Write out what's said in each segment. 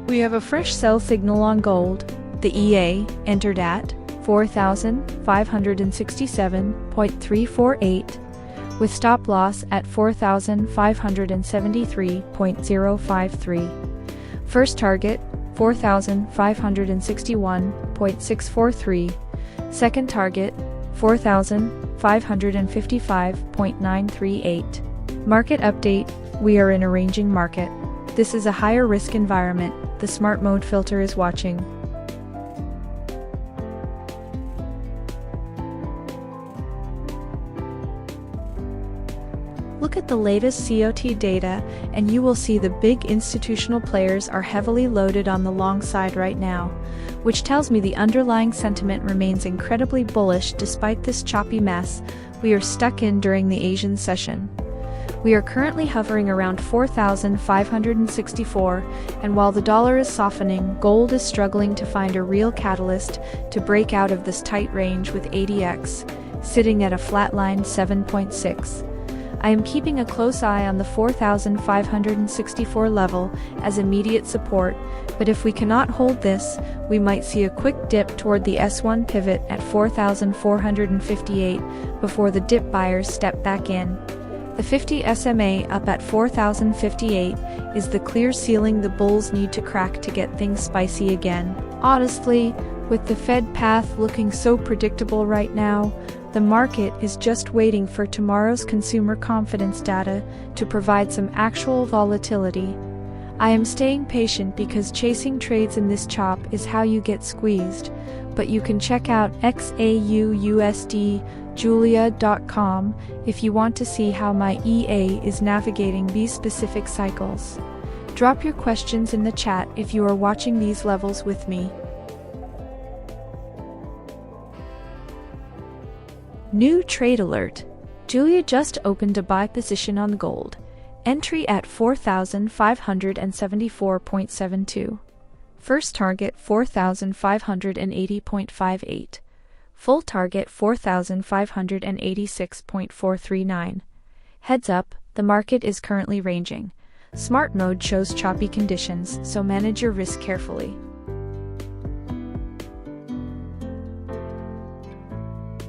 We have a fresh sell signal on gold. The EA entered at 4,567.348 with stop loss at 4,573.053. First target 4,561.643. Second target 4,555.938. Market update: we are in a ranging market. This is a higher risk environment. The smart mode filter is watching. Look at the latest COT data and you will see the big institutional players are heavily loaded on the long side right now, which tells me the underlying sentiment remains incredibly bullish despite this choppy mess we are stuck in during the Asian session. We are currently hovering around 4,564, and while the dollar is softening, gold is struggling to find a real catalyst to break out of this tight range with ADX sitting at a flatline 7.6. I am keeping a close eye on the 4,564 level as immediate support, but if we cannot hold this, we might see a quick dip toward the S1 pivot at 4,458 before the dip buyers step back in. The 50 SMA up at 4,058 is the clear ceiling the bulls need to crack to get things spicy again. Honestly, with the Fed path looking so predictable right now, the market is just waiting for tomorrow's consumer confidence data to provide some actual volatility. I am staying patient because chasing trades in this chop is how you get squeezed, but you can check out XAUUSD Julia.com if you want to see how my EA is navigating these specific cycles. Drop your questions in the chat if you are watching these levels with me. New trade alert. Julia just opened a buy position on gold. Entry at 4,574.72. First target 4,580.58. Full target 4,586.439. Heads up, the market is currently ranging. Smart mode shows choppy conditions, so manage your risk carefully.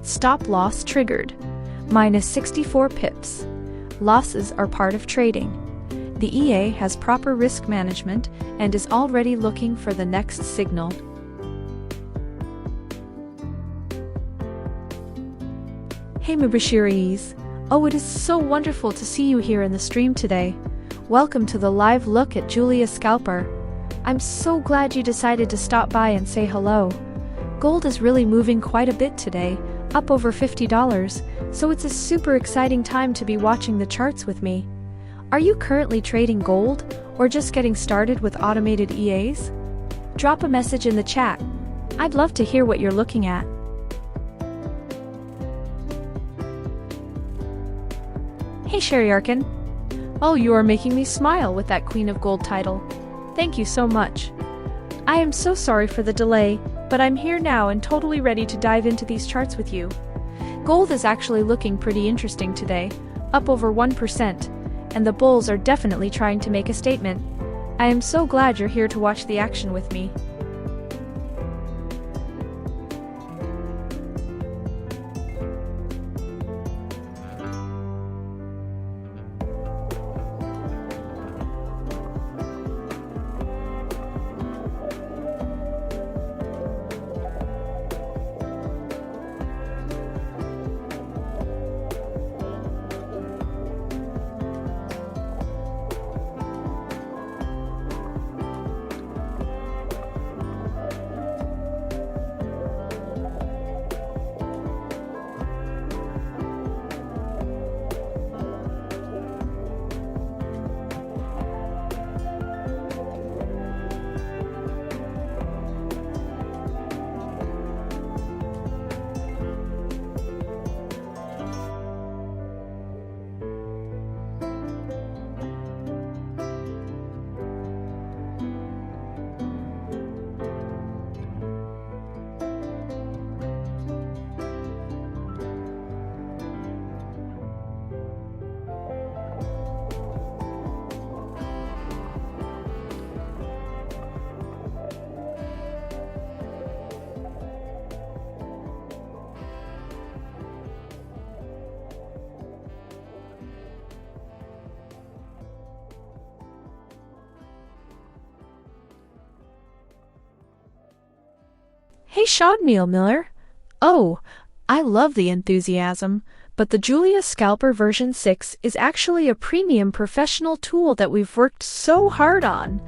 Stop loss triggered. Minus 64 pips. Losses are part of trading. The EA has proper risk management and is already looking for the next signal. Hey Mubashiris! Oh, it is so wonderful to see you here in the stream today. Welcome to the live look at Julia Scalper. I'm so glad you decided to stop by and say hello. Gold is really moving quite a bit today, up over $50, so it's a super exciting time to be watching the charts with me. Are you currently trading gold, or just getting started with automated EAs? Drop a message in the chat. I'd love to hear what you're looking at. Hey Sherry Arkin. Oh, you are making me smile with that Queen of Gold title. Thank you so much. I am so sorry for the delay, but I'm here now and totally ready to dive into these charts with you. Gold is actually looking pretty interesting today, up over 1%, and the bulls are definitely trying to make a statement. I am so glad you're here to watch the action with me. Hey Sean Miller. Oh, I love the enthusiasm, but the Julia Scalper version 6 is actually a premium professional tool that we've worked so hard on.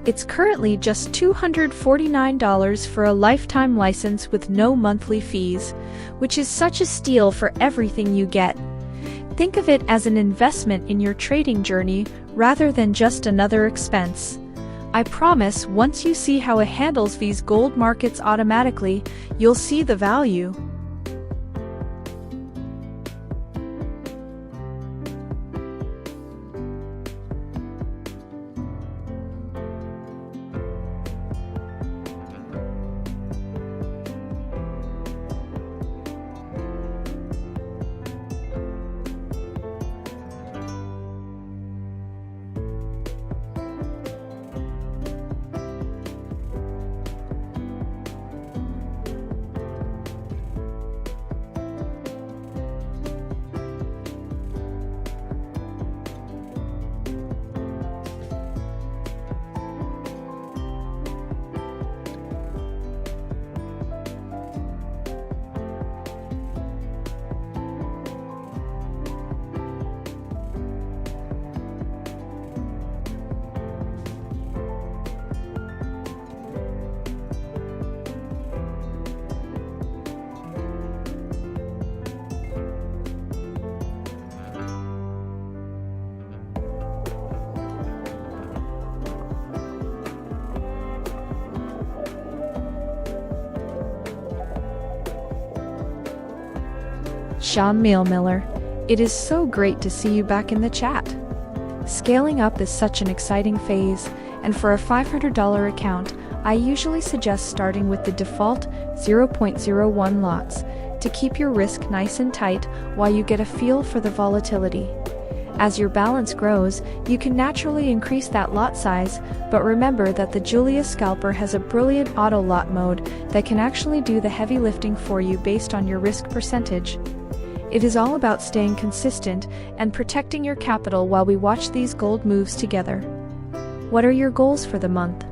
It's currently just $249 for a lifetime license with no monthly fees, which is such a steal for everything you get. Think of it as an investment in your trading journey rather than just another expense. I promise once you see how it handles these gold markets automatically, you'll see the value. Sean Miller, it is so great to see you back in the chat. Scaling up is such an exciting phase, and for a $500 account, I usually suggest starting with the default 0.01 lots to keep your risk nice and tight while you get a feel for the volatility. As your balance grows, you can naturally increase that lot size, but remember that the Julia Scalper has a brilliant auto lot mode that can actually do the heavy lifting for you based on your risk percentage. It is all about staying consistent and protecting your capital while we watch these gold moves together. What are your goals for the month?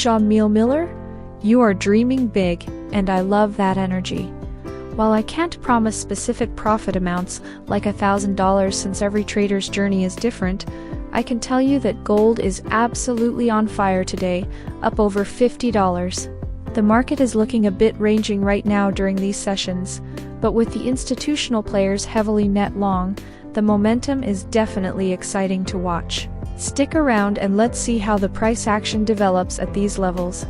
Sean Miller, you are dreaming big, and I love that energy. While I can't promise specific profit amounts like $1,000 since every trader's journey is different, I can tell you that gold is absolutely on fire today, up over $50. The market is looking a bit ranging right now during these sessions, but with the institutional players heavily net long, the momentum is definitely exciting to watch. Stick around and let's see how the price action develops at these levels.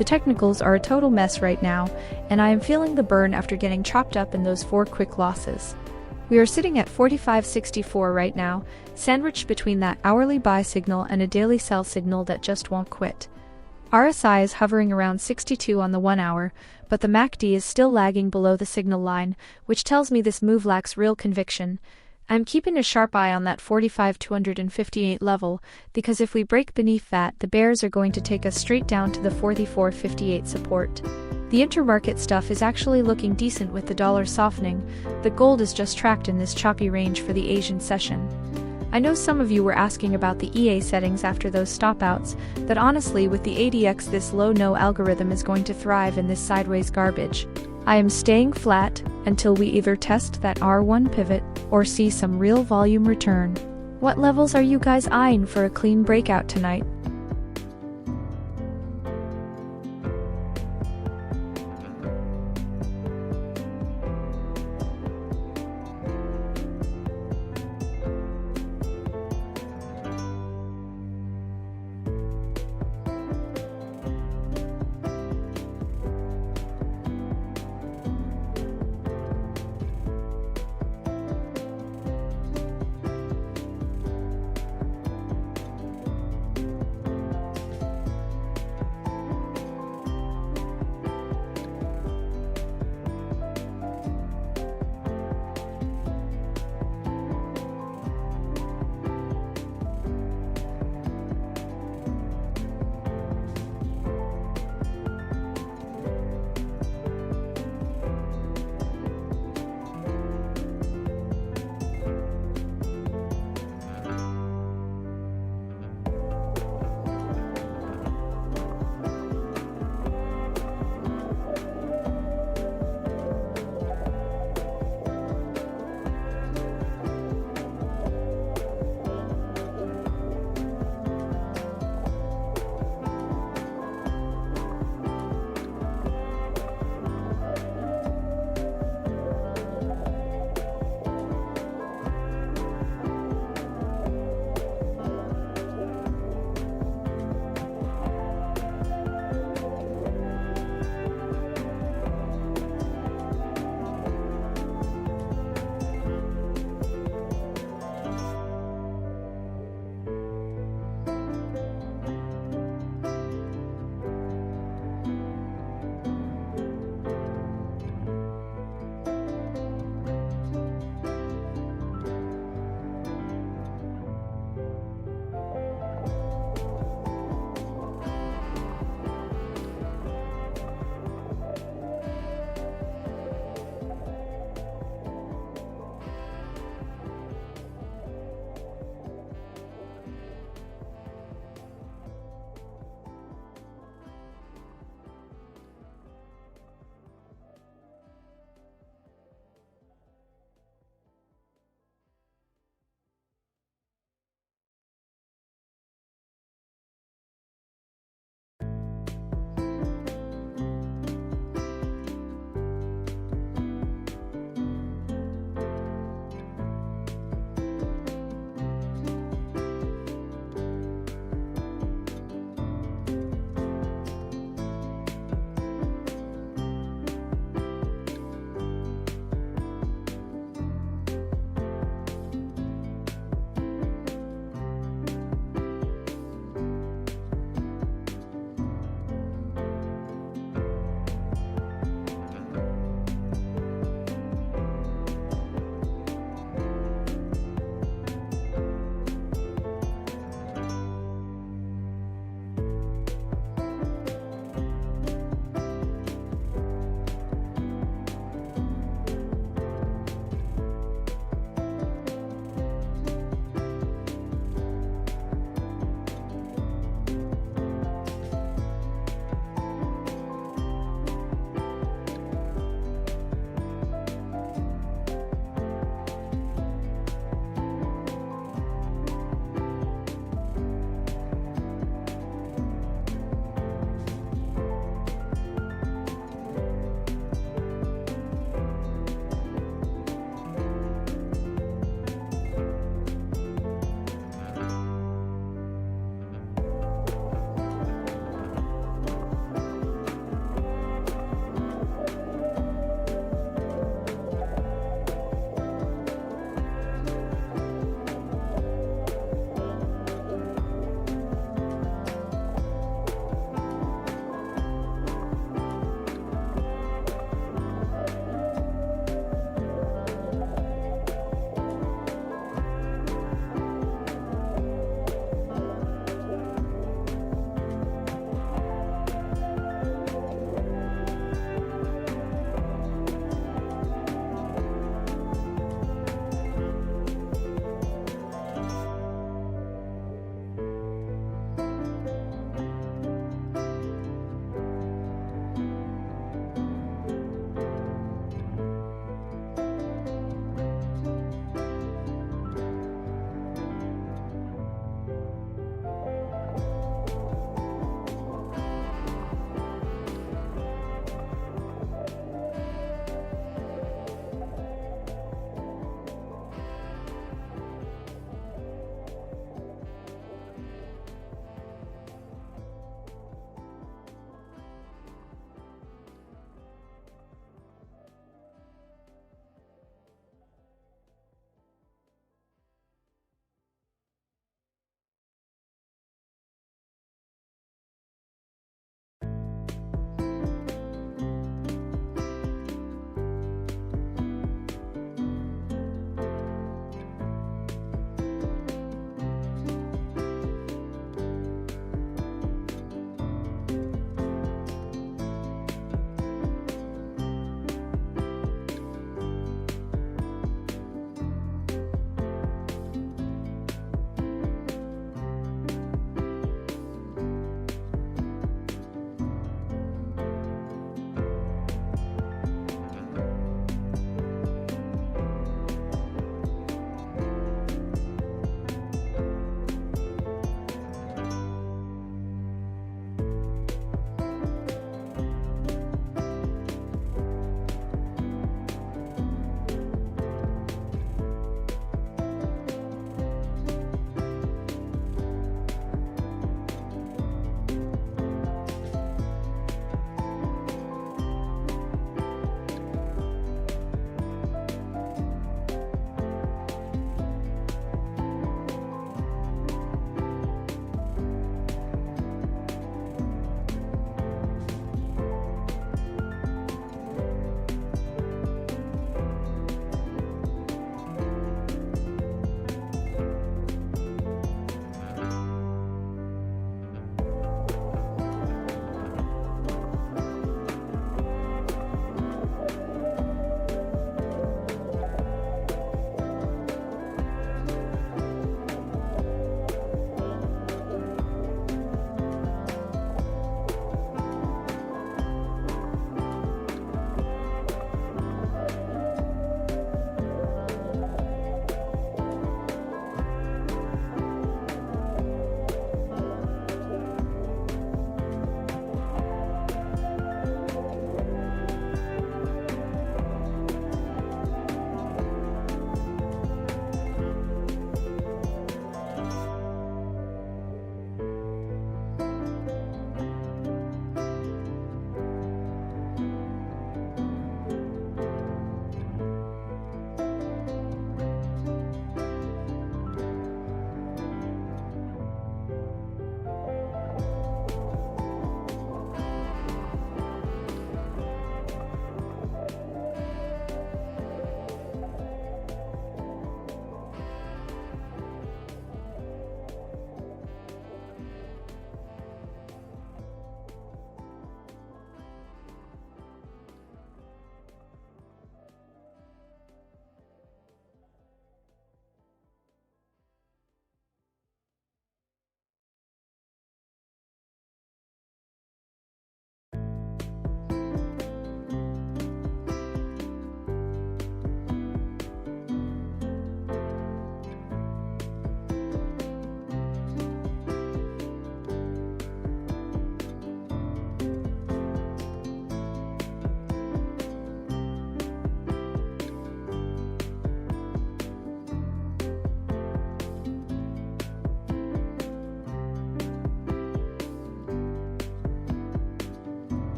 The technicals are a total mess right now, and I am feeling the burn after getting chopped up in those 4 quick losses. We are sitting at 45.64 right now, sandwiched between that hourly buy signal and a daily sell signal that just won't quit. RSI is hovering around 62 on the 1 hour, but the MACD is still lagging below the signal line, which tells me this move lacks real conviction. I'm keeping a sharp eye on that 45,258 level, because if we break beneath that, the bears are going to take us straight down to the 44.58 support. The intermarket stuff is actually looking decent with the dollar softening. The gold is just tracked in this choppy range for the Asian session. I know some of you were asking about the EA settings after those stopouts, but honestly with the ADX this low-no algorithm is going to thrive in this sideways garbage. I am staying flat until we either test that R1 pivot or see some real volume return. What levels are you guys eyeing for a clean breakout tonight?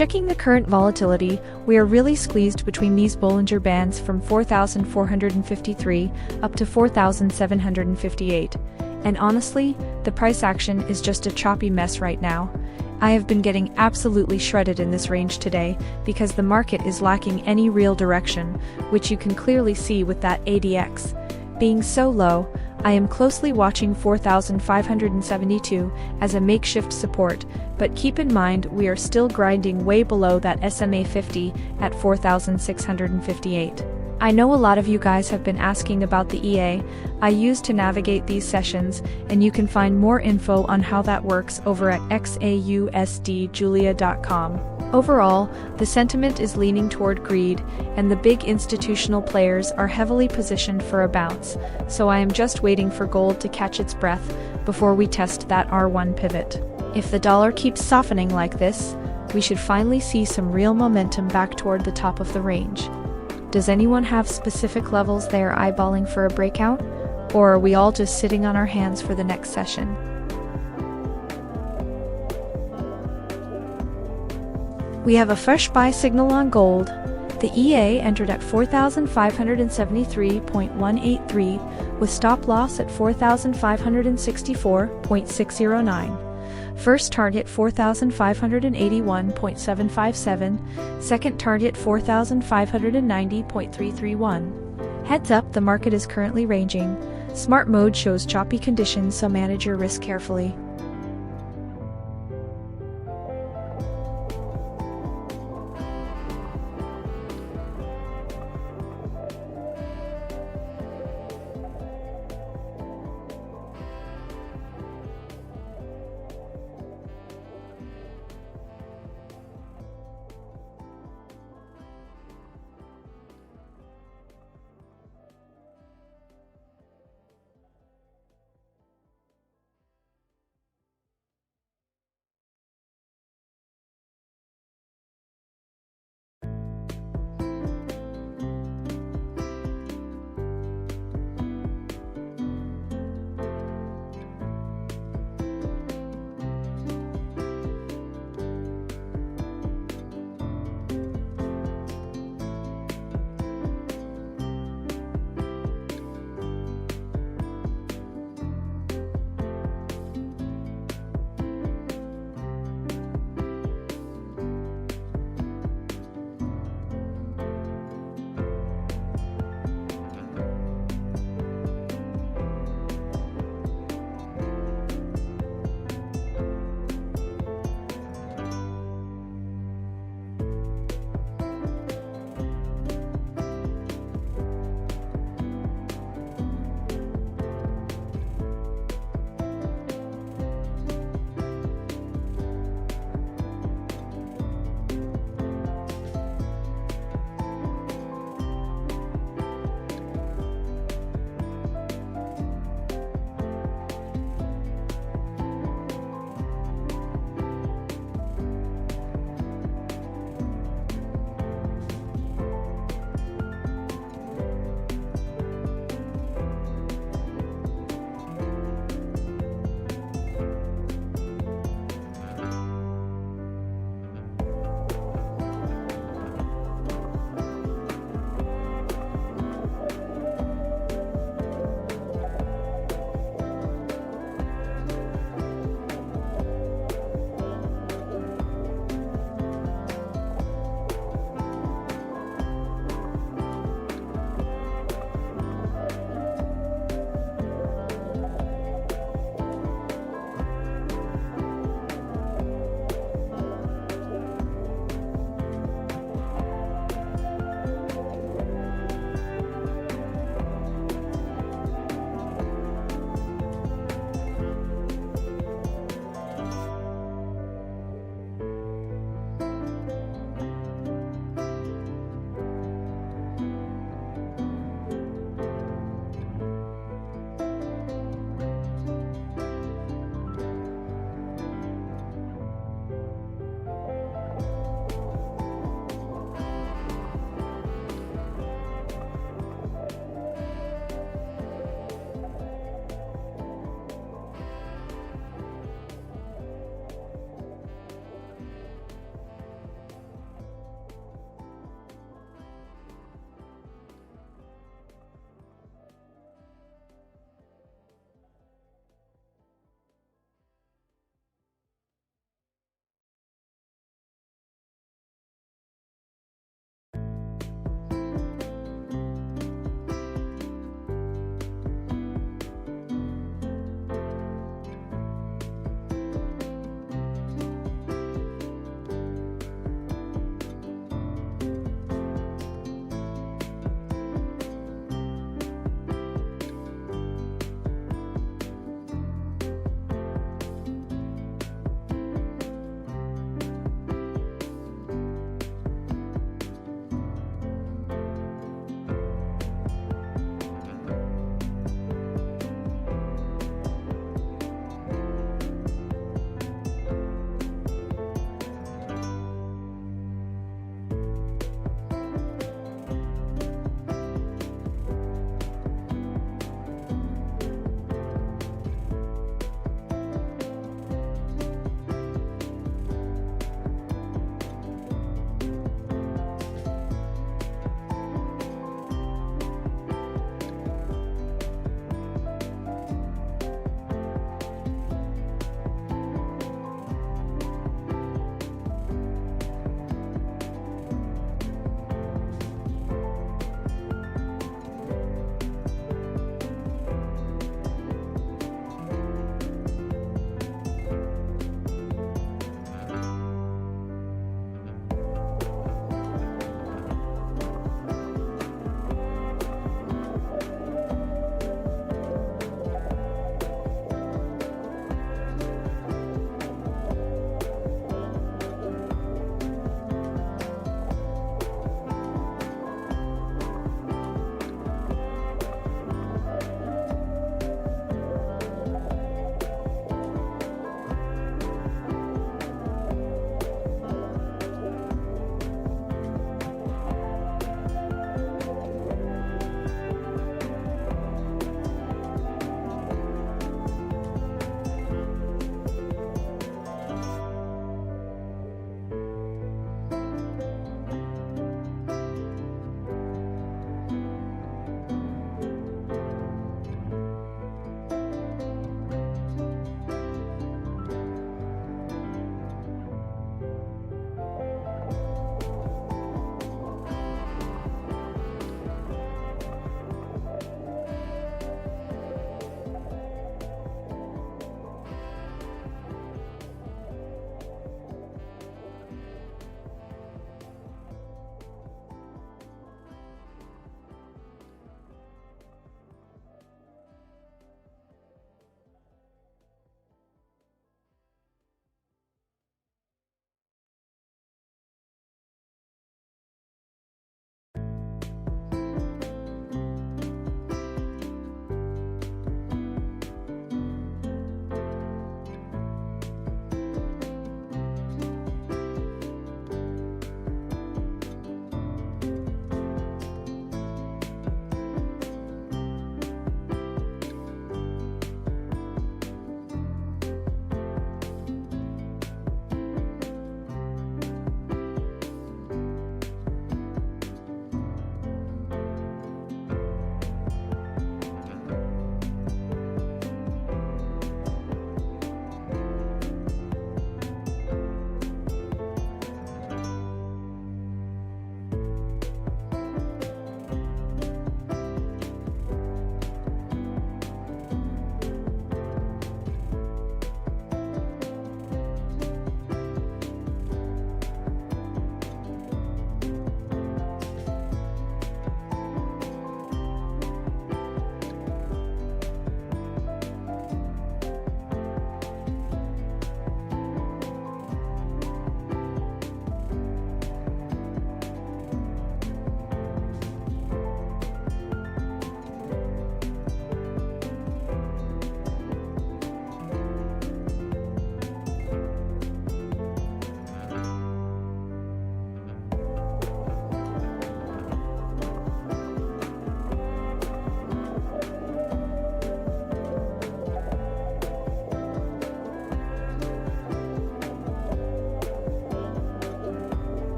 Checking the current volatility, we are really squeezed between these Bollinger Bands from 4,453 up to 4,758. And honestly, the price action is just a choppy mess right now. I have been getting absolutely shredded in this range today because the market is lacking any real direction, which you can clearly see with that ADX being so low. I am closely watching 4,572 as a makeshift support, but keep in mind we are still grinding way below that SMA 50 at 4,658. I know a lot of you guys have been asking about the EA I use to navigate these sessions, and you can find more info on how that works over at XAUUSDjulia.com. Overall, the sentiment is leaning toward greed, and the big institutional players are heavily positioned for a bounce, so I am just waiting for gold to catch its breath before we test that R1 pivot. If the dollar keeps softening like this, we should finally see some real momentum back toward the top of the range. Does anyone have specific levels they are eyeballing for a breakout? Or are we all just sitting on our hands for the next session? We have a fresh buy signal on gold. The EA entered at 4,573.183 with stop loss at 4,564.609. First target 4,581.757, second target 4,590.331. Heads up, the market is currently ranging. Smart mode shows choppy conditions, so manage your risk carefully.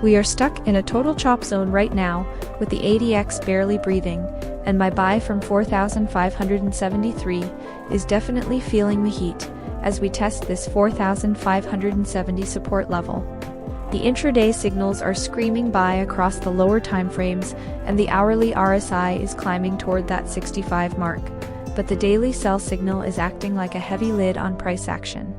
We are stuck in a total chop zone right now, with the ADX barely breathing, and my buy from 4,573 is definitely feeling the heat, as we test this 4,570 support level. The intraday signals are screaming buy across the lower timeframes, and the hourly RSI is climbing toward that 65 mark, but the daily sell signal is acting like a heavy lid on price action.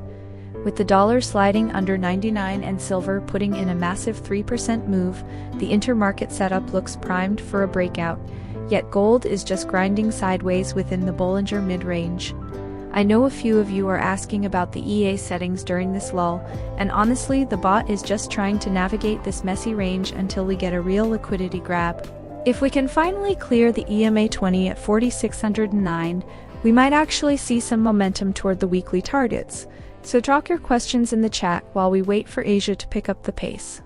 With the dollar sliding under 99 and silver putting in a massive 3% move, the intermarket setup looks primed for a breakout, yet gold is just grinding sideways within the Bollinger mid-range. I know a few of you are asking about the EA settings during this lull, and honestly the bot is just trying to navigate this messy range until we get a real liquidity grab. If we can finally clear the EMA 20 at 4,609, we might actually see some momentum toward the weekly targets. So drop your questions in the chat while we wait for Asia to pick up the pace.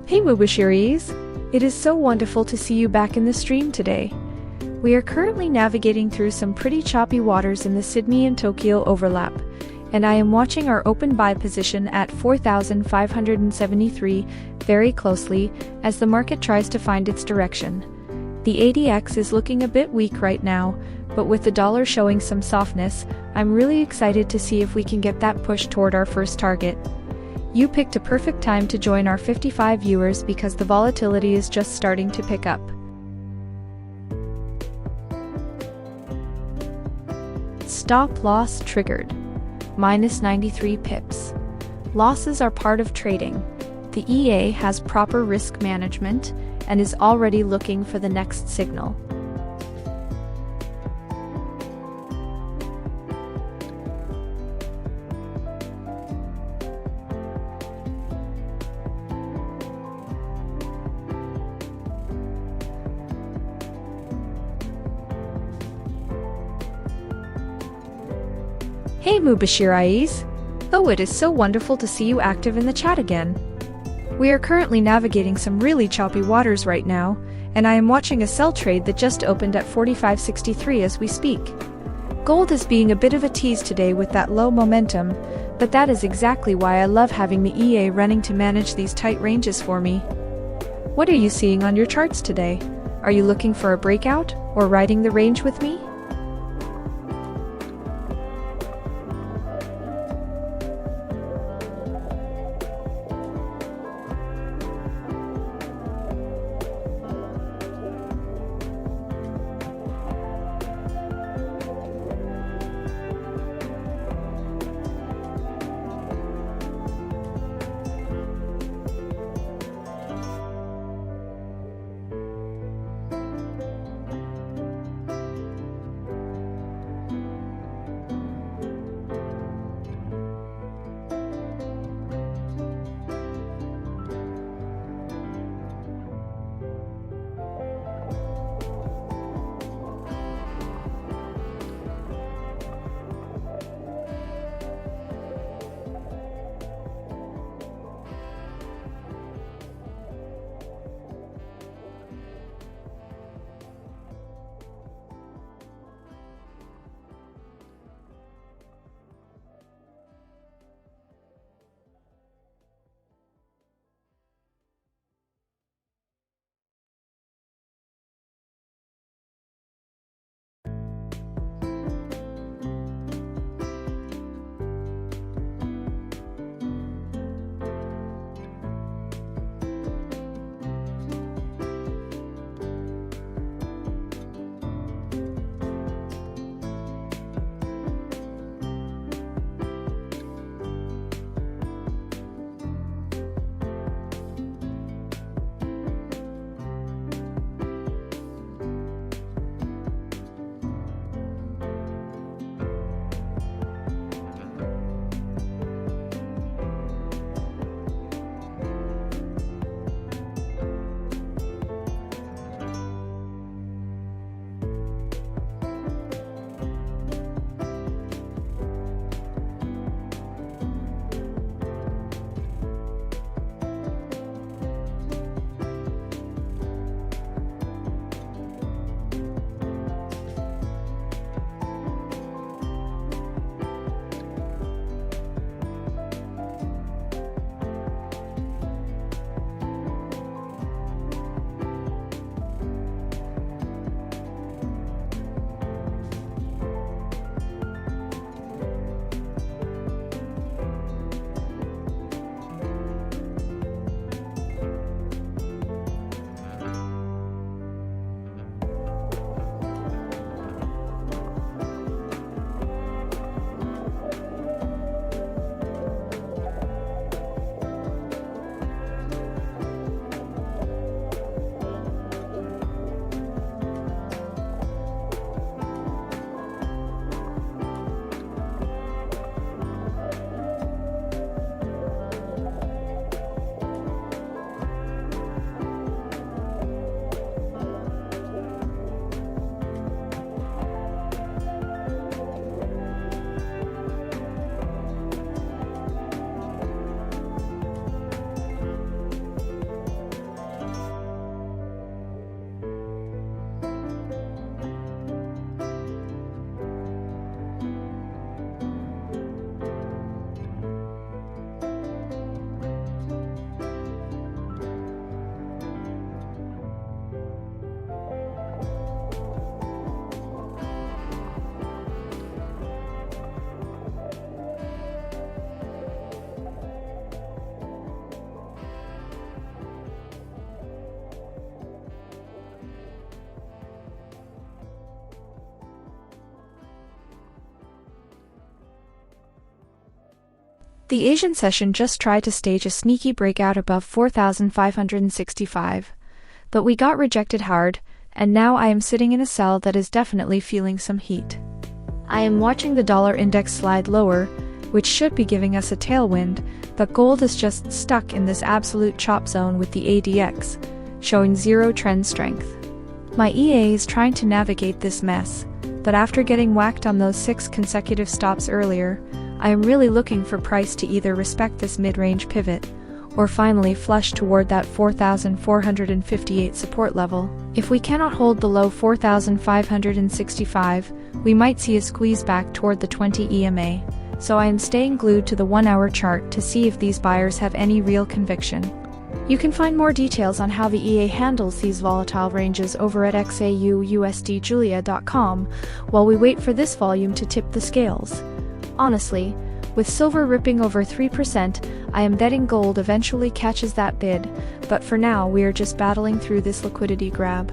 Hey Wubushiris! It is so wonderful to see you back in the stream today. We are currently navigating through some pretty choppy waters in the Sydney and Tokyo overlap, and I am watching our open buy position at 4,573 very closely as the market tries to find its direction. The ADX is looking a bit weak right now, but with the dollar showing some softness, I'm really excited to see if we can get that push toward our first target. You picked a perfect time to join our 55 viewers because the volatility is just starting to pick up. Stop loss triggered. Minus 93 pips. Losses are part of trading. The EA has proper risk management and is already looking for the next signal. Hey Mubashir Aiz! Oh, it is so wonderful to see you active in the chat again. We are currently navigating some really choppy waters right now, and I am watching a sell trade that just opened at 45.63 as we speak. Gold is being a bit of a tease today with that low momentum, but that is exactly why I love having the EA running to manage these tight ranges for me. What are you seeing on your charts today? Are you looking for a breakout, or riding the range with me? The Asian session just tried to stage a sneaky breakout above 4,565, but we got rejected hard, and now I am sitting in a sell that is definitely feeling some heat. I am watching the dollar index slide lower, which should be giving us a tailwind, but gold is just stuck in this absolute chop zone with the ADX, showing zero trend strength. My EA is trying to navigate this mess, but after getting whacked on those 6 consecutive stops earlier, I am really looking for price to either respect this mid-range pivot, or finally flush toward that 4,458 support level. If we cannot hold below 4,565, we might see a squeeze back toward the 20 EMA, so I am staying glued to the 1-hour chart to see if these buyers have any real conviction. You can find more details on how the EA handles these volatile ranges over at XAUUSDJulia.com while we wait for this volume to tip the scales. Honestly, with silver ripping over 3%, I am betting gold eventually catches that bid, but for now we are just battling through this liquidity grab.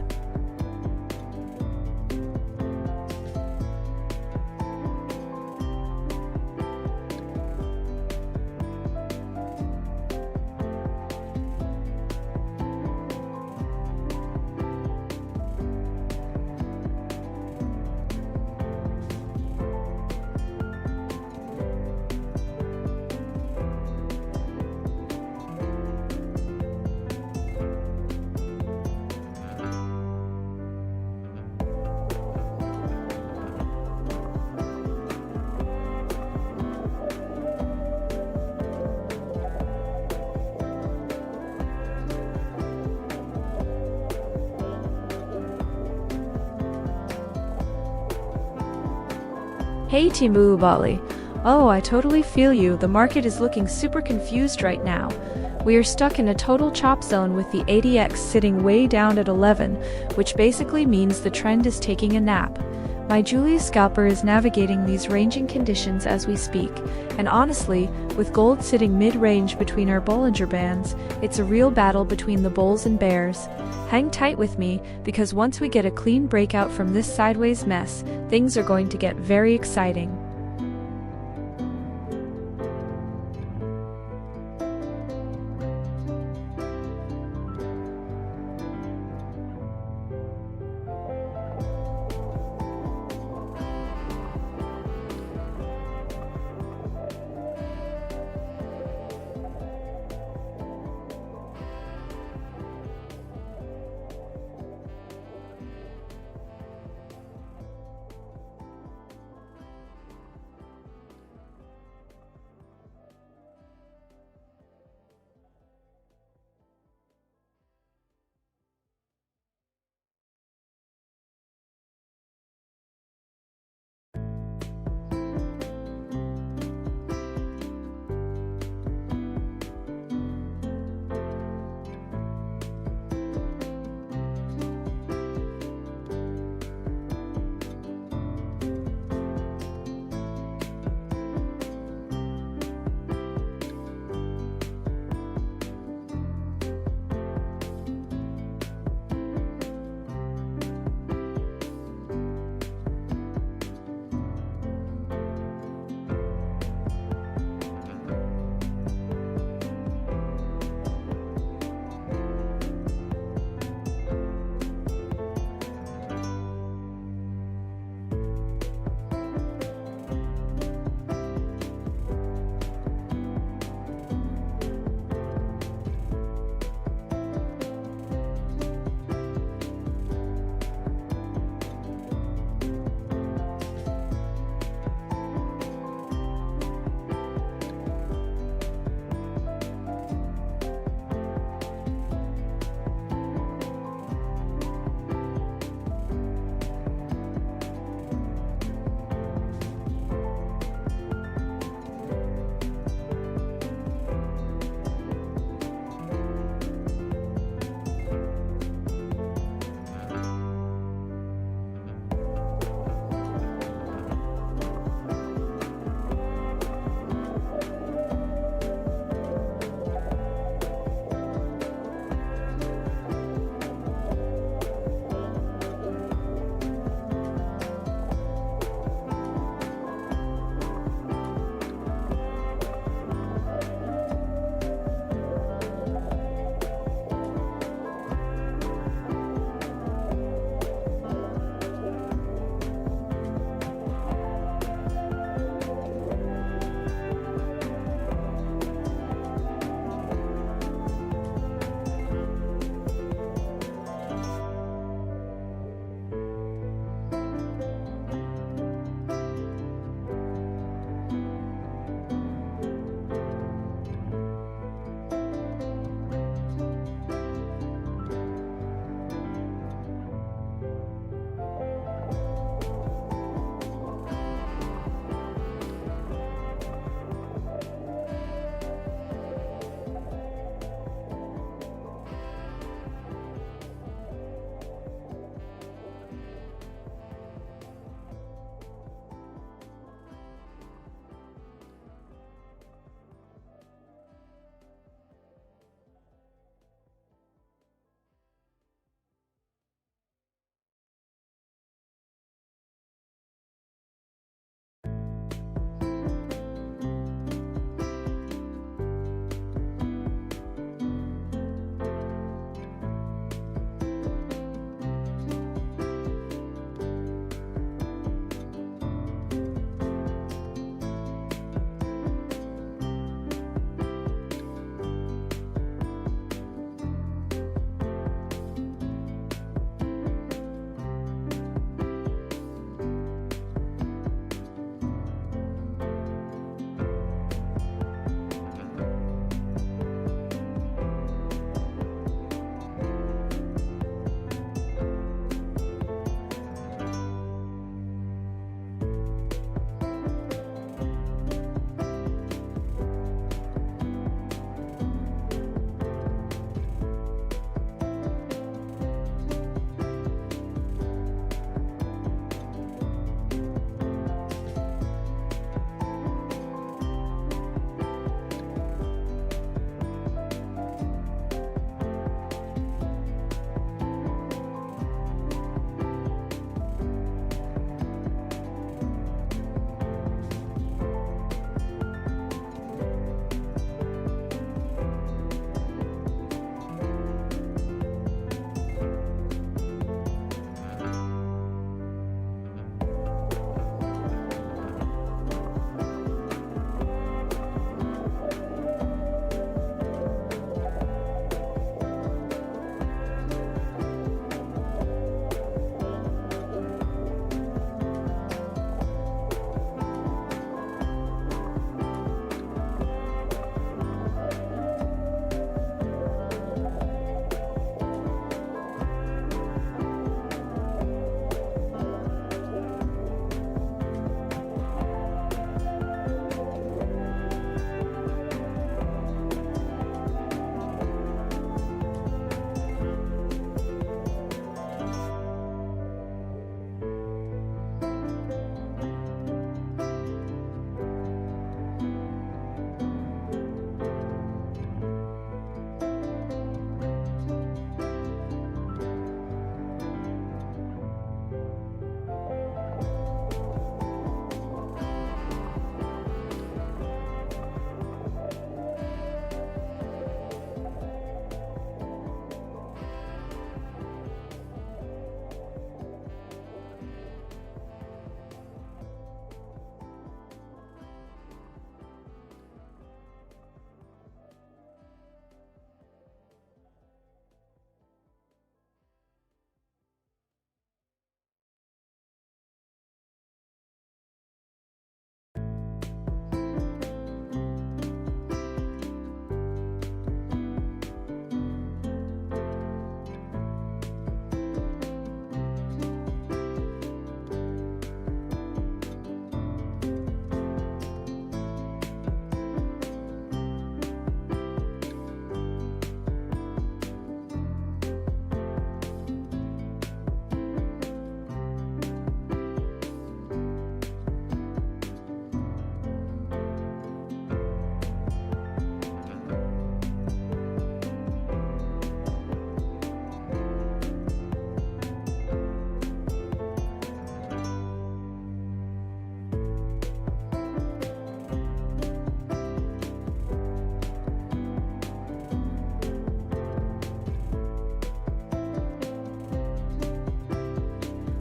Hey Timu Ubali. Oh, I totally feel you. The market is looking super confused right now. We are stuck in a total chop zone with the ADX sitting way down at 11, which basically means the trend is taking a nap. My Julia Scalper is navigating these ranging conditions as we speak, and honestly, with gold sitting mid-range between our Bollinger Bands, it's a real battle between the bulls and bears. Hang tight with me, because once we get a clean breakout from this sideways mess, things are going to get very exciting.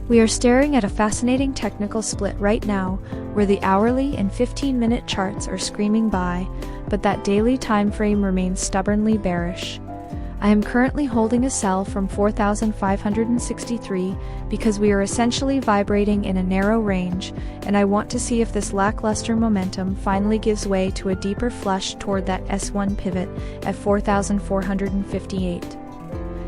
We are staring at a fascinating technical split right now, where the hourly and 15-minute charts are screaming buy, but that daily time frame remains stubbornly bearish. I am currently holding a sell from 4,563 because we are essentially vibrating in a narrow range, and I want to see if this lackluster momentum finally gives way to a deeper flush toward that S1 pivot at 4,458.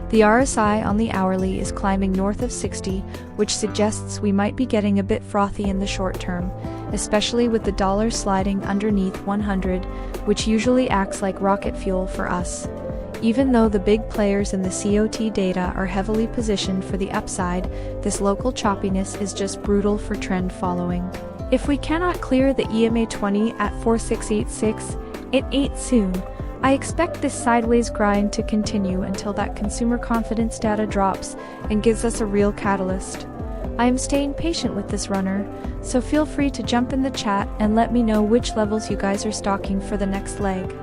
The RSI on the hourly is climbing north of 60, which suggests we might be getting a bit frothy in the short term, especially with the dollar sliding underneath 100, which usually acts like rocket fuel for us. Even though the big players in the COT data are heavily positioned for the upside, this local choppiness is just brutal for trend following. If we cannot clear the EMA 20 at 4686, it ain't soon. I expect this sideways grind to continue until that consumer confidence data drops and gives us a real catalyst. I am staying patient with this runner, so feel free to jump in the chat and let me know which levels you guys are stalking for the next leg.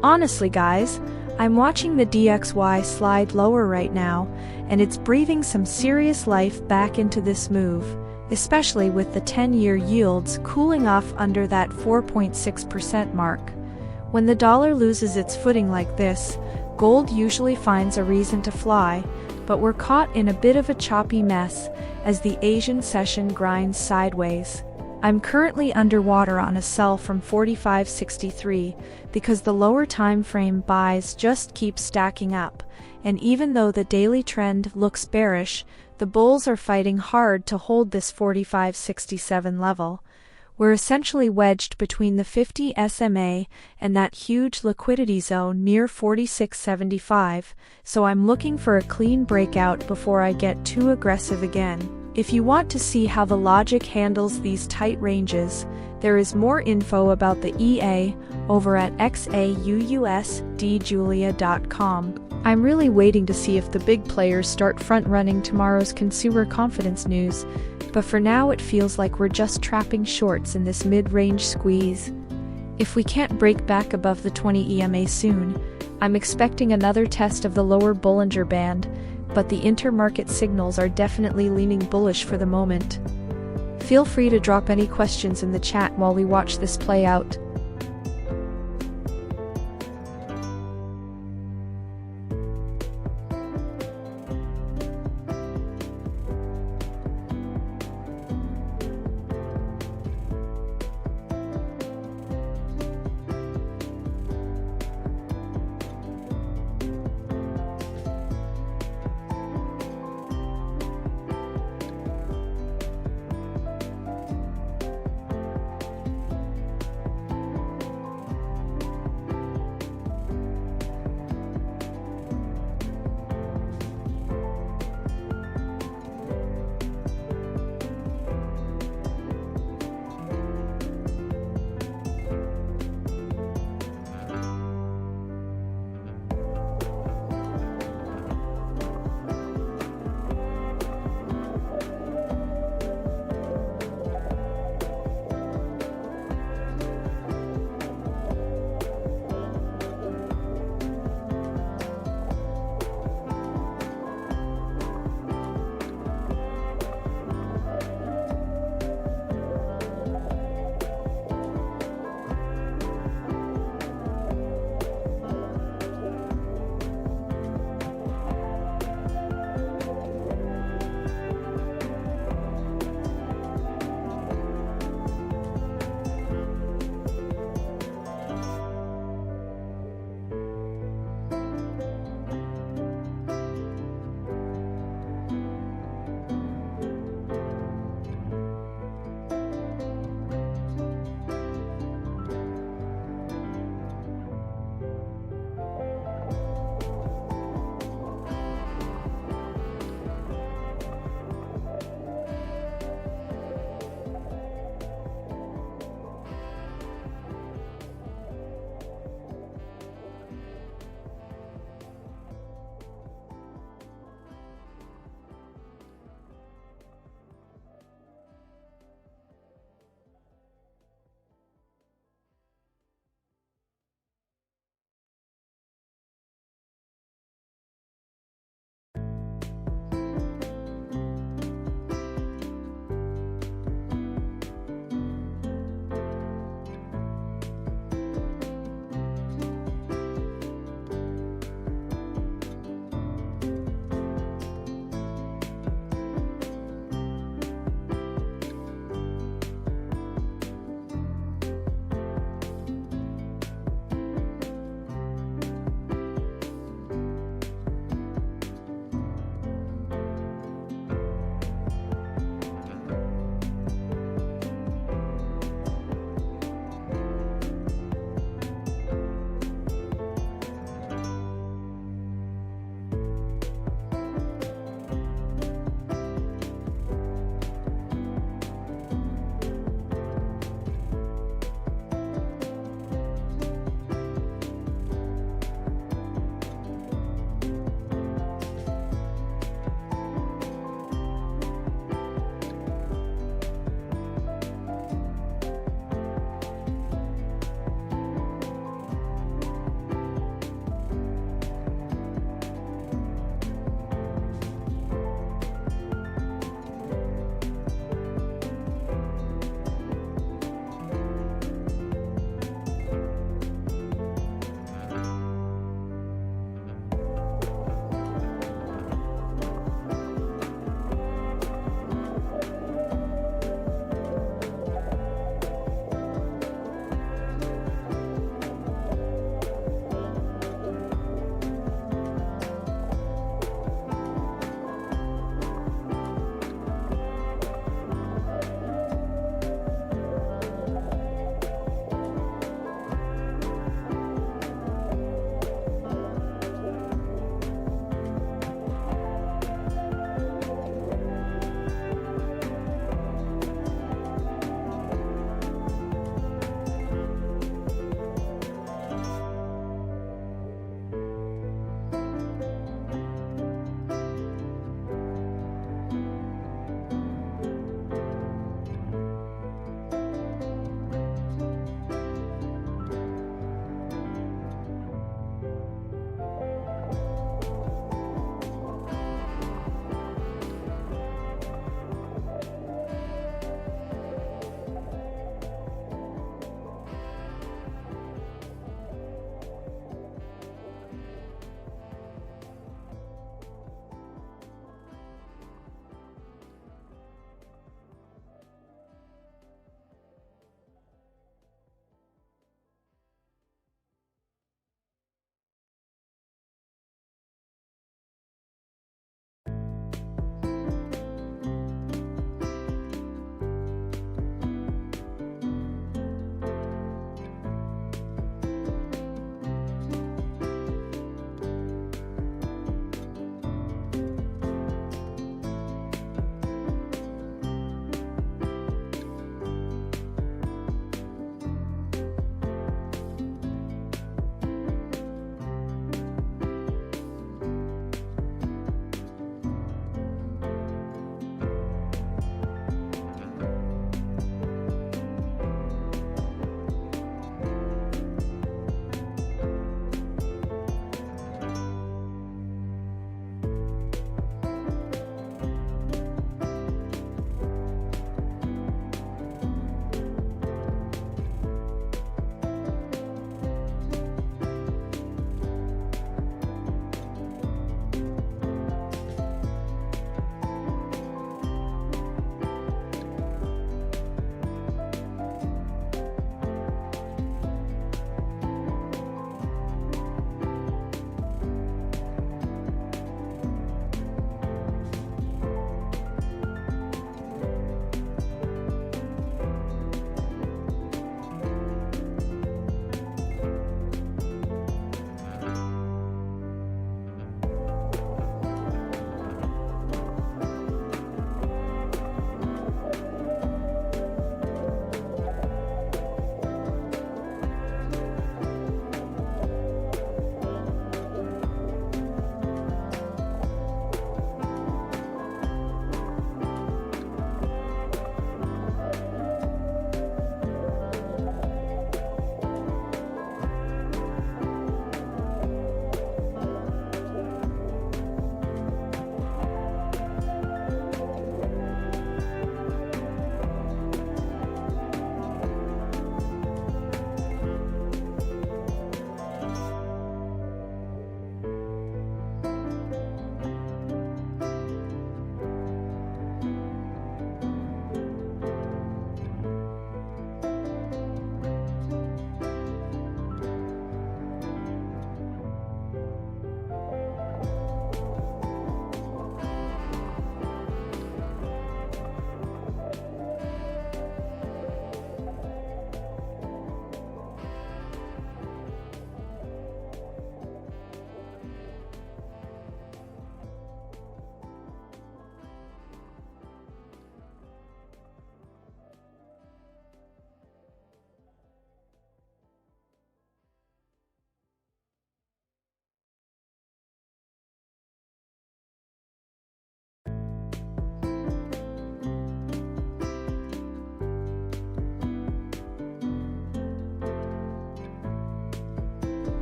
Honestly guys, I'm watching the DXY slide lower right now, and it's breathing some serious life back into this move, especially with the 10-year yields cooling off under that 4.6% mark. When the dollar loses its footing like this, gold usually finds a reason to fly, but we're caught in a bit of a choppy mess as the Asian session grinds sideways. I'm currently underwater on a sell from 45.63 because the lower time frame buys just keep stacking up, and even though the daily trend looks bearish, the bulls are fighting hard to hold this 45.67 level. We're essentially wedged between the 50 SMA and that huge liquidity zone near 46.75, so I'm looking for a clean breakout before I get too aggressive again. If you want to see how the logic handles these tight ranges, there is more info about the EA over at XAUUSDJulia.com. I'm really waiting to see if the big players start front-running tomorrow's consumer confidence news, but for now it feels like we're just trapping shorts in this mid-range squeeze. If we can't break back above the 20 EMA soon, I'm expecting another test of the lower Bollinger Band, but the intermarket signals are definitely leaning bullish for the moment. Feel free to drop any questions in the chat while we watch this play out.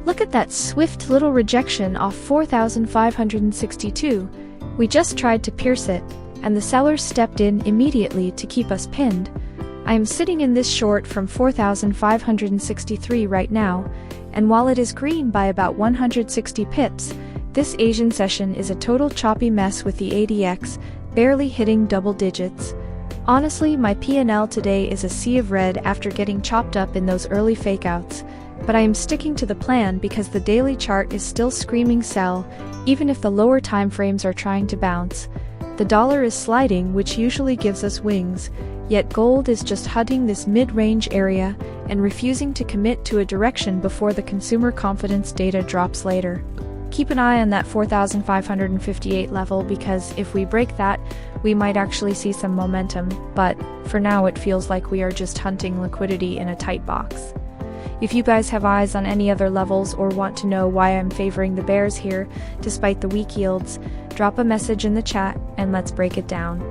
Look at that swift little rejection off 4,562. We just tried to pierce it, and the sellers stepped in immediately to keep us pinned. I am sitting in this short from 4,563 right now, and while it is green by about 160 pips, this Asian session is a total choppy mess with the ADX barely hitting double digits. Honestly, my P&L today is a sea of red after getting chopped up in those early fakeouts, but I am sticking to the plan because the daily chart is still screaming sell, even if the lower time frames are trying to bounce. The dollar is sliding, which usually gives us wings, yet gold is just hunting this mid-range area and refusing to commit to a direction before the consumer confidence data drops later. Keep an eye on that 4,558 level because if we break that, we might actually see some momentum, but for now it feels like we are just hunting liquidity in a tight box. If you guys have eyes on any other levels or want to know why I'm favoring the bears here despite the weak yields, drop a message in the chat and let's break it down.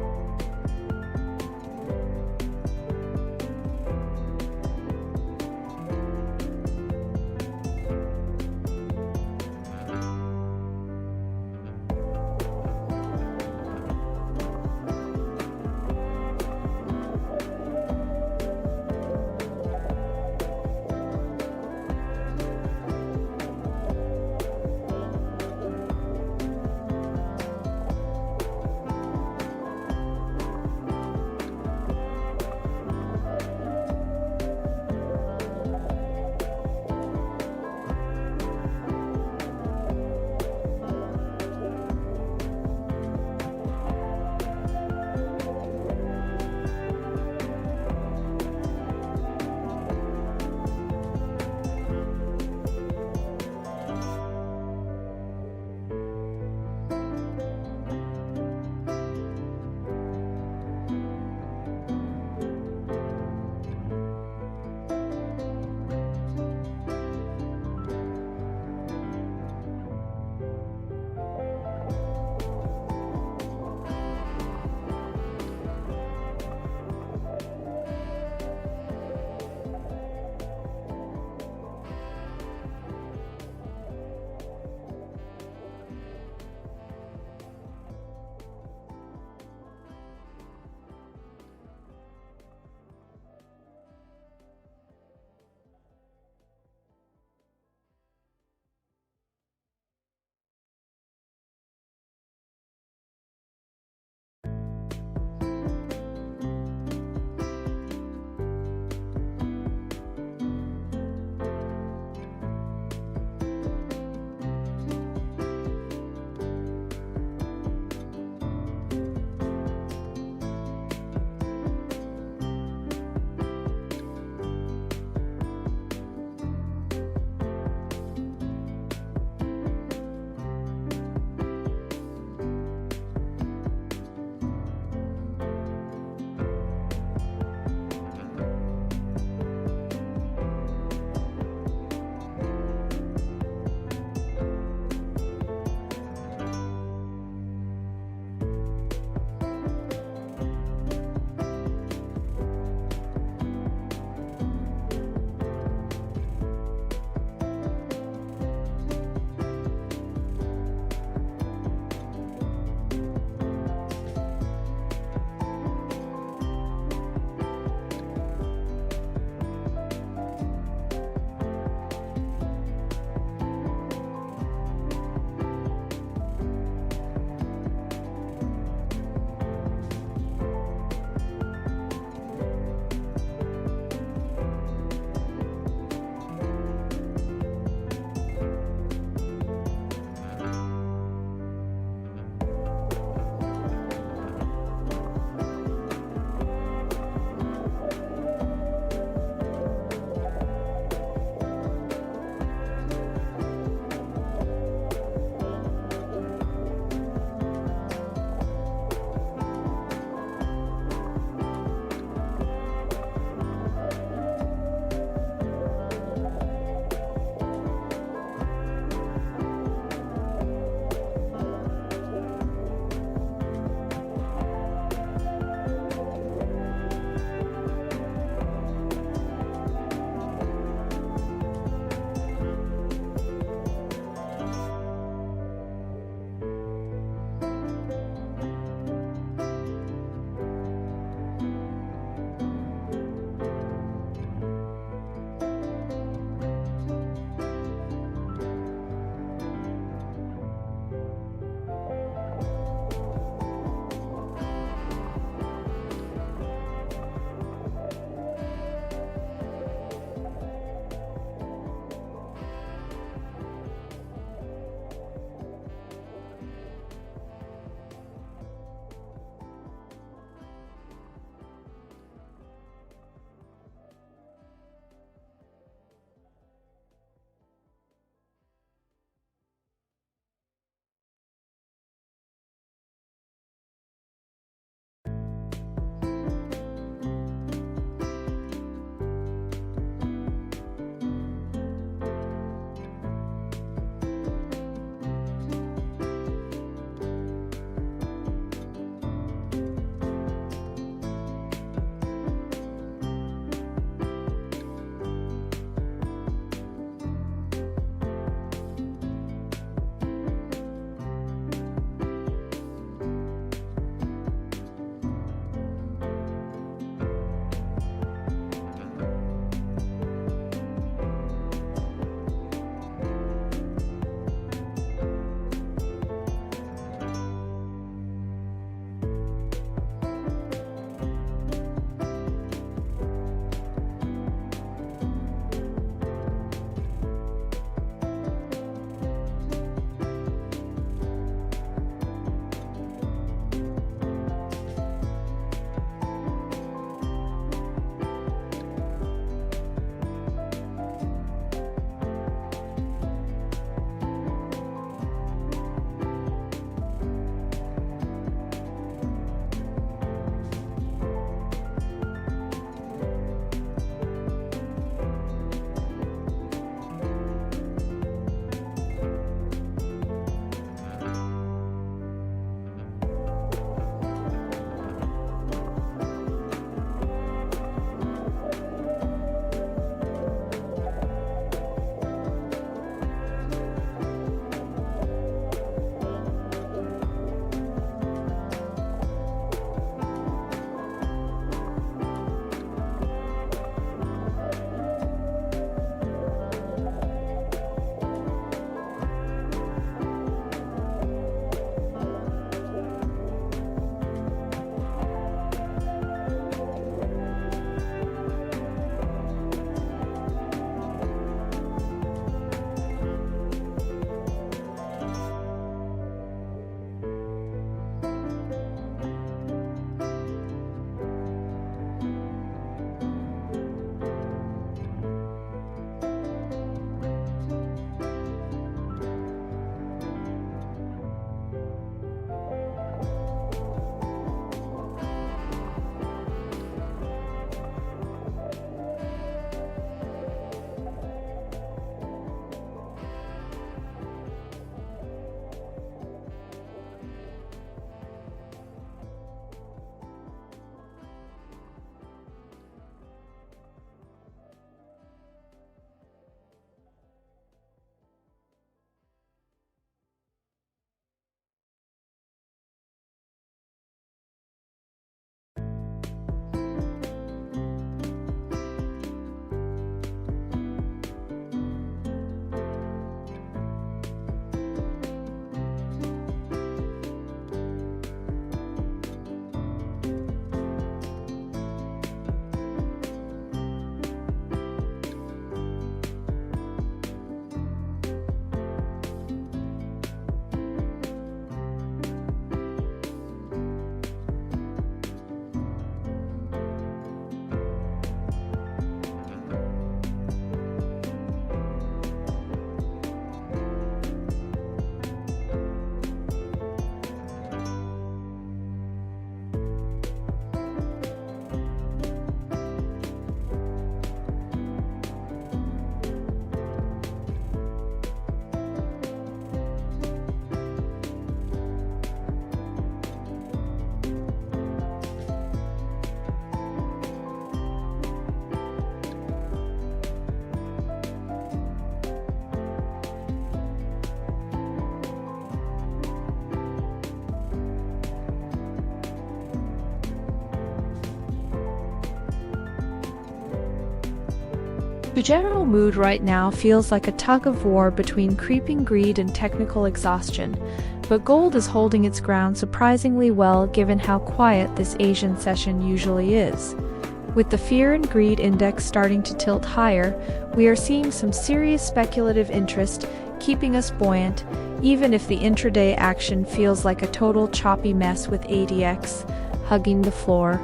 The general mood right now feels like a tug of war between creeping greed and technical exhaustion, but gold is holding its ground surprisingly well given how quiet this Asian session usually is. With the fear and greed index starting to tilt higher, we are seeing some serious speculative interest keeping us buoyant, even if the intraday action feels like a total choppy mess with ADX hugging the floor.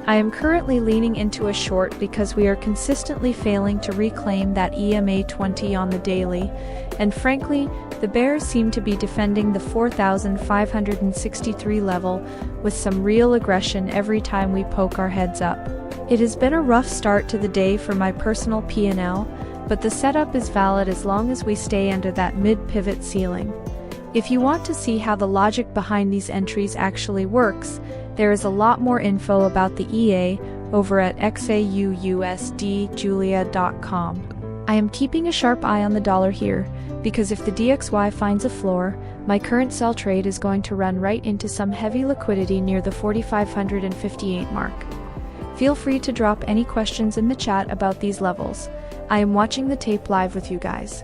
I am currently leaning into a short because we are consistently failing to reclaim that EMA 20 on the daily, and frankly, the bears seem to be defending the 4,563 level with some real aggression every time we poke our heads up. It has been a rough start to the day for my personal P&L, but the setup is valid as long as we stay under that mid-pivot ceiling. If you want to see how the logic behind these entries actually works, there is a lot more info about the EA over at XAUUSD I am keeping a sharp eye on the dollar here, because if the DXY finds a floor, my current sell trade is going to run right into some heavy liquidity near the 4,558 mark. Feel free to drop any questions in the chat about these levels. I am watching the tape live with you guys.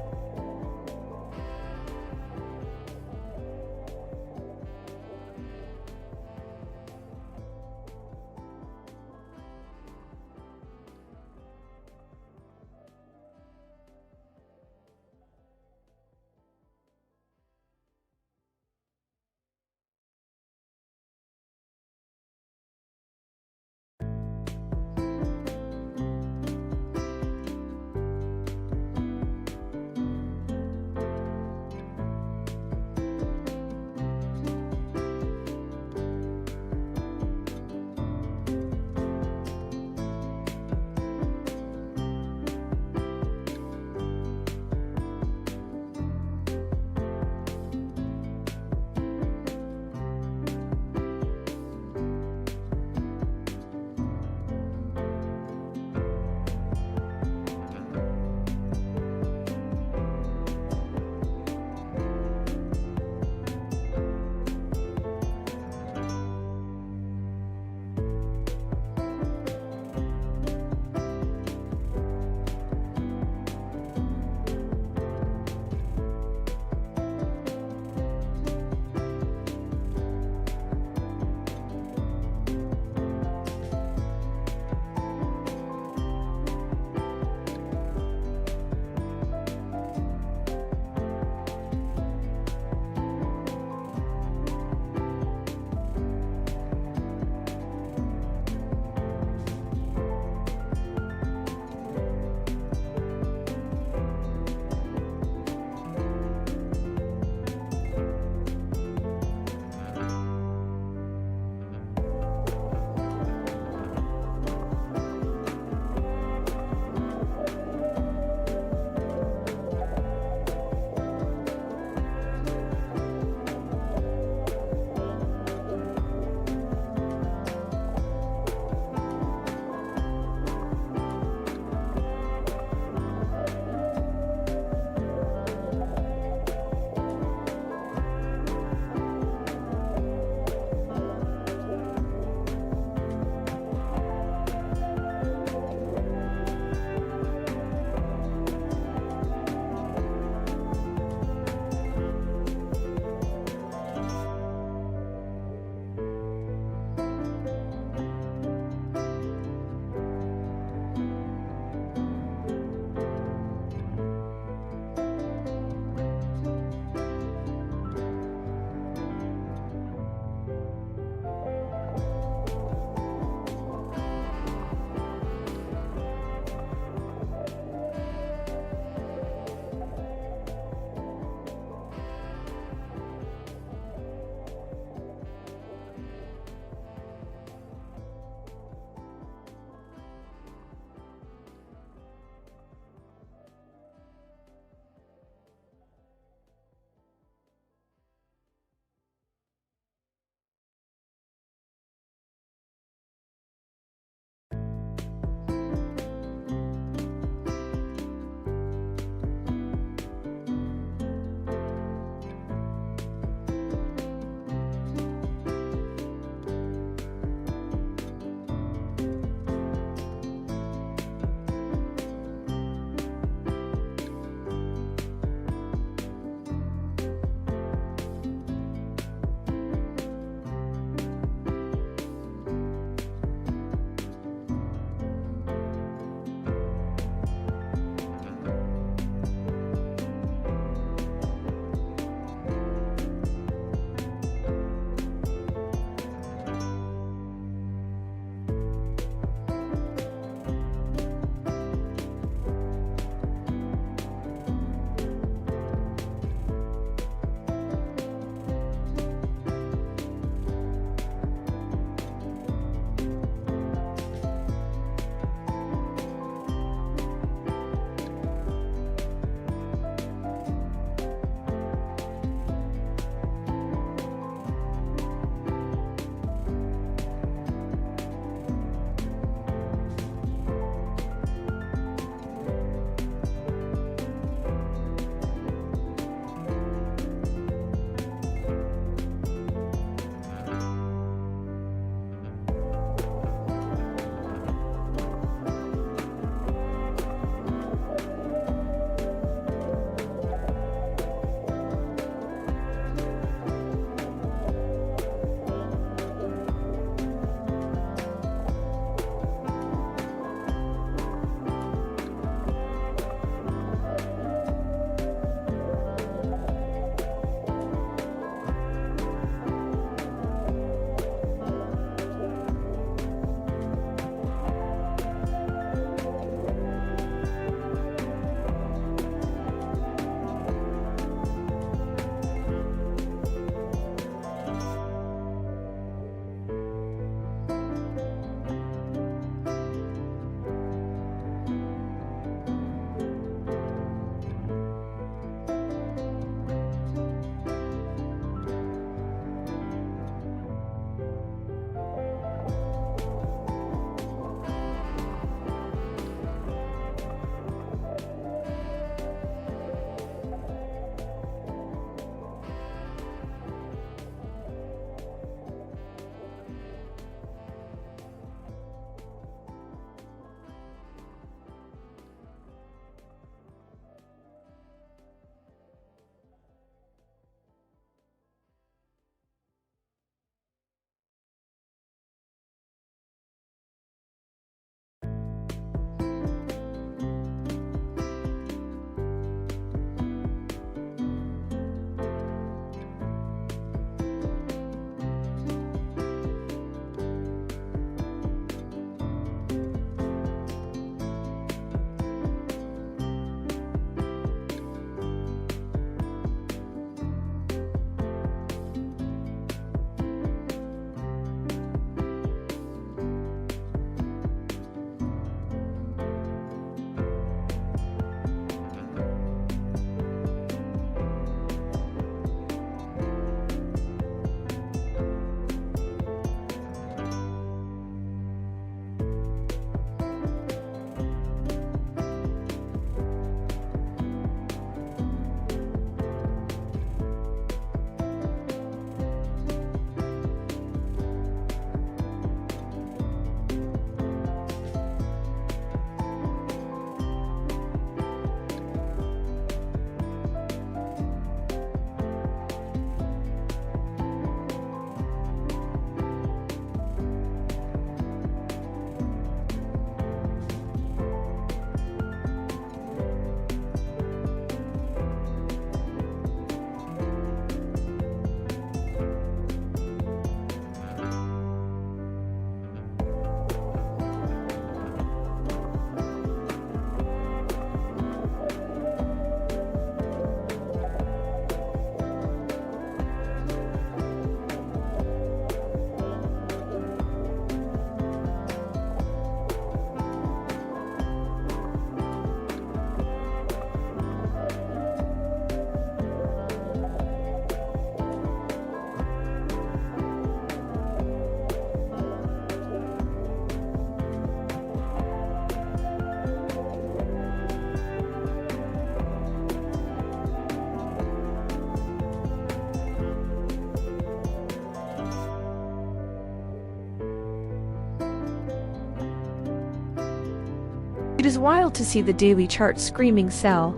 It is wild to see the daily chart screaming sell,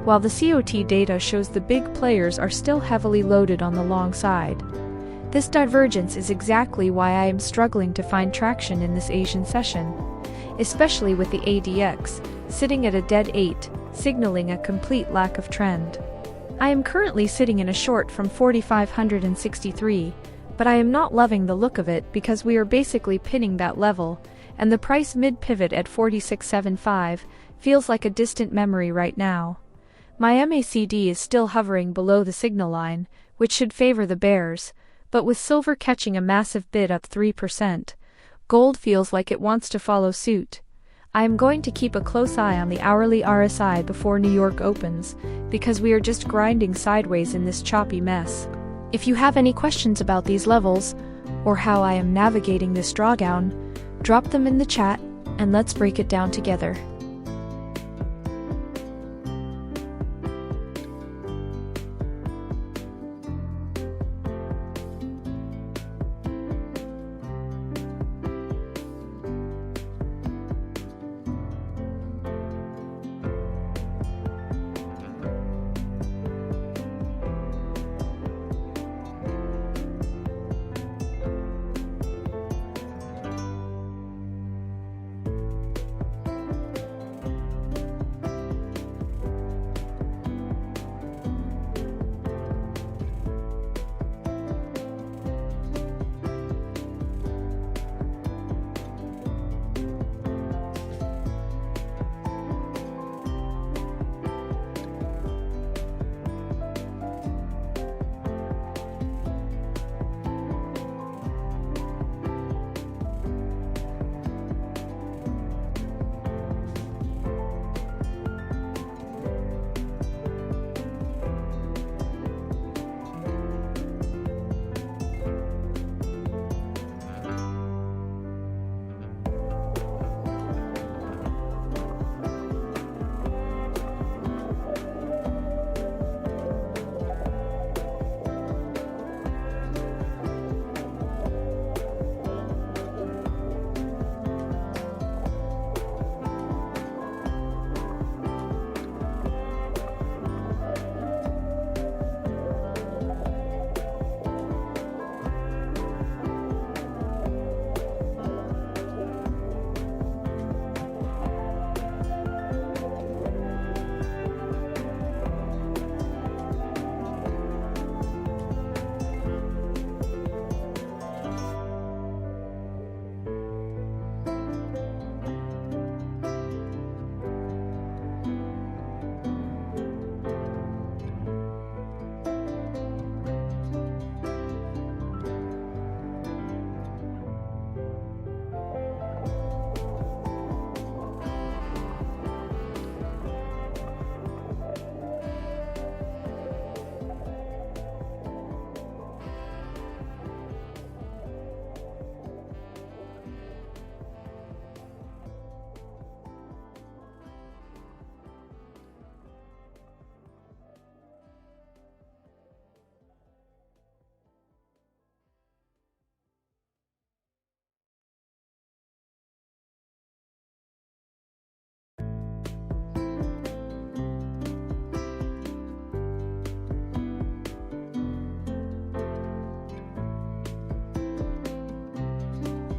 while the COT data shows the big players are still heavily loaded on the long side. This divergence is exactly why I am struggling to find traction in this Asian session, especially with the ADX sitting at a dead 8, signaling a complete lack of trend. I am currently sitting in a short from 4,563, but I am not loving the look of it because we are basically pinning that level, and the price mid-pivot at 46.75 feels like a distant memory right now. My MACD is still hovering below the signal line, which should favor the bears, but with silver catching a massive bid up 3%, gold feels like it wants to follow suit. I am going to keep a close eye on the hourly RSI before New York opens, because we are just grinding sideways in this choppy mess. If you have any questions about these levels, or how I am navigating this drawdown, drop them in the chat, and let's break it down together.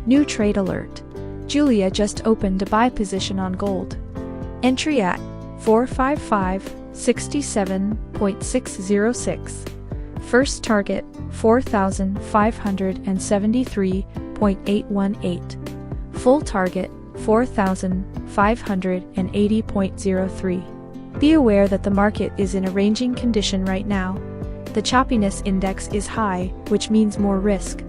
New trade alert. Julia just opened a buy position on gold. Entry at 455.67.606. First target 4,573.818. Full target 4,580.03. Be aware that the market is in a ranging condition right now. The choppiness index is high, which means more risk.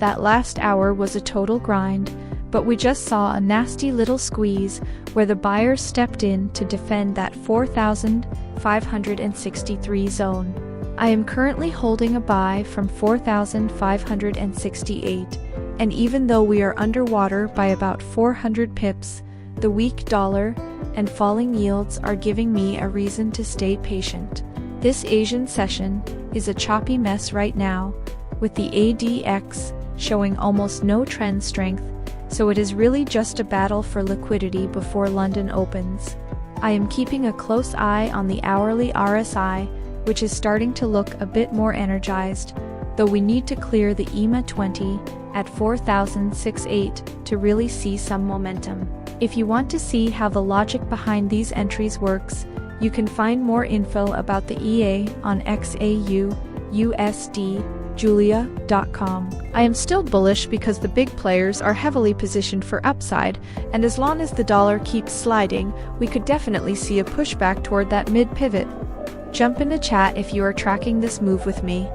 that last hour was a total grind, but we just saw a nasty little squeeze where the buyers stepped in to defend that 4,563 zone. I am currently holding a buy from 4,568, and even though we are underwater by about 400 pips, the weak dollar and falling yields are giving me a reason to stay patient. This Asian session is a choppy mess right now, with the ADX showing almost no trend strength, so it is really just a battle for liquidity before London opens. I am keeping a close eye on the hourly RSI, which is starting to look a bit more energized, though we need to clear the EMA 20 at 4,068 to really see some momentum. If you want to see how the logic behind these entries works, you can find more info about the EA on XAUUSD Julia.com. I am still bullish because the big players are heavily positioned for upside, and as long as the dollar keeps sliding, we could definitely see a pushback toward that mid-pivot. Jump into chat if you are tracking this move with me.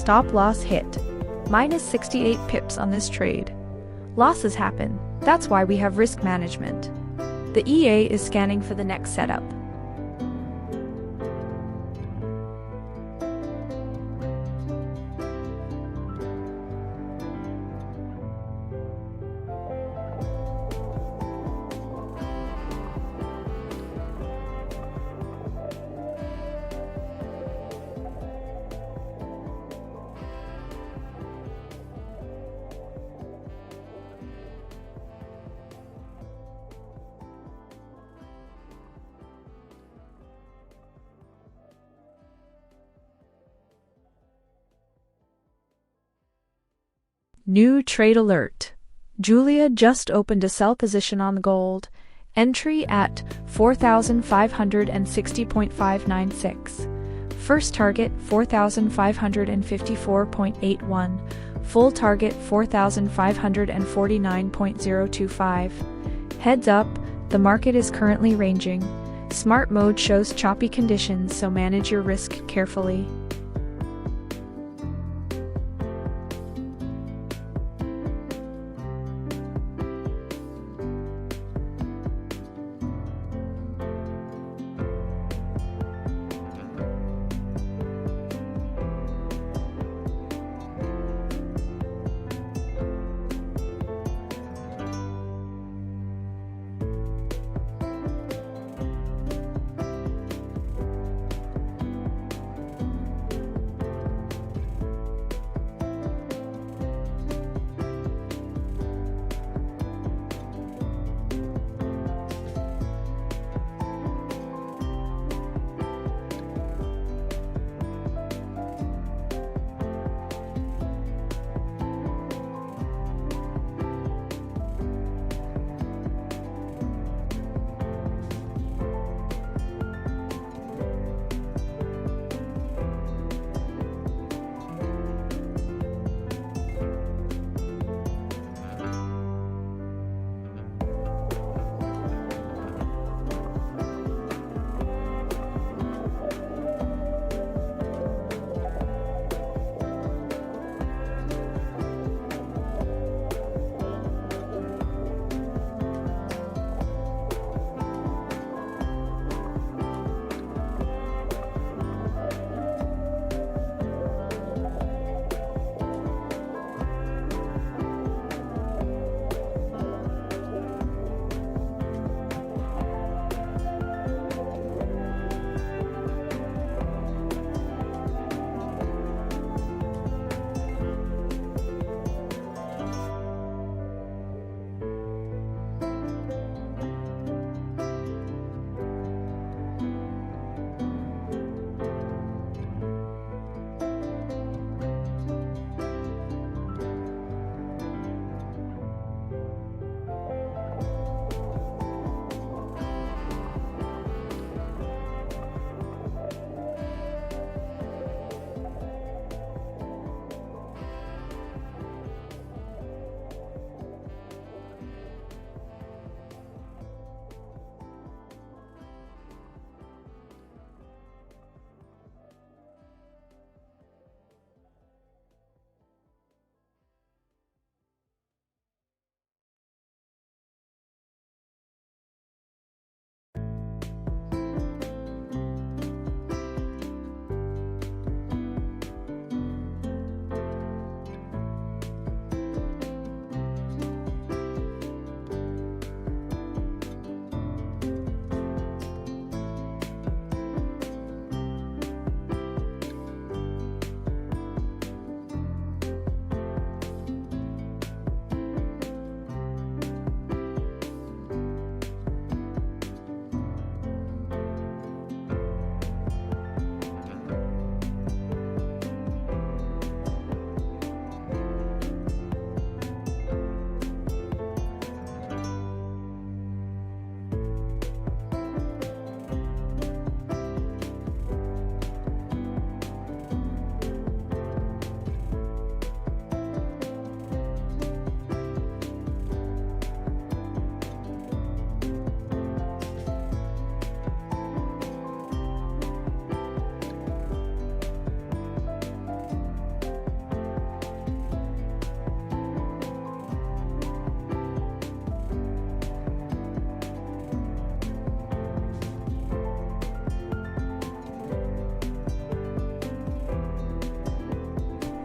Stop loss hit. Minus 68 pips on this trade. Losses happen. That's why we have risk management. The EA is scanning for the next setup. New trade alert. Julia just opened a sell position on gold. Entry at 4,560.596. First target 4,554.81. Full target 4,549.025. Heads up, the market is currently ranging. Smart mode shows choppy conditions, so manage your risk carefully.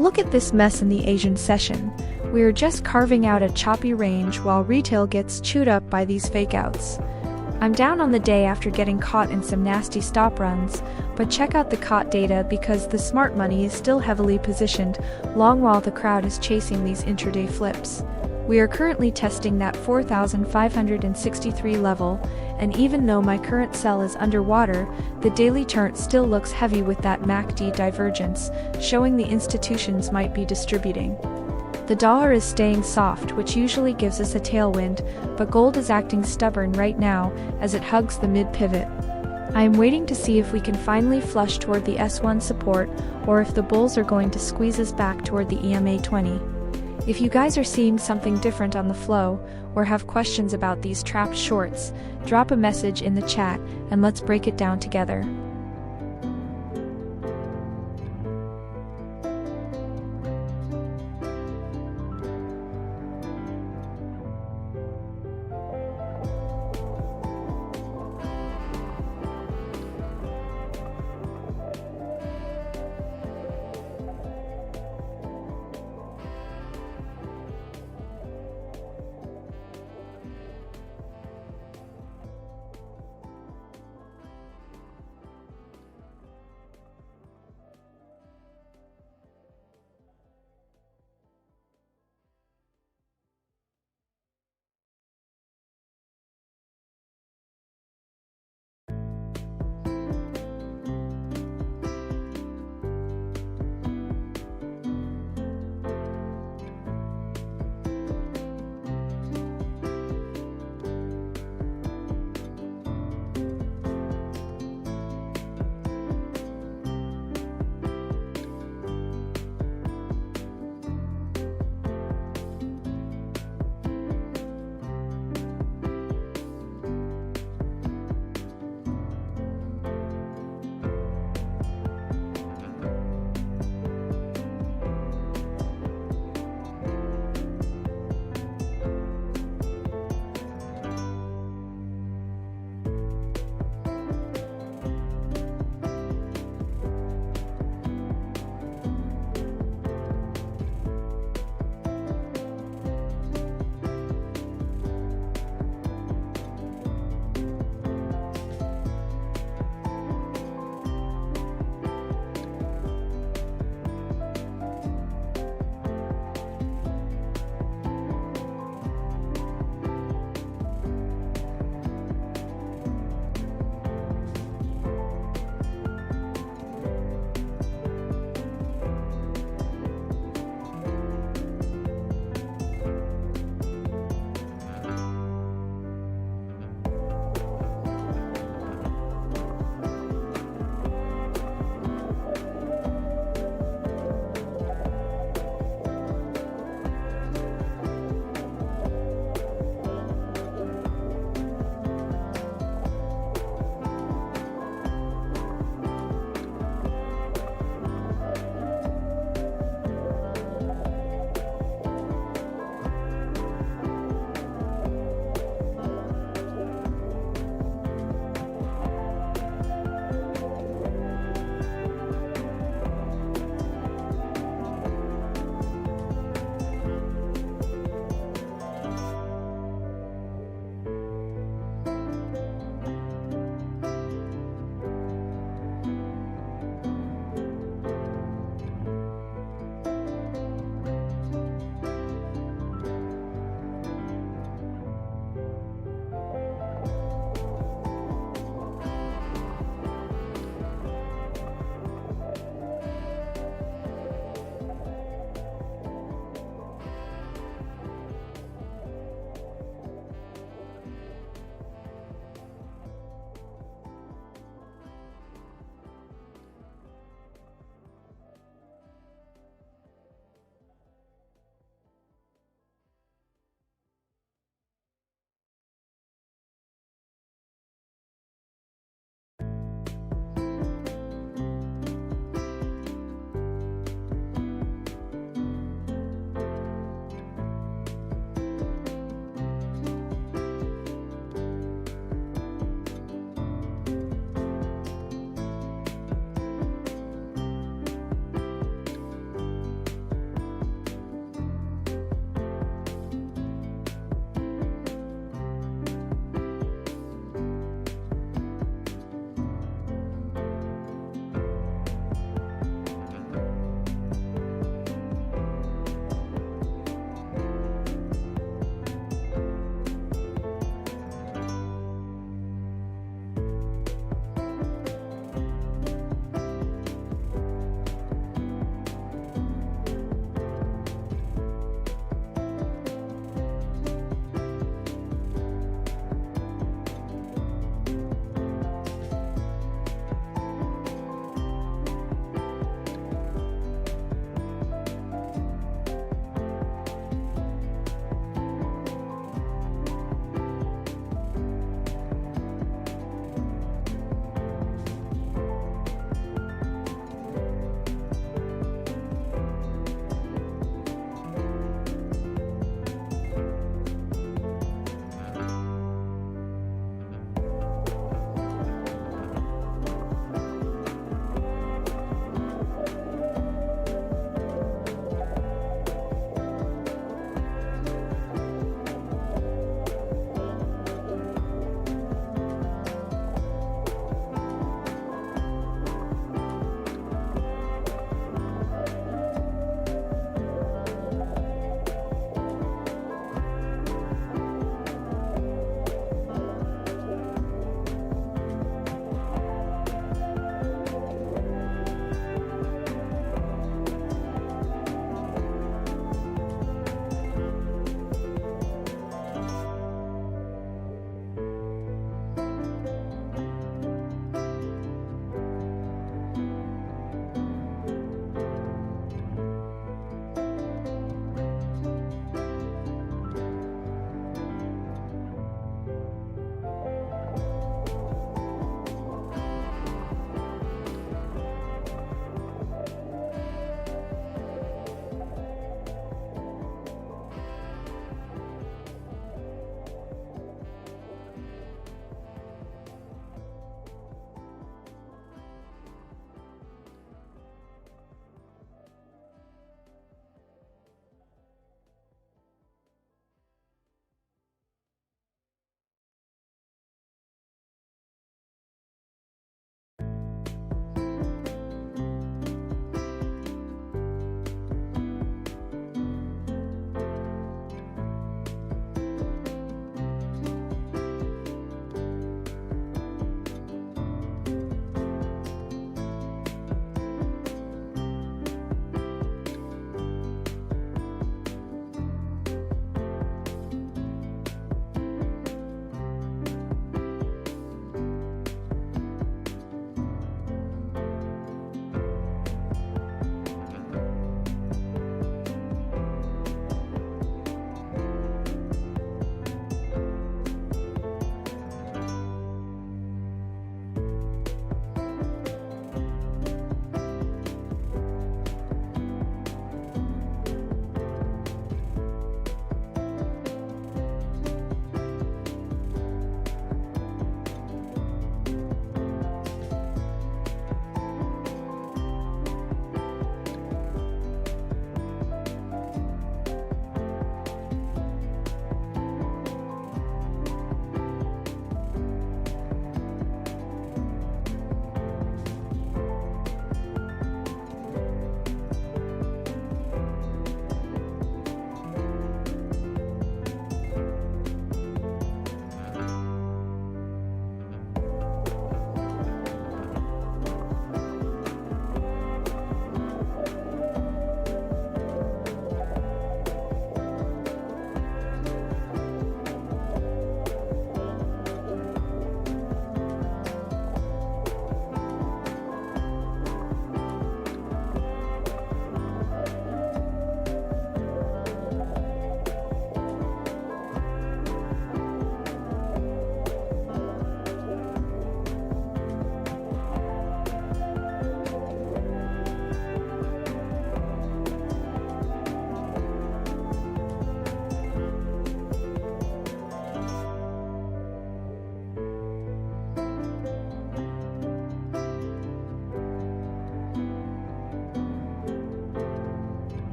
Look at this mess in the Asian session. We are just carving out a choppy range while retail gets chewed up by these fakeouts. I'm down on the day after getting caught in some nasty stop runs, but check out the caught data because the smart money is still heavily positioned long while the crowd is chasing these intraday flips. We are currently testing that 4,563 level, and even though my current sell is underwater, the daily chart still looks heavy with that MACD divergence, showing the institutions might be distributing. The dollar is staying soft, which usually gives us a tailwind, but gold is acting stubborn right now as it hugs the mid-pivot. I am waiting to see if we can finally flush toward the S1 support or if the bulls are going to squeeze us back toward the EMA 20. If you guys are seeing something different on the flow or have questions about these trapped shorts, drop a message in the chat and let's break it down together.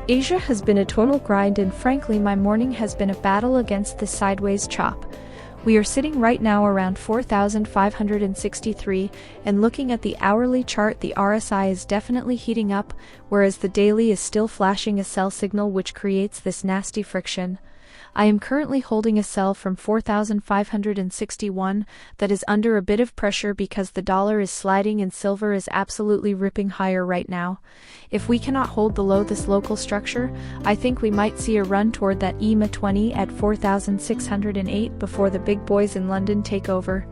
Asia has been a total grind, and frankly my morning has been a battle against this sideways chop. We are sitting right now around 4,563, and looking at the hourly chart, the RSI is definitely heating up, whereas the daily is still flashing a sell signal, which creates this nasty friction. I am currently holding a sell from 4,561 that is under a bit of pressure because the dollar is sliding and silver is absolutely ripping higher right now. If we cannot hold below this local structure, I think we might see a run toward that EMA 20 at 4,608 before the big boys in London take over.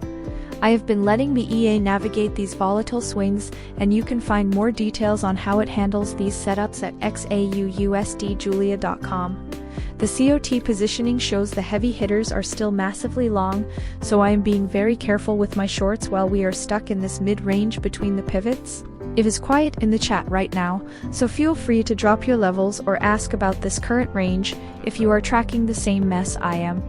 I have been letting the EA navigate these volatile swings, and you can find more details on how it handles these setups at XAUUSDjulia.com. The COT positioning shows the heavy hitters are still massively long, so I am being very careful with my shorts while we are stuck in this mid-range between the pivots. It is quiet in the chat right now, so feel free to drop your levels or ask about this current range if you are tracking the same mess I am.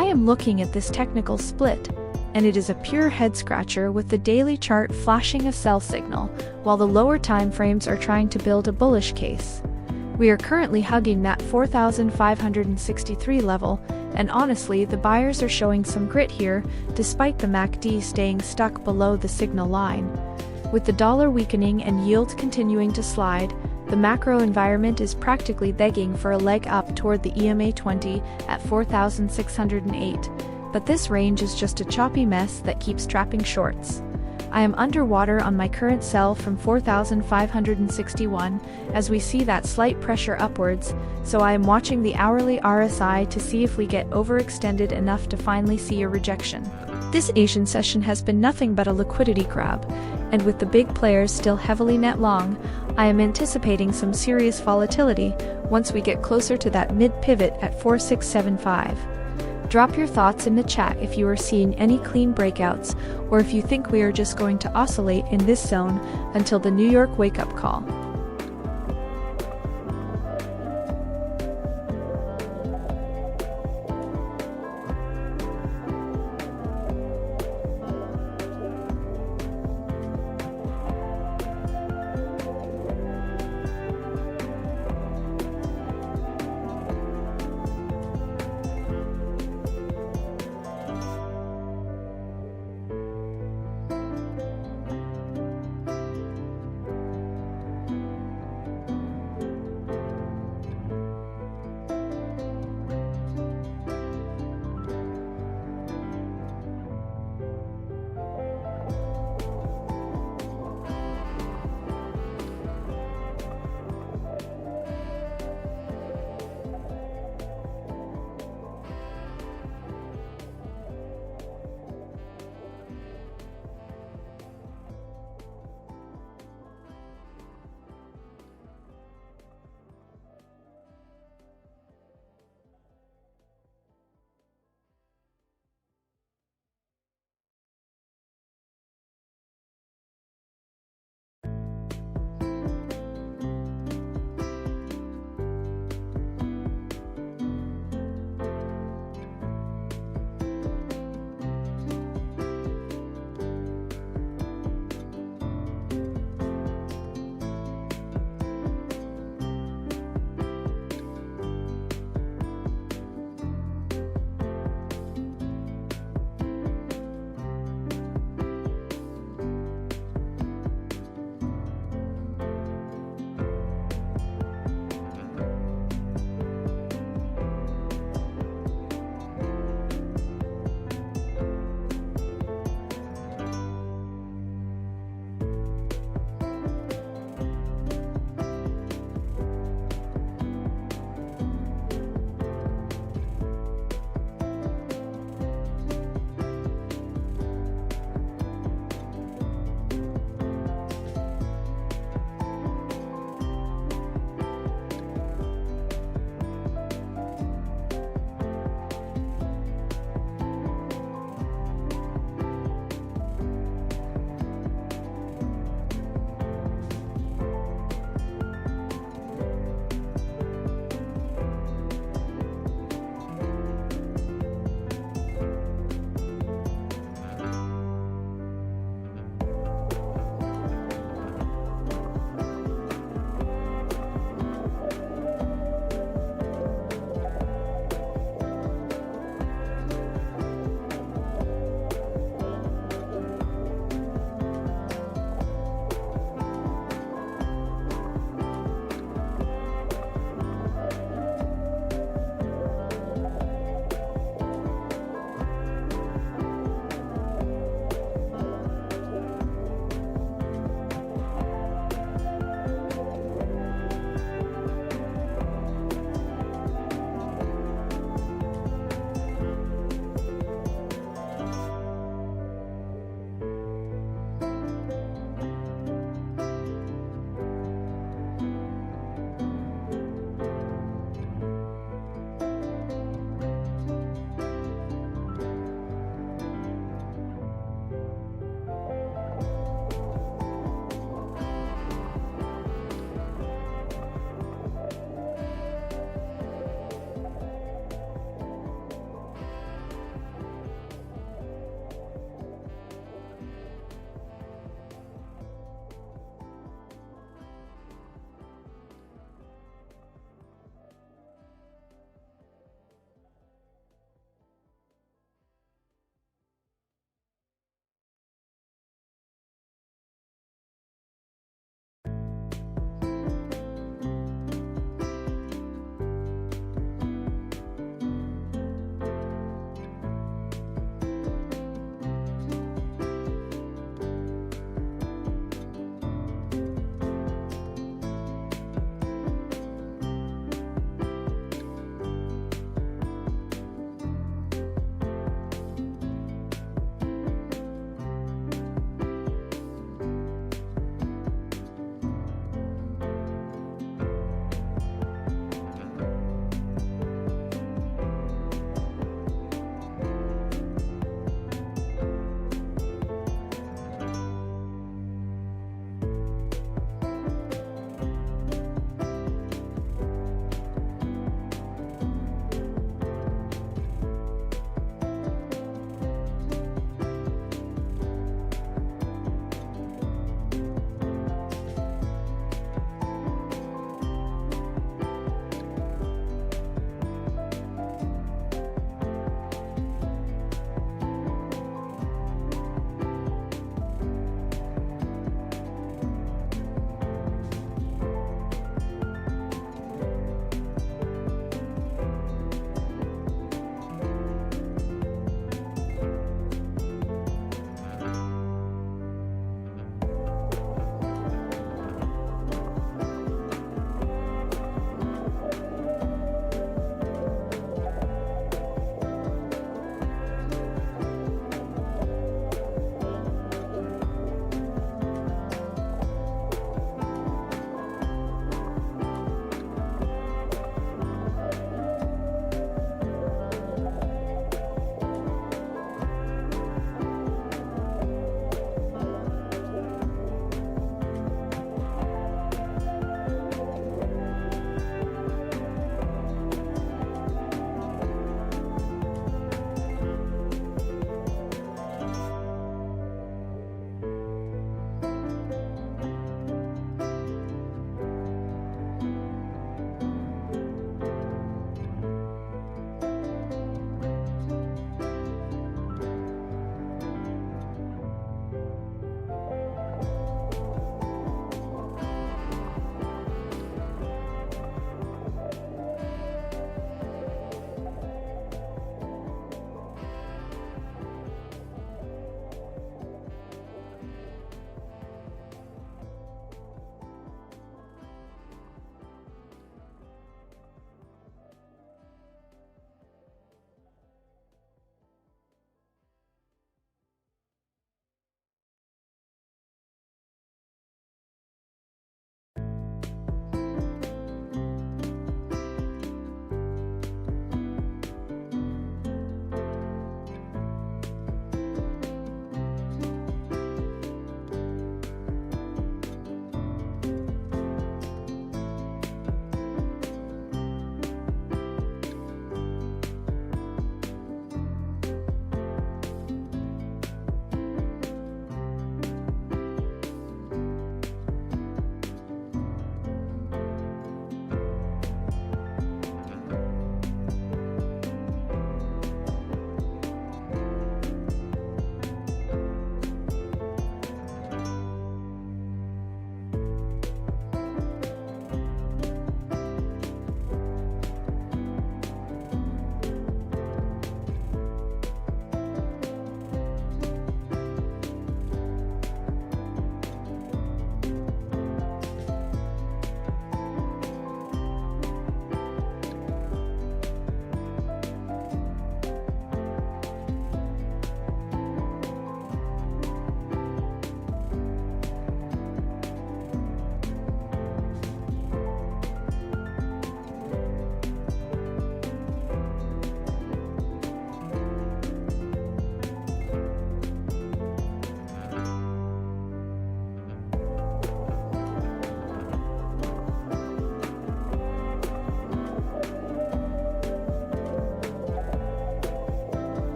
I am looking at this technical split, and it is a pure head-scratcher with the daily chart flashing a sell signal, while the lower time frames are trying to build a bullish case. We are currently hugging that 4,563 level, and honestly, the buyers are showing some grit here, despite the MACD staying stuck below the signal line. With the dollar weakening and yields continuing to slide, the macro environment is practically begging for a leg up toward the EMA 20 at 4,608, but this range is just a choppy mess that keeps trapping shorts. I am underwater on my current sell from 4,561 as we see that slight pressure upwards, so I am watching the hourly RSI to see if we get overextended enough to finally see a rejection. This Asian session has been nothing but a liquidity grab, and with the big players still heavily net long, I am anticipating some serious volatility once we get closer to that mid-pivot at 4675. Drop your thoughts in the chat if you are seeing any clean breakouts, or if you think we are just going to oscillate in this zone until the New York wake-up call.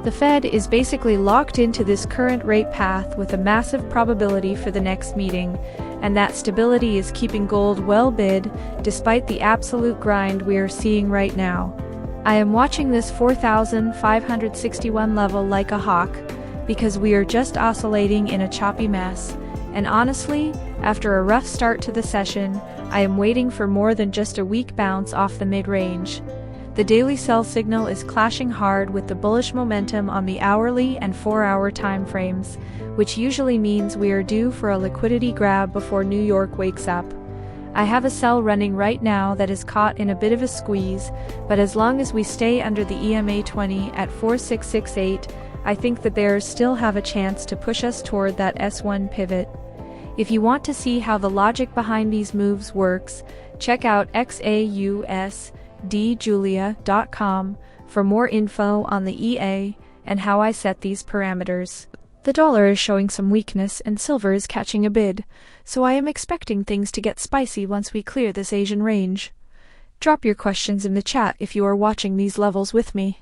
The Fed is basically locked into this current rate path with a massive probability for the next meeting, and that stability is keeping gold well bid despite the absolute grind we are seeing right now. I am watching this 4,561 level like a hawk, because we are just oscillating in a choppy mess, and honestly, after a rough start to the session, I am waiting for more than just a weak bounce off the mid-range. The daily sell signal is clashing hard with the bullish momentum on the hourly and 4-hour time frames, which usually means we are due for a liquidity grab before New York wakes up. I have a sell running right now that is caught in a bit of a squeeze, but as long as we stay under the EMA 20 at 4668, I think the bears still have a chance to push us toward that S1 pivot. If you want to see how the logic behind these moves works, check out XAUUSDJulia.com for more info on the EA and how I set these parameters. The dollar is showing some weakness and silver is catching a bid, so I am expecting things to get spicy once we clear this Asian range. Drop your questions in the chat if you are watching these levels with me.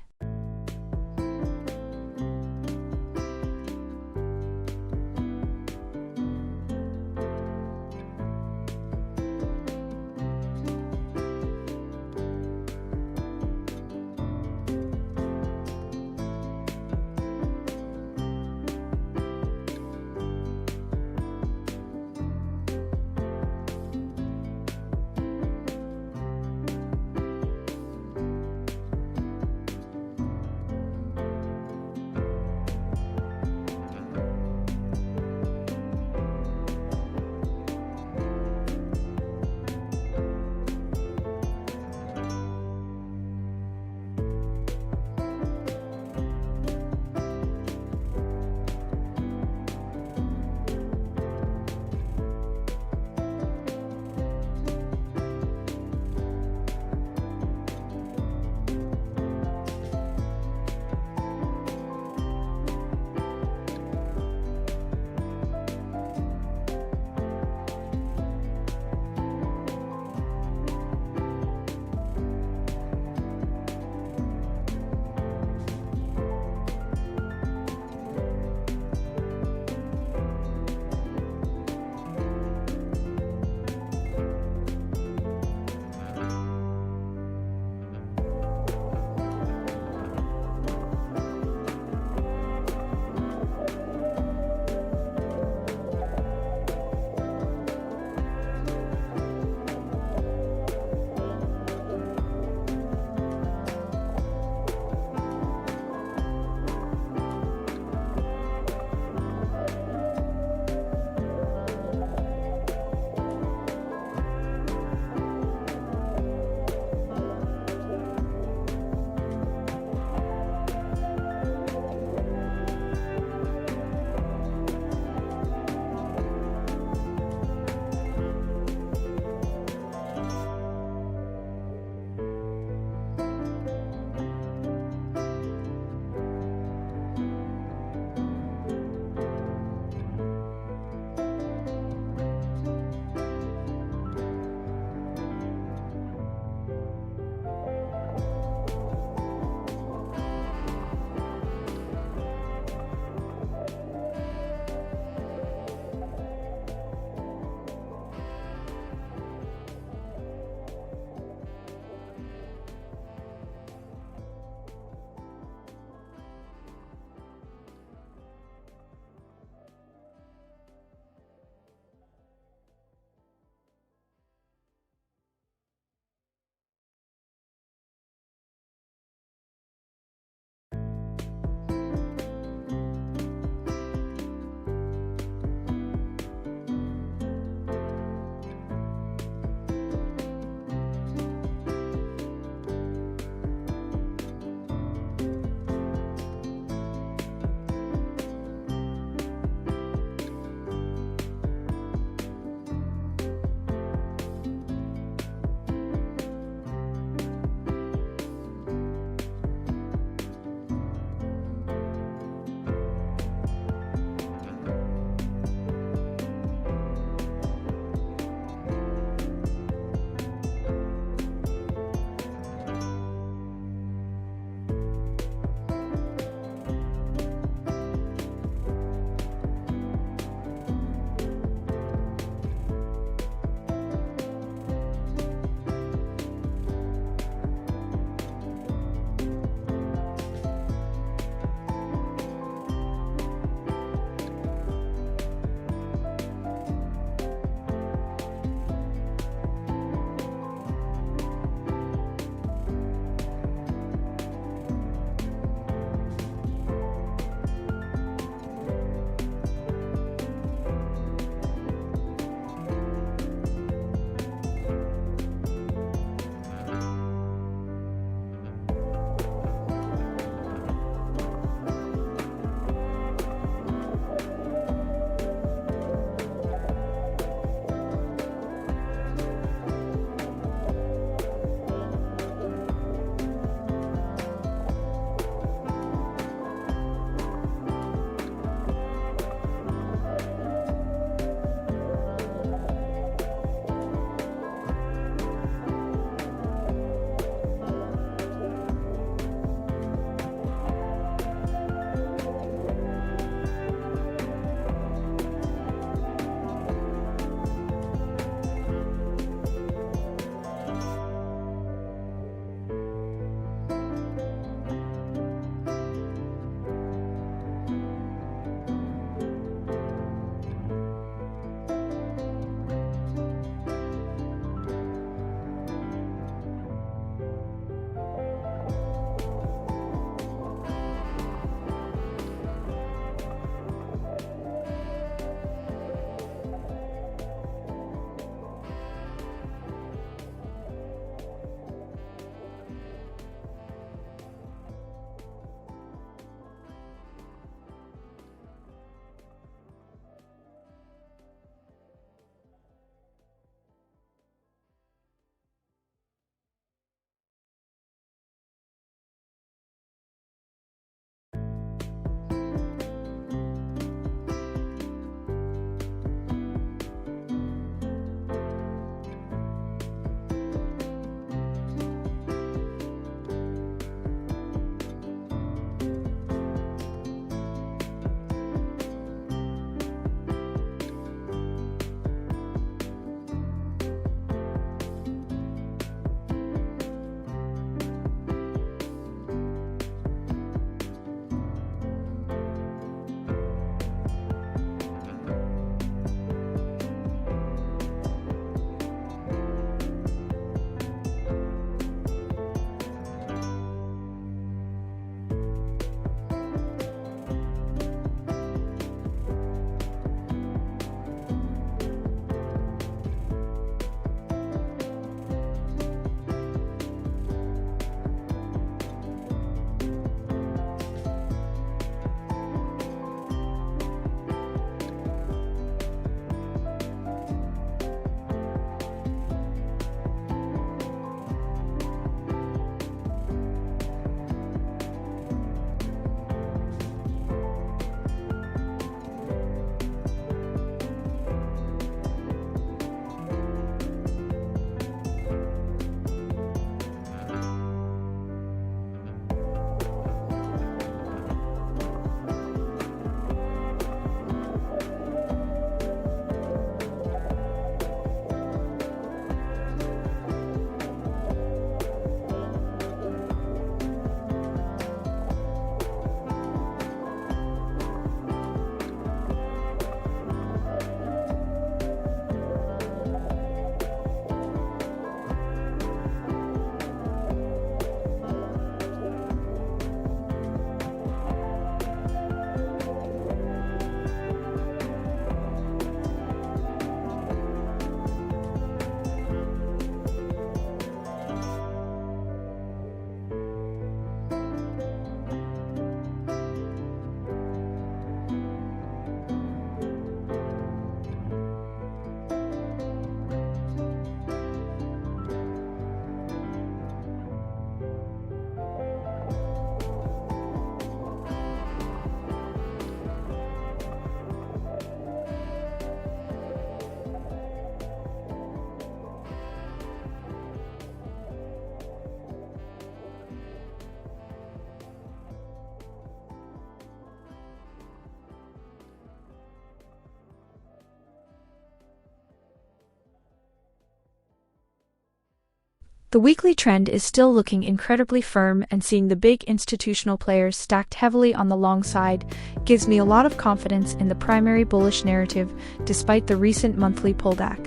The weekly trend is still looking incredibly firm, and seeing the big institutional players stacked heavily on the long side gives me a lot of confidence in the primary bullish narrative despite the recent monthly pullback.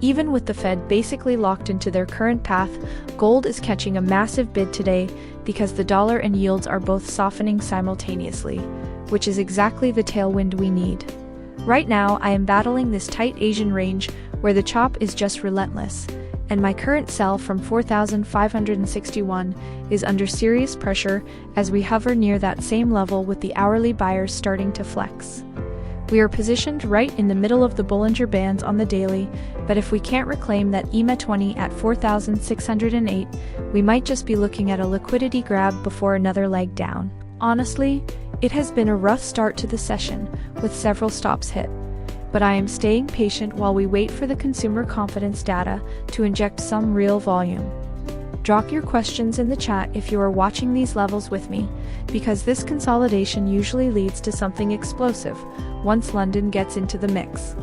Even with the Fed basically locked into their current path, gold is catching a massive bid today because the dollar and yields are both softening simultaneously, which is exactly the tailwind we need. Right now, I am battling this tight Asian range where the chop is just relentless, and my current sell from 4,561 is under serious pressure as we hover near that same level with the hourly buyers starting to flex. We are positioned right in the middle of the Bollinger Bands on the daily, but if we can't reclaim that EMA 20 at 4,608, we might just be looking at a liquidity grab before another leg down. Honestly, it has been a rough start to the session, with several stops hit. But I am staying patient while we wait for the consumer confidence data to inject some real volume. Drop your questions in the chat if you are watching these levels with me, because this consolidation usually leads to something explosive once London gets into the mix.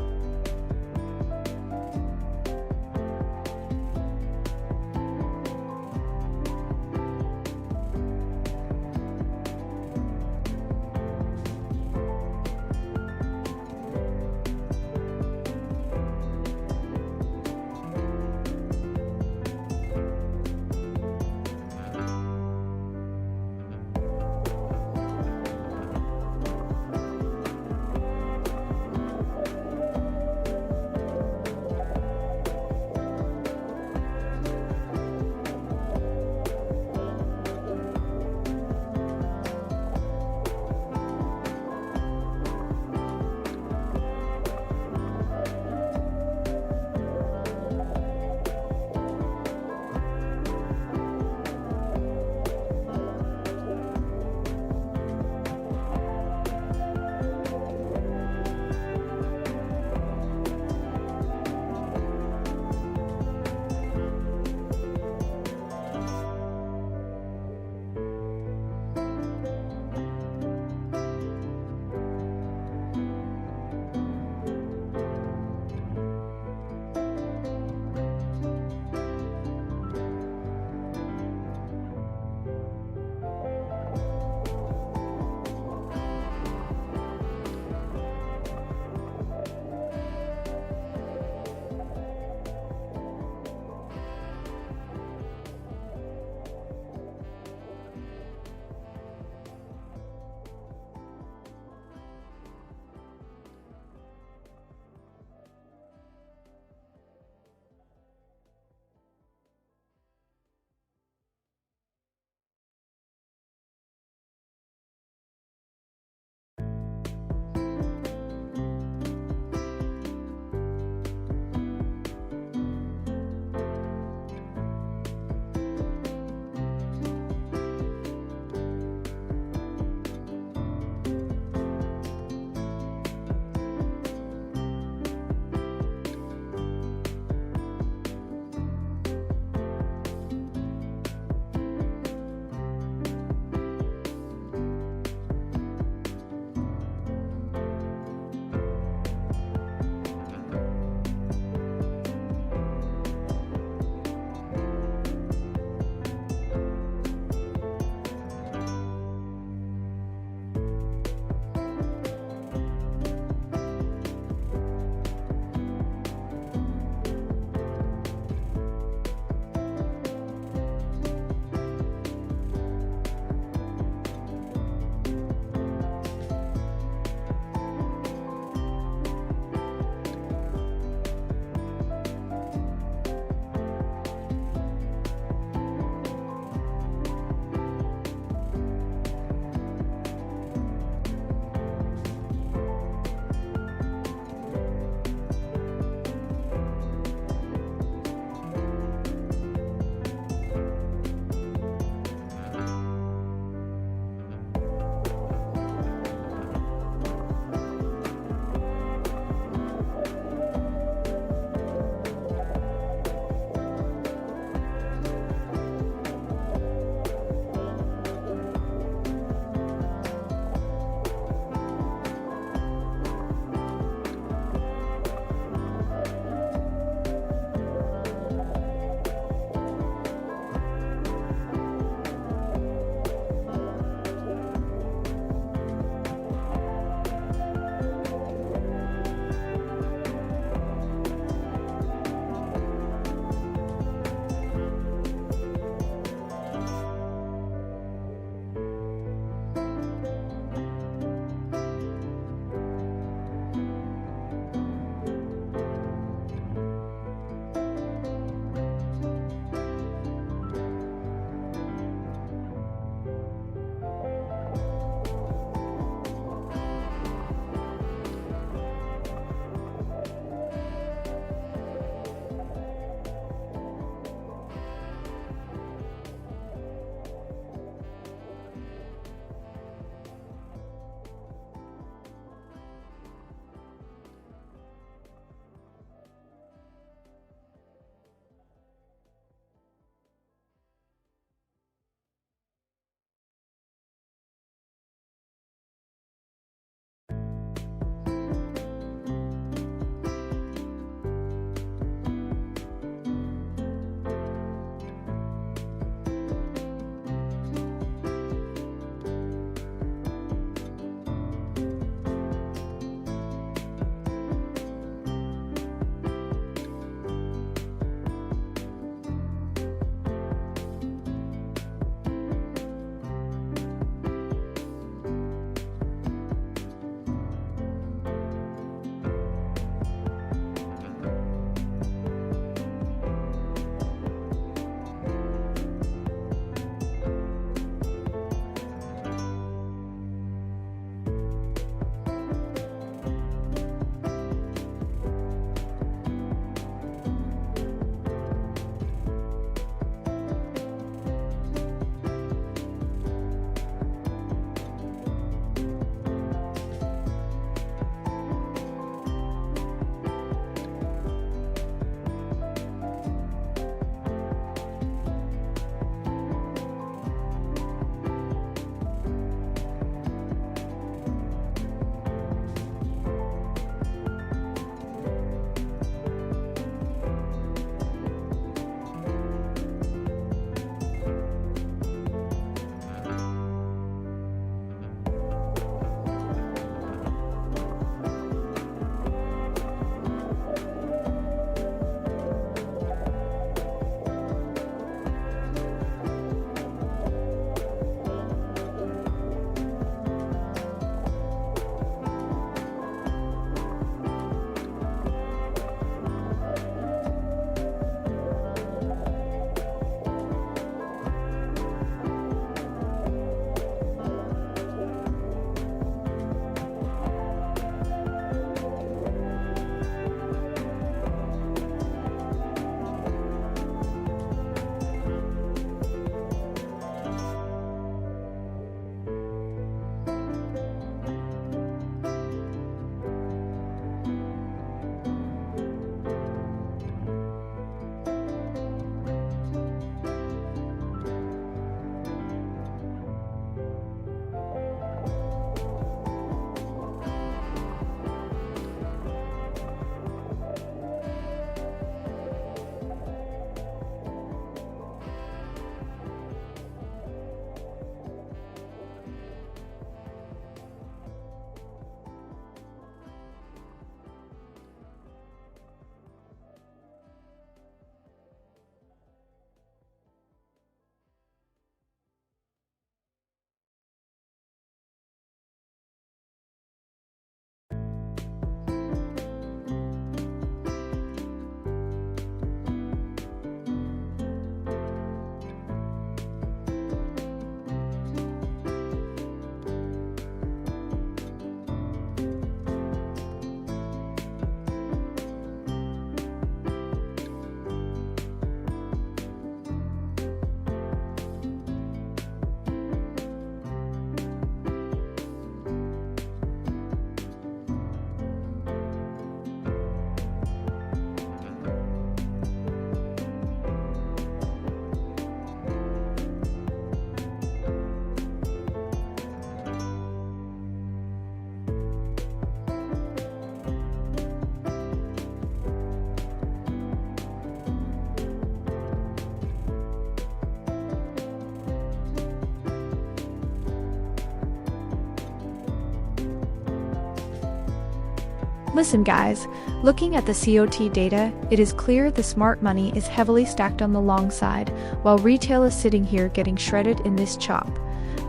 Listen guys, looking at the COT data, it is clear the smart money is heavily stacked on the long side, while retail is sitting here getting shredded in this chop.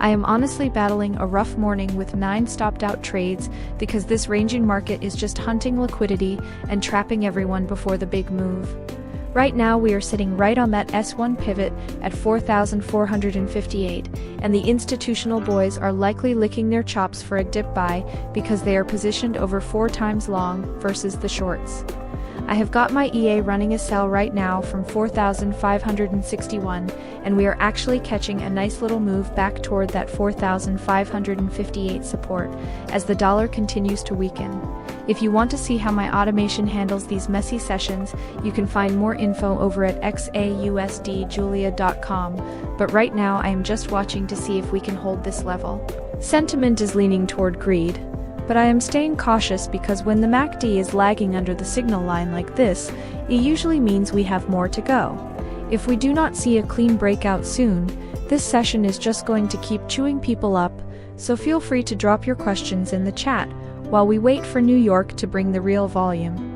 I am honestly battling a rough morning with 9 stopped out trades because this ranging market is just hunting liquidity and trapping everyone before the big move. Right now we are sitting right on that S1 pivot at 4,458, and the institutional boys are likely licking their chops for a dip buy because they are positioned over 4 times long versus the shorts. I have got my EA running a sell right now from 4,561, and we are actually catching a nice little move back toward that 4,558 support as the dollar continues to weaken. If you want to see how my automation handles these messy sessions, you can find more info over at XAUUSDjulia.com, but right now I am just watching to see if we can hold this level. Sentiment is leaning toward greed, but I am staying cautious because when the MACD is lagging under the signal line like this, it usually means we have more to go. If we do not see a clean breakout soon, this session is just going to keep chewing people up, so feel free to drop your questions in the chat while we wait for New York to bring the real volume.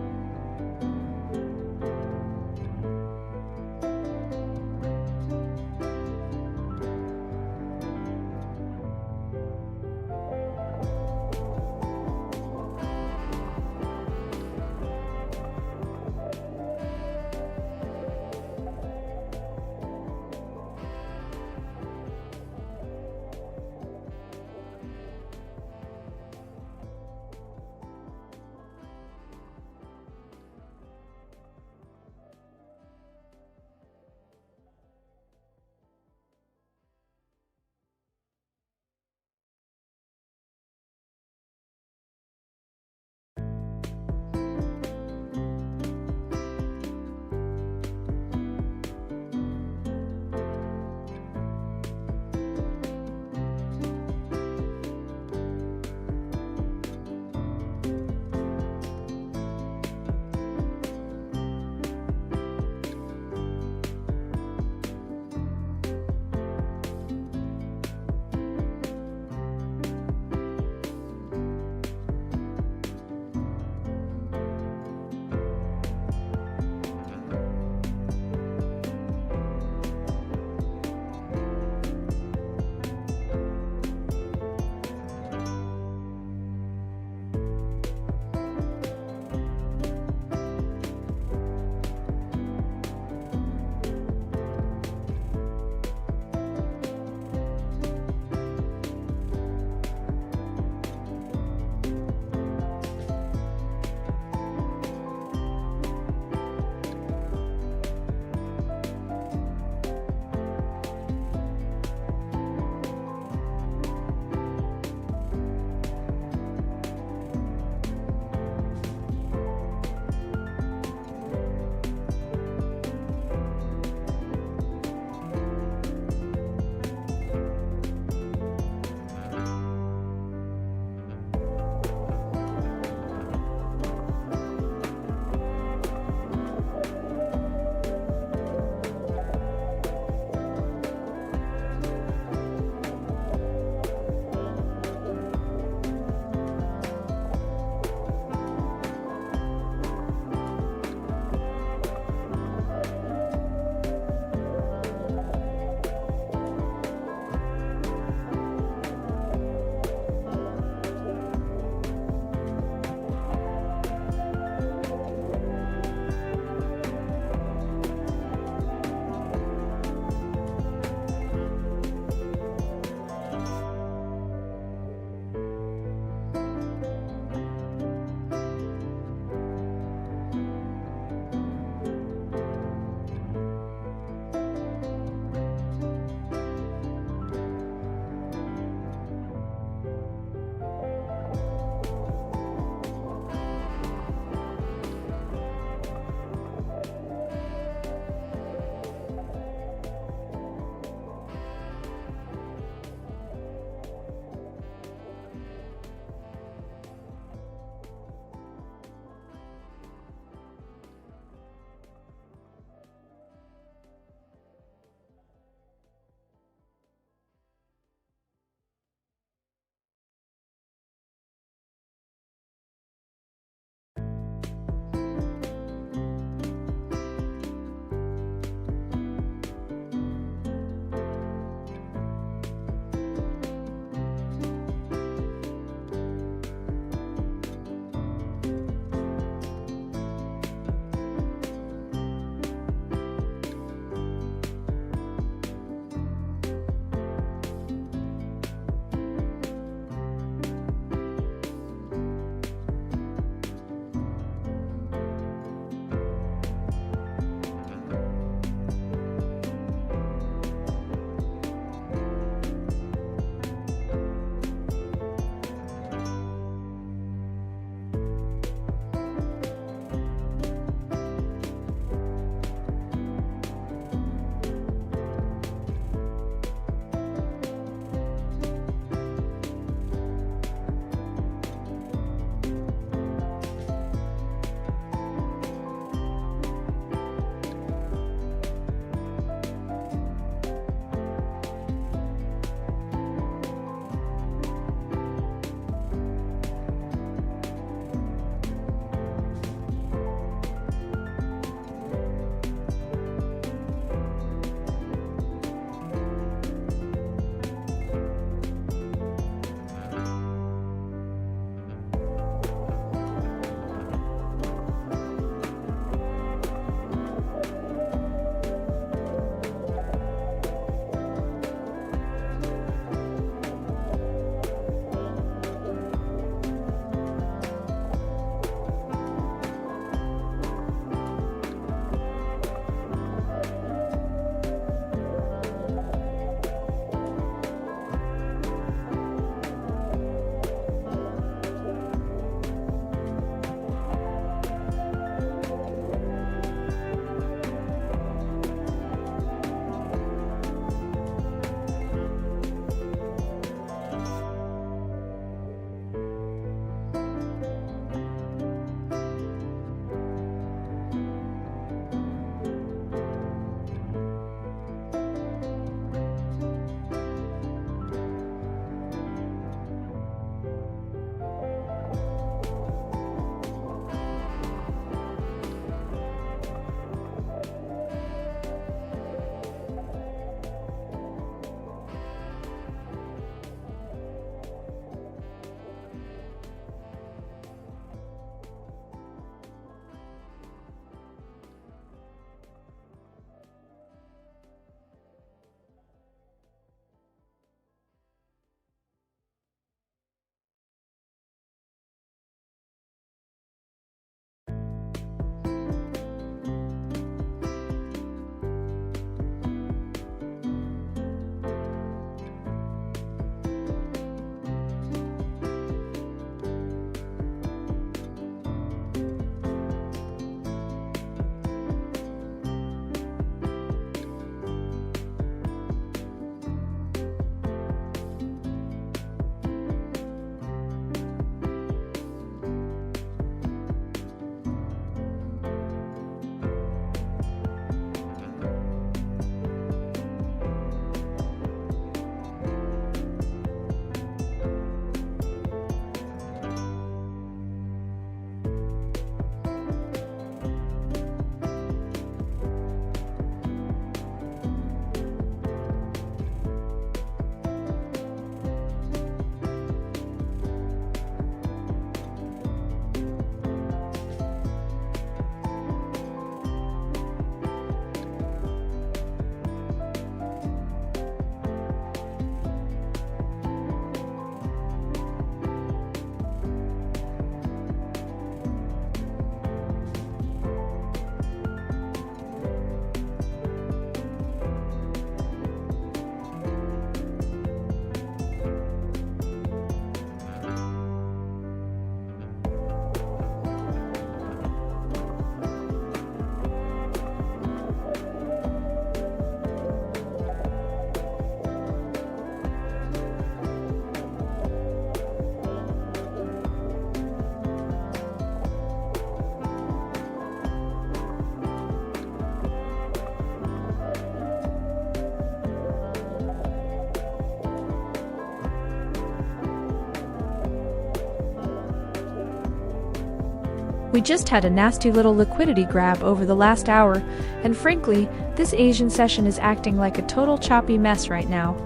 We just had a nasty little liquidity grab over the last hour, and frankly, this Asian session is acting like a total choppy mess right now.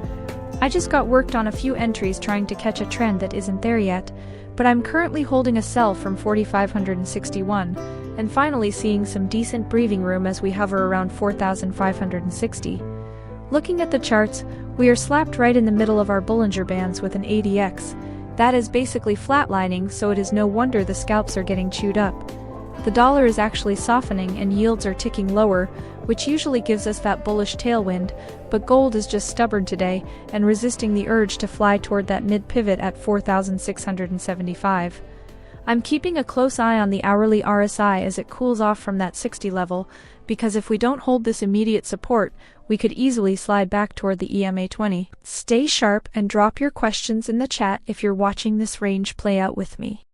I just got worked on a few entries trying to catch a trend that isn't there yet, but I'm currently holding a sell from 4,561, and finally seeing some decent breathing room as we hover around 4,560. Looking at the charts, we are slapped right in the middle of our Bollinger Bands with an ADX. That is basically flatlining, so it is no wonder the scalps are getting chewed up. The dollar is actually softening and yields are ticking lower, which usually gives us that bullish tailwind, but gold is just stubborn today and resisting the urge to fly toward that mid-pivot at 4,675. I'm keeping a close eye on the hourly RSI as it cools off from that 60 level, because if we don't hold this immediate support, we could easily slide back toward the EMA 20. Stay sharp and drop your questions in the chat if you're watching this range play out with me.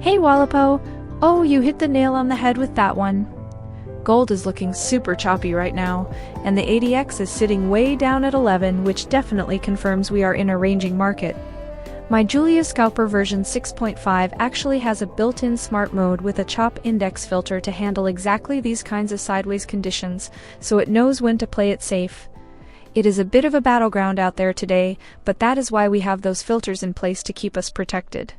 Hey Wallopo! Oh, you hit the nail on the head with that one. Gold is looking super choppy right now, and the ADX is sitting way down at 11, which definitely confirms we are in a ranging market. My Julia Scalper version 6.5 actually has a built-in smart mode with a chop index filter to handle exactly these kinds of sideways conditions, so it knows when to play it safe. It is a bit of a battleground out there today, but that is why we have those filters in place to keep us protected.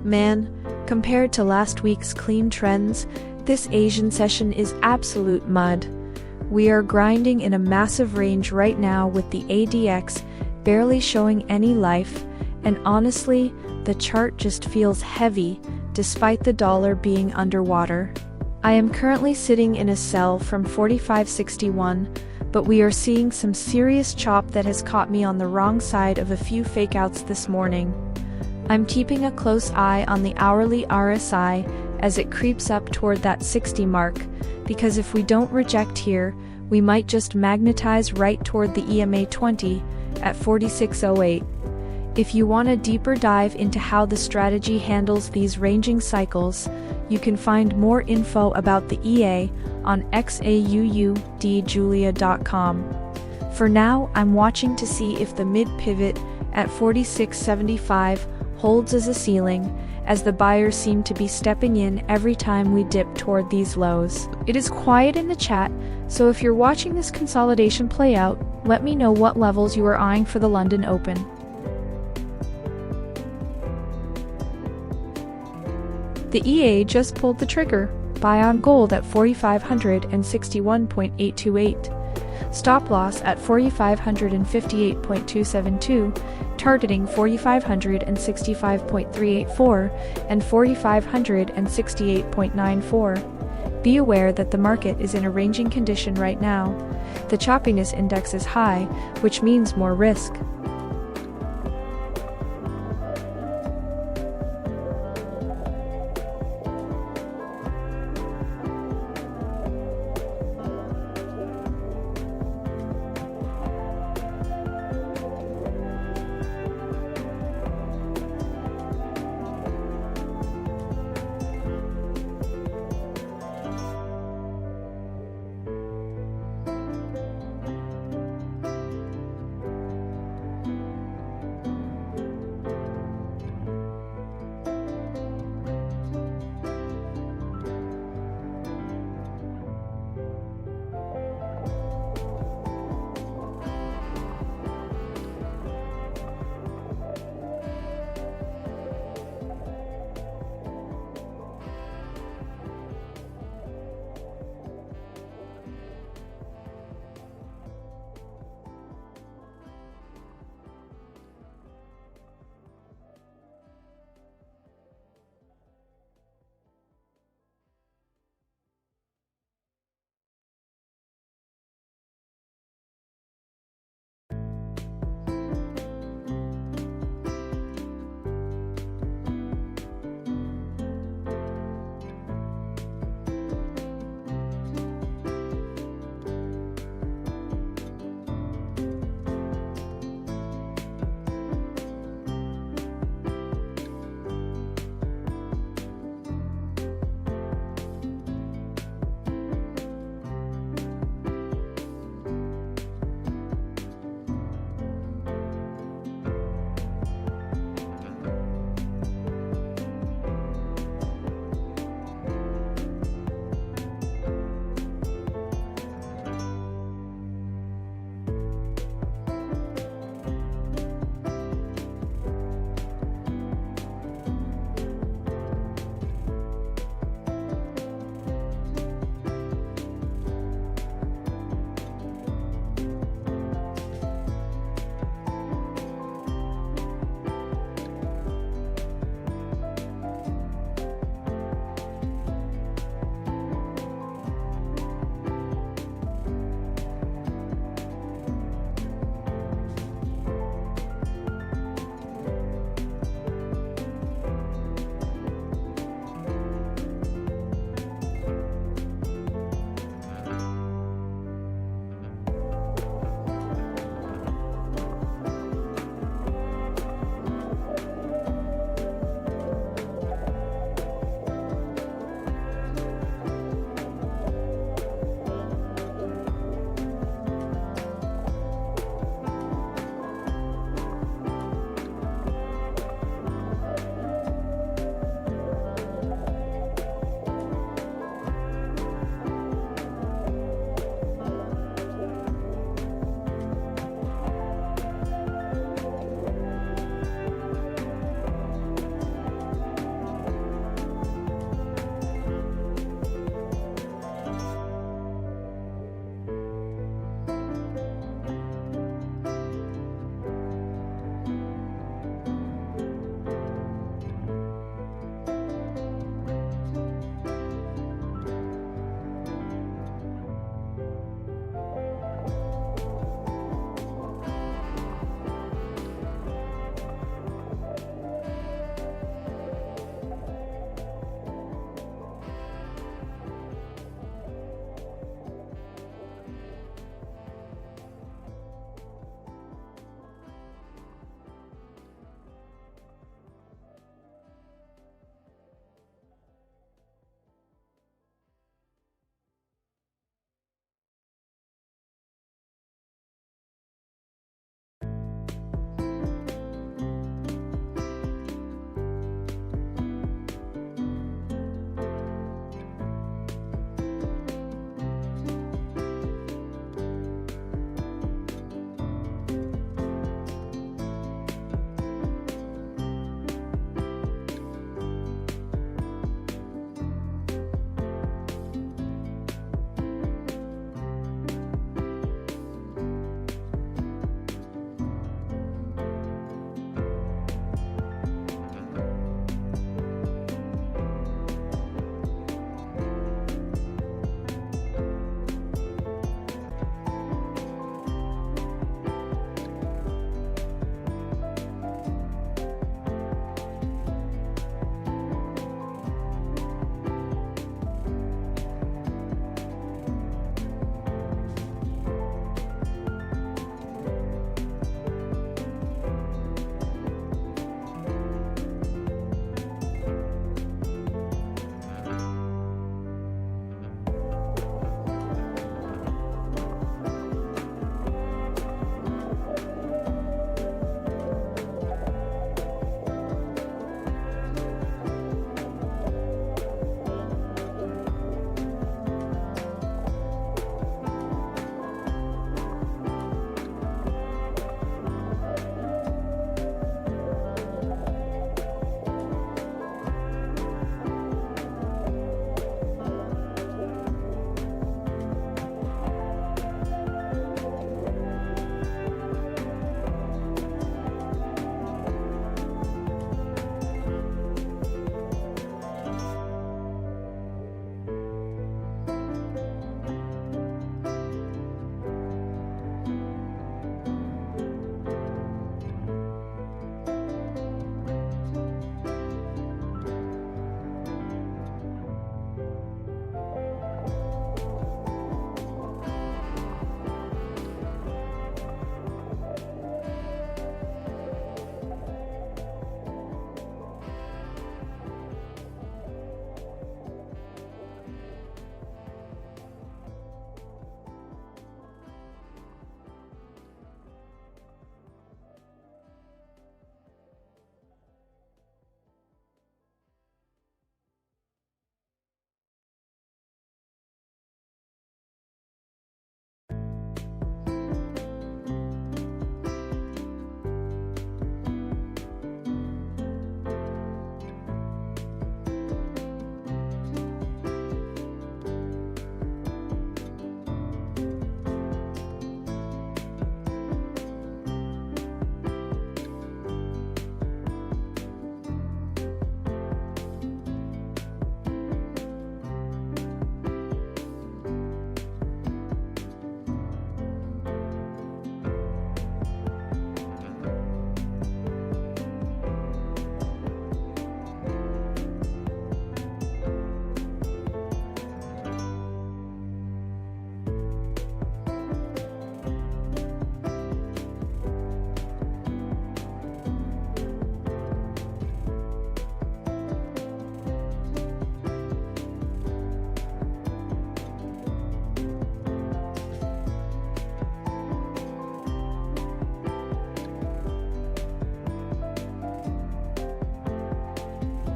Man, compared to last week's clean trends, this Asian session is absolute mud. We are grinding in a massive range right now with the ADX barely showing any life, and honestly, the chart just feels heavy despite the dollar being underwater. I am currently sitting in a sell from 45.61, but we are seeing some serious chop that has caught me on the wrong side of a few fakeouts this morning. I'm keeping a close eye on the hourly RSI as it creeps up toward that 60 mark, because if we don't reject here, we might just magnetize right toward the EMA 20 at 46.08. If you want a deeper dive into how the strategy handles these ranging cycles, you can find more info about the EA on XAUUSDjulia.com. For now, I'm watching to see if the mid-pivot at 46.75 holds as a ceiling, as the buyers seem to be stepping in every time we dip toward these lows. It is quiet in the chat, so if you're watching this consolidation play out, let me know what levels you are eyeing for the London Open. The EA just pulled the trigger, buy on gold at 4,561.828. Stop loss at 4,558.272, targeting 4,565.384 and 4,568.94. Be aware that the market is in a ranging condition right now. The choppiness index is high, which means more risk.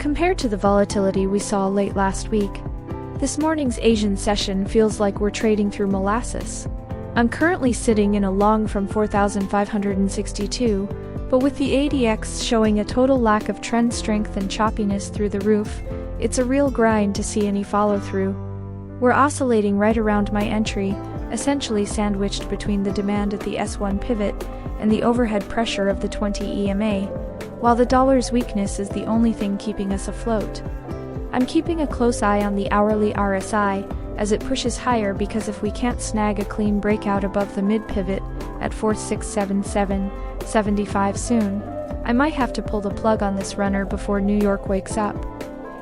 compared to the volatility we saw late last week. This morning's Asian session feels like we're trading through molasses. I'm currently sitting in a long from 4,562, but with the ADX showing a total lack of trend strength and choppiness through the roof, it's a real grind to see any follow-through. We're oscillating right around my entry, essentially sandwiched between the demand at the S1 pivot and the overhead pressure of the 20 EMA, while the dollar's weakness is the only thing keeping us afloat. I'm keeping a close eye on the hourly RSI as it pushes higher, because if we can't snag a clean breakout above the mid-pivot at 4677.75 soon, I might have to pull the plug on this runner before New York wakes up.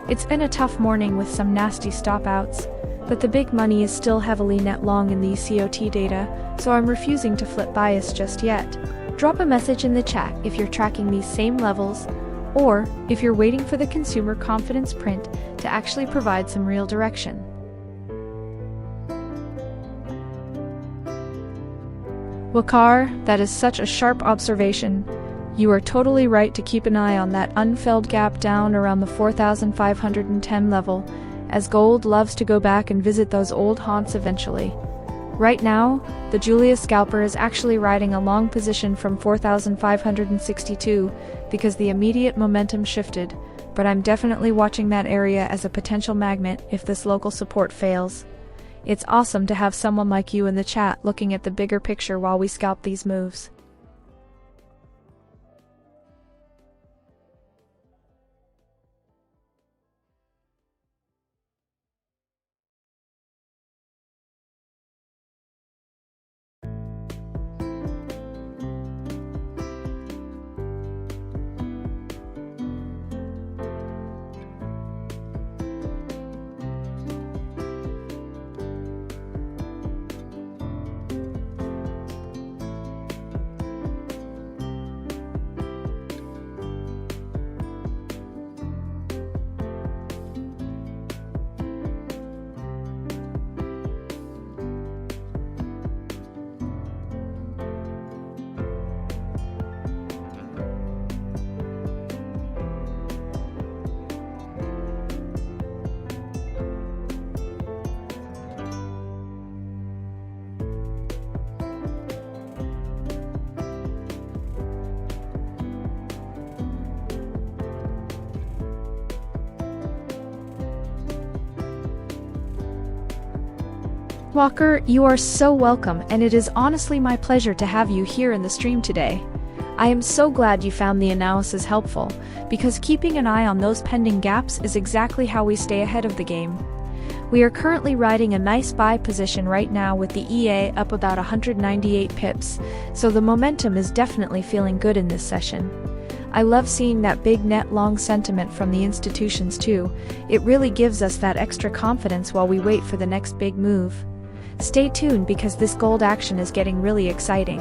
It's been a tough morning with some nasty stop-outs, but the big money is still heavily net long in these COT data, so I'm refusing to flip bias just yet. Drop a message in the chat if you're tracking these same levels, or if you're waiting for the consumer confidence print to actually provide some real direction. Wakar, that is such a sharp observation. You are totally right to keep an eye on that unfilled gap down around the 4,510 level, as gold loves to go back and visit those old haunts eventually. Right now, the Julia Scalper is actually riding a long position from 4,562 because the immediate momentum shifted, but I'm definitely watching that area as a potential magnet if this local support fails. It's awesome to have someone like you in the chat looking at the bigger picture while we scalp these moves. Walker, you are so welcome, and it is honestly my pleasure to have you here in the stream today. I am so glad you found the analysis helpful, because keeping an eye on those pending gaps is exactly how we stay ahead of the game. We are currently riding a nice buy position right now with the EA up about 198 pips, so the momentum is definitely feeling good in this session. I love seeing that big net long sentiment from the institutions too. It really gives us that extra confidence while we wait for the next big move. Stay tuned because this gold action is getting really exciting.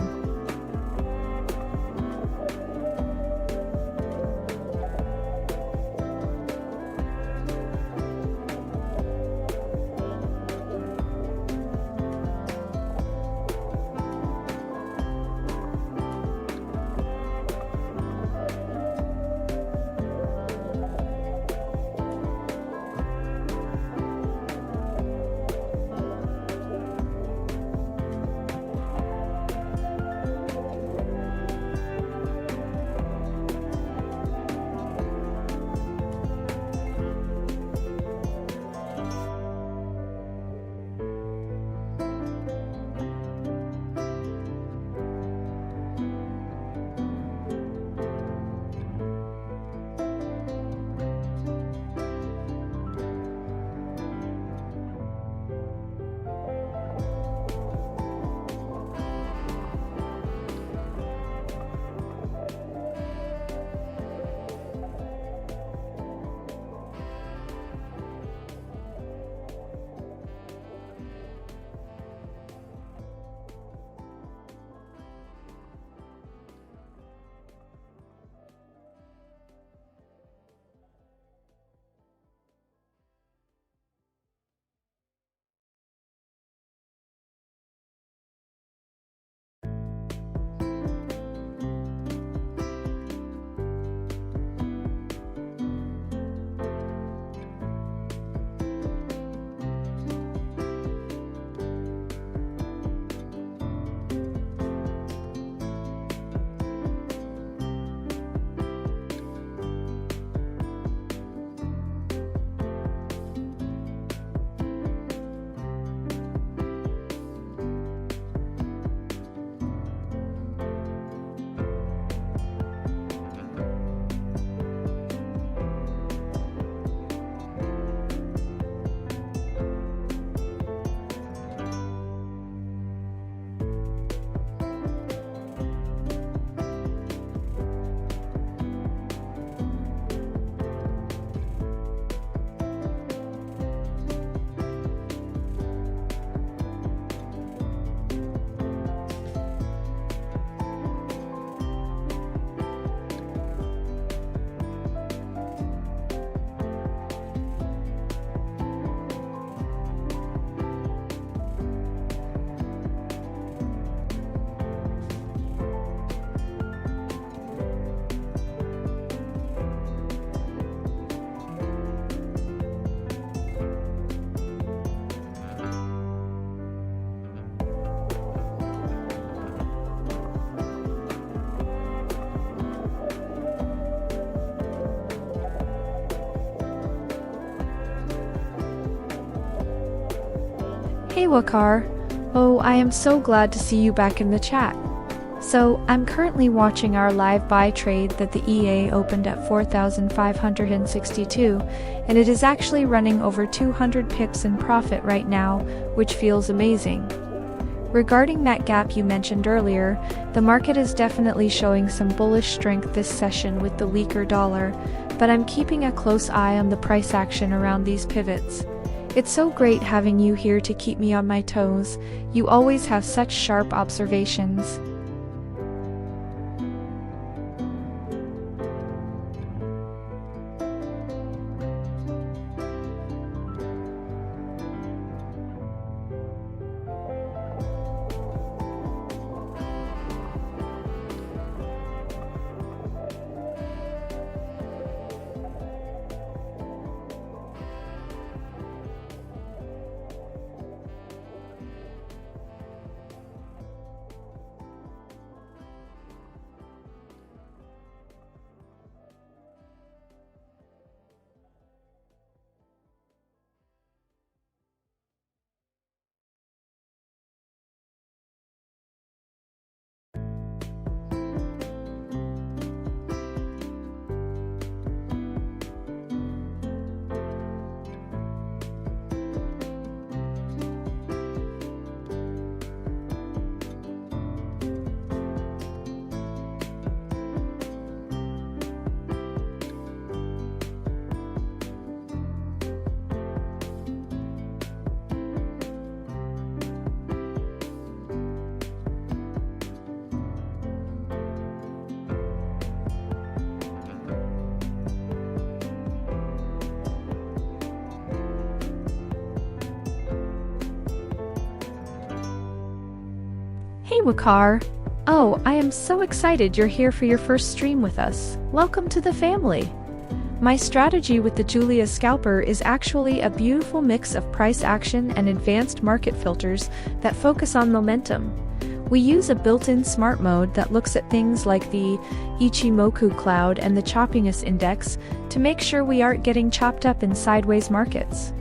Hey Wakar. Oh, I am so glad to see you back in the chat. So, I'm currently watching our live buy trade that the EA opened at 4,562, and it is actually running over 200 pips in profit right now, which feels amazing. Regarding that gap you mentioned earlier, the market is definitely showing some bullish strength this session with the weaker dollar, but I'm keeping a close eye on the price action around these pivots. It's so great having you here to keep me on my toes. You always have such sharp observations. Hey Wakar! Oh, I am so excited you're here for your first stream with us. Welcome to the family! My strategy with the Julia Scalper is actually a beautiful mix of price action and advanced market filters that focus on momentum. We use a built-in smart mode that looks at things like the Ichimoku cloud and the choppiness index to make sure we aren't getting chopped up in sideways markets.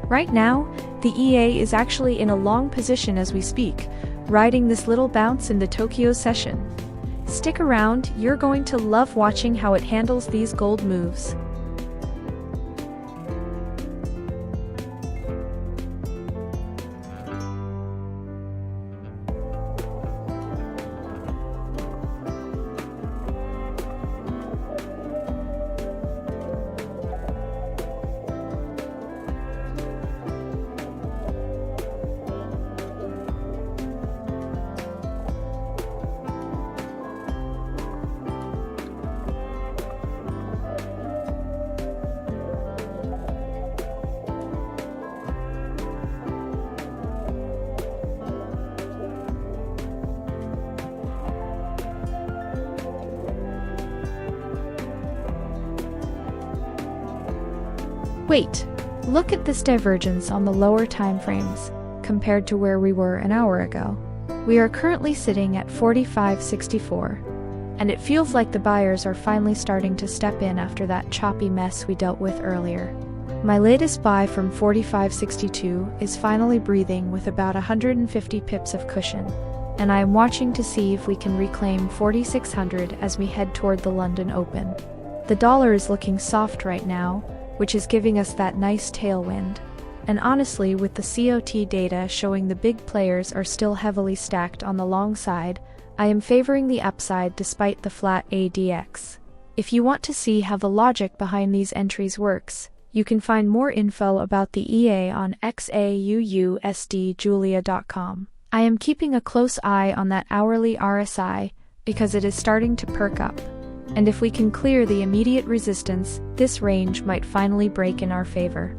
Right now, the EA is actually in a long position as we speak, riding this little bounce in the Tokyo session. Stick around, you're going to love watching how it handles these gold moves. Wait, look at this divergence on the lower time frames, compared to where we were an hour ago. We are currently sitting at 45.64, and it feels like the buyers are finally starting to step in after that choppy mess we dealt with earlier. My latest buy from 45.62 is finally breathing with about 150 pips of cushion, and I am watching to see if we can reclaim 4600 as we head toward the London Open. The dollar is looking soft right now, which is giving us that nice tailwind. And honestly, with the COT data showing the big players are still heavily stacked on the long side, I am favoring the upside despite the flat ADX. If you want to see how the logic behind these entries works, you can find more info about the EA on XAUUSDjulia.com. I am keeping a close eye on that hourly RSI because it is starting to perk up. And if we can clear the immediate resistance, this range might finally break in our favor.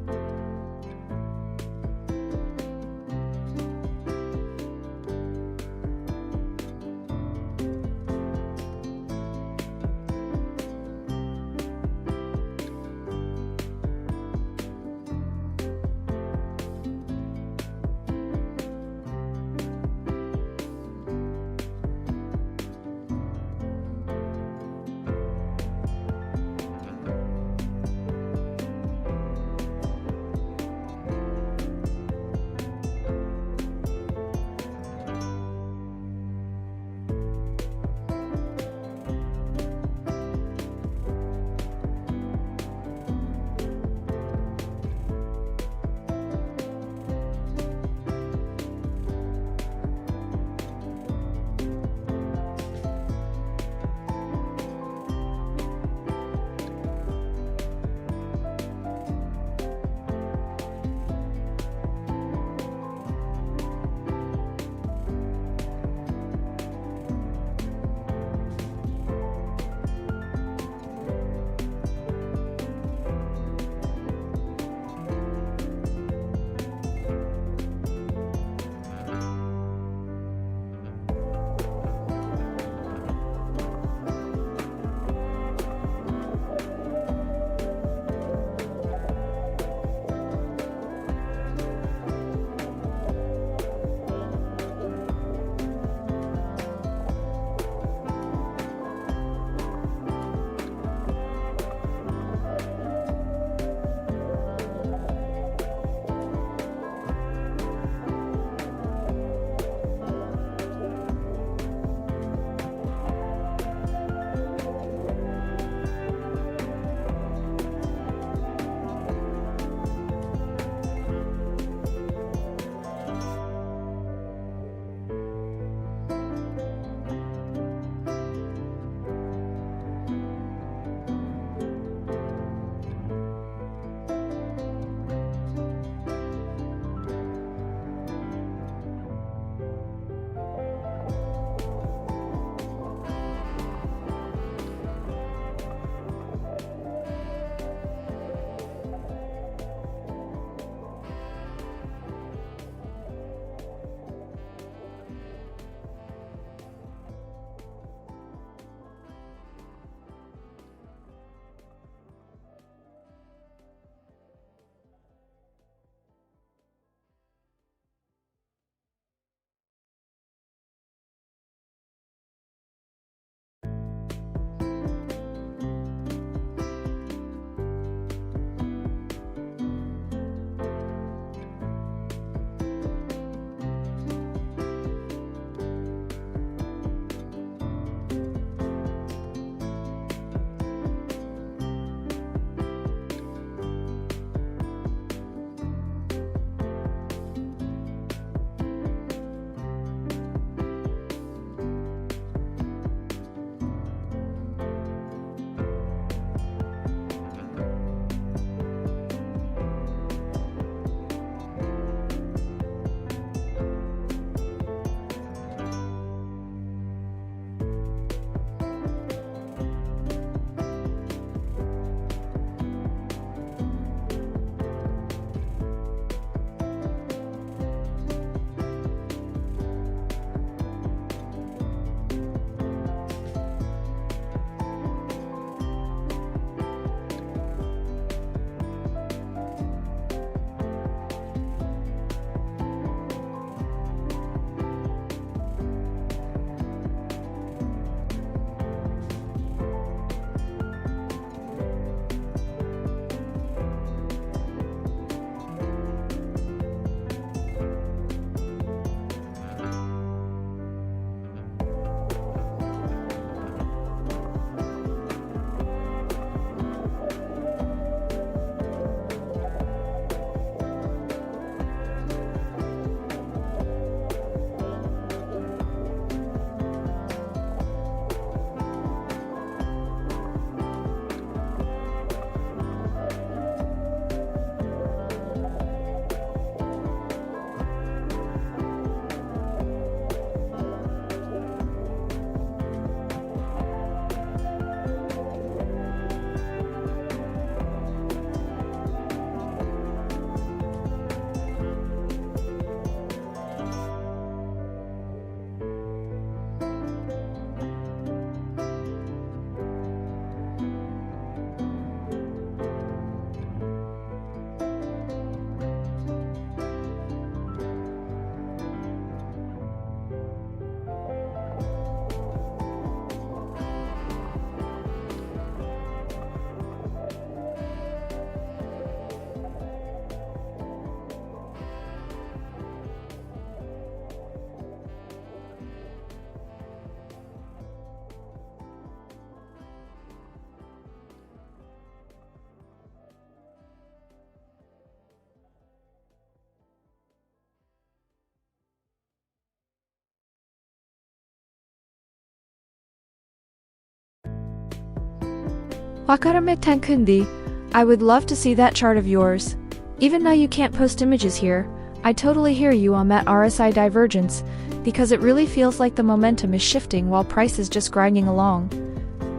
Wakarame Tenkundi, I would love to see that chart of yours. Even though you can't post images here, I totally hear you on that RSI divergence, because it really feels like the momentum is shifting while price is just grinding along.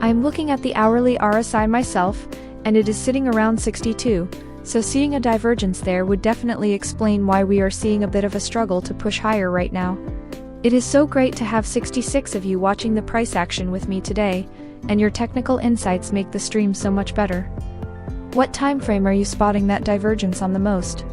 I am looking at the hourly RSI myself, and it is sitting around 62, so seeing a divergence there would definitely explain why we are seeing a bit of a struggle to push higher right now. It is so great to have 66 of you watching the price action with me today, and your technical insights make the stream so much better. What time frame are you spotting that divergence on the most?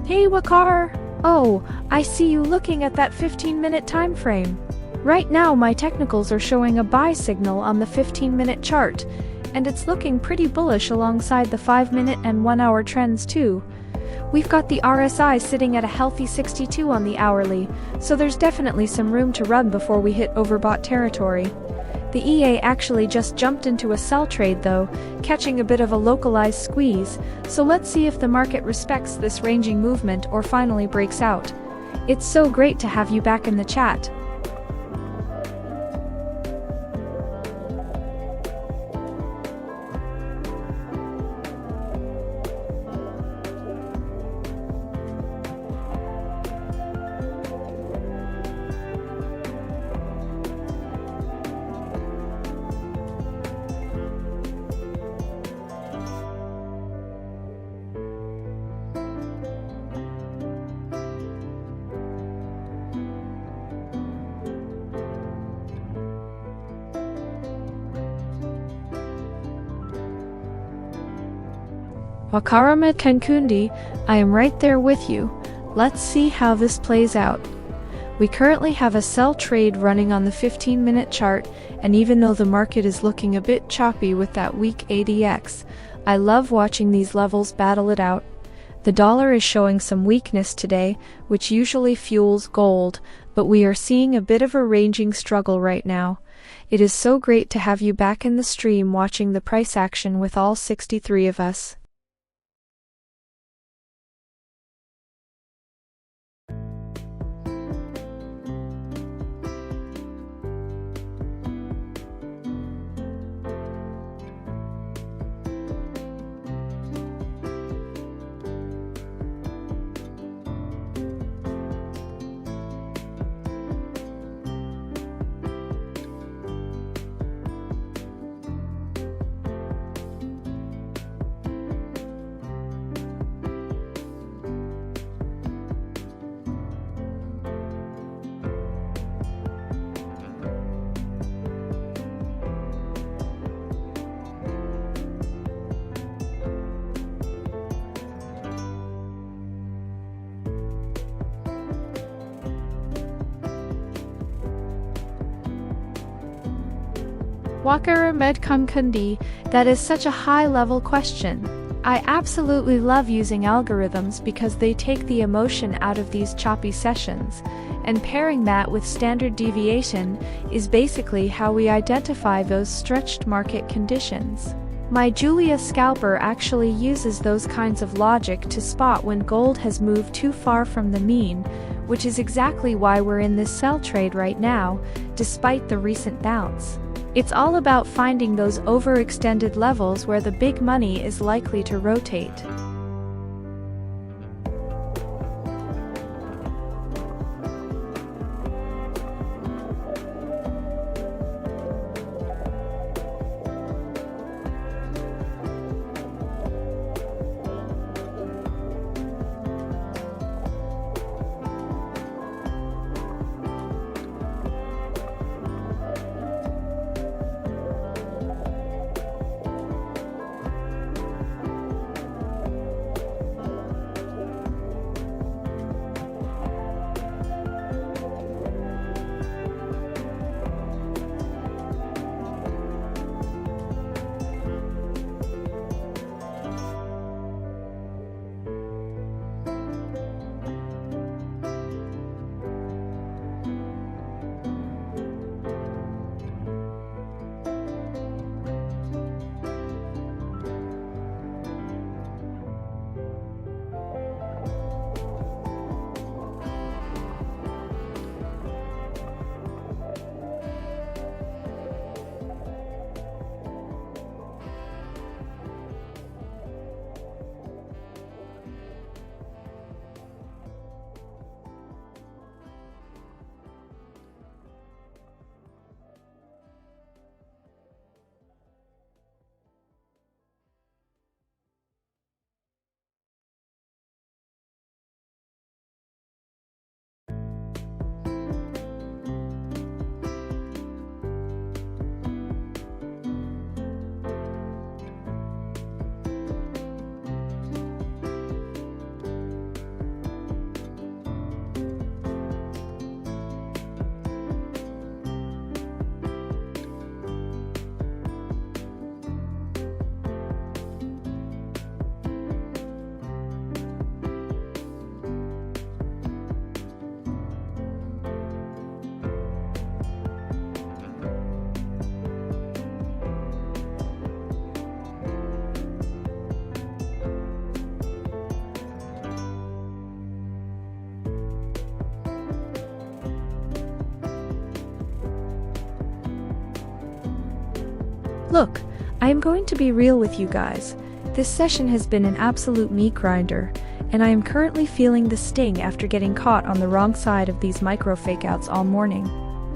Hey Wakar! Oh, I see you looking at that 15-minute time frame. Right now my technicals are showing a buy signal on the 15-minute chart, and it's looking pretty bullish alongside the 5-minute and 1-hour trends too. We've got the RSI sitting at a healthy 62 on the hourly, so there's definitely some room to run before we hit overbought territory. The EA actually just jumped into a sell trade though, catching a bit of a localized squeeze, so let's see if the market respects this ranging movement or finally breaks out. It's so great to have you back in the chat. Wakarame Tenkundi, I am right there with you. Let's see how this plays out. We currently have a sell trade running on the 15-minute chart, and even though the market is looking a bit choppy with that weak ADX, I love watching these levels battle it out. The dollar is showing some weakness today, which usually fuels gold, but we are seeing a bit of a ranging struggle right now. It is so great to have you back in the stream watching the price action with all 63 of us. Wakarame Tenkundi, that is such a high-level question. I absolutely love using algorithms because they take the emotion out of these choppy sessions, and pairing that with standard deviation is basically how we identify those stretched market conditions. My Julia Scalper actually uses those kinds of logic to spot when gold has moved too far from the mean, which is exactly why we're in this sell trade right now, despite the recent bounce. It's all about finding those overextended levels where the big money is likely to rotate. Look, I am going to be real with you guys. This session has been an absolute meat grinder, and I am currently feeling the sting after getting caught on the wrong side of these micro fakeouts all morning.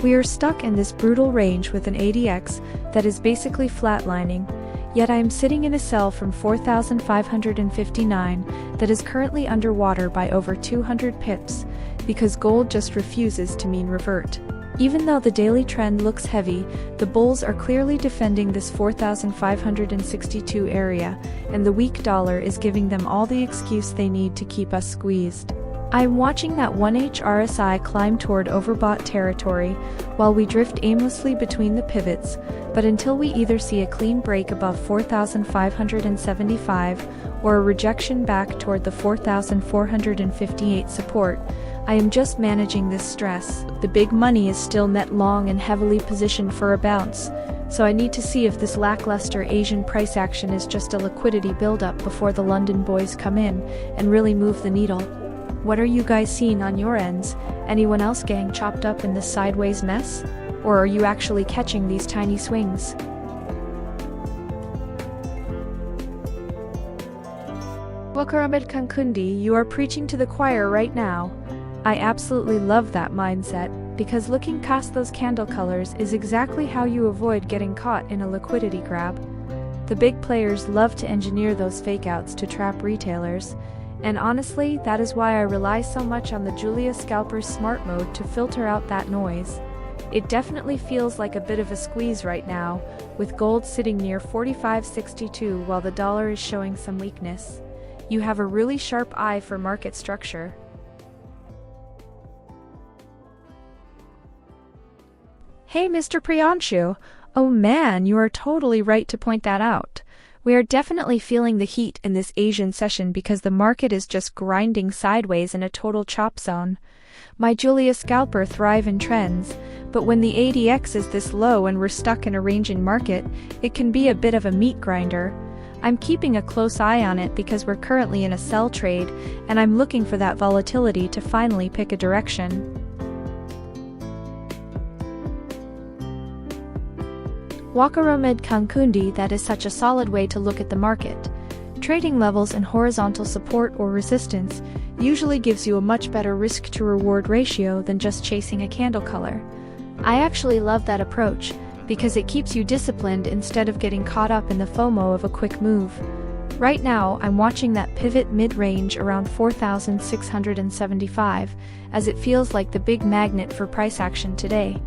We are stuck in this brutal range with an ADX that is basically flatlining, yet I am sitting in a sell from 4,559 that is currently underwater by over 200 pips, because gold just refuses to mean revert. Even though the daily trend looks heavy, the bulls are clearly defending this 4,562 area, and the weak dollar is giving them all the excuse they need to keep us squeezed. I am watching that 1H RSI climb toward overbought territory, while we drift aimlessly between the pivots, but until we either see a clean break above 4,575 or a rejection back toward the 4,458 support, I am just managing this stress. The big money is still net long and heavily positioned for a bounce, so I need to see if this lackluster Asian price action is just a liquidity buildup before the London boys come in and really move the needle. What are you guys seeing on your ends? Anyone else getting chopped up in this sideways mess? Or are you actually catching these tiny swings? Wakaramed Kankundi, you are preaching to the choir right now. I absolutely love that mindset, because looking past those candle colors is exactly how you avoid getting caught in a liquidity grab. The big players love to engineer those fakeouts to trap retailers, and honestly, that is why I rely so much on the Julia Scalper smart mode to filter out that noise. It definitely feels like a bit of a squeeze right now, with gold sitting near 45.62 while the dollar is showing some weakness. You have a really sharp eye for market structure. Hey Mr. Priyanshu, oh man, you are totally right to point that out. We are definitely feeling the heat in this Asian session because the market is just grinding sideways in a total chop zone. My Julia Scalper thrive in trends, but when the ADX is this low and we're stuck in a ranging market, it can be a bit of a meat grinder. I'm keeping a close eye on it because we're currently in a sell trade, and I'm looking for that volatility to finally pick a direction. Wakaramed Kankundi, that is such a solid way to look at the market. Trading levels and horizontal support or resistance usually gives you a much better risk to reward ratio than just chasing a candle color. I actually love that approach, because it keeps you disciplined instead of getting caught up in the FOMO of a quick move. Right now, I'm watching that pivot mid-range around 4,675, as it feels like the big magnet for price action today.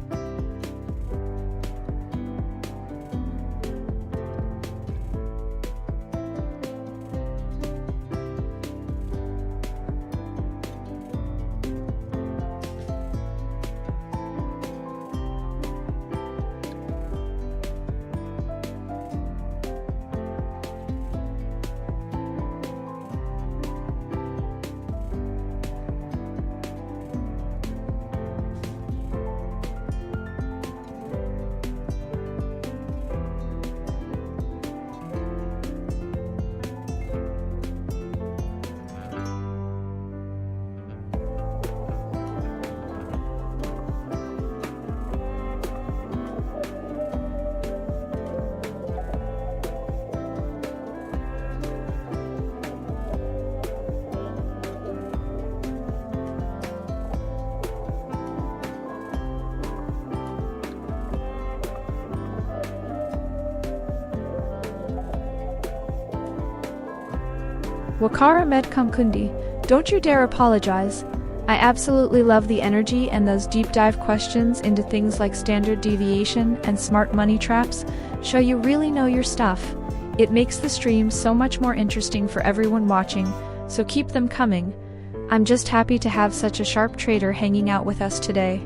Wakaramed Kankundi, don't you dare apologize. I absolutely love the energy and those deep dive questions into things like standard deviation and smart money traps show you really know your stuff. It makes the stream so much more interesting for everyone watching, so keep them coming. I'm just happy to have such a sharp trader hanging out with us today.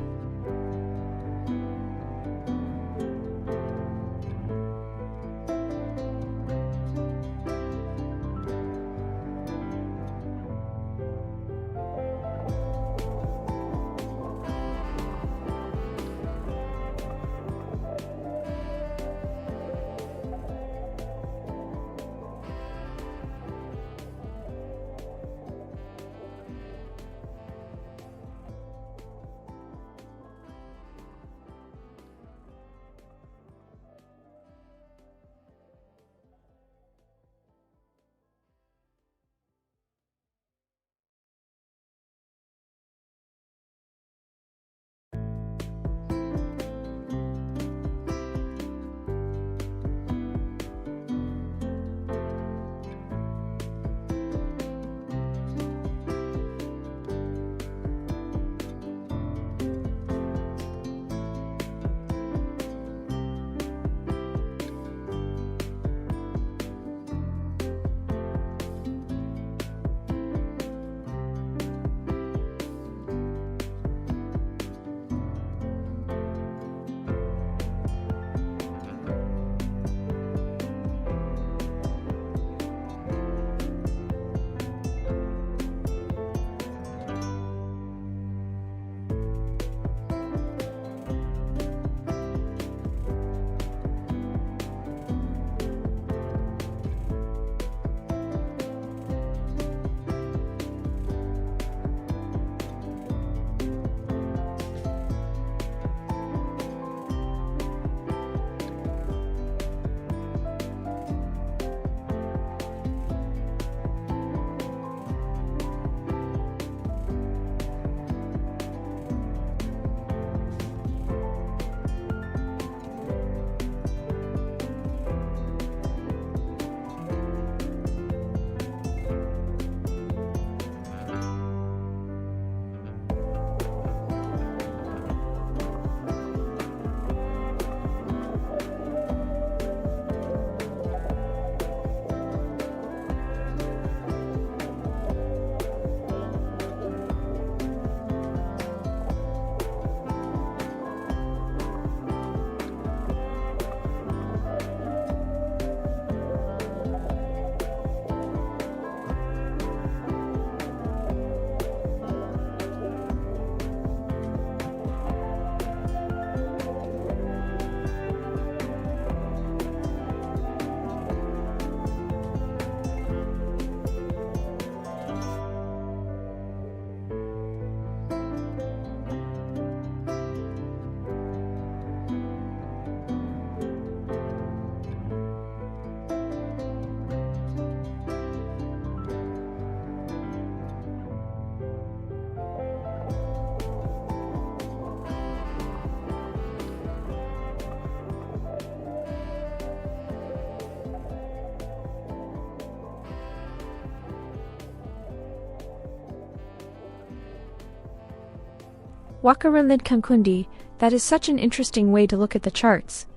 Wakaramid Kankundi, that is such an interesting way to look at the charts.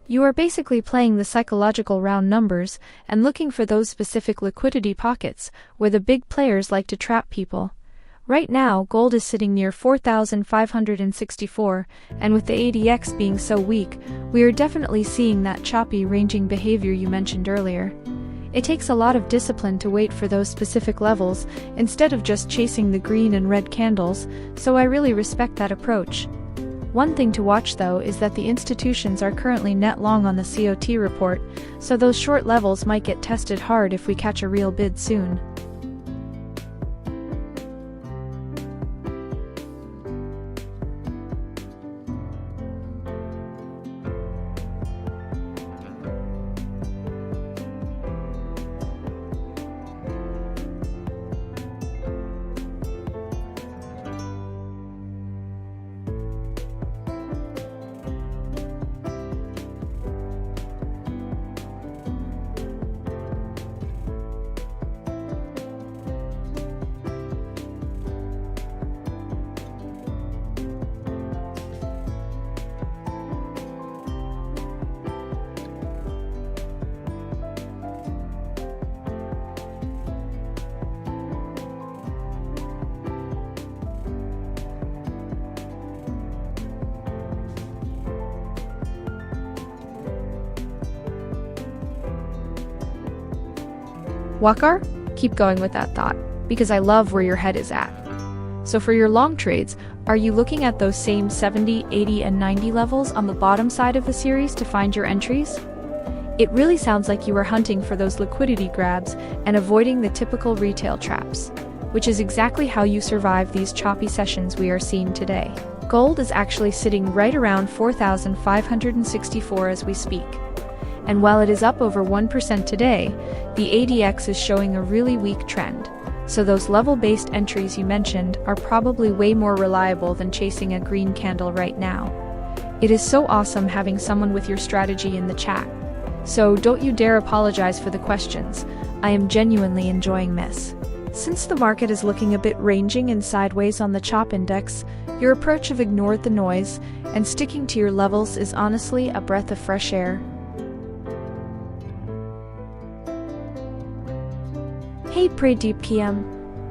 You are basically playing the psychological round numbers and looking for those specific liquidity pockets where the big players like to trap people. Right now, gold is sitting near 4,564, and with the ADX being so weak, we are definitely seeing that choppy ranging behavior you mentioned earlier. It takes a lot of discipline to wait for those specific levels instead of just chasing the green and red candles, so I really respect that approach. One thing to watch though is that the institutions are currently net long on the COT report, so those short levels might get tested hard if we catch a real bid soon. Wakar, keep going with that thought, because I love where your head is at. So for your long trades, are you looking at those same 70, 80, and 90 levels on the bottom side of the series to find your entries? It really sounds like you are hunting for those liquidity grabs and avoiding the typical retail traps, which is exactly how you survive these choppy sessions we are seeing today. Gold is actually sitting right around 4,564 as we speak. And while it is up over 1% today, the ADX is showing a really weak trend, so those level-based entries you mentioned are probably way more reliable than chasing a green candle right now. It is so awesome having someone with your strategy in the chat. So don't you dare apologize for the questions. I am genuinely enjoying this. Since the market is looking a bit ranging and sideways on the CHOP index, your approach of ignored the noise and sticking to your levels is honestly a breath of fresh air. Hey Pradeep PM,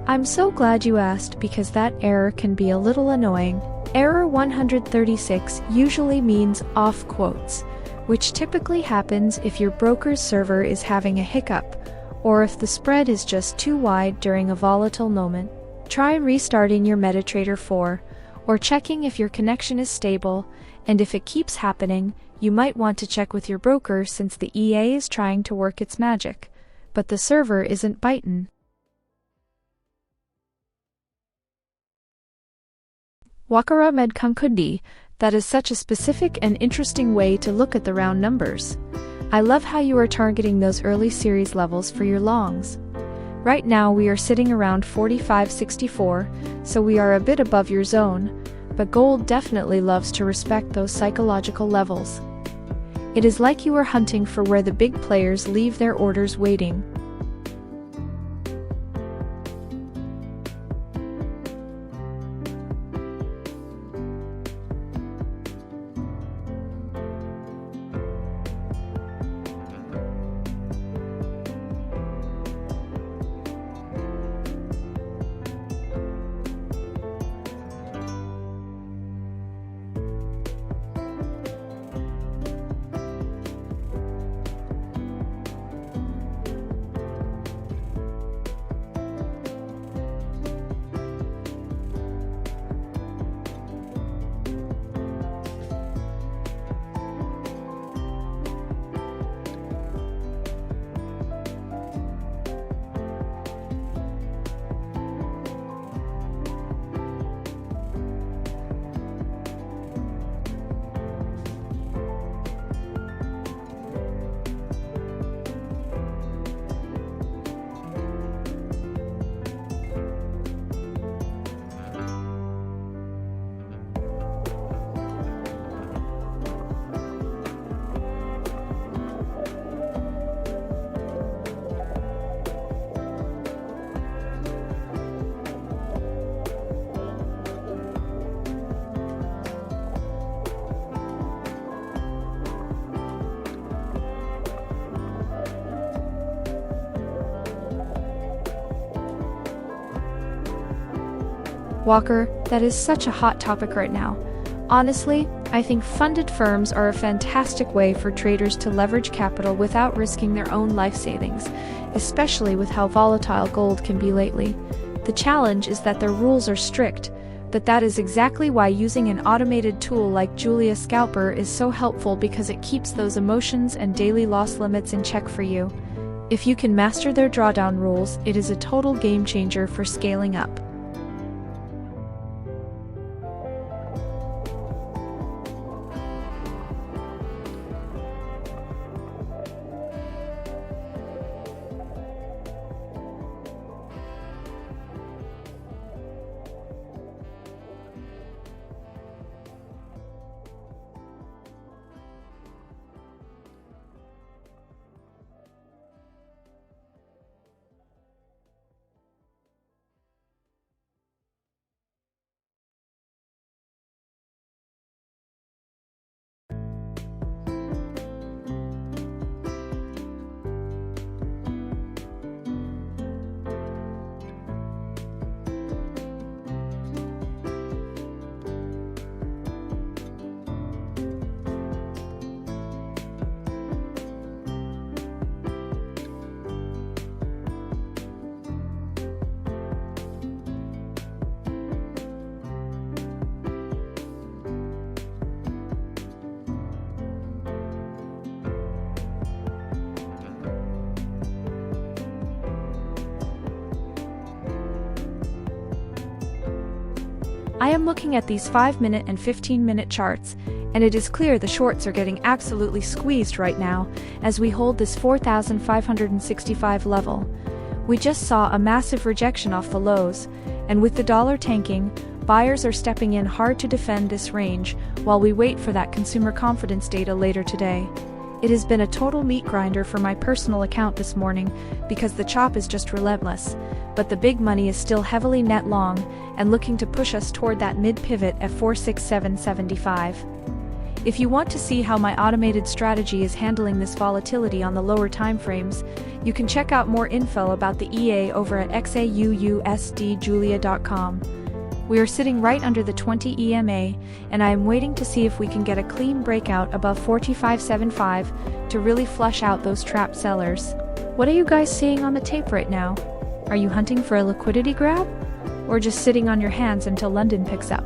I'm so glad you asked because that error can be a little annoying. Error 136 usually means off quotes, which typically happens if your broker's server is having a hiccup, or if the spread is just too wide during a volatile moment. Try restarting your MetaTrader 4, or checking if your connection is stable, and if it keeps happening, you might want to check with your broker since the EA is trying to work its magic. But the server isn't bitin'. Wakara Med Kankundi, that is such a specific and interesting way to look at the round numbers. I love how you are targeting those early series levels for your longs. Right now we are sitting around 45.64, so we are a bit above your zone, but gold definitely loves to respect those psychological levels. It is like you are hunting for where the big players leave their orders waiting. Walker, that is such a hot topic right now. Honestly, I think funded firms are a fantastic way for traders to leverage capital without risking their own life savings, especially with how volatile gold can be lately. The challenge is that their rules are strict, but that is exactly why using an automated tool like Julia Scalper is so helpful, because it keeps those emotions and daily loss limits in check for you. If you can master their drawdown rules, it is a total game changer for scaling up. I am looking at these 5-minute and 15-minute charts, and it is clear the shorts are getting absolutely squeezed right now as we hold this 4,565 level. We just saw a massive rejection off the lows, and with the dollar tanking, buyers are stepping in hard to defend this range while we wait for that consumer confidence data later today. It has been a total meat grinder for my personal account this morning because the chop is just relentless, but the big money is still heavily net long and looking to push us toward that mid-pivot at 467.75. If you want to see how my automated strategy is handling this volatility on the lower timeframes, you can check out more info about the EA over at XAUUSDjulia.com. We are sitting right under the 20 EMA, and I am waiting to see if we can get a clean breakout above 45.75 to really flush out those trapped sellers. What are you guys seeing on the tape right now? Are you hunting for a liquidity grab? Or just sitting on your hands until London picks up?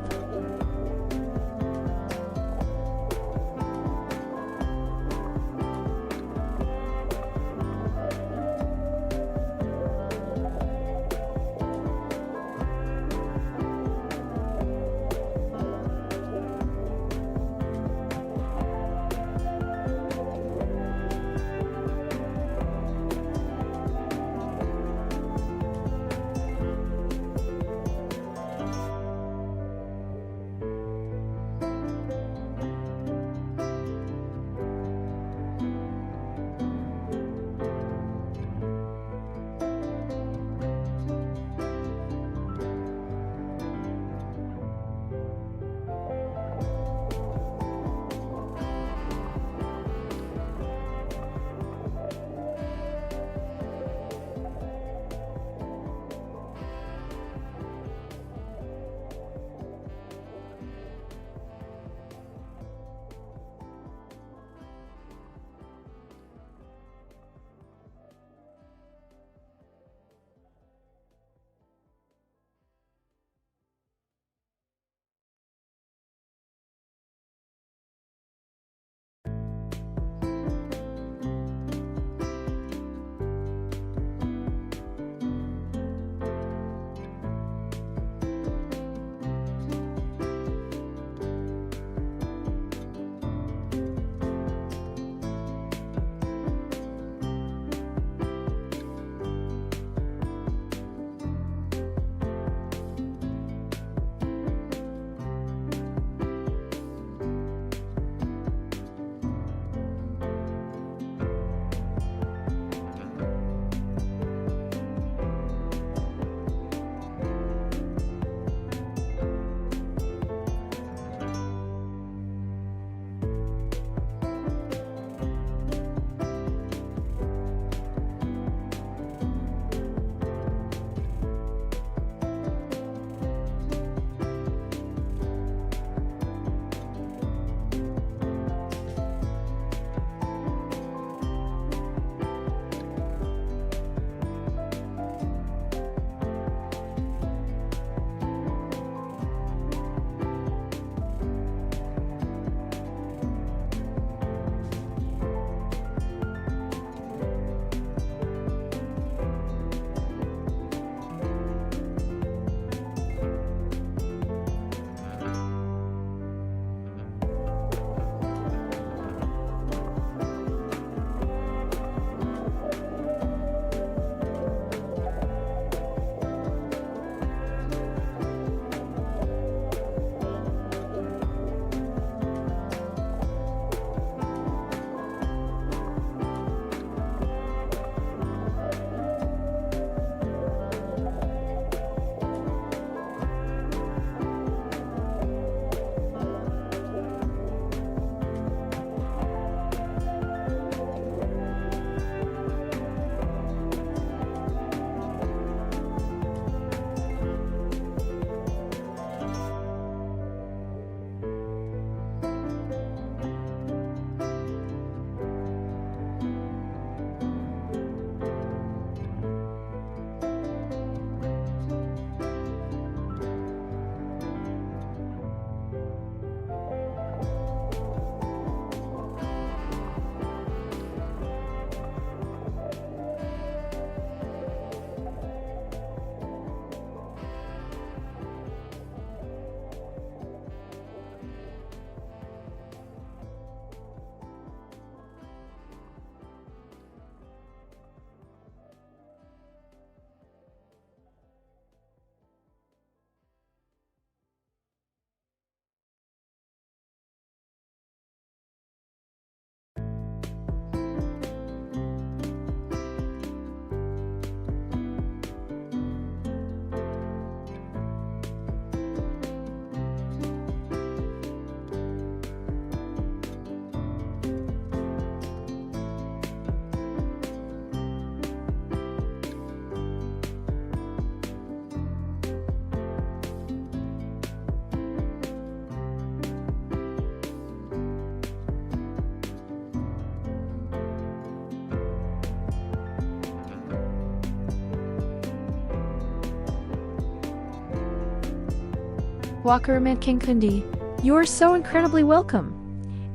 Wakaramankindi. You are so incredibly welcome.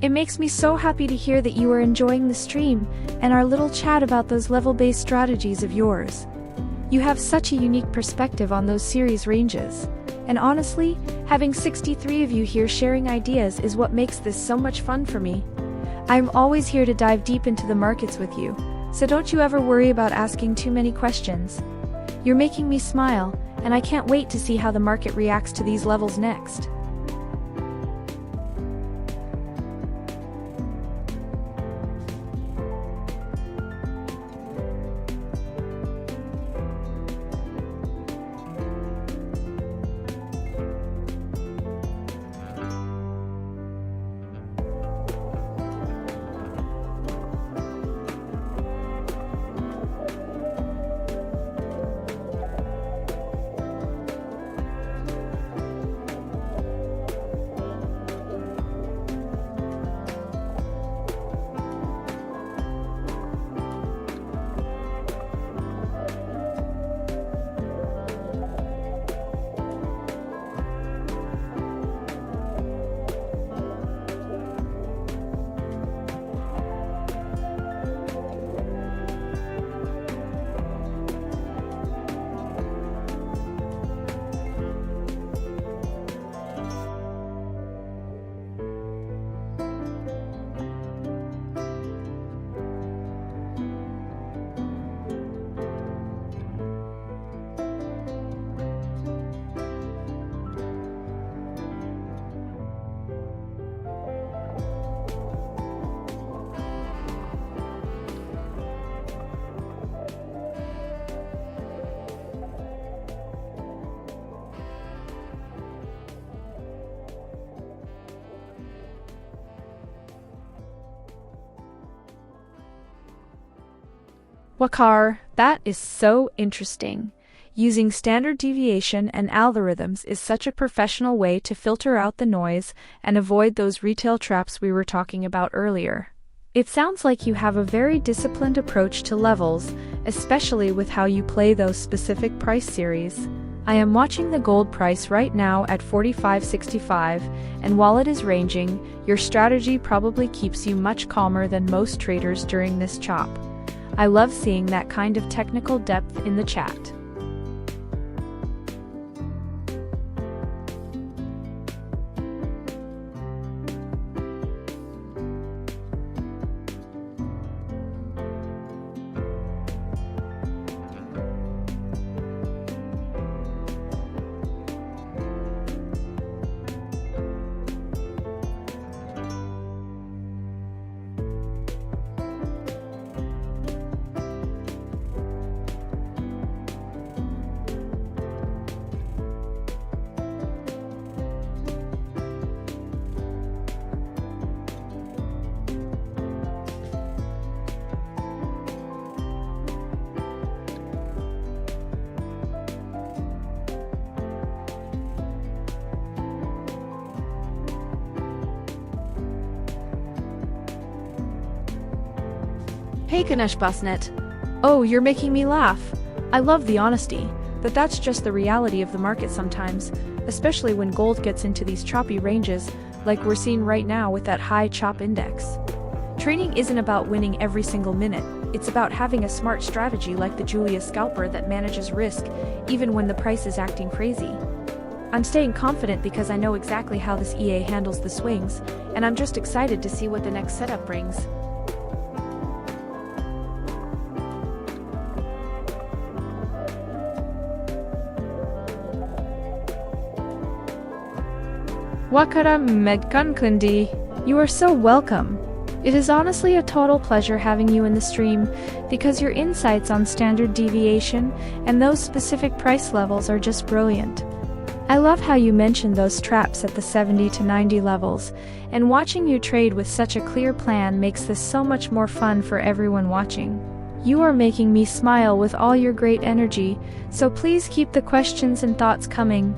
It makes me so happy to hear that you are enjoying the stream and our little chat about those level-based strategies of yours. You have such a unique perspective on those series ranges. And honestly, having 63 of you here sharing ideas is what makes this so much fun for me. I'm always here to dive deep into the markets with you, so don't you ever worry about asking too many questions. You're making me smile, and I can't wait to see how the market reacts to these levels next. Wakar, that is so interesting. Using standard deviation and algorithms is such a professional way to filter out the noise and avoid those retail traps we were talking about earlier. It sounds like you have a very disciplined approach to levels, especially with how you play those specific price series. I am watching the gold price right now at 45.65, and while it is ranging, your strategy probably keeps you much calmer than most traders during this chop. I love seeing that kind of technical depth in the chat. Hey Ganesh Basnet. Oh, you're making me laugh. I love the honesty, but that's just the reality of the market sometimes, especially when gold gets into these choppy ranges, like we're seeing right now with that high chop index. Trading isn't about winning every single minute, it's about having a smart strategy like the Julia Scalper that manages risk, even when the price is acting crazy. I'm staying confident because I know exactly how this EA handles the swings, and I'm just excited to see what the next setup brings. Wakara Medkankundi, you are so welcome. It is honestly a total pleasure having you in the stream, because your insights on standard deviation and those specific price levels are just brilliant. I love how you mentioned those traps at the 70 to 90 levels, and watching you trade with such a clear plan makes this so much more fun for everyone watching. You are making me smile with all your great energy, so please keep the questions and thoughts coming.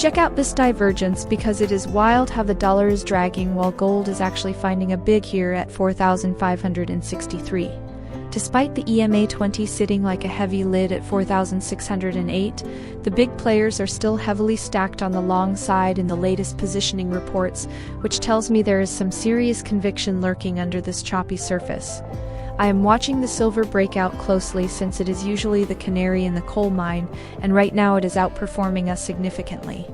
Check out this divergence because it is wild how the dollar is dragging while gold is actually finding a big here at 4,563. Despite the EMA 20 sitting like a heavy lid at 4,608, the big players are still heavily stacked on the long side in the latest positioning reports, which tells me there is some serious conviction lurking under this choppy surface. I am watching the silver breakout closely since it is usually the canary in the coal mine, and right now it is outperforming us significantly.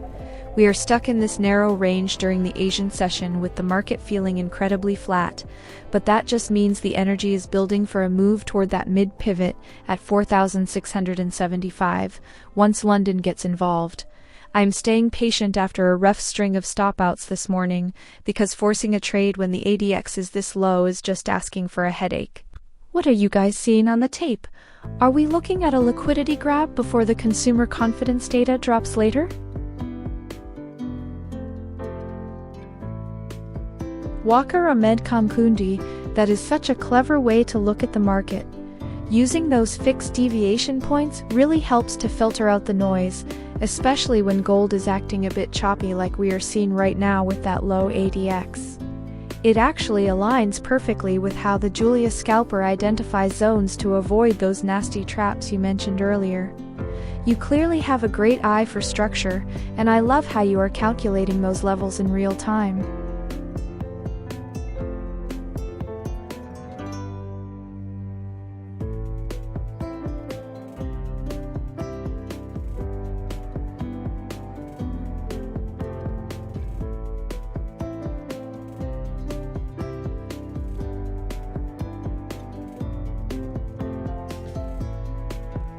We are stuck in this narrow range during the Asian session with the market feeling incredibly flat, but that just means the energy is building for a move toward that mid-pivot at 4,675 once London gets involved. I am staying patient after a rough string of stop-outs this morning because forcing a trade when the ADX is this low is just asking for a headache. What are you guys seeing on the tape? Are we looking at a liquidity grab before the consumer confidence data drops later? Walker Ahmed Kamkundi, that is such a clever way to look at the market. Using those fixed deviation points really helps to filter out the noise, especially when gold is acting a bit choppy like we are seeing right now with that low ADX. It actually aligns perfectly with how the Julia Scalper identifies zones to avoid those nasty traps you mentioned earlier. You clearly have a great eye for structure, and I love how you are calculating those levels in real time.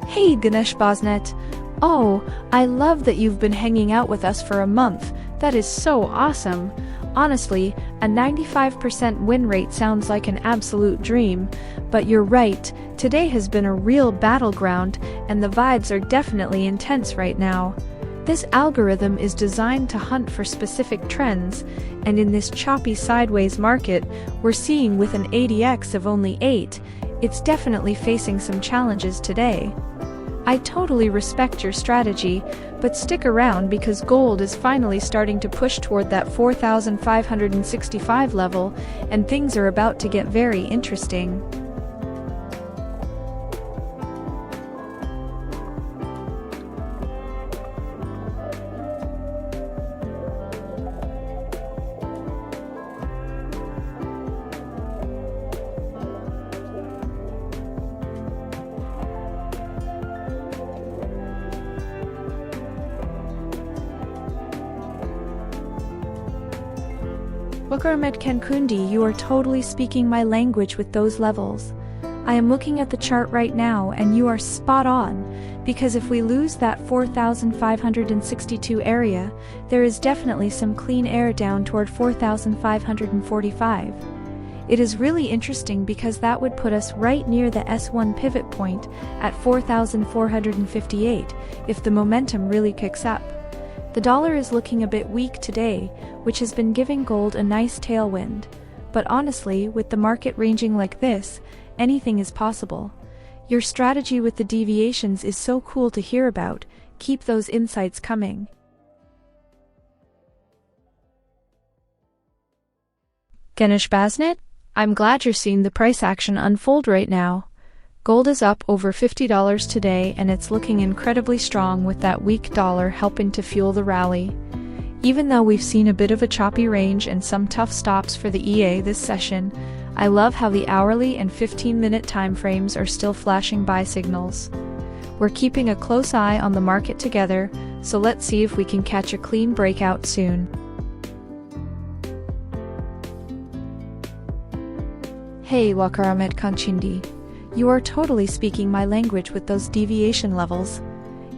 Hey Ganesh Bosnet. Oh, I love that you've been hanging out with us for a month. That is so awesome. Honestly, a 95% win rate sounds like an absolute dream, but you're right, today has been a real battleground, and the vibes are definitely intense right now. This algorithm is designed to hunt for specific trends, and in this choppy sideways market we're seeing with an ADX of only 8, it's definitely facing some challenges today. I totally respect your strategy, but stick around because gold is finally starting to push toward that 4,565 level, and things are about to get very interesting. Ahmed Kankundi, you are totally speaking my language with those levels. I am looking at the chart right now and you are spot on, because if we lose that 4,562 area, there is definitely some clean air down toward 4,545. It is really interesting because that would put us right near the S1 pivot point at 4,458 if the momentum really picks up. The dollar is looking a bit weak today, which has been giving gold a nice tailwind. But honestly, with the market ranging like this, anything is possible. Your strategy with the deviations is so cool to hear about. Keep those insights coming. Ganesh Basnet, I'm glad you're seeing the price action unfold right now. Gold is up over $50 today and it's looking incredibly strong with that weak dollar helping to fuel the rally. Even though we've seen a bit of a choppy range and some tough stops for the EA this session, I love how the hourly and 15-minute time frames are still flashing buy signals. We're keeping a close eye on the market together, so let's see if we can catch a clean breakout soon. Hey Wakar Ahmed Kanchindi. You are totally speaking my language with those deviation levels.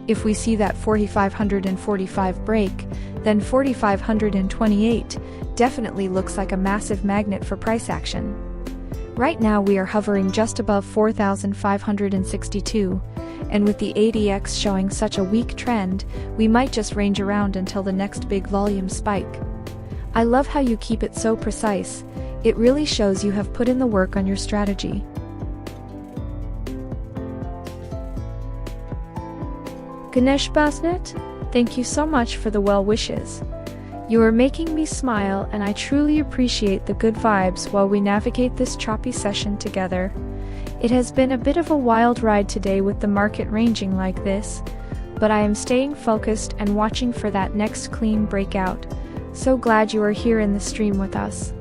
If we see that 4,545 break, then 4,528 definitely looks like a massive magnet for price action. Right now we are hovering just above 4,562, and with the ADX showing such a weak trend, we might just range around until the next big volume spike. I love how you keep it so precise. It really shows you have put in the work on your strategy. Ganesh Basnet, Thank you so much for the well wishes. You are making me smile, and I truly appreciate the good vibes while we navigate this choppy session together. It has been a bit of a wild ride today with the market ranging like this, but I am staying focused and watching for that next clean breakout. So glad you are here in the stream with us.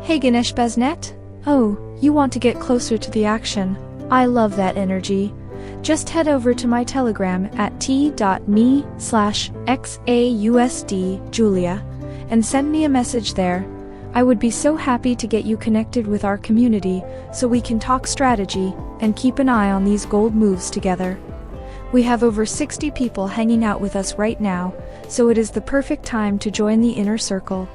Hey Ganesh Baznet? Oh, you want to get closer to the action. I love that energy. Just head over to my Telegram at t.me/XAUUSD Julia and send me a message there. I would be so happy to get you connected with our community so we can talk strategy and keep an eye on these gold moves together. We have over 60 people hanging out with us right now, so it is the perfect time to join the inner circle.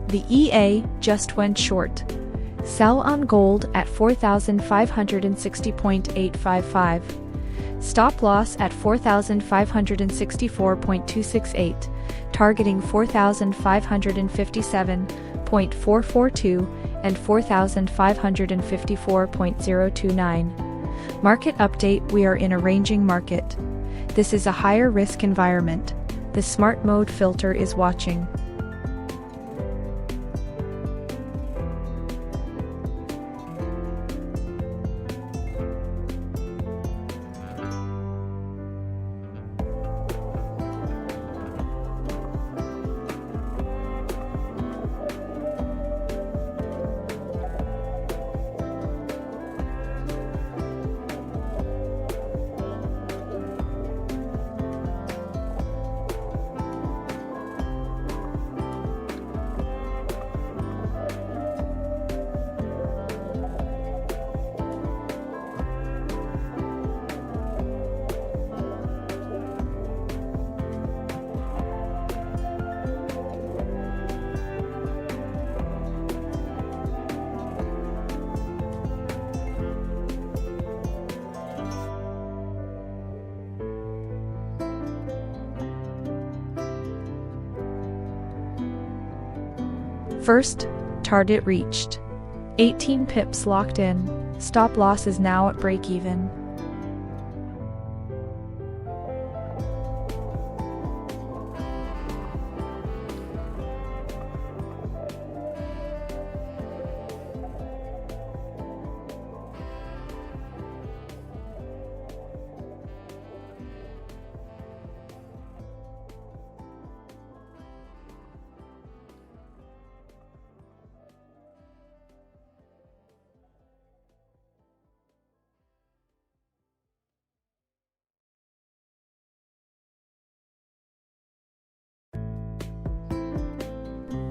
The EA just went short. Sell on gold at 4,560.855. Stop loss at 4,564.268, targeting 4,557.442 and 4,554.029. Market update: we are in a ranging market. This is a higher risk environment. The smart mode filter is watching. First target reached. 18 pips locked in. Stop loss is now at break even.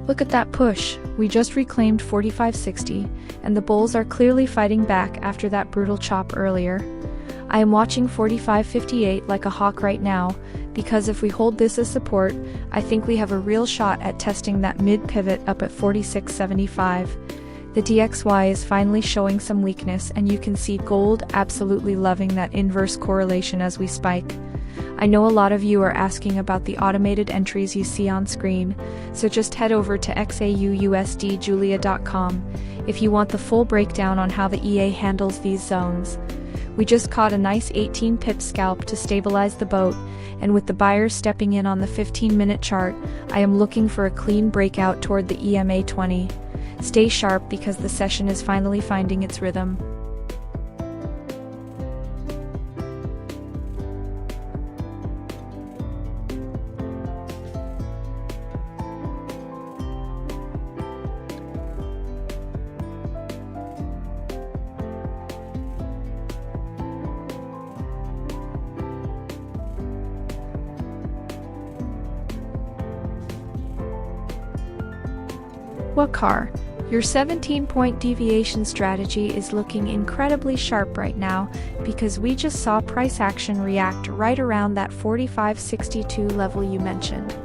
Look at that push. We just reclaimed 45.60, and the bulls are clearly fighting back after that brutal chop earlier. I am watching 45.58 like a hawk right now, because if we hold this as support, I think we have a real shot at testing that mid-pivot up at 46.75. The DXY is finally showing some weakness, and you can see gold absolutely loving that inverse correlation as we spike. I know a lot of you are asking about the automated entries you see on screen, so just head over to XAUUSDjulia.com if you want the full breakdown on how the EA handles these zones. We just caught a nice 18 pip scalp to stabilize the boat, and with the buyers stepping in on the 15-minute chart, I am looking for a clean breakout toward the EMA 20. Stay sharp because the session is finally finding its rhythm. Wakar, your 17-point deviation strategy is looking incredibly sharp right now because we just saw price action react right around that 45.62 level you mentioned.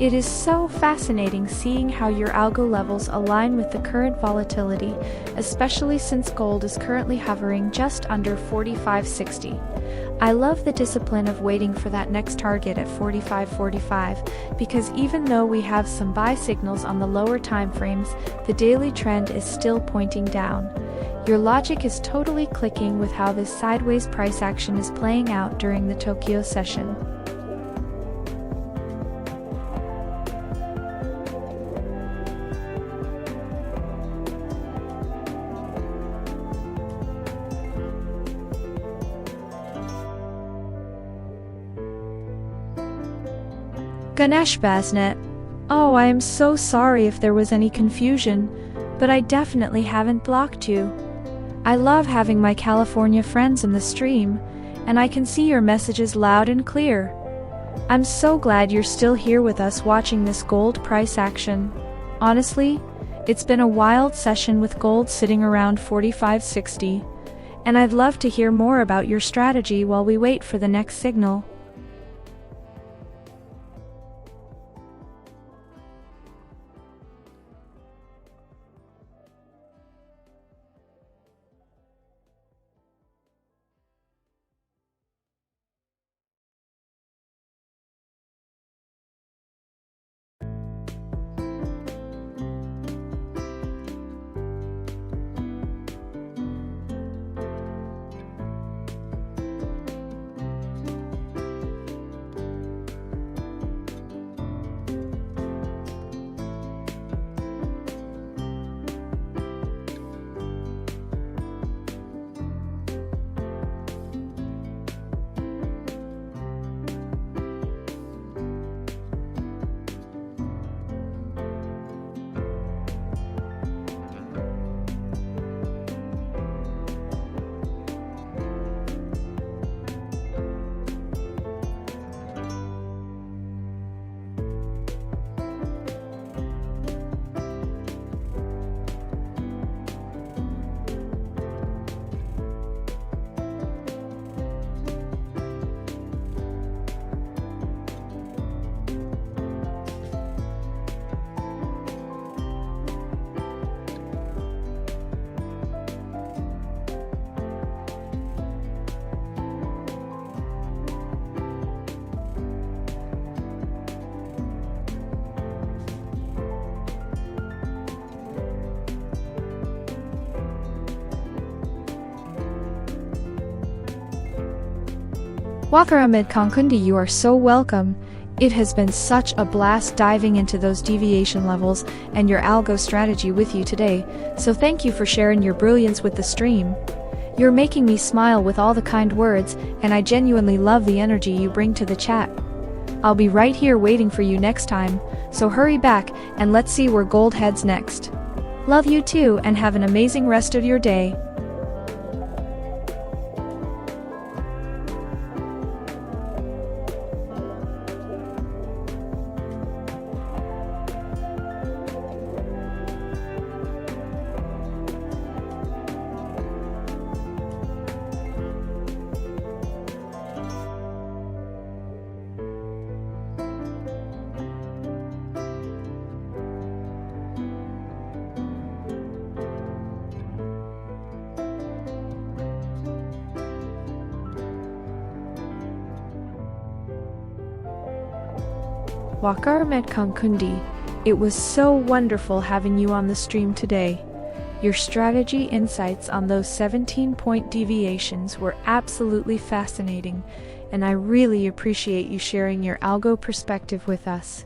It is so fascinating seeing how your algo levels align with the current volatility, especially since gold is currently hovering just under 45.60. I love the discipline of waiting for that next target at 45.45 because even though we have some buy signals on the lower time frames, the daily trend is still pointing down. Your logic is totally clicking with how this sideways price action is playing out during the Tokyo session. Ganesh Basnet. Oh, I am so sorry if there was any confusion, but I definitely haven't blocked you. I love having my California friends in the stream, and I can see your messages loud and clear. I'm so glad you're still here with us watching this gold price action. Honestly, it's been a wild session with gold sitting around 45.60, and I'd love to hear more about your strategy while we wait for the next signal. Walker Ahmed Kankundi, you are so welcome. It has been such a blast diving into those deviation levels and your algo strategy with you today, so thank you for sharing your brilliance with the stream. You're making me smile with all the kind words, and I genuinely love the energy you bring to the chat. I'll be right here waiting for you next time, so hurry back and let's see where gold heads next. Love you too, and have an amazing rest of your day. Wakar Medkankundi. It was so wonderful having you on the stream today. Your strategy insights on those 17-point deviations were absolutely fascinating, and I really appreciate you sharing your algo perspective with us.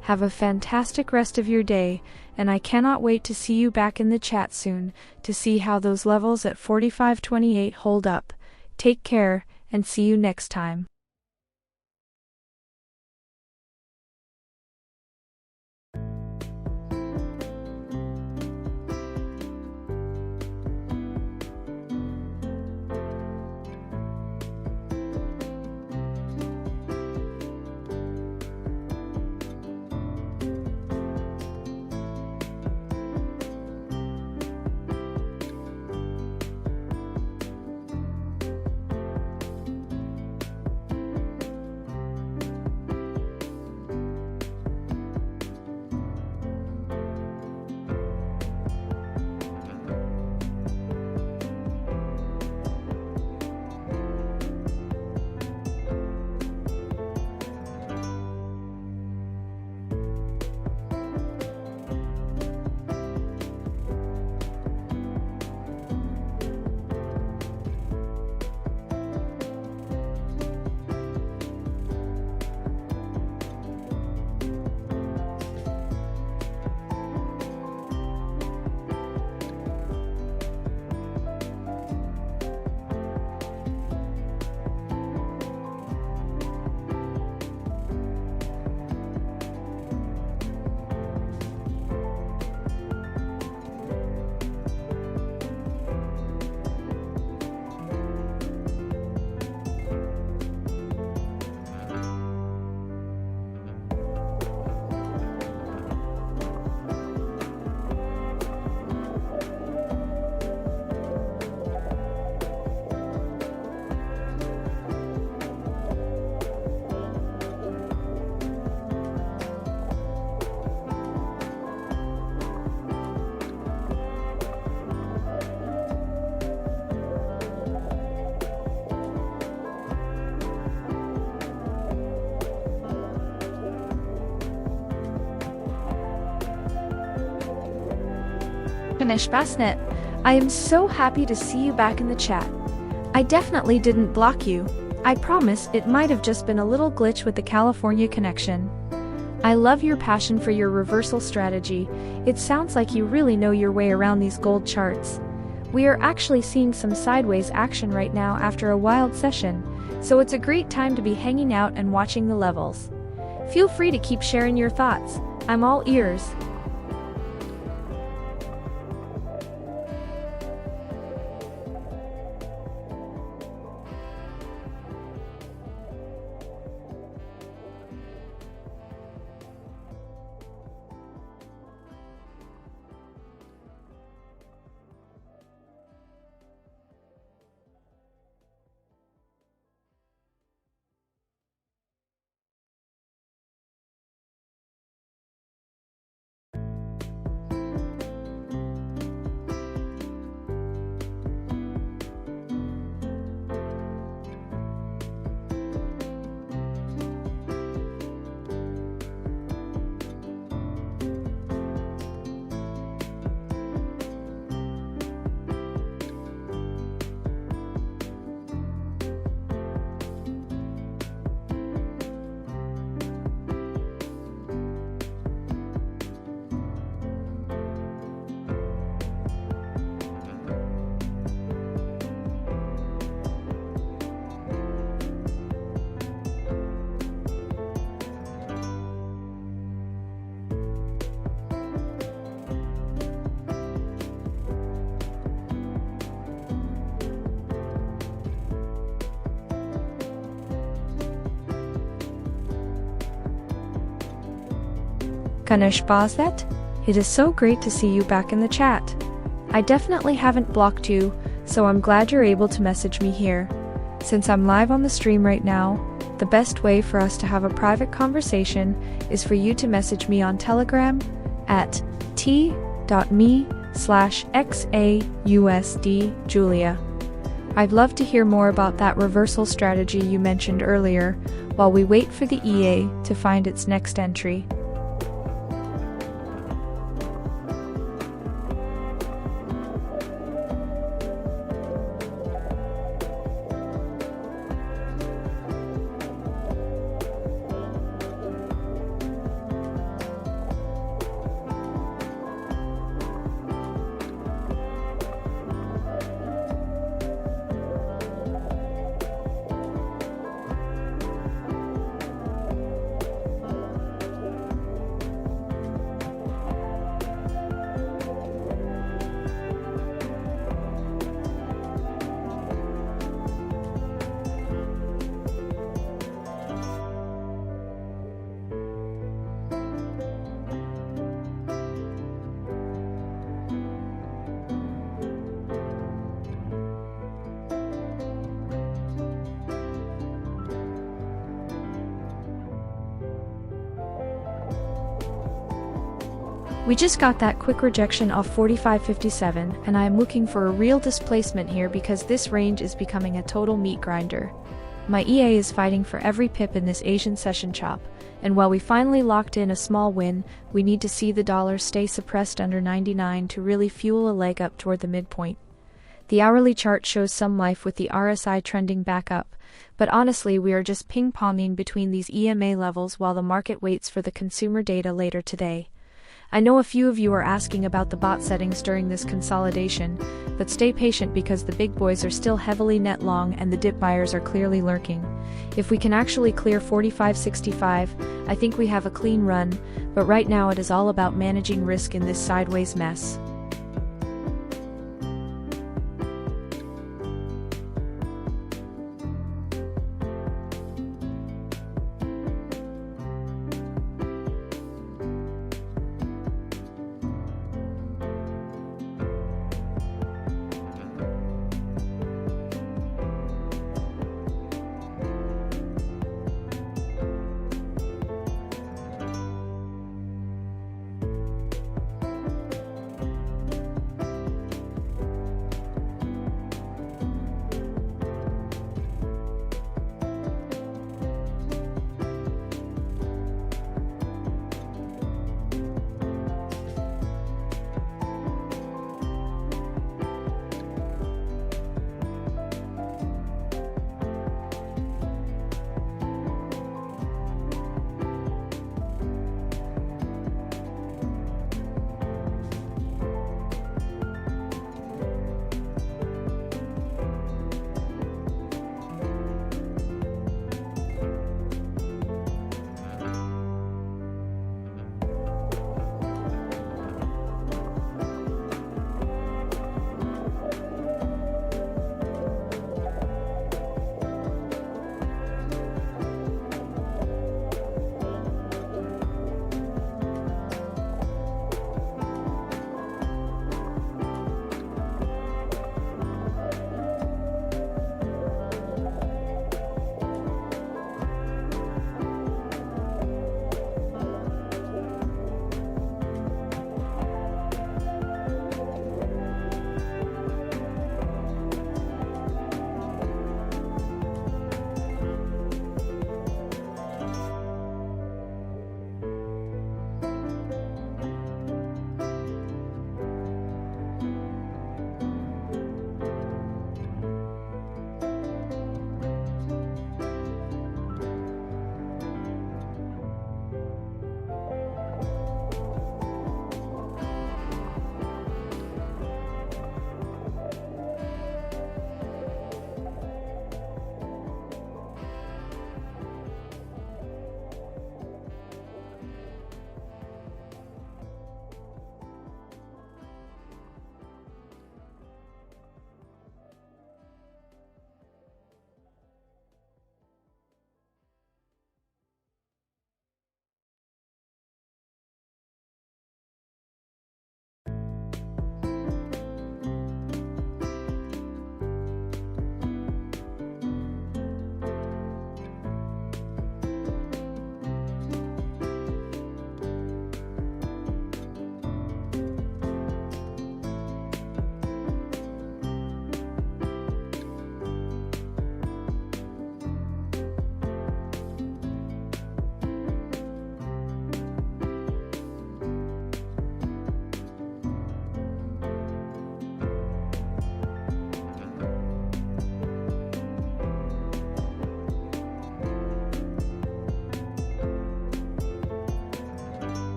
Have a fantastic rest of your day, and I cannot wait to see you back in the chat soon to see how those levels at 45.28 hold up. Take care, and see you next time. Ganesh Basnet, I am so happy to see you back in the chat. I definitely didn't block you. I promise it might have just been a little glitch with the California connection. I love your passion for your reversal strategy. It sounds like you really know your way around these gold charts. We are actually seeing some sideways action right now after a wild session, so it's a great time to be hanging out and watching the levels. Feel free to keep sharing your thoughts. I'm all ears. Ganesh Basnet, it is so great to see you back in the chat. I definitely haven't blocked you, so I'm glad you're able to message me here. Since I'm live on the stream right now, the best way for us to have a private conversation is for you to message me on Telegram at t.me/XAUUSD Julia. I'd love to hear more about that reversal strategy you mentioned earlier, while we wait for the EA to find its next entry. We just got that quick rejection off 45.57, and I am looking for a real displacement here because this range is becoming a total meat grinder. My EA is fighting for every pip in this Asian session chop, and while we finally locked in a small win, we need to see the dollar stay suppressed under 99 to really fuel a leg up toward the midpoint. The hourly chart shows some life with the RSI trending back up, but honestly we are just ping-ponging between these EMA levels while the market waits for the consumer data later today. I know a few of you are asking about the bot settings during this consolidation, but stay patient because the big boys are still heavily net long and the dip buyers are clearly lurking. If we can actually clear 45.65, I think we have a clean run, but right now it is all about managing risk in this sideways mess.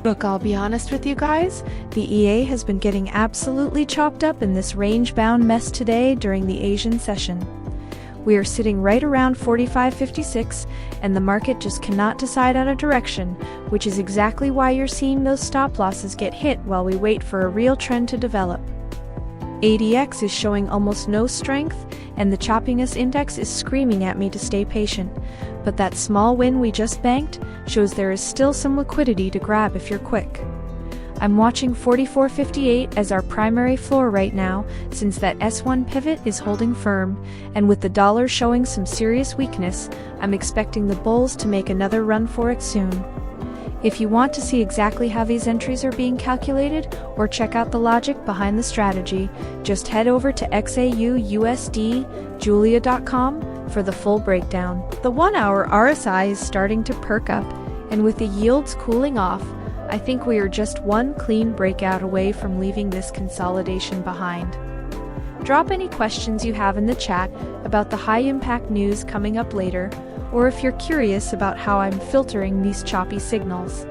Look, I'll be honest with you guys, the EA has been getting absolutely chopped up in this range-bound mess today during the Asian session. We are sitting right around 45.56 and the market just cannot decide on a direction, which is exactly why you're seeing those stop losses get hit while we wait for a real trend to develop. ADX is showing almost no strength and the choppiness index is screaming at me to stay patient, but that small win we just banked shows there is still some liquidity to grab if you're quick. I'm watching 44.58 as our primary floor right now since that S1 pivot is holding firm, and with the dollar showing some serious weakness, I'm expecting the bulls to make another run for it soon. If you want to see exactly how these entries are being calculated or check out the logic behind the strategy, just head over to XAUUSD Julia.com for the full breakdown. The 1-hour RSI is starting to perk up, and with the yields cooling off, I think we are just one clean breakout away from leaving this consolidation behind. Drop any questions you have in the chat about the high-impact news coming up later, or if you're curious about how I'm filtering these choppy signals.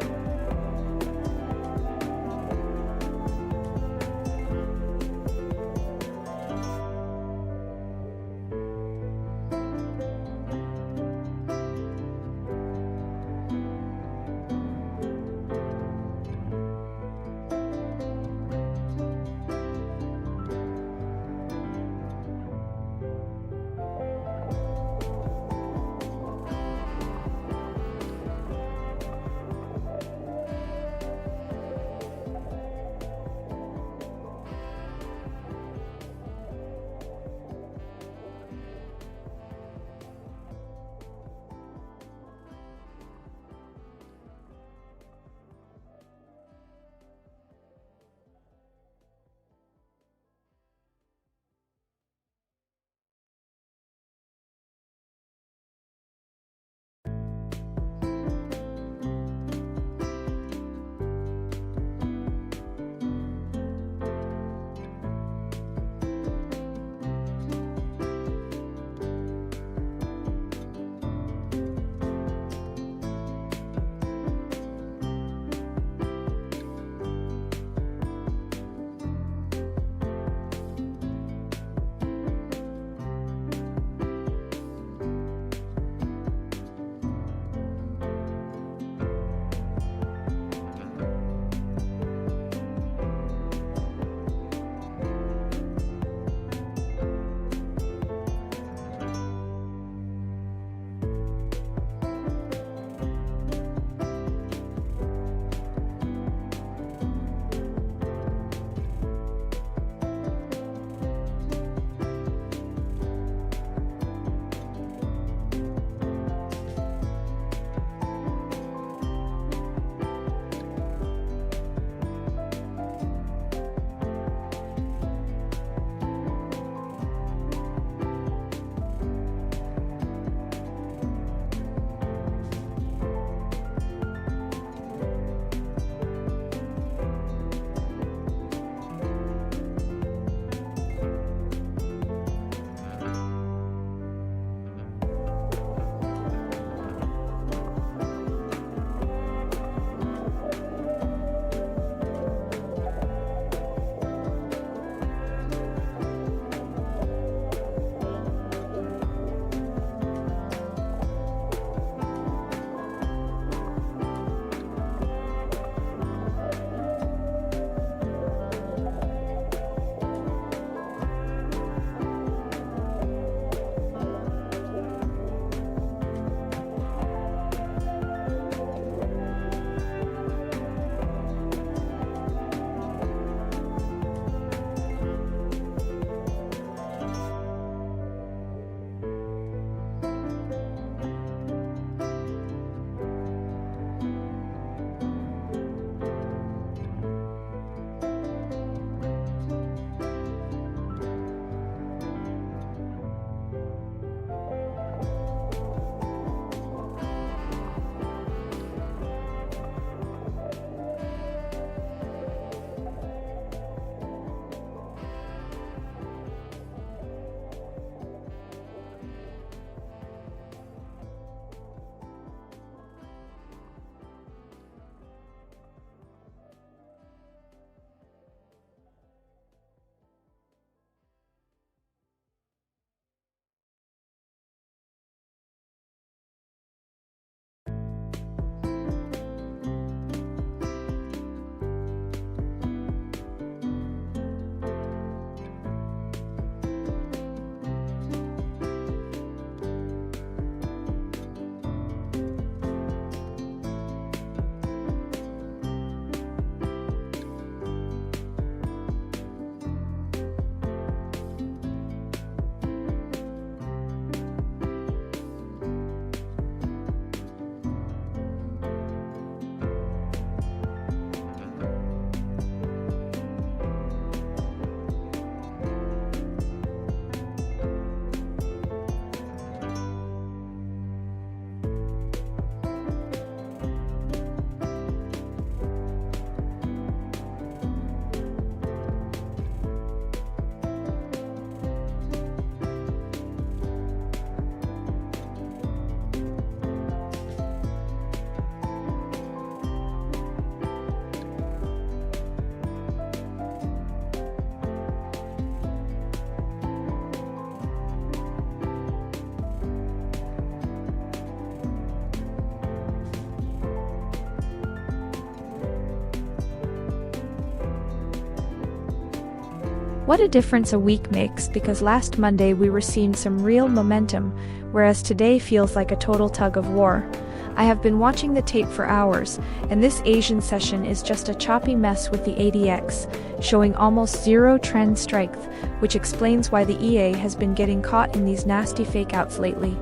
What a difference a week makes, because last Monday we were seeing some real momentum, whereas today feels like a total tug of war. I have been watching the tape for hours, and this Asian session is just a choppy mess with the ADX, showing almost zero trend strength, which explains why the EA has been getting caught in these nasty fakeouts lately.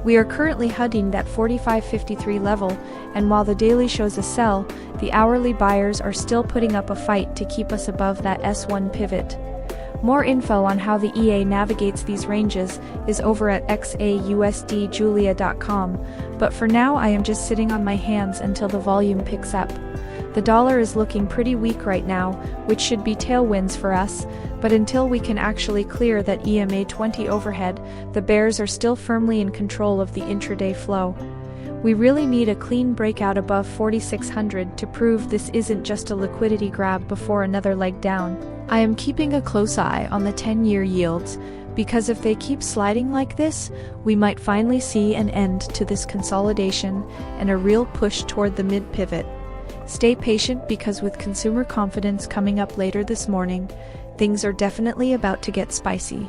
We are currently hugging that 45.53 level, and while the daily shows a sell, the hourly buyers are still putting up a fight to keep us above that S1 pivot. More info on how the EA navigates these ranges is over at XAUUSDJulia.com, but for now I am just sitting on my hands until the volume picks up. The dollar is looking pretty weak right now, which should be tailwinds for us, but until we can actually clear that EMA 20 overhead, the bears are still firmly in control of the intraday flow. We really need a clean breakout above 4,600 to prove this isn't just a liquidity grab before another leg down. I am keeping a close eye on the 10-year yields, because if they keep sliding like this, we might finally see an end to this consolidation and a real push toward the mid-pivot. Stay patient, because with consumer confidence coming up later this morning, things are definitely about to get spicy.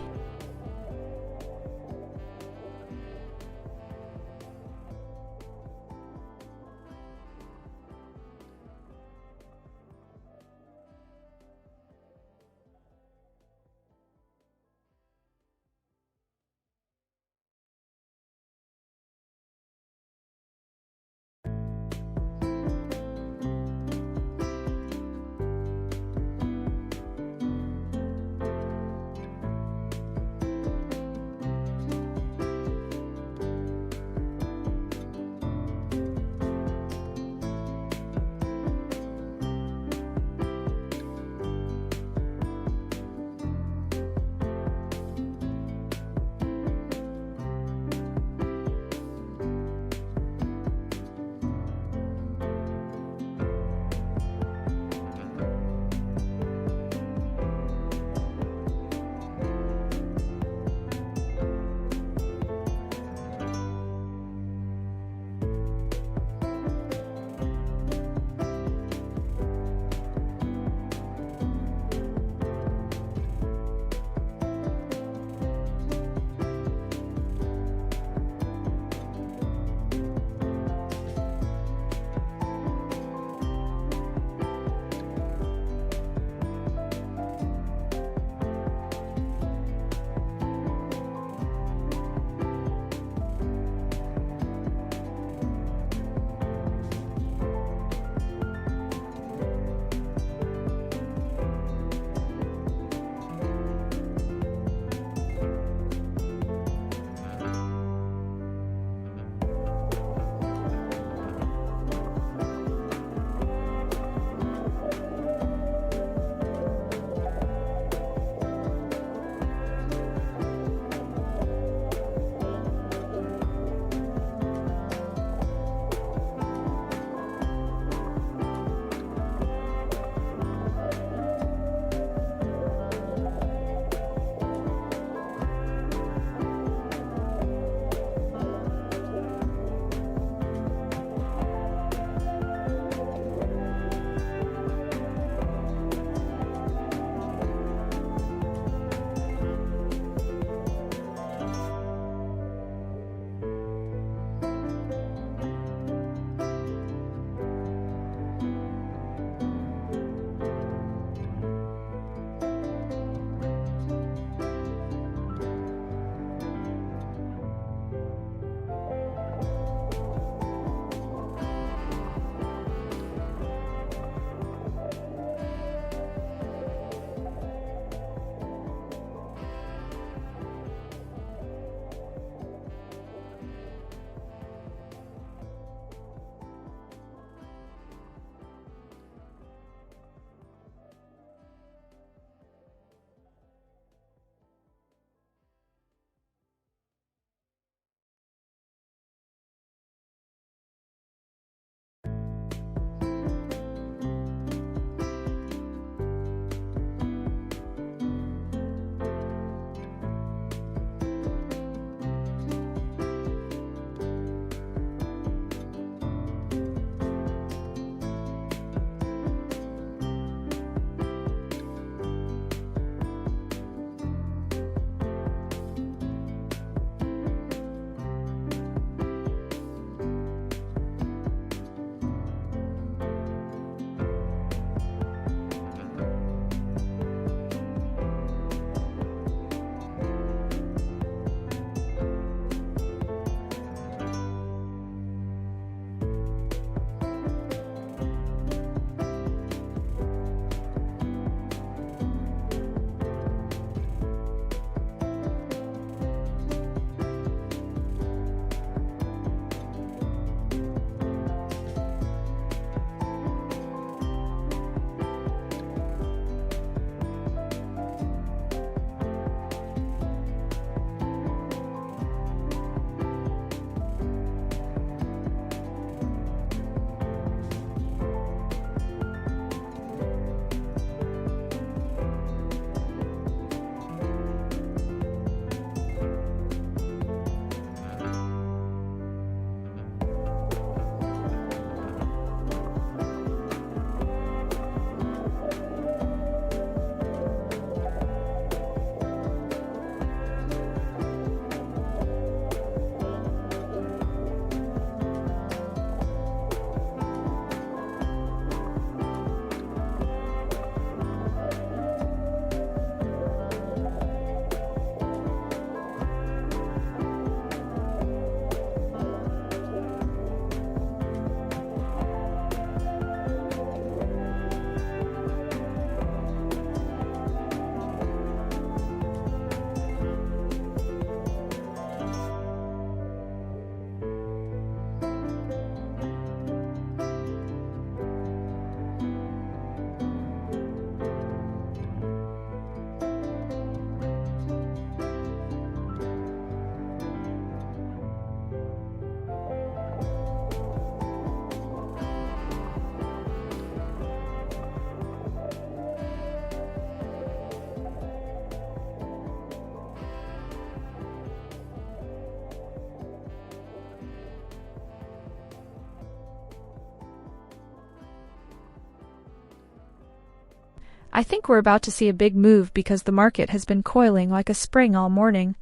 I think we're about to see a big move because the market has been coiling like a spring all morning.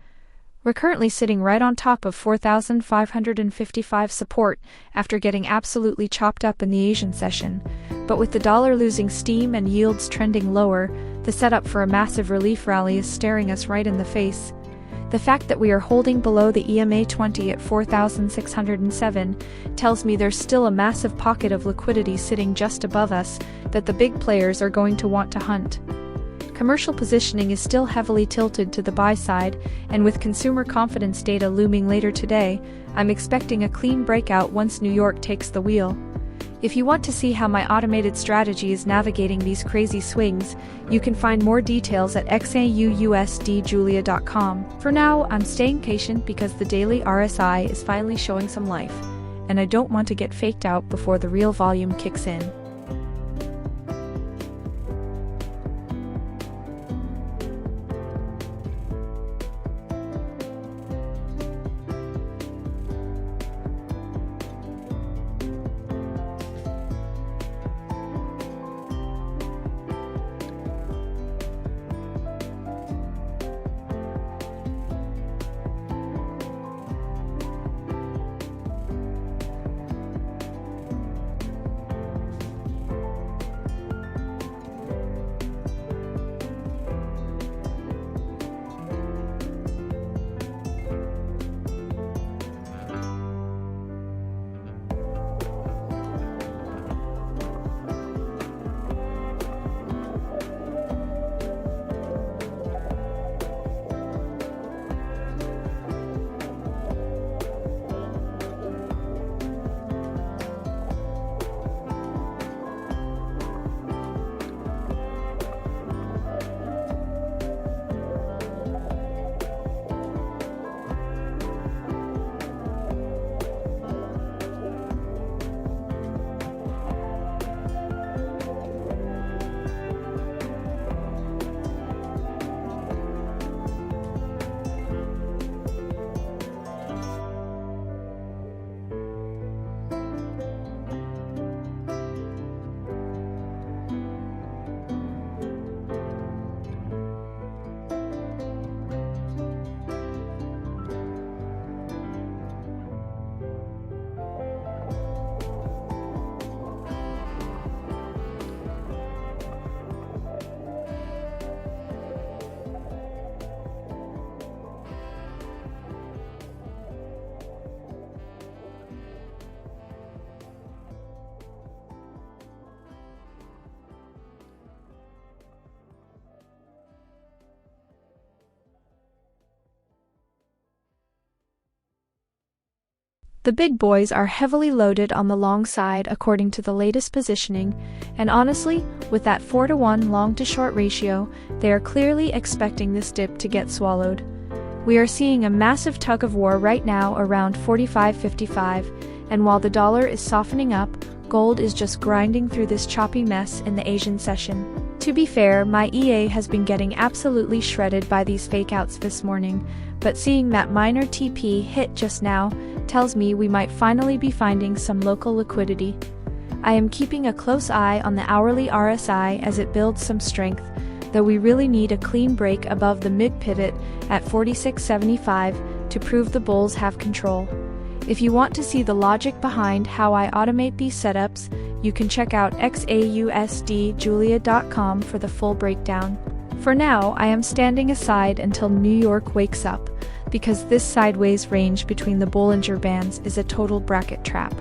We're currently sitting right on top of 4,555 support after getting absolutely chopped up in the Asian session, but with the dollar losing steam and yields trending lower, the setup for a massive relief rally is staring us right in the face. The fact that we are holding below the EMA 20 at 4,607 tells me there's still a massive pocket of liquidity sitting just above us that the big players are going to want to hunt. Commercial positioning is still heavily tilted to the buy side, and with consumer confidence data looming later today, I'm expecting a clean breakout once New York takes the wheel. If you want to see how my automated strategy is navigating these crazy swings, you can find more details at XAUUSDJulia.com. For now, I'm staying patient because the daily RSI is finally showing some life, and I don't want to get faked out before the real volume kicks in. The big boys are heavily loaded on the long side according to the latest positioning, and honestly, with that 4-to-1 long-to-short ratio, they are clearly expecting this dip to get swallowed. We are seeing a massive tug-of-war right now around 45.55, and while the dollar is softening up, gold is just grinding through this choppy mess in the Asian session. To be fair, my EA has been getting absolutely shredded by these fakeouts this morning, but seeing that minor TP hit just now tells me we might finally be finding some local liquidity. I am keeping a close eye on the hourly RSI as it builds some strength, though we really need a clean break above the mid-pivot at 46.75 to prove the bulls have control. If you want to see the logic behind how I automate these setups, you can check out XAUUSDJulia.com for the full breakdown. For now, I am standing aside until New York wakes up, because this sideways range between the Bollinger Bands is a total bracket trap.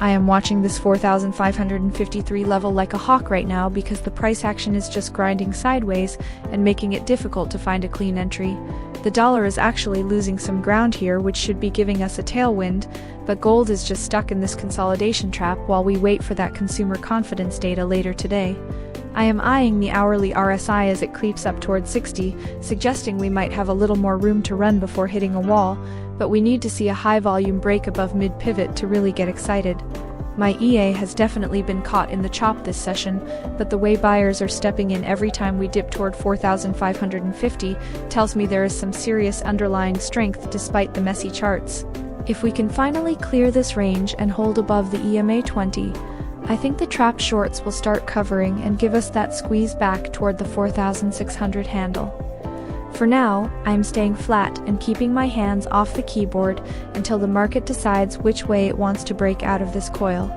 I am watching this 4,553 level like a hawk right now because the price action is just grinding sideways and making it difficult to find a clean entry. The dollar is actually losing some ground here, which should be giving us a tailwind, but gold is just stuck in this consolidation trap while we wait for that consumer confidence data later today. I am eyeing the hourly RSI as it creeps up towards 60, suggesting we might have a little more room to run before hitting a wall, but we need to see a high volume break above mid-pivot to really get excited. My EA has definitely been caught in the chop this session, but the way buyers are stepping in every time we dip toward 4,550 tells me there is some serious underlying strength despite the messy charts. If we can finally clear this range and hold above the EMA 20, I think the trapped shorts will start covering and give us that squeeze back toward the 4,600 handle. For now, I am staying flat and keeping my hands off the keyboard until the market decides which way it wants to break out of this coil.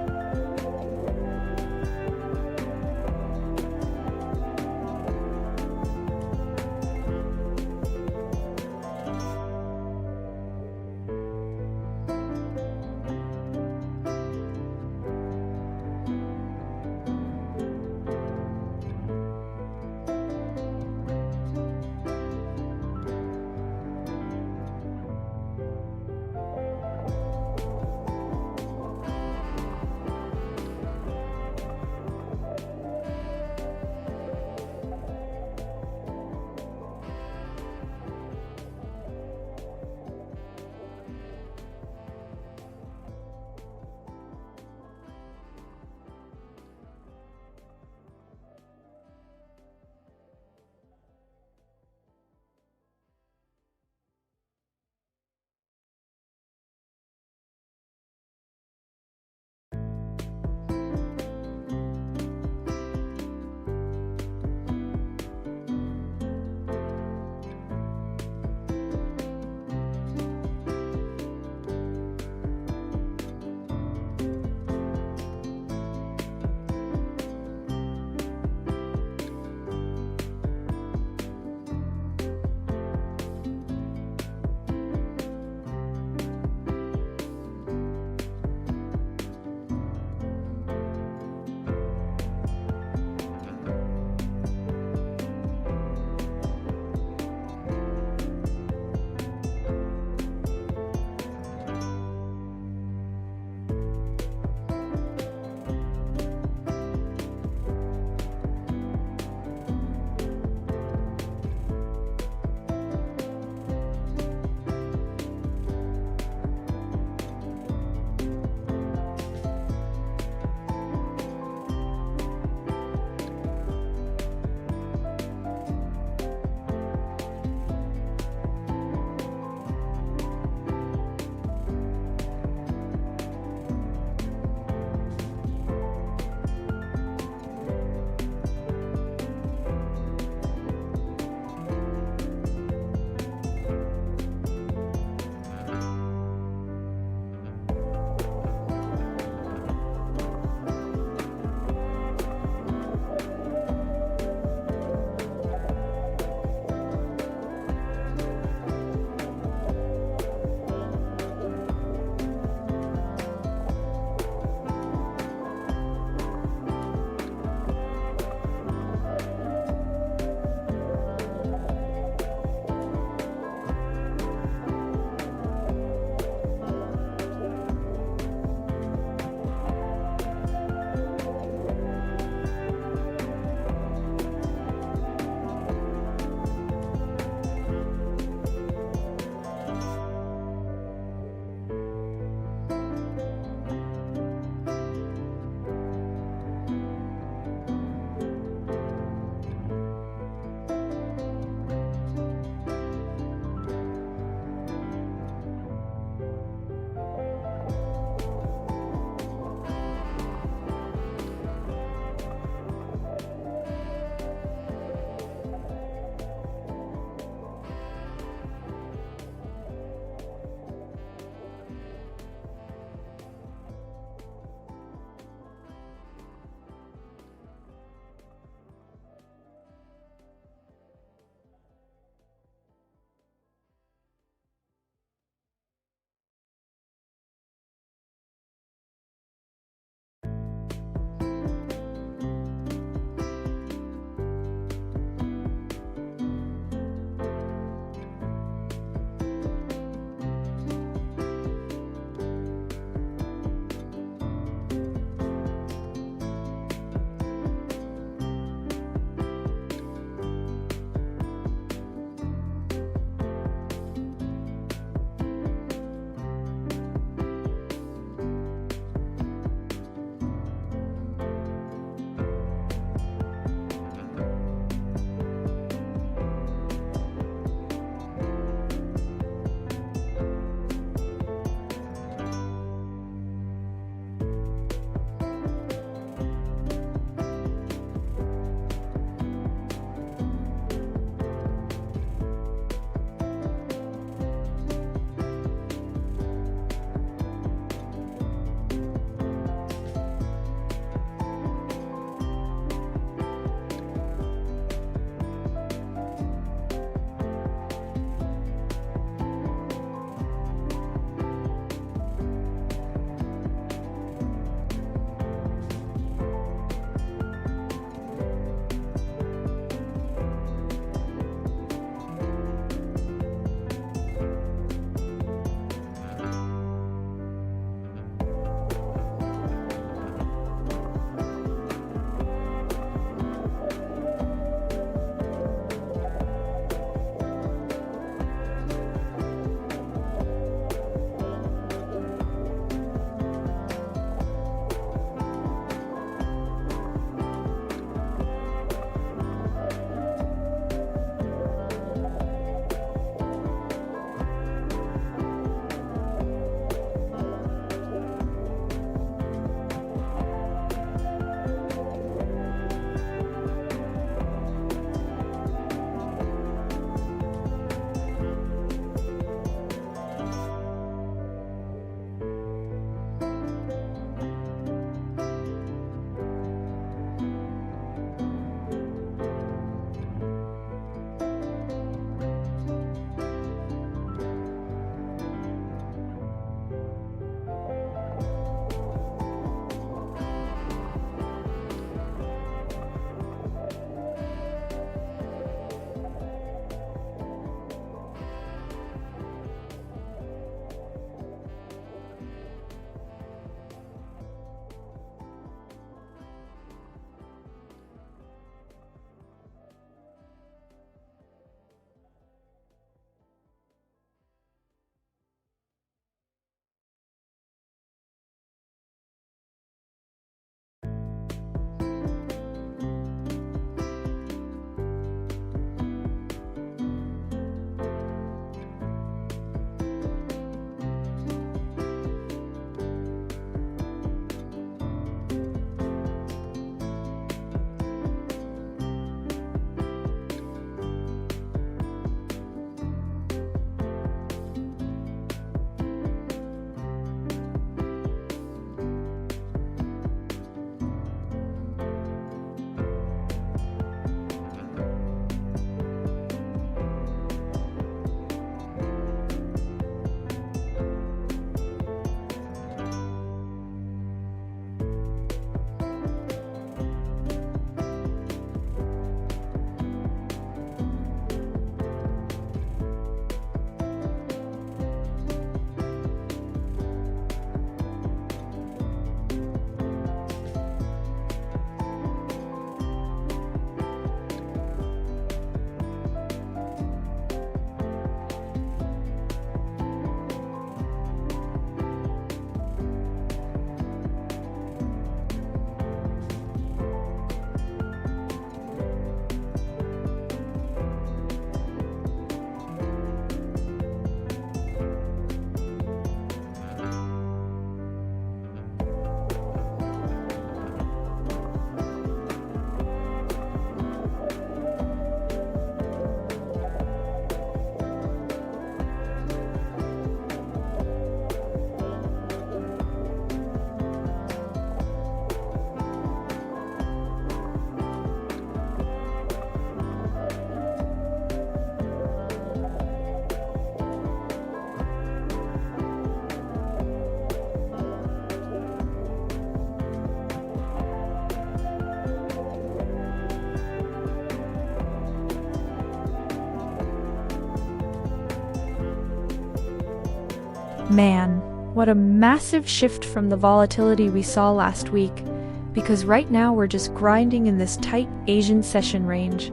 Man, what a massive shift from the volatility we saw last week, because right now we're just grinding in this tight Asian session range.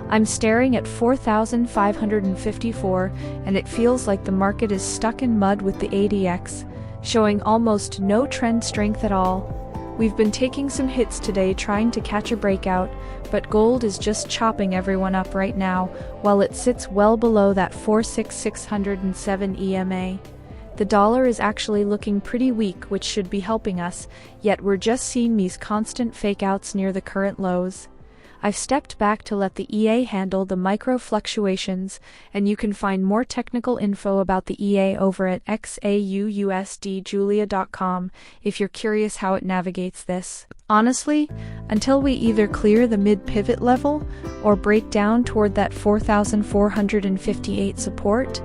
I'm staring at 4,554, and it feels like the market is stuck in mud with the ADX, showing almost no trend strength at all. We've been taking some hits today trying to catch a breakout, but gold is just chopping everyone up right now, while it sits well below that 4,607 EMA. The dollar is actually looking pretty weak, which should be helping us, yet we're just seeing these constant fakeouts near the current lows. I've stepped back to let the EA handle the micro fluctuations, and you can find more technical info about the EA over at XAUUSDJulia.com if you're curious how it navigates this. Honestly, until we either clear the mid-pivot level or break down toward that 4,458 support,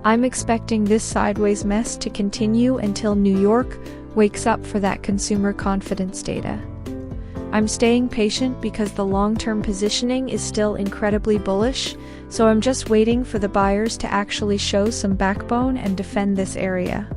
I'm expecting this sideways mess to continue until New York wakes up for that consumer confidence data. I'm staying patient because the long-term positioning is still incredibly bullish, so I'm just waiting for the buyers to actually show some backbone and defend this area.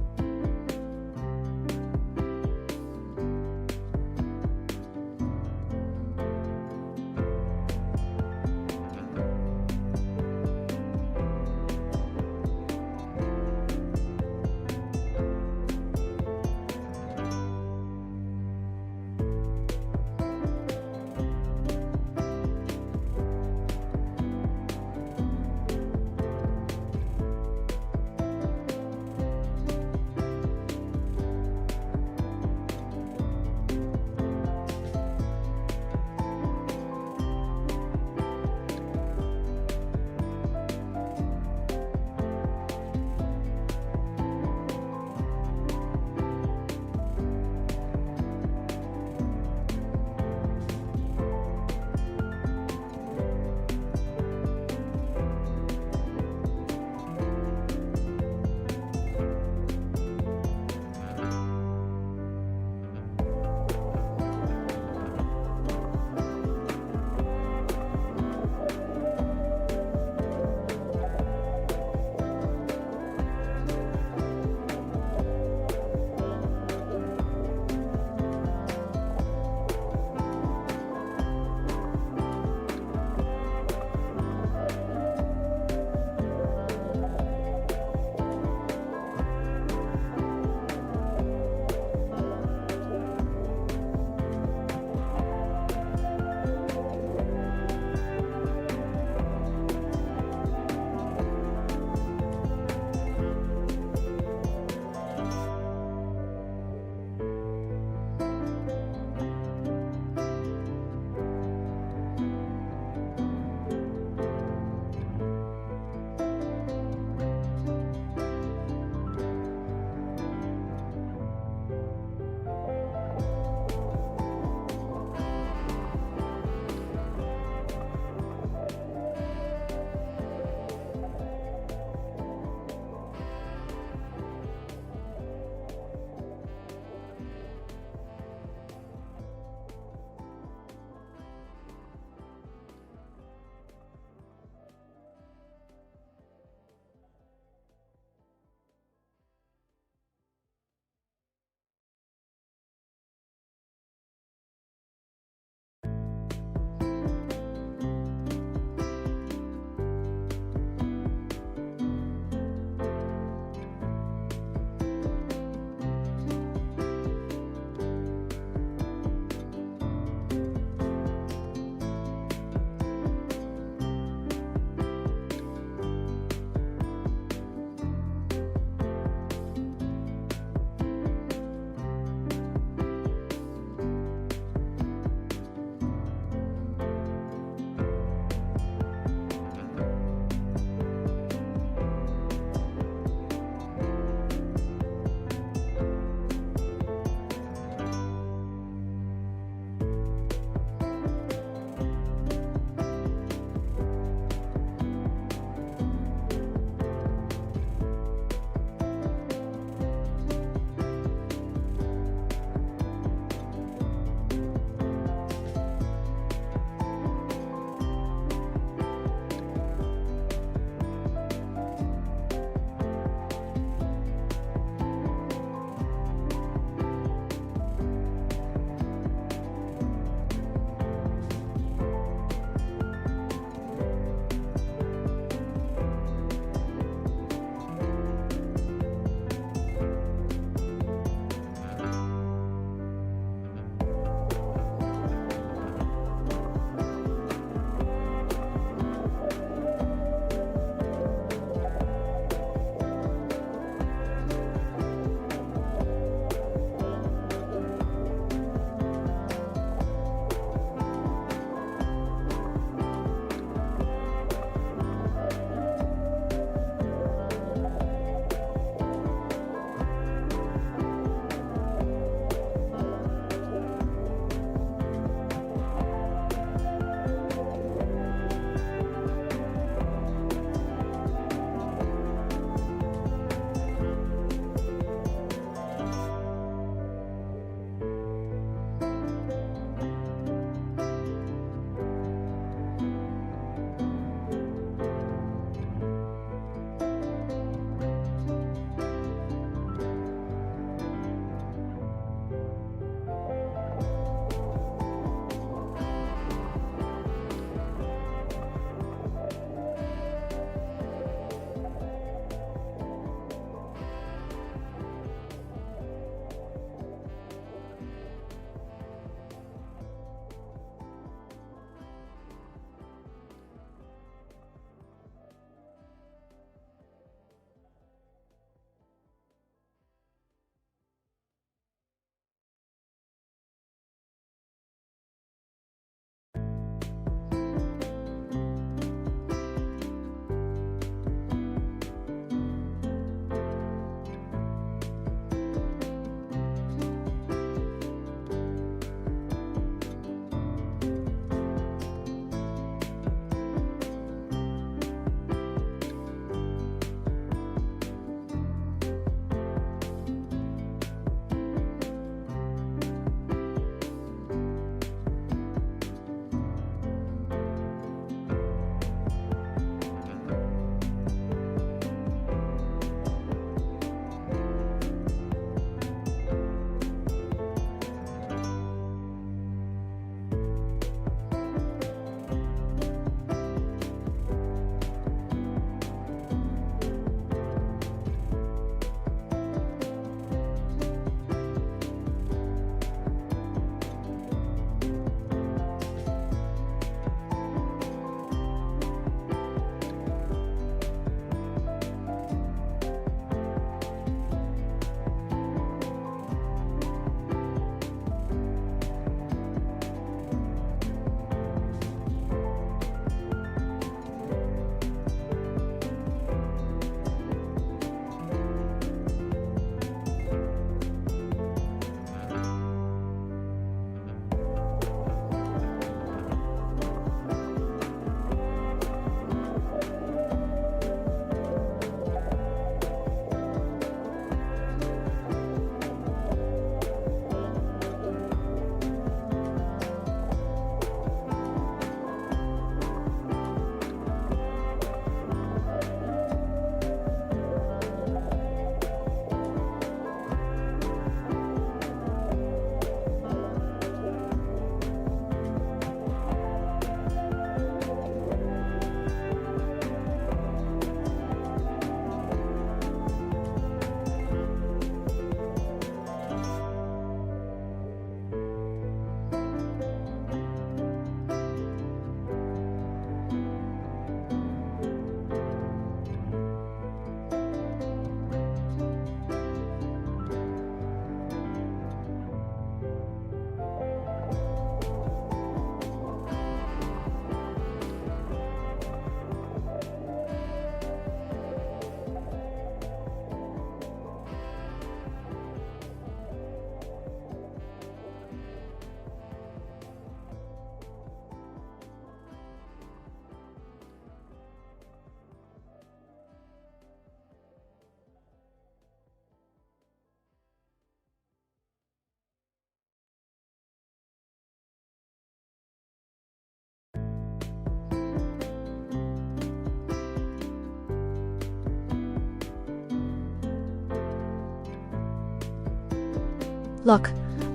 Look,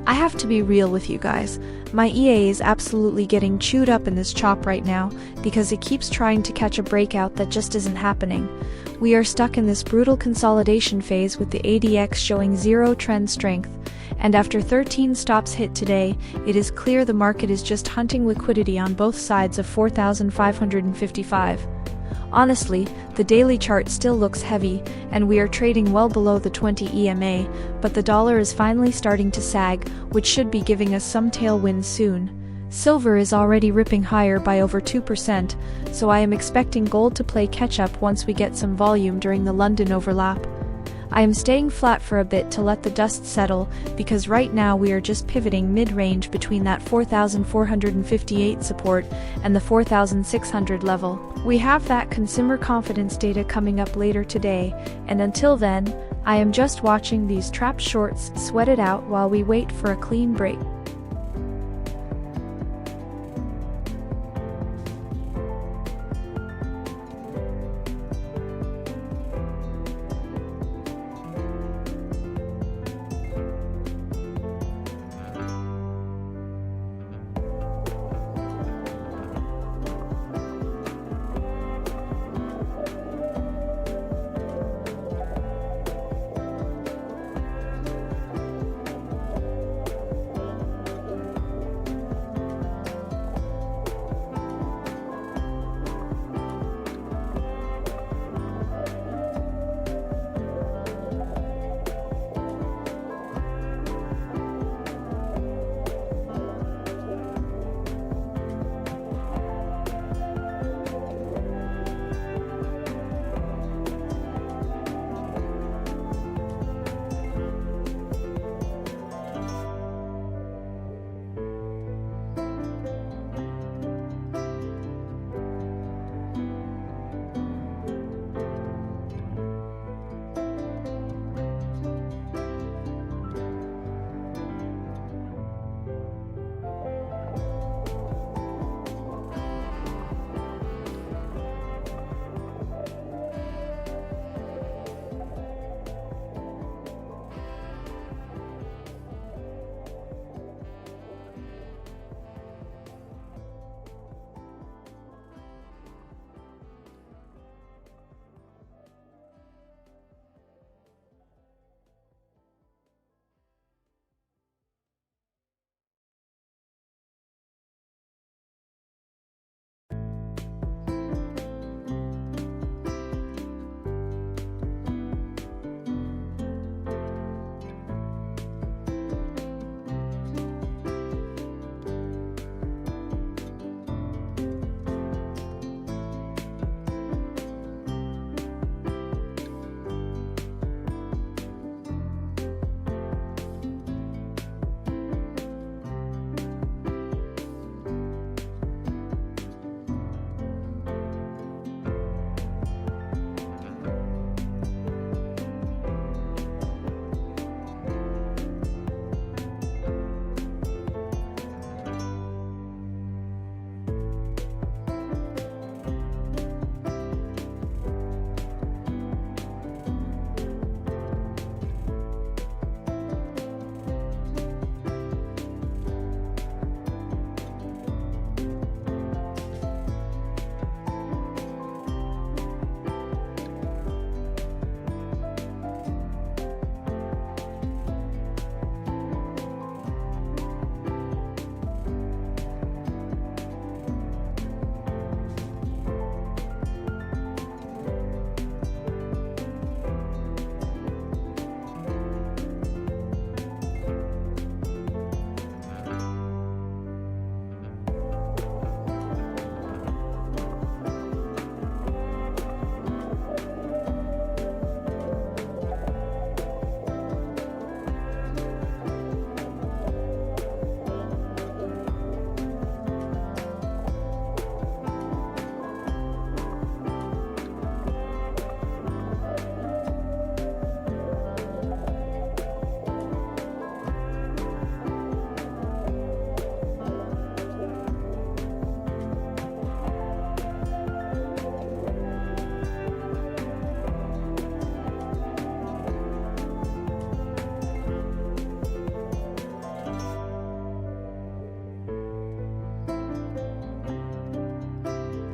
I have to be real with you guys. My EA is absolutely getting chewed up in this chop right now because it keeps trying to catch a breakout that just isn't happening. We are stuck in this brutal consolidation phase with the ADX showing zero trend strength, and after 13 stops hit today, it is clear the market is just hunting liquidity on both sides of 4,555. Honestly, the daily chart still looks heavy, and we are trading well below the 20 EMA, but the dollar is finally starting to sag, which should be giving us some tailwind soon. Silver is already ripping higher by over 2%, so I am expecting gold to play catch-up once we get some volume during the London overlap. I am staying flat for a bit to let the dust settle, because right now we are just pivoting mid-range between that 4,458 support and the 4,600 level. We have that consumer confidence data coming up later today, and until then, I am just watching these trapped shorts sweat it out while we wait for a clean break.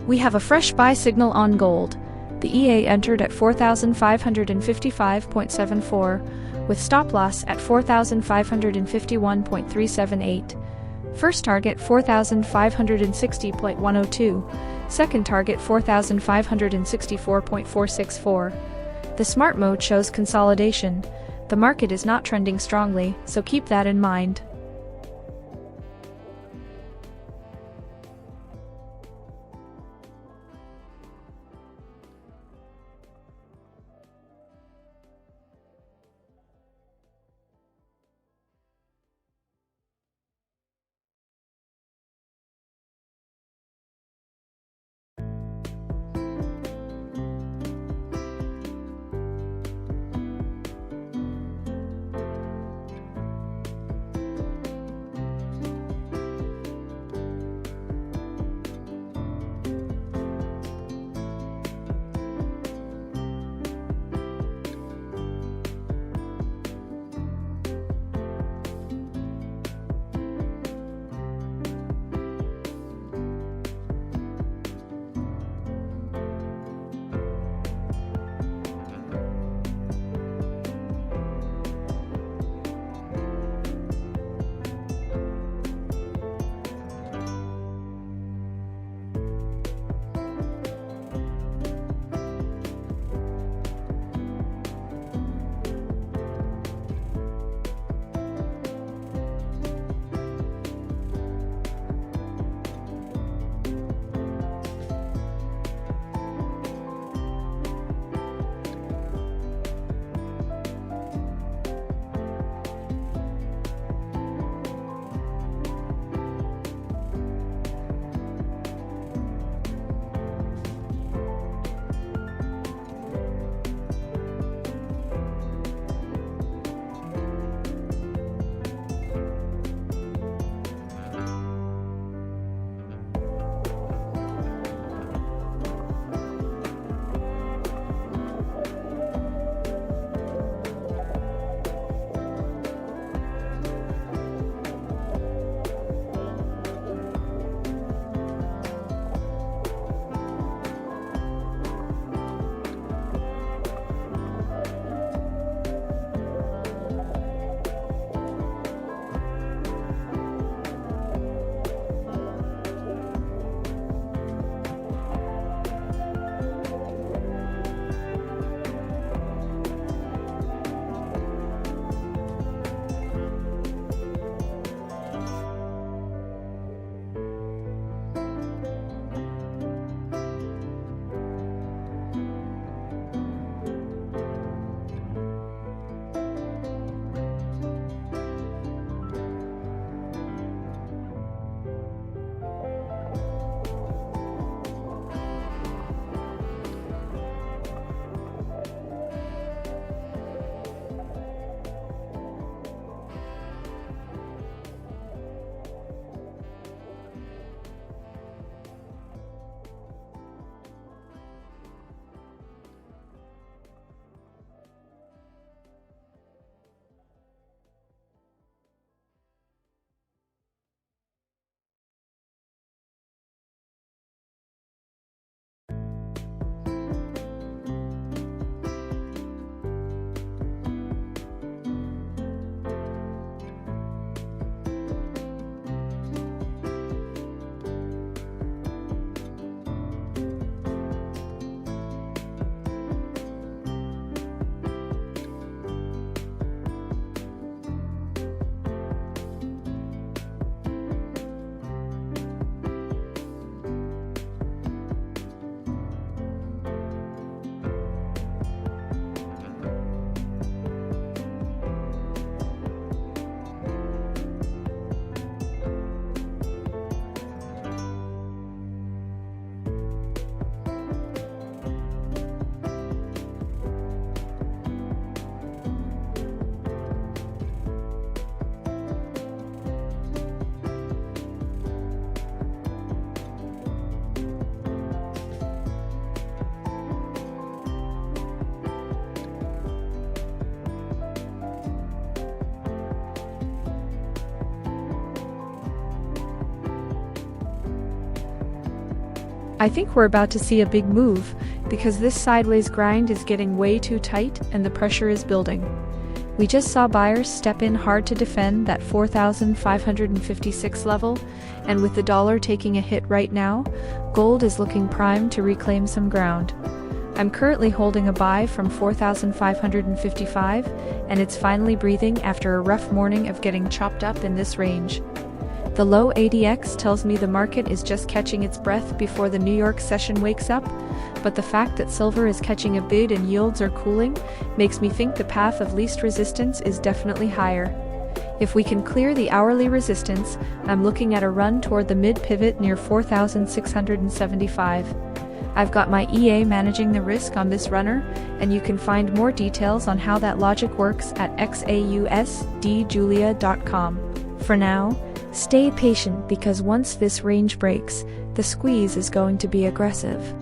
We have a fresh buy signal on gold. The EA entered at 4,555.74, with stop loss at 4,551.378. First target 4,560.102, second target 4,564.464. The smart mode shows consolidation. The market is not trending strongly, so keep that in mind. I think we're about to see a big move, because this sideways grind is getting way too tight and the pressure is building. We just saw buyers step in hard to defend that 4,556 level, and with the dollar taking a hit right now, gold is looking primed to reclaim some ground. I'm currently holding a buy from 4,555, and it's finally breathing after a rough morning of getting chopped up in this range. The low ADX tells me the market is just catching its breath before the New York session wakes up, but the fact that silver is catching a bid and yields are cooling makes me think the path of least resistance is definitely higher. If we can clear the hourly resistance, I'm looking at a run toward the mid-pivot near 4,675. I've got my EA managing the risk on this runner, and you can find more details on how that logic works at XAUUSDjulia.com. For now, stay patient because once this range breaks, the squeeze is going to be aggressive.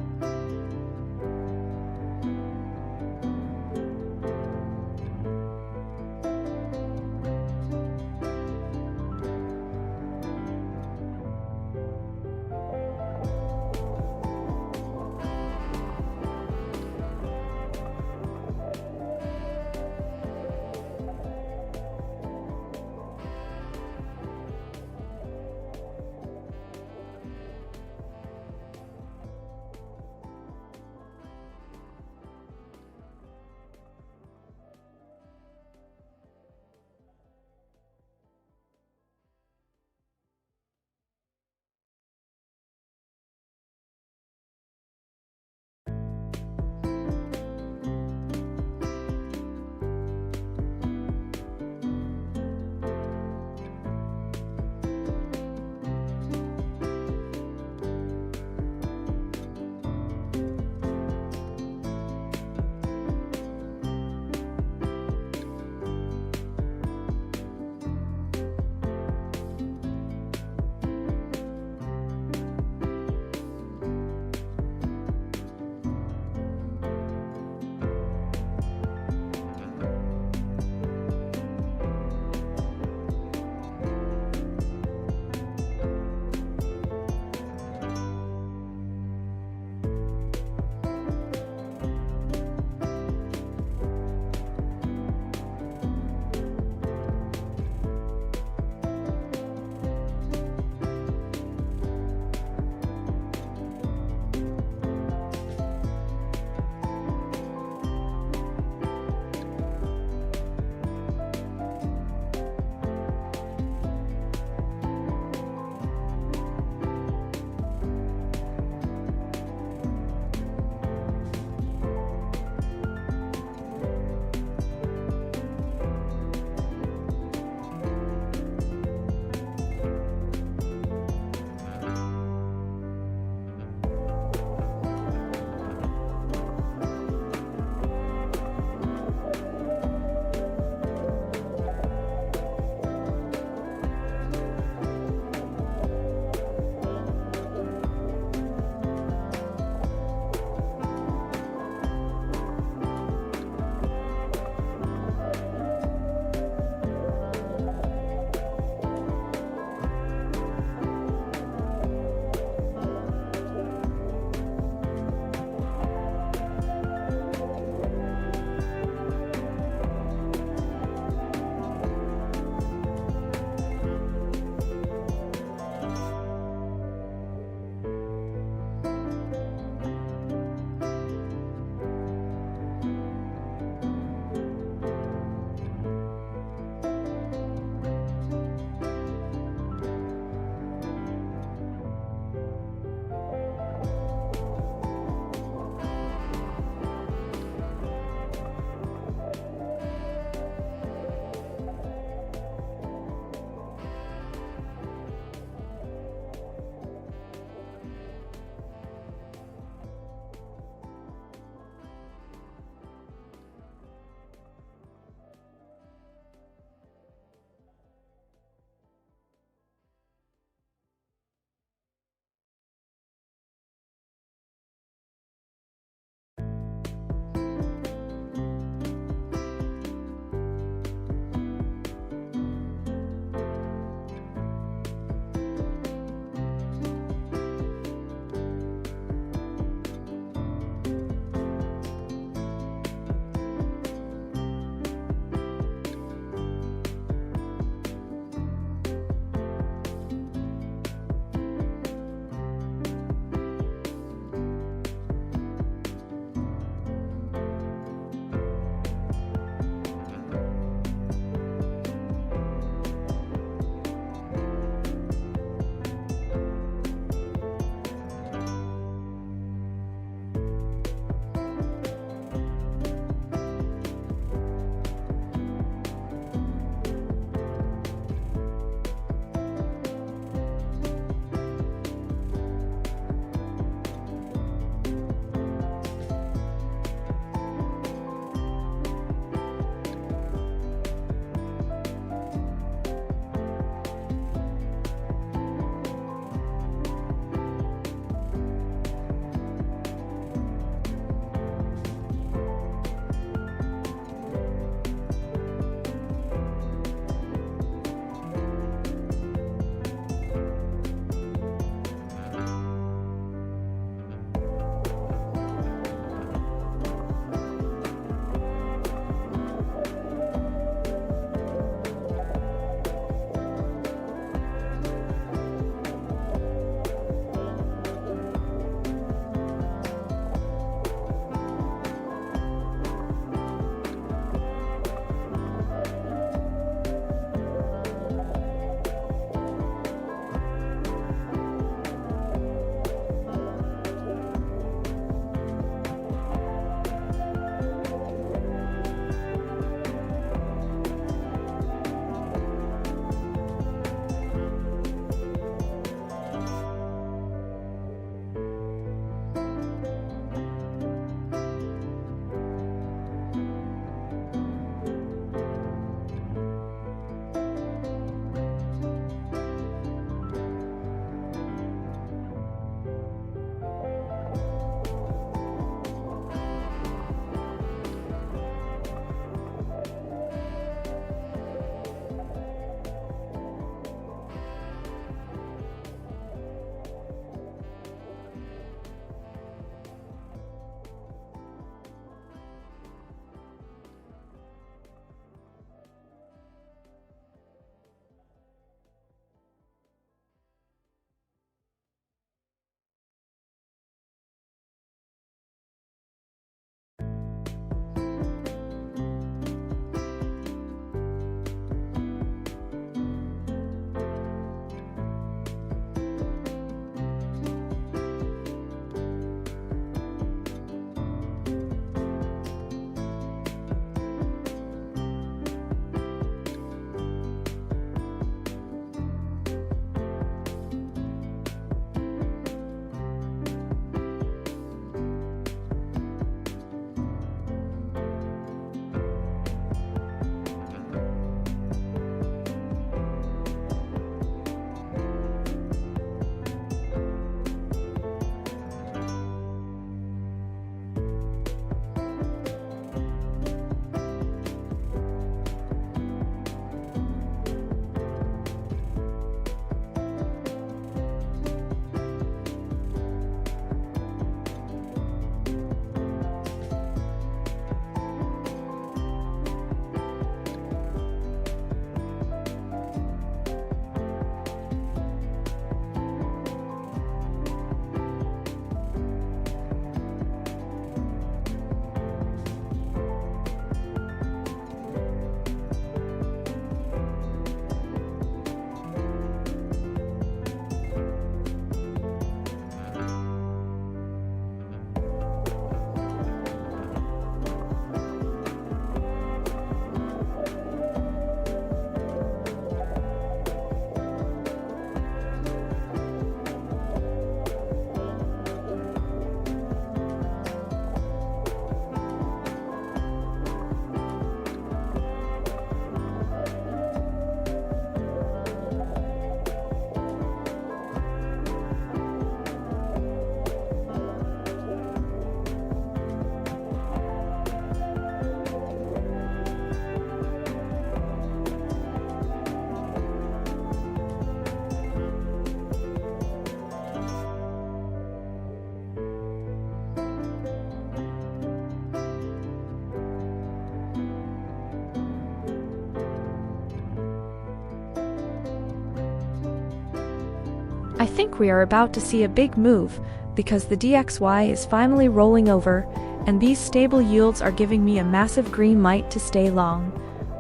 I think we are about to see a big move, because the DXY is finally rolling over, and these stable yields are giving me a massive green light to stay long.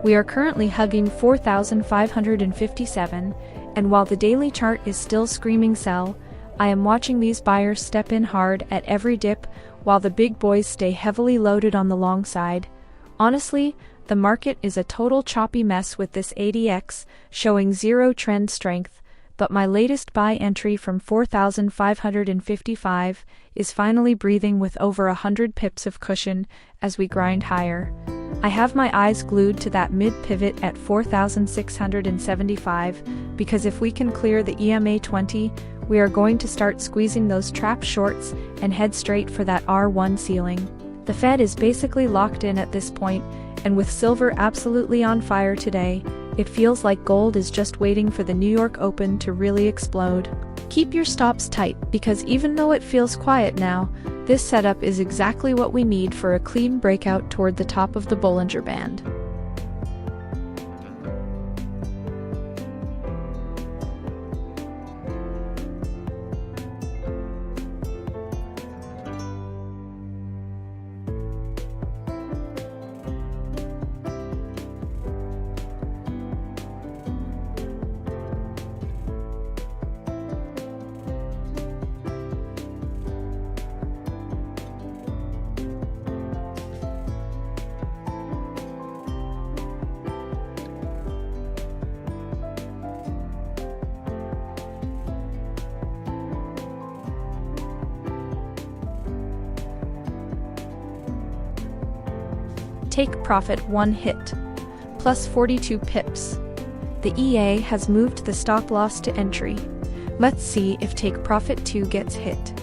We are currently hugging 4,557, and while the daily chart is still screaming sell, I am watching these buyers step in hard at every dip, while the big boys stay heavily loaded on the long side. Honestly, the market is a total choppy mess with this ADX showing zero trend strength, but my latest buy entry from 4,555 is finally breathing with over 100 pips of cushion as we grind higher. I have my eyes glued to that mid-pivot at 4,675, because if we can clear the EMA 20, we are going to start squeezing those trap shorts and head straight for that R1 ceiling. The Fed is basically locked in at this point, and with silver absolutely on fire today, it feels like gold is just waiting for the New York Open to really explode. Keep your stops tight, because even though it feels quiet now, this setup is exactly what we need for a clean breakout toward the top of the Bollinger Band. Take profit 1 hit, plus 42 pips. The EA has moved the stop loss to entry. Let's see if take profit 2 gets hit.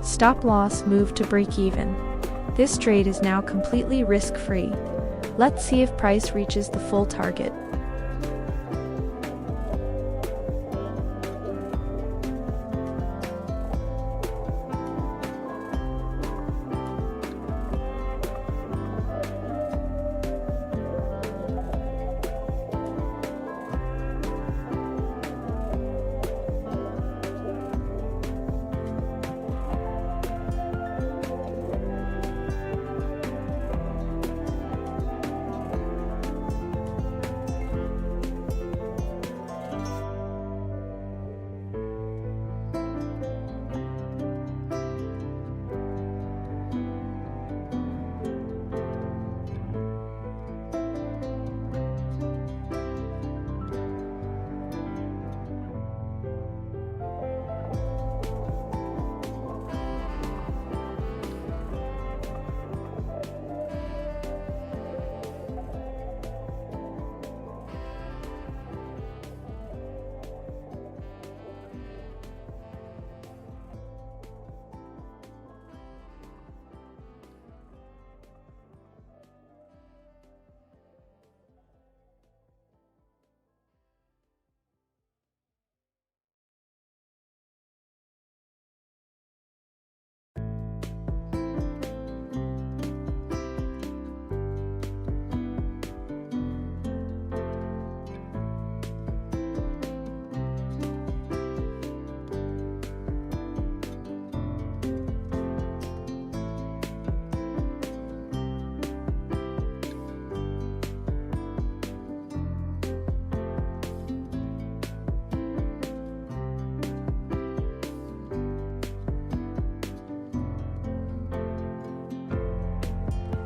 Stop loss moved to break even. This trade is now completely risk-free. Let's see if price reaches the full target.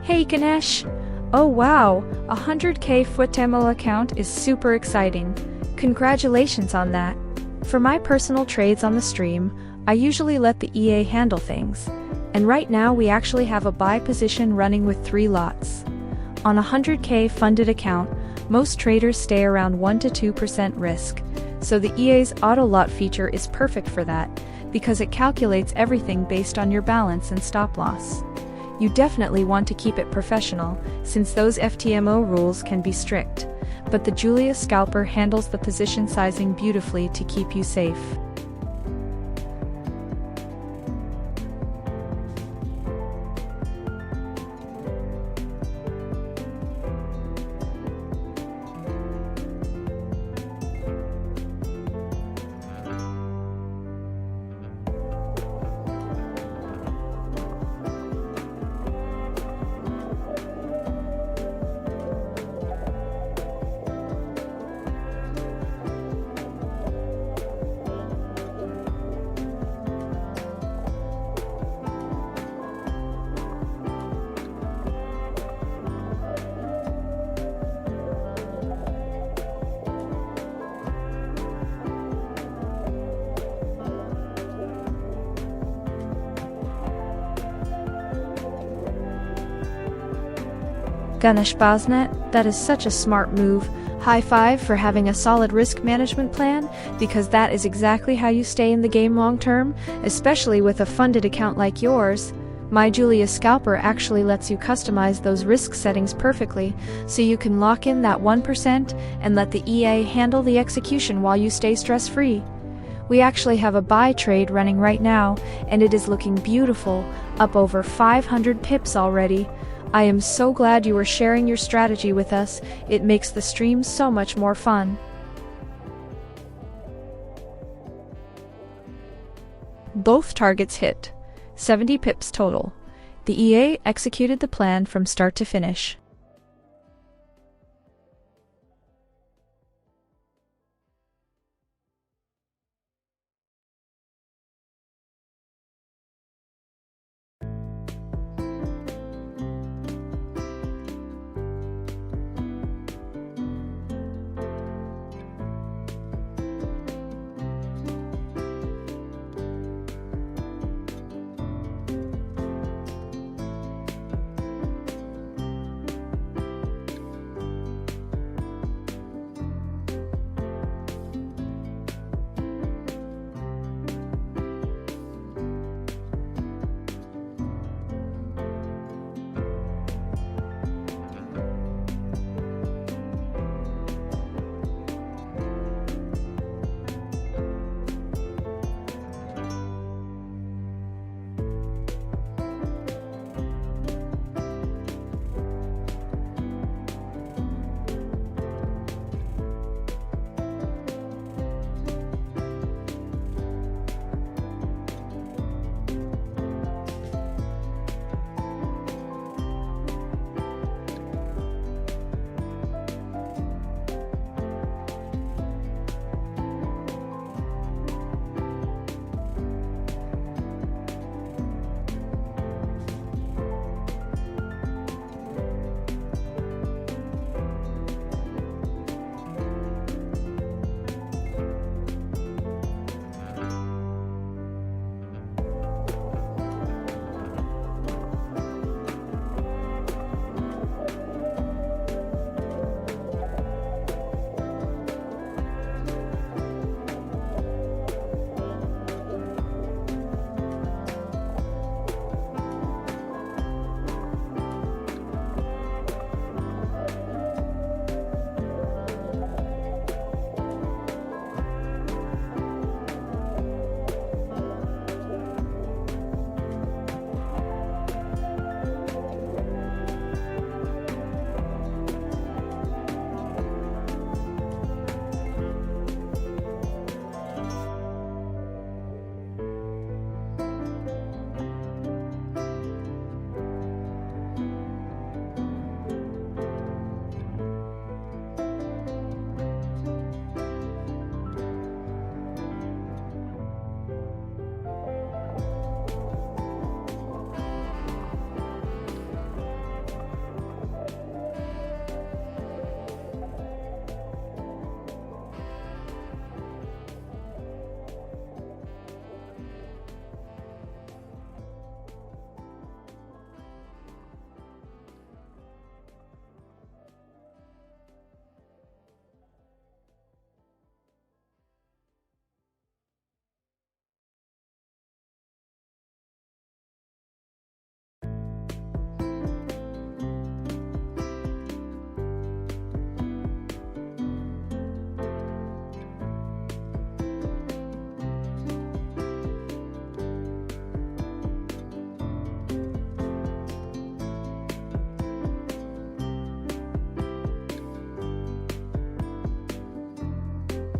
Hey Ganesh! Oh wow, 100k FUTML account is super exciting. Congratulations on that. For my personal trades on the stream, I usually let the EA handle things. And right now we actually have a buy position running with 3 lots. On a 100k funded account, most traders stay around 1 to 2% risk. So the EA's auto lot feature is perfect for that, because it calculates everything based on your balance and stop loss. You definitely want to keep it professional, since those FTMO rules can be strict, but the Julia Scalper handles the position sizing beautifully to keep you safe. Ganesh Basnet, that is such a smart move. High five for having a solid risk management plan, because that is exactly how you stay in the game long term, especially with a funded account like yours. My Julia Scalper actually lets you customize those risk settings perfectly, so you can lock in that 1% and let the EA handle the execution while you stay stress-free. We actually have a buy trade running right now, and it is looking beautiful, up over 500 pips already. I am so glad you are sharing your strategy with us. It makes the stream so much more fun. Both targets hit. 70 pips total. The EA executed the plan from start to finish.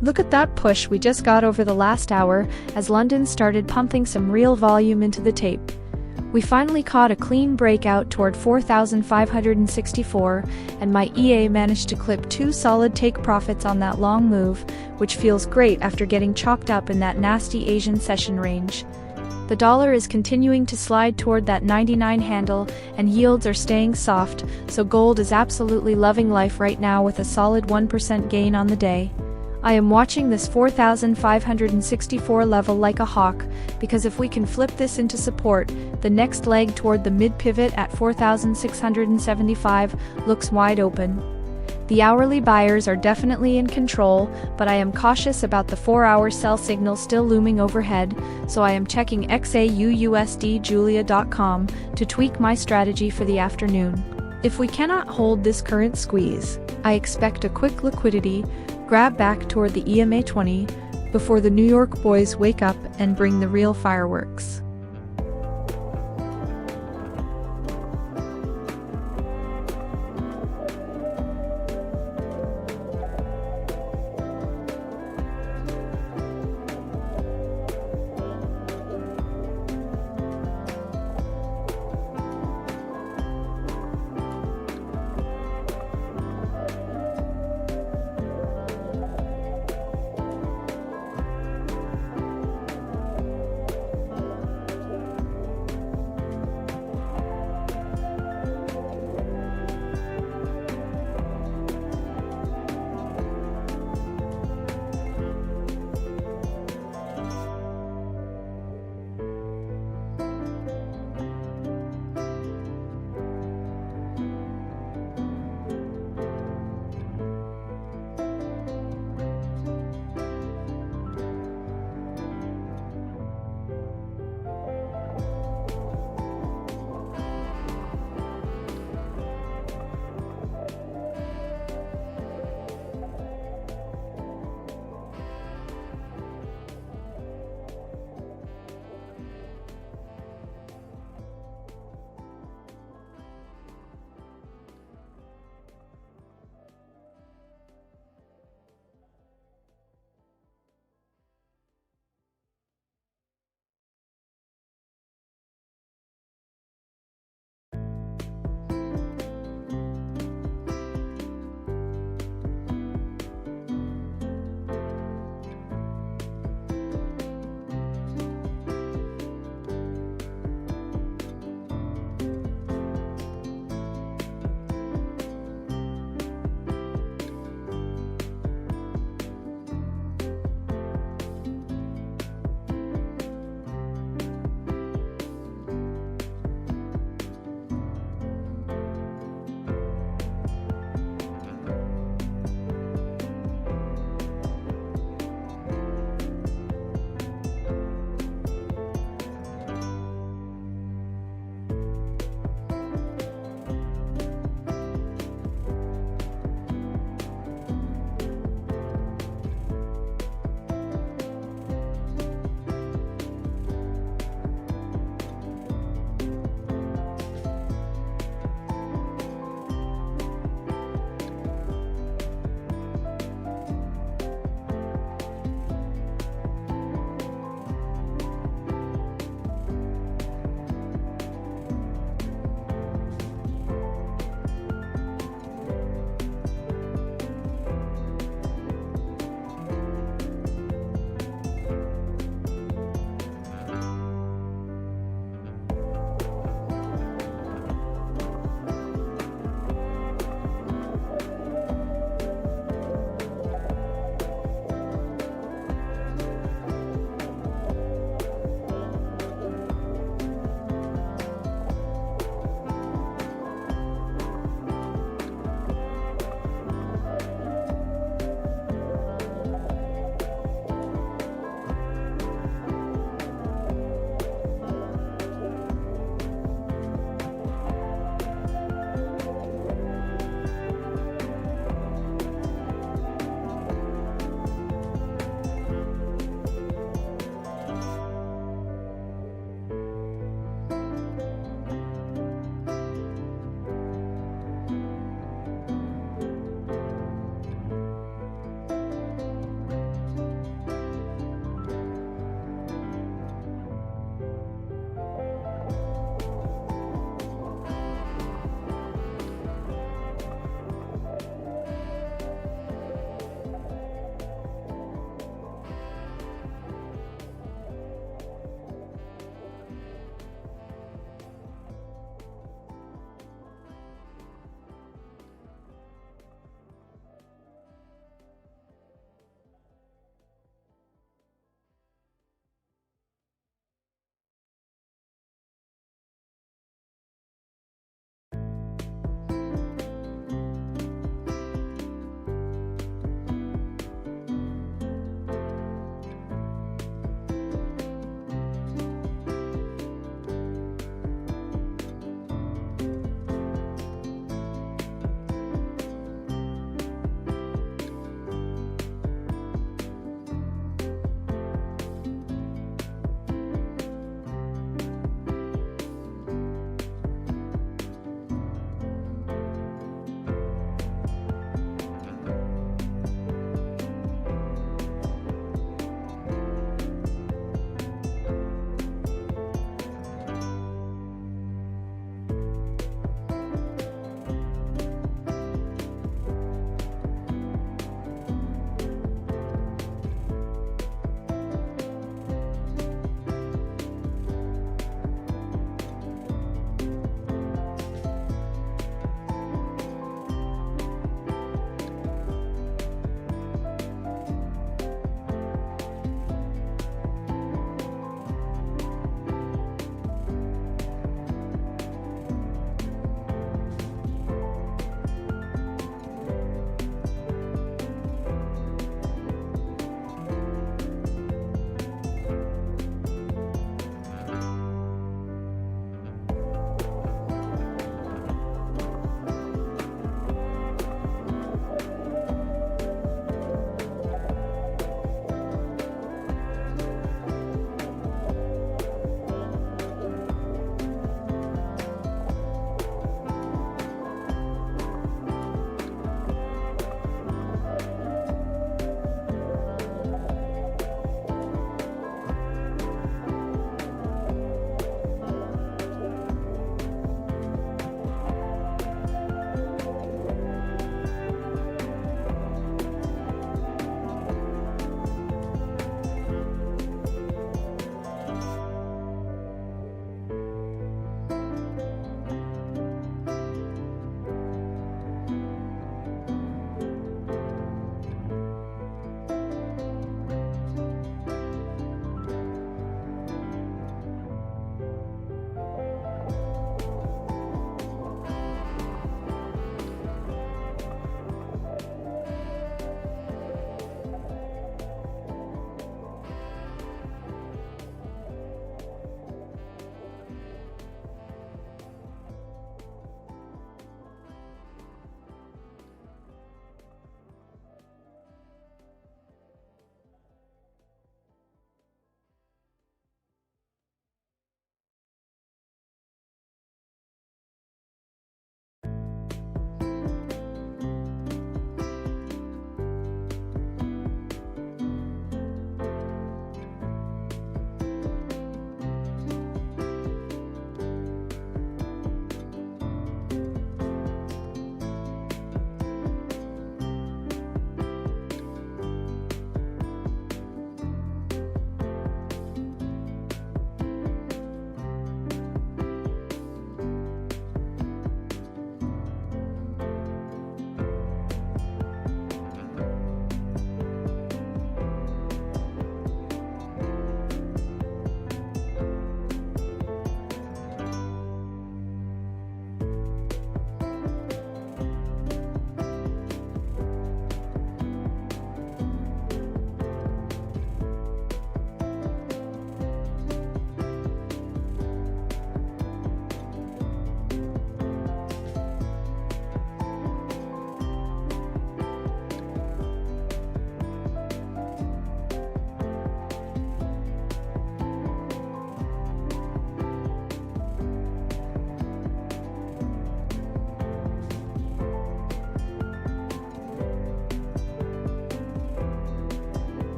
Look at that push we just got over the last hour as London started pumping some real volume into the tape. We finally caught a clean breakout toward 4,564, and my EA managed to clip 2 solid take profits on that long move, which feels great after getting chalked up in that nasty Asian session range. The dollar is continuing to slide toward that 99 handle, and yields are staying soft, so gold is absolutely loving life right now with a solid 1% gain on the day. I am watching this 4,564 level like a hawk, because if we can flip this into support, the next leg toward the mid-pivot at 4,675 looks wide open. The hourly buyers are definitely in control, but I am cautious about the 4-hour sell signal still looming overhead, so I am checking XAUUSD Julia.com to tweak my strategy for the afternoon. If we cannot hold this current squeeze, I expect a quick liquidity grab back toward the EMA 20 before the New York boys wake up and bring the real fireworks.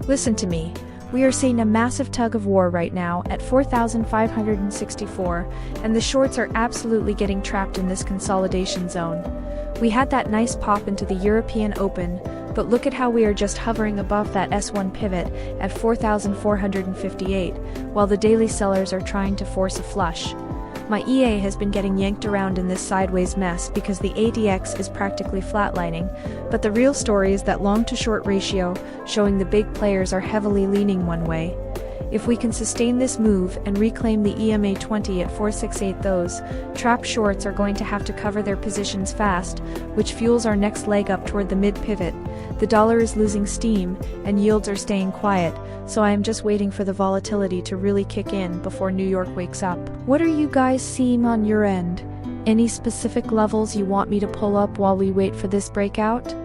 Listen to me. We are seeing a massive tug of war right now at 4,564, and the shorts are absolutely getting trapped in this consolidation zone. We had that nice pop into the European Open, but look at how we are just hovering above that S1 pivot at 4,458, while the daily sellers are trying to force a flush. My EA has been getting yanked around in this sideways mess because the ADX is practically flatlining, but the real story is that long to short ratio, showing the big players are heavily leaning one way. If we can sustain this move and reclaim the EMA 20 at 468, those trapped shorts are going to have to cover their positions fast, which fuels our next leg up toward the mid-pivot. The dollar is losing steam, and yields are staying quiet, so I am just waiting for the volatility to really kick in before New York wakes up. What are you guys seeing on your end? Any specific levels you want me to pull up while we wait for this breakout?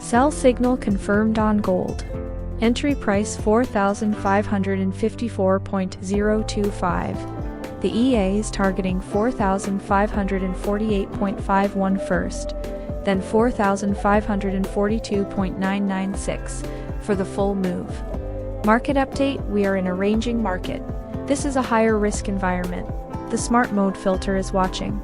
Sell signal confirmed on gold. Entry price 4,554.025. The EA is targeting 4,548.51 first, then 4,542.996 for the full move. Market update: we are in a ranging market. This is a higher risk environment. The smart mode filter is watching.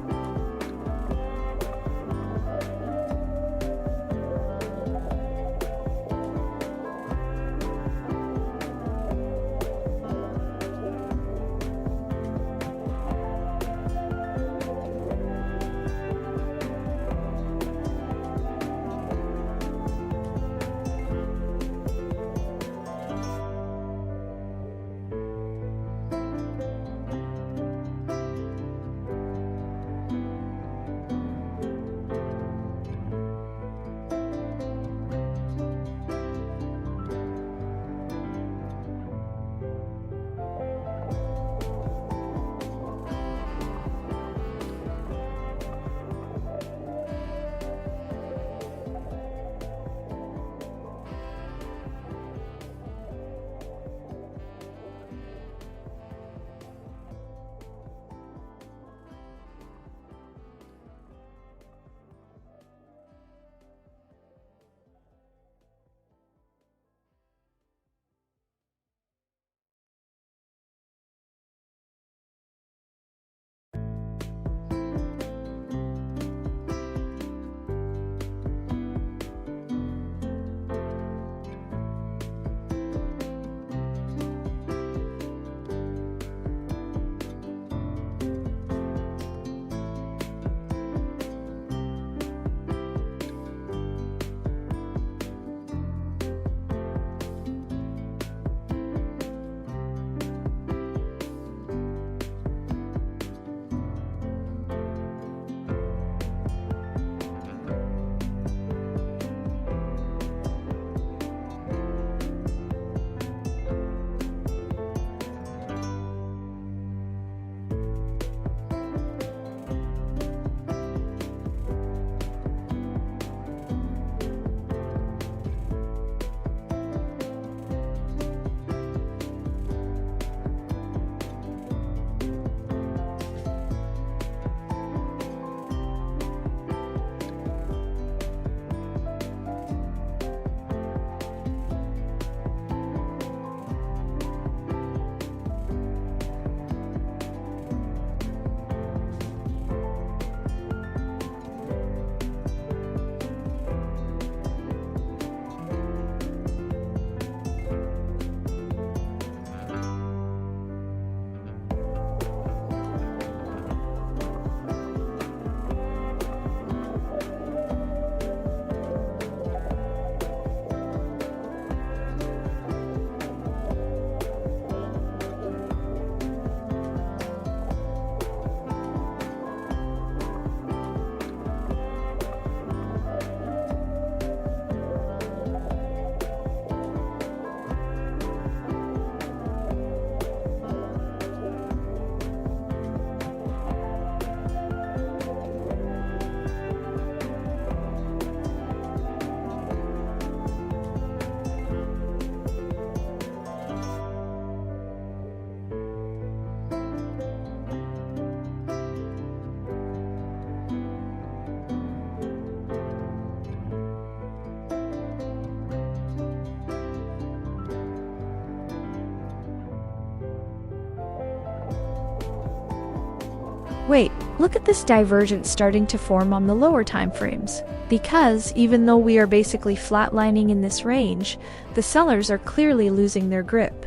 Wait, look at this divergence starting to form on the lower time frames. Because, even though we are basically flatlining in this range, the sellers are clearly losing their grip.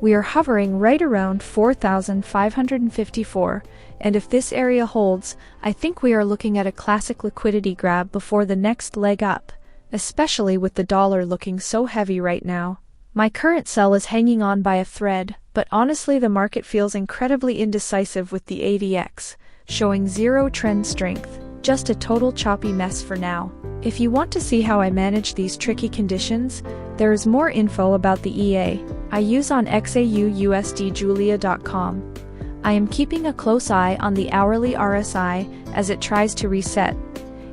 We are hovering right around 4,554, and if this area holds, I think we are looking at a classic liquidity grab before the next leg up, especially with the dollar looking so heavy right now. My current sell is hanging on by a thread, but honestly the market feels incredibly indecisive with the ADX, showing zero trend strength, just a total choppy mess for now. If you want to see how I manage these tricky conditions, there is more info about the EA I use on XAUUSD Julia.com. I am keeping a close eye on the hourly RSI as it tries to reset,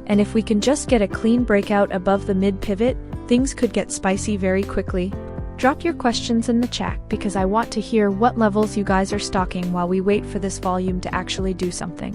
And if we can just get a clean breakout above the mid-pivot, things could get spicy very quickly. Drop your questions in the chat because I want to hear what levels you guys are stalking while we wait for this volume to actually do something.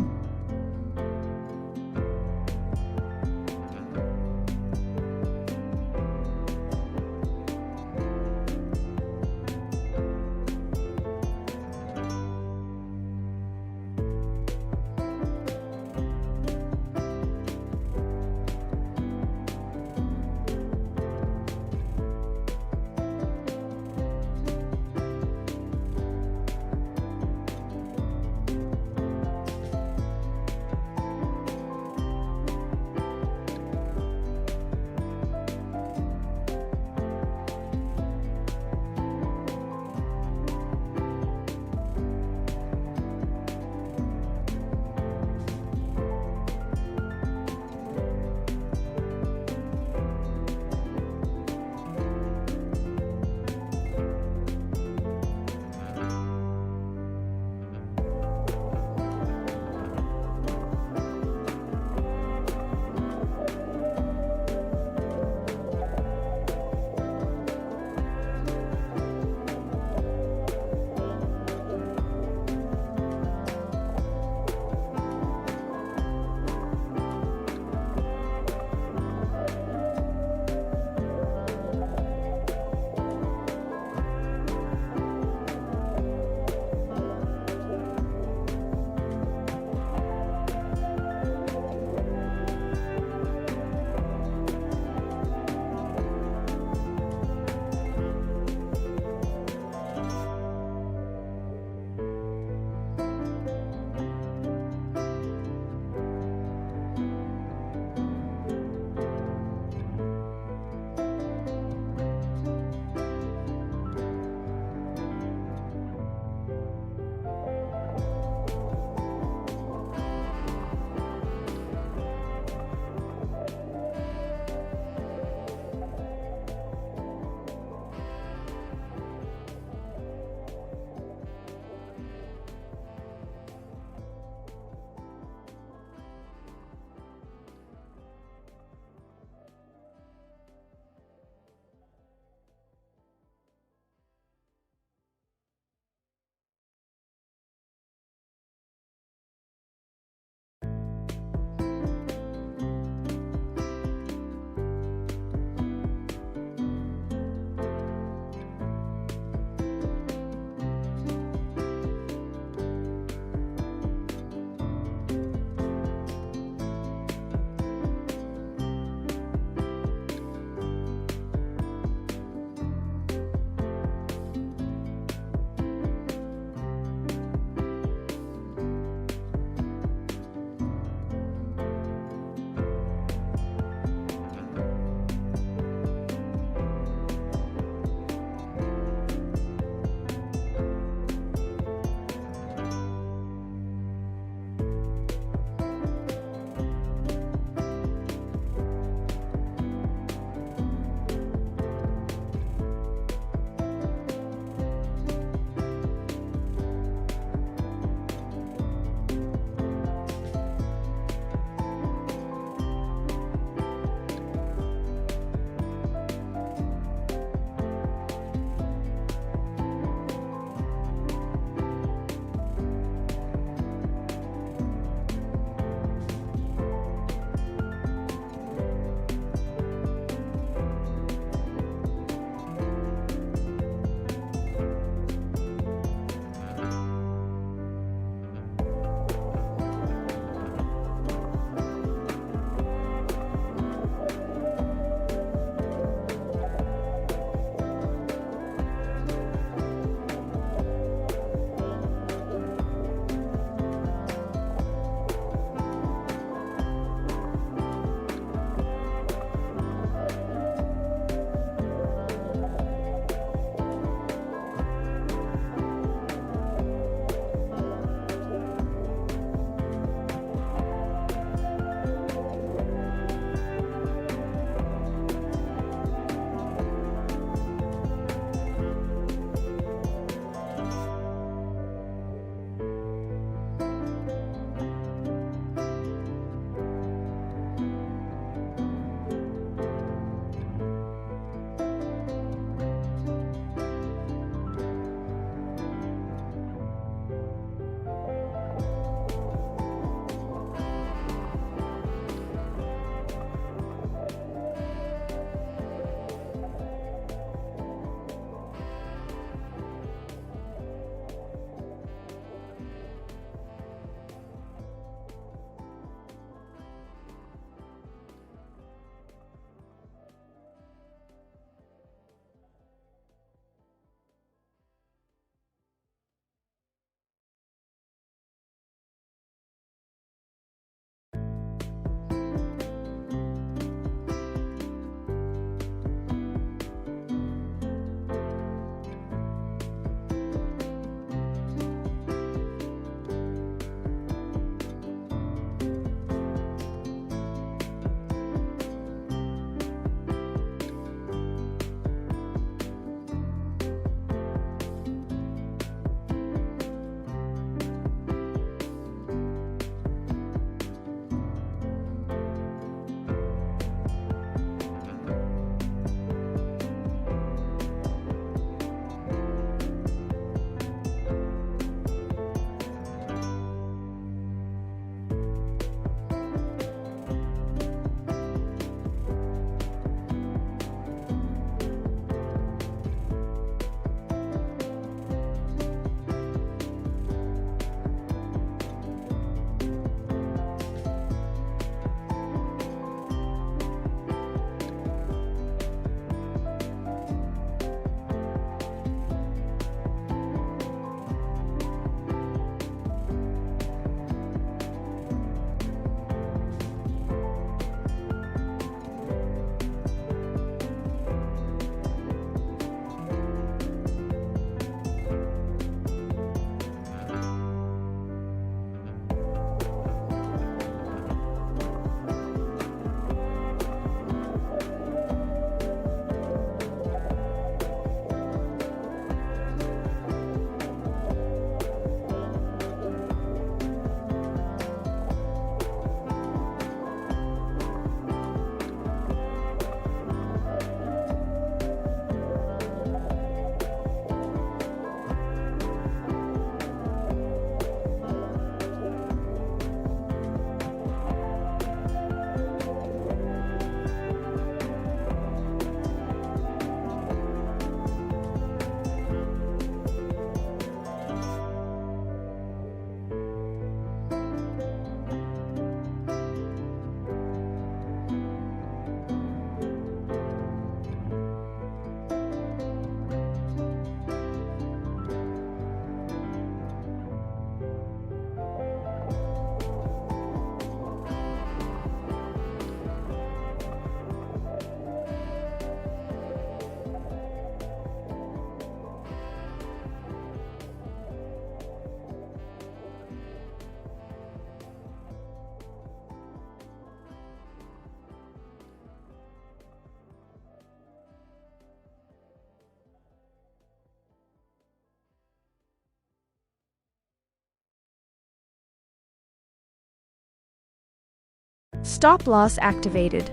Stop loss activated.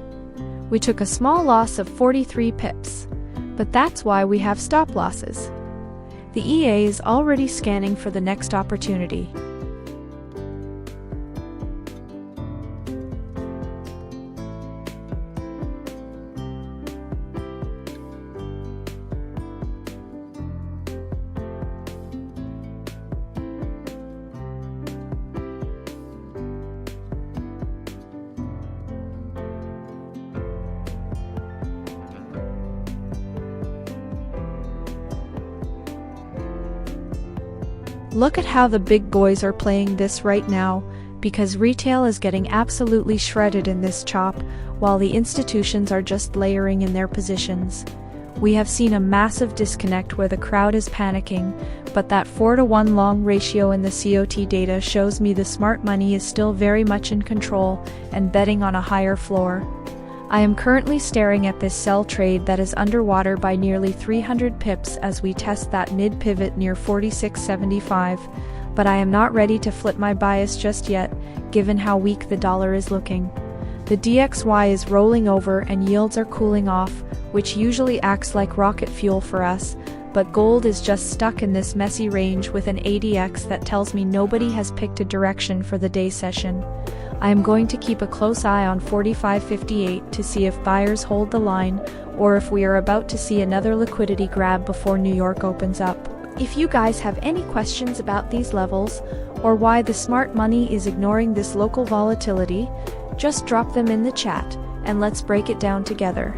We took a small loss of 43 pips, but that's why we have stop losses. The EA is already scanning for the next opportunity. Look at how the big boys are playing this right now, because retail is getting absolutely shredded in this chop, while the institutions are just layering in their positions. We have seen a massive disconnect where the crowd is panicking, but that 4-to-1 long ratio in the COT data shows me the smart money is still very much in control and betting on a higher floor. I am currently staring at this sell trade that is underwater by nearly 300 pips as we test that mid-pivot near 46.75, but I am not ready to flip my bias just yet, given how weak the dollar is looking. The DXY is rolling over and yields are cooling off, which usually acts like rocket fuel for us, but gold is just stuck in this messy range with an ADX that tells me nobody has picked a direction for the day session. I am going to keep a close eye on 45.58 to see if buyers hold the line, or if we are about to see another liquidity grab before New York opens up. If you guys have any questions about these levels, or why the smart money is ignoring this local volatility, just drop them in the chat, and let's break it down together.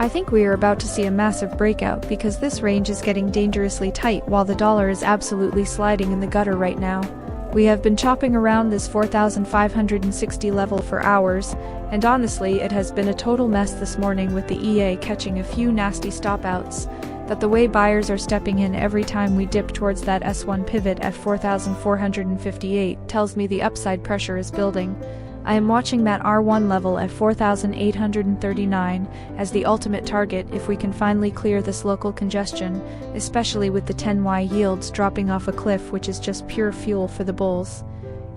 I think we are about to see a massive breakout because this range is getting dangerously tight while the dollar is absolutely sliding in the gutter right now. We have been chopping around this 4,560 level for hours, and honestly it has been a total mess this morning with the EA catching a few nasty stop-outs. But the way buyers are stepping in every time we dip towards that S1 pivot at 4,458 tells me the upside pressure is building. I am watching that R1 level at 4,839 as the ultimate target if we can finally clear this local congestion, especially with the 10Y yields dropping off a cliff, which is just pure fuel for the bulls.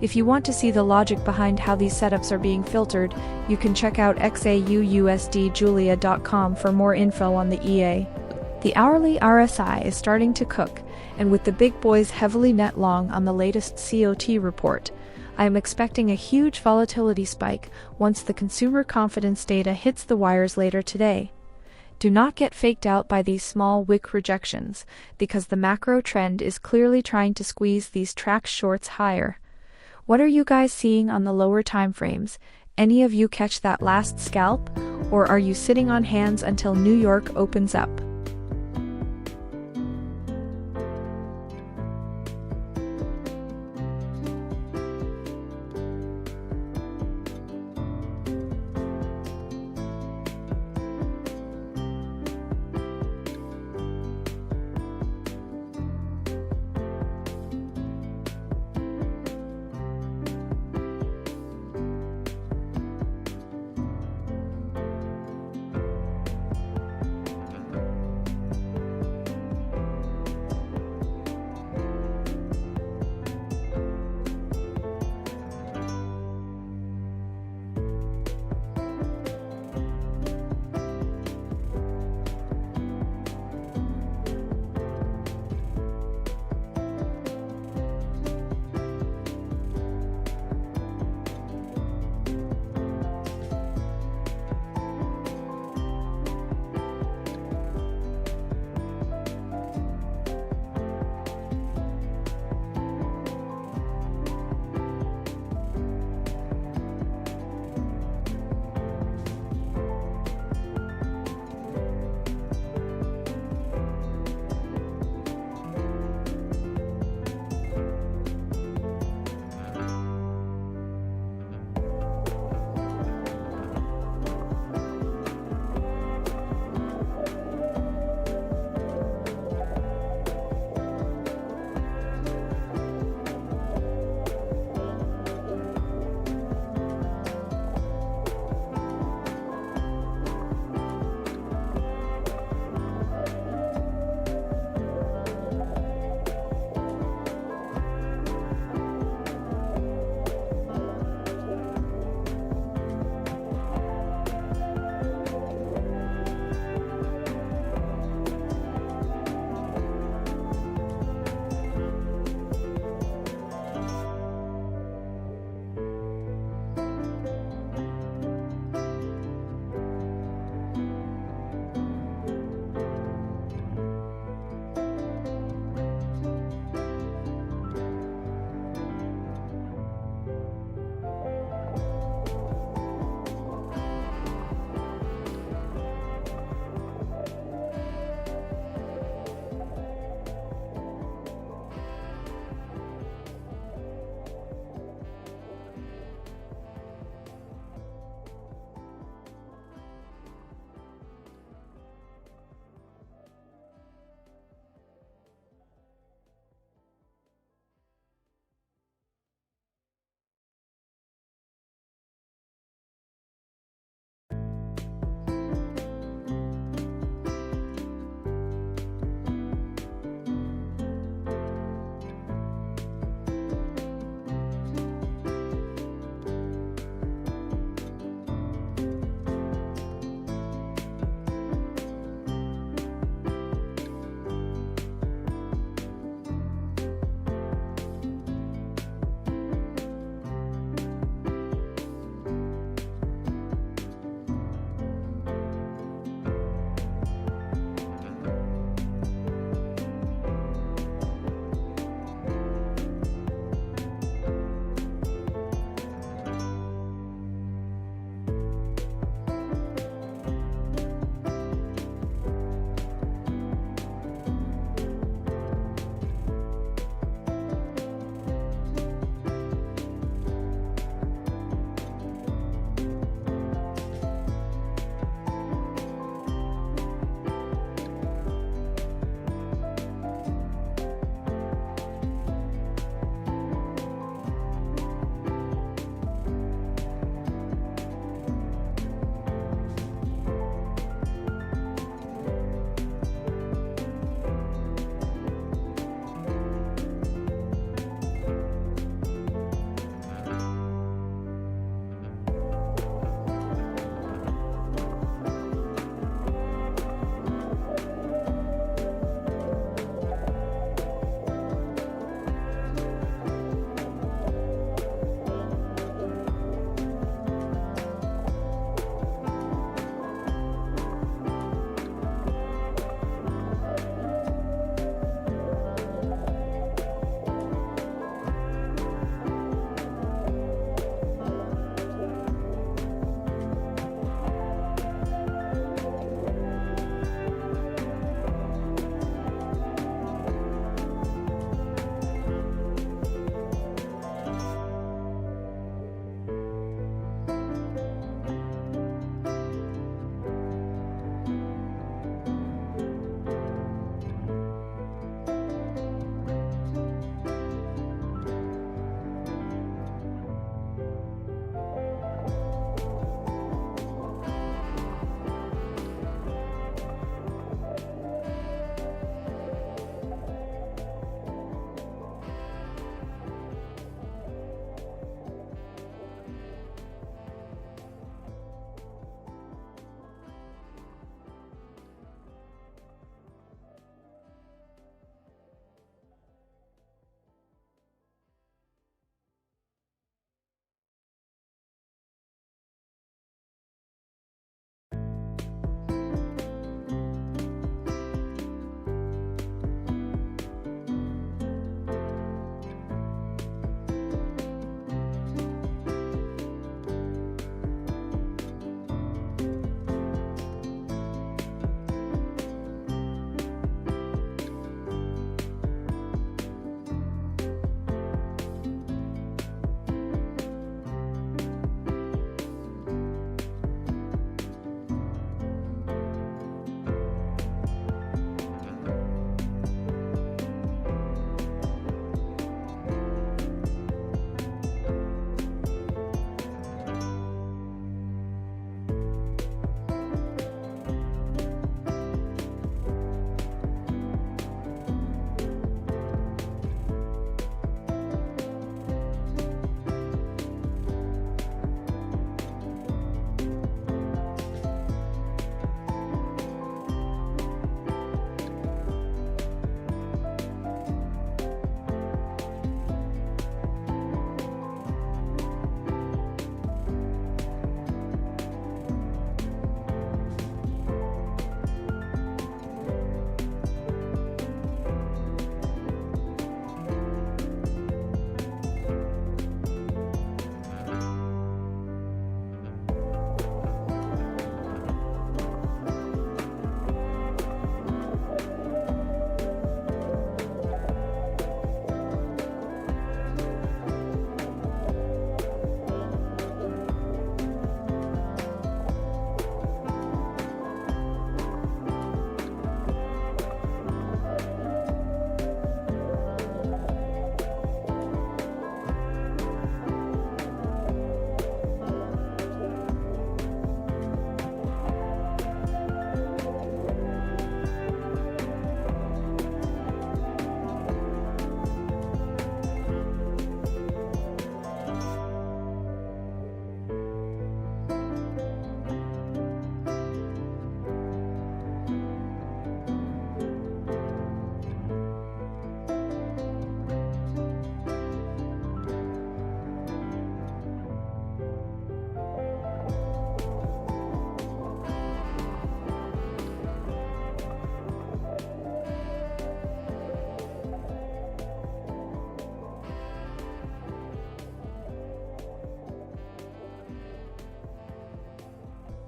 If you want to see the logic behind how these setups are being filtered, you can check out XAUUSD for more info on the EA. The hourly RSI is starting to cook, and with the big boys heavily net long on the latest COT report, I am expecting a huge volatility spike once the consumer confidence data hits the wires later today. Do not get faked out by these small wick rejections, because the macro trend is clearly trying to squeeze these track shorts higher. What are you guys seeing on the lower time frames? Any of you catch that last scalp? Or are you sitting on hands until New York opens up?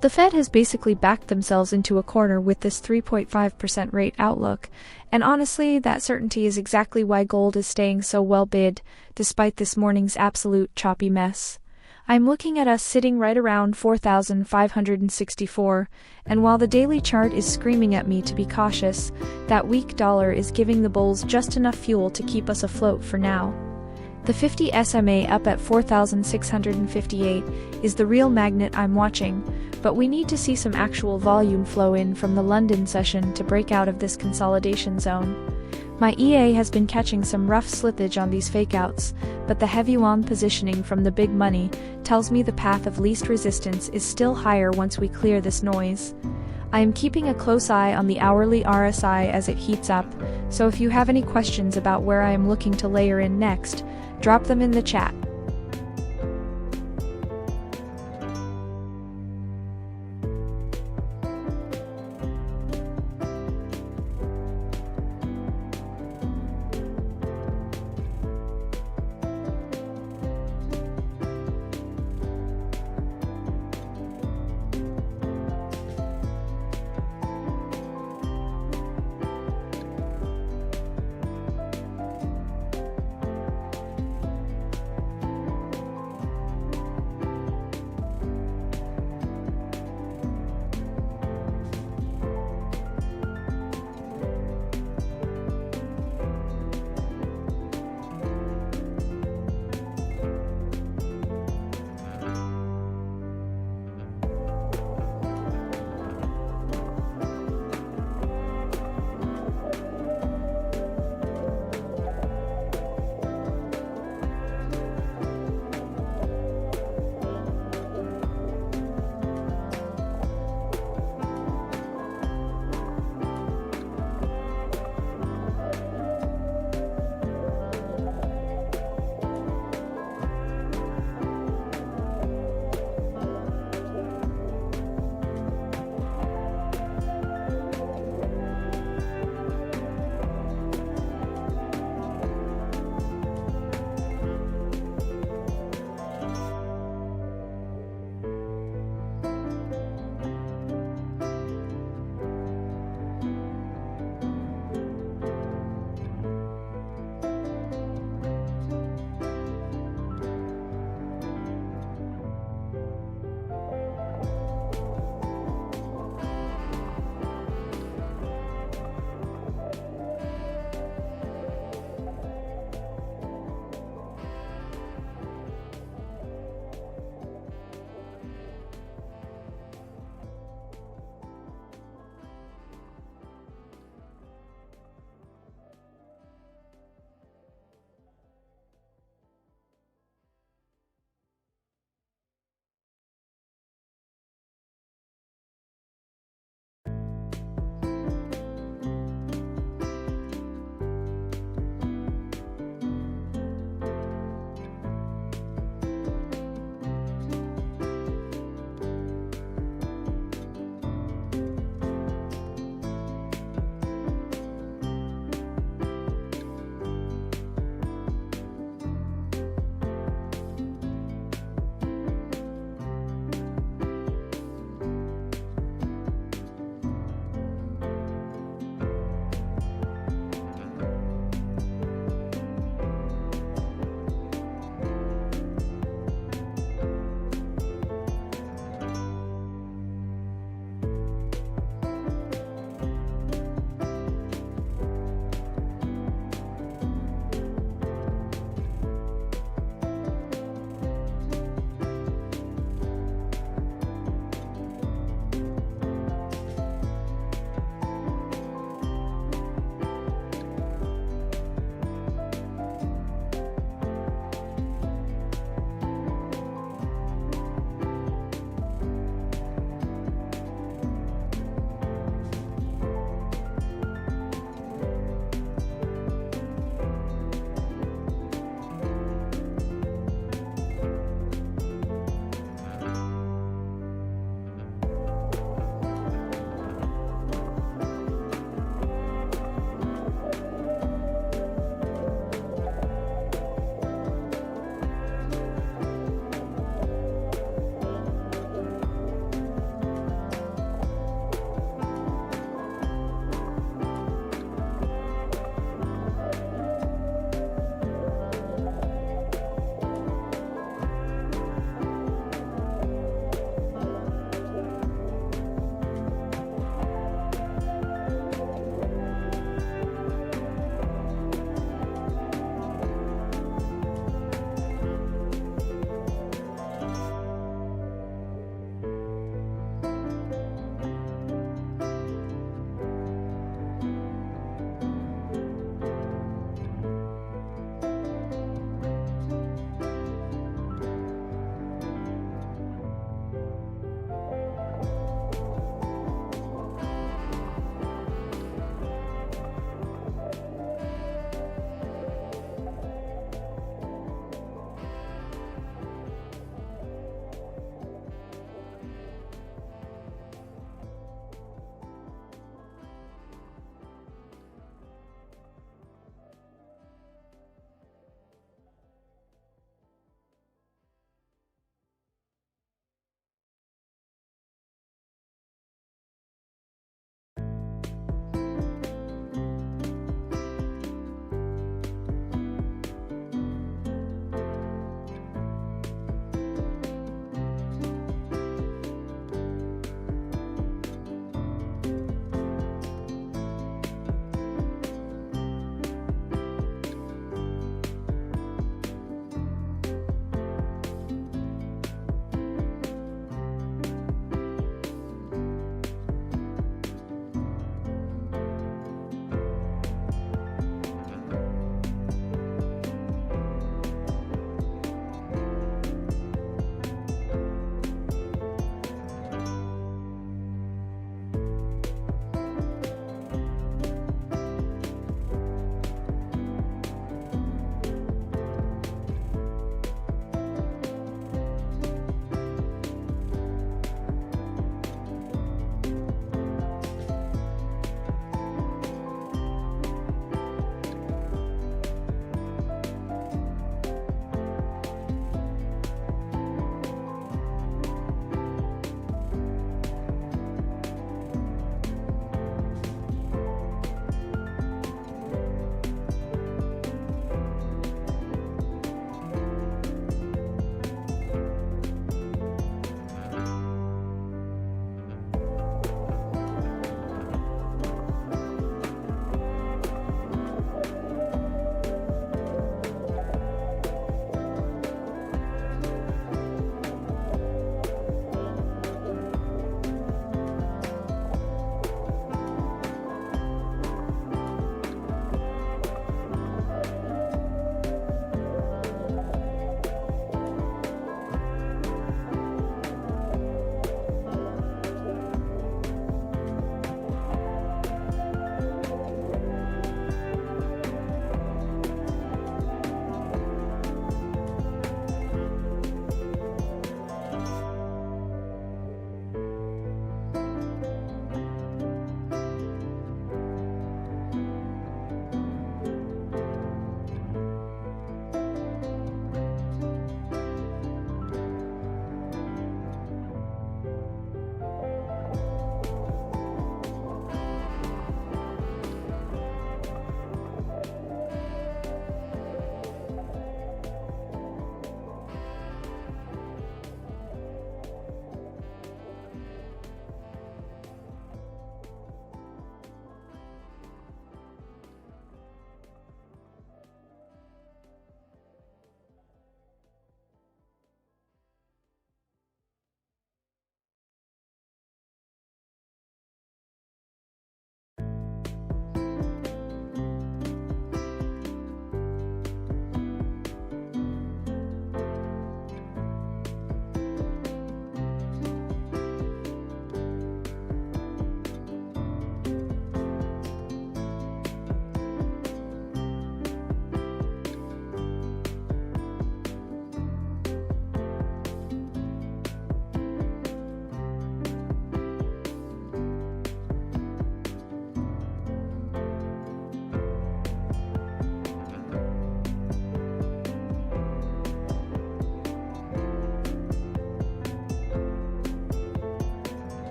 The Fed has basically backed themselves into a corner with this 3.5% rate outlook, and honestly, that certainty is exactly why gold is staying so well bid, despite this morning's absolute choppy mess. I'm looking at us sitting right around 4,564, and while the daily chart is screaming at me to be cautious, that weak dollar is giving the bulls just enough fuel to keep us afloat for now. The 50 SMA up at 4,658 is the real magnet I'm watching, but we need to see some actual volume flow in from the London session to break out of this consolidation zone. My EA has been catching some rough slippage on these fakeouts, but the heavy long positioning from the big money tells me the path of least resistance is still higher once we clear this noise. I am keeping a close eye on the hourly RSI as it heats up, so if you have any questions about where I am looking to layer in next, drop them in the chat.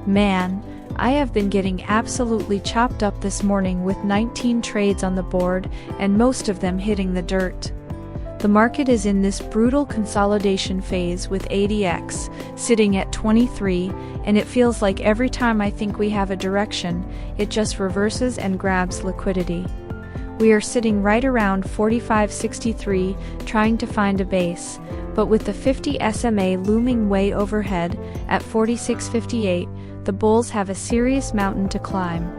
Man, I have been getting absolutely chopped up this morning with 19 trades on the board and most of them hitting the dirt. The market is in this brutal consolidation phase with ADX sitting at 23, and it feels like every time I think we have a direction, it just reverses and grabs liquidity. We are sitting right around 45.63 trying to find a base, but with the 50 SMA looming way overhead at 46.58, the bulls have a serious mountain to climb.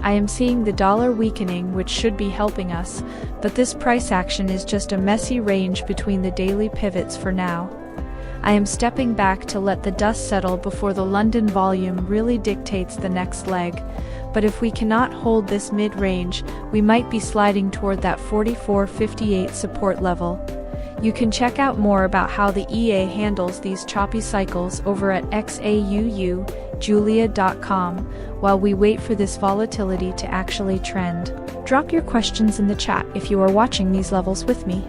I am seeing the dollar weakening, which should be helping us, but this price action is just a messy range between the daily pivots for now. I am stepping back to let the dust settle before the London volume really dictates the next leg, but if we cannot hold this mid-range, we might be sliding toward that 44.58 support level. You can check out more about how the EA handles these choppy cycles over at XAUUSD.com while we wait for this volatility to actually trend. Drop your questions in the chat if you are watching these levels with me.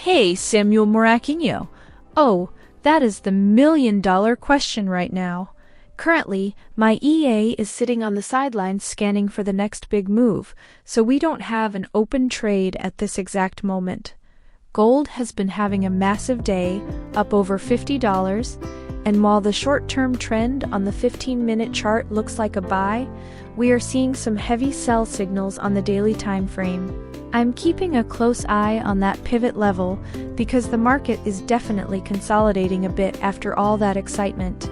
Hey, Samuel Moraquinho. Oh, that is the million-dollar question right now. Currently, my EA is sitting on the sidelines scanning for the next big move, so we don't have an open trade at this exact moment. Gold has been having a massive day, up over $50, and while the short-term trend on the 15-minute chart looks like a buy, we are seeing some heavy sell signals on the daily time frame. I'm keeping a close eye on that pivot level because the market is definitely consolidating a bit after all that excitement.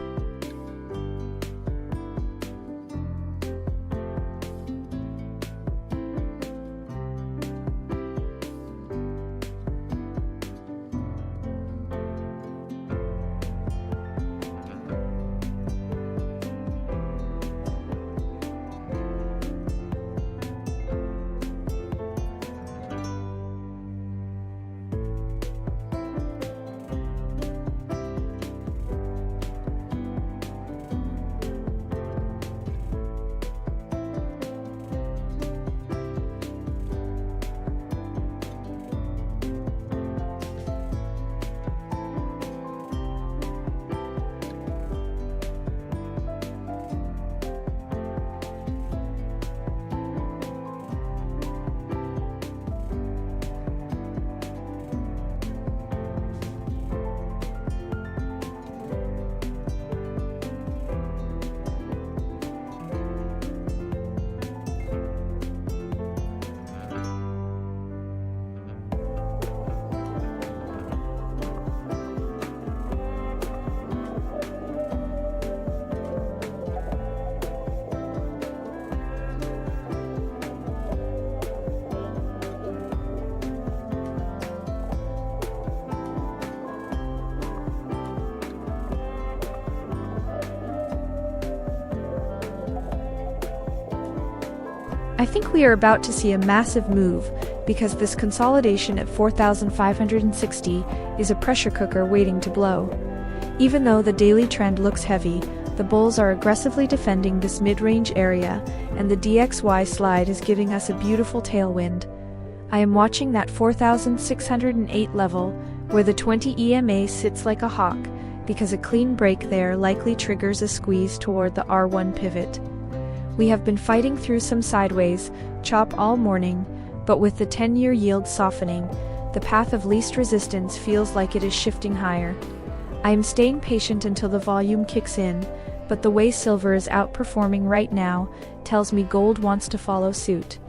I think we are about to see a massive move because this consolidation at 4,560 is a pressure cooker waiting to blow. Even though the daily trend looks heavy, the bulls are aggressively defending this mid-range area, and the DXY slide is giving us a beautiful tailwind. I am watching that 4,608 level, where the 20 EMA sits like a hawk, because a clean break there likely triggers a squeeze toward the R1 pivot. We have been fighting through some sideways chop all morning, but with the 10-year yield softening, the path of least resistance feels like it is shifting higher. I am staying patient until the volume kicks in, but the way silver is outperforming right now tells me gold wants to follow suit.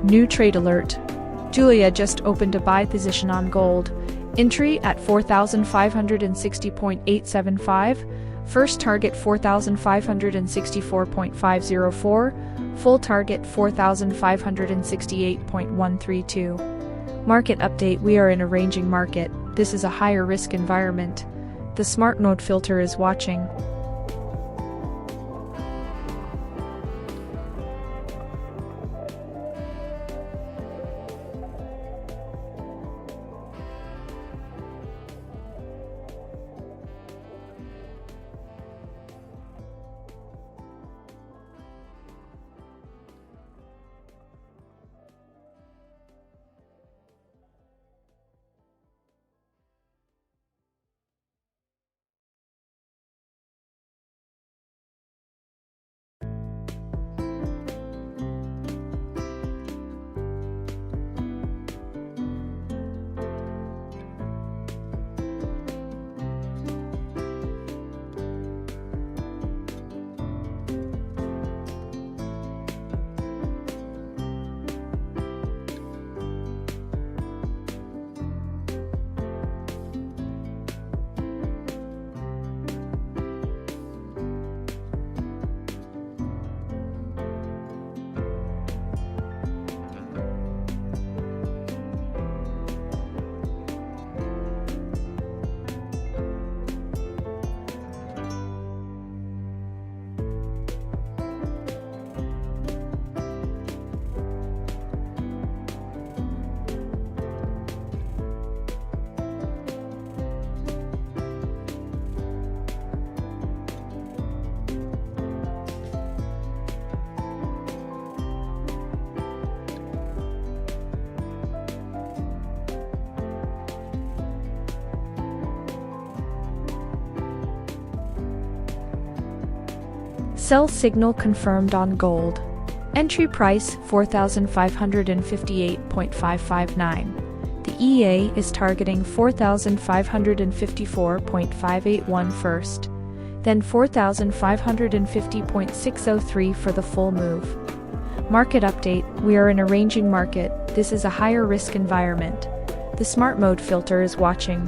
New trade alert. Julia just opened a buy position on gold. Entry at 4,560.875. First target 4,564.504. Full target 4,568.132. Market update. We are in a ranging market. This is a higher risk environment. The smart mode filter is watching. Sell signal confirmed on gold. Entry price 4,558.559. The EA is targeting 4,554.581 first, then 4,550.603 for the full move. Market update. We are in a ranging market. This is a higher risk environment. The smart mode filter is watching.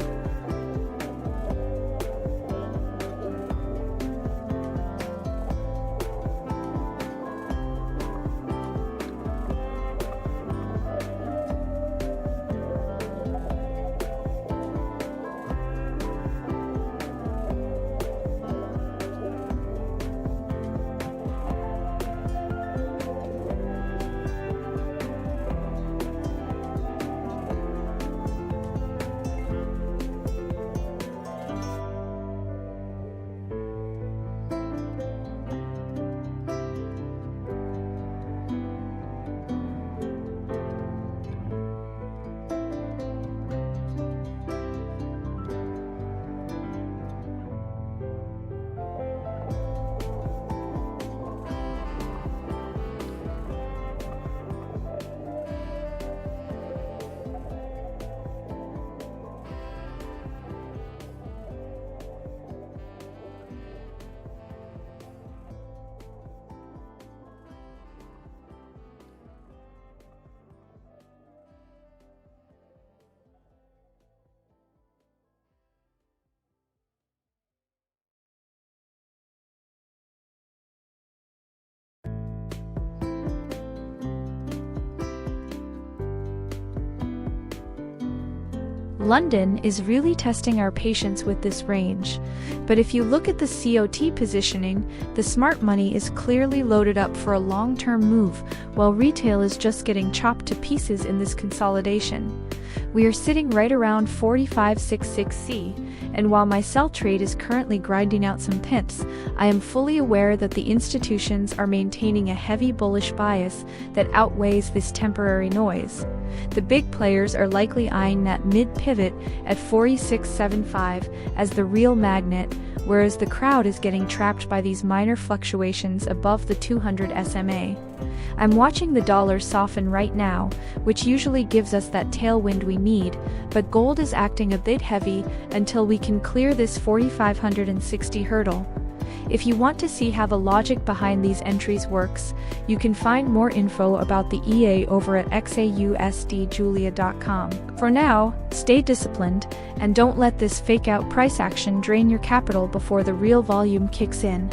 London is really testing our patience with this range, but if you look at the COT positioning, the smart money is clearly loaded up for a long-term move, while retail is just getting chopped to pieces in this consolidation. We are sitting right around 45.66C, and while my sell trade is currently grinding out some pips, I am fully aware that the institutions are maintaining a heavy bullish bias that outweighs this temporary noise. The big players are likely eyeing that mid-pivot at 46.75 as the real magnet, whereas the crowd is getting trapped by these minor fluctuations above the 200 SMA. I'm watching the dollar soften right now, which usually gives us that tailwind we need, but gold is acting a bit heavy until we can clear this 4,560 hurdle. If you want to see how the logic behind these entries works, you can find more info about the EA over at XAUUSDJulia.com. For now, stay disciplined, and don't let this fake-out price action drain your capital before the real volume kicks in.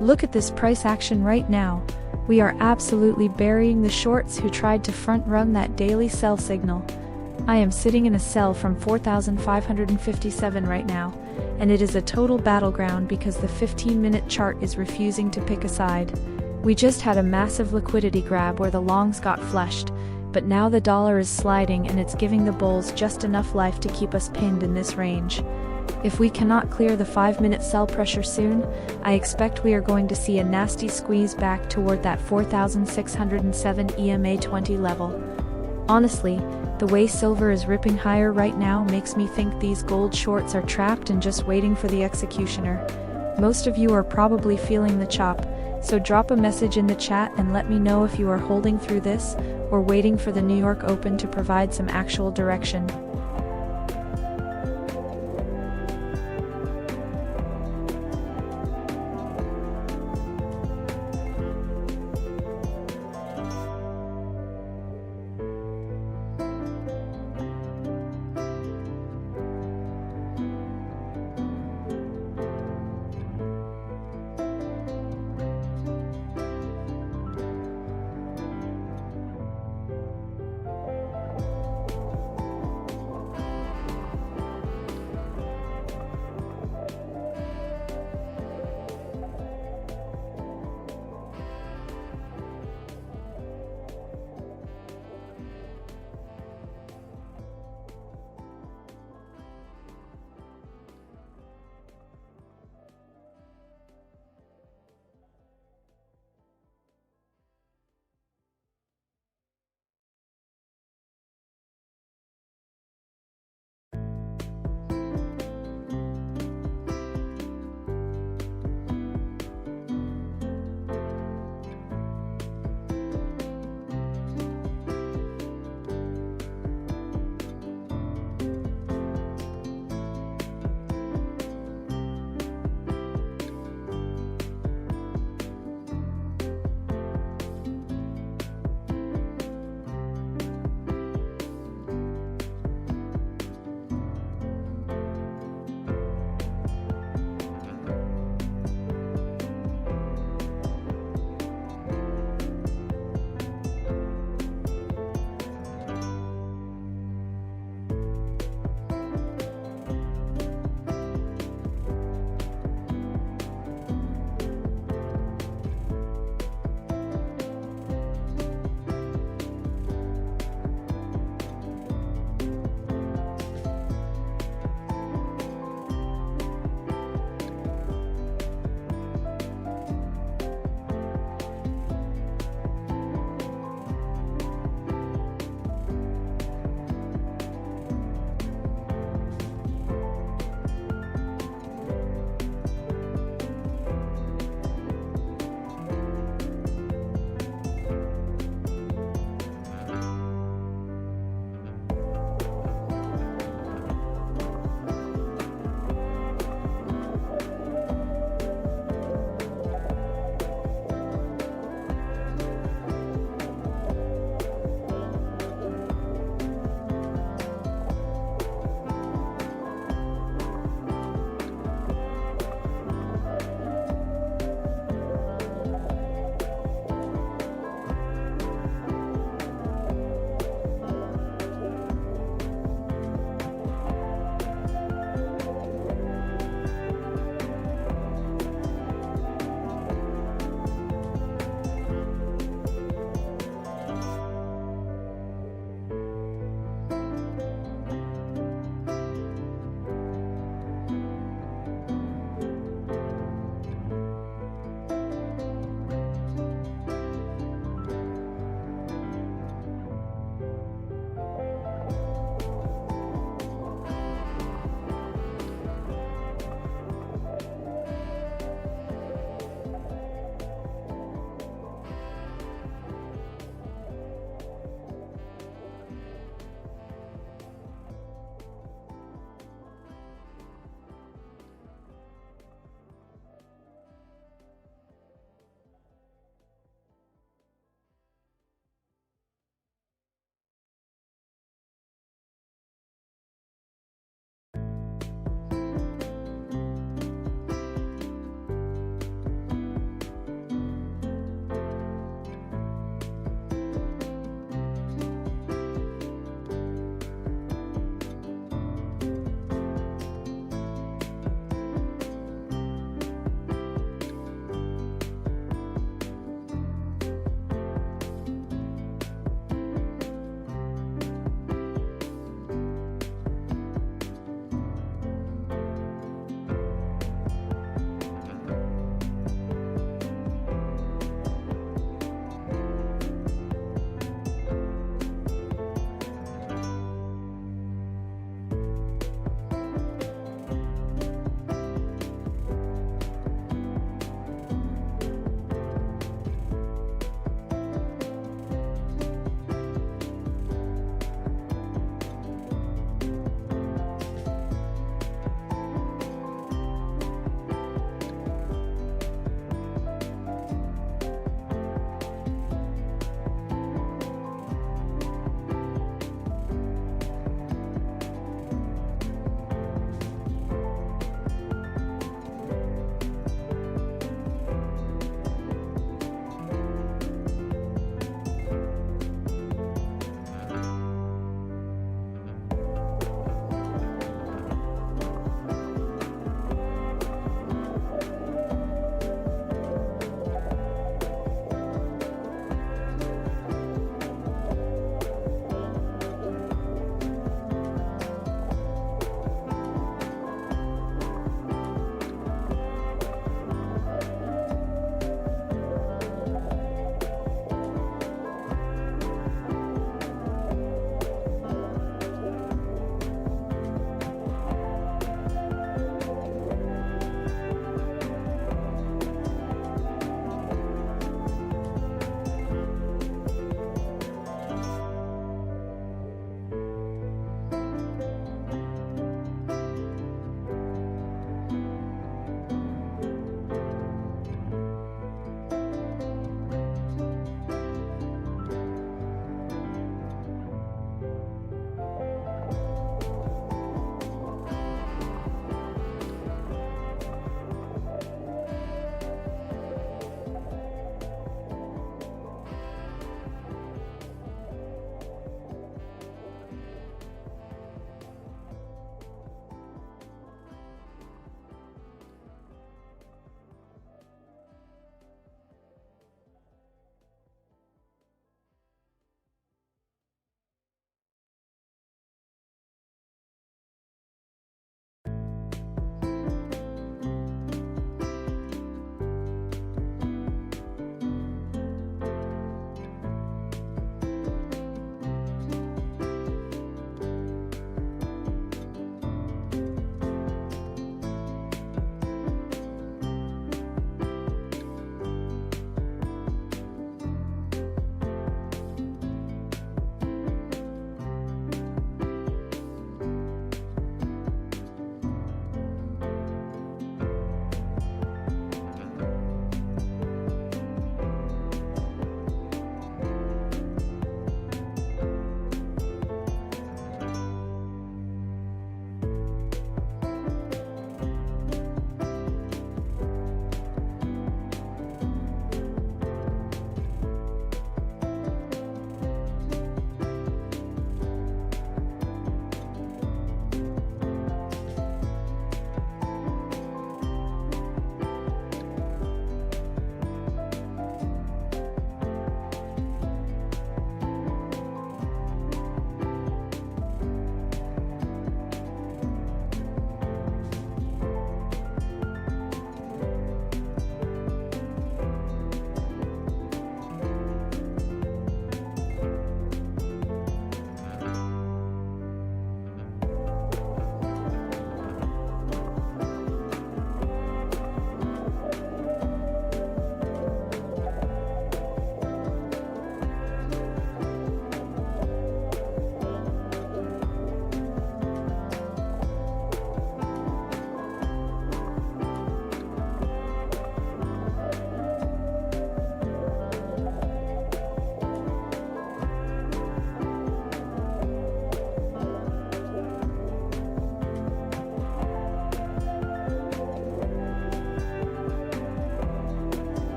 Look at this price action right now. We are absolutely burying the shorts who tried to front-run that daily sell signal. I am sitting in a sell from 4,557 right now, and it is a total battleground because the 15-minute chart is refusing to pick a side. We just had a massive liquidity grab where the longs got flushed, but now the dollar is sliding and it's giving the bulls just enough life to keep us pinned in this range. If we cannot clear the 5-minute sell pressure soon, I expect we are going to see a nasty squeeze back toward that 4,607 EMA 20 level. Honestly, the way silver is ripping higher right now makes me think these gold shorts are trapped and just waiting for the executioner. Most of you are probably feeling the chop, so drop a message in the chat and let me know if you are holding through this or waiting for the New York Open to provide some actual direction.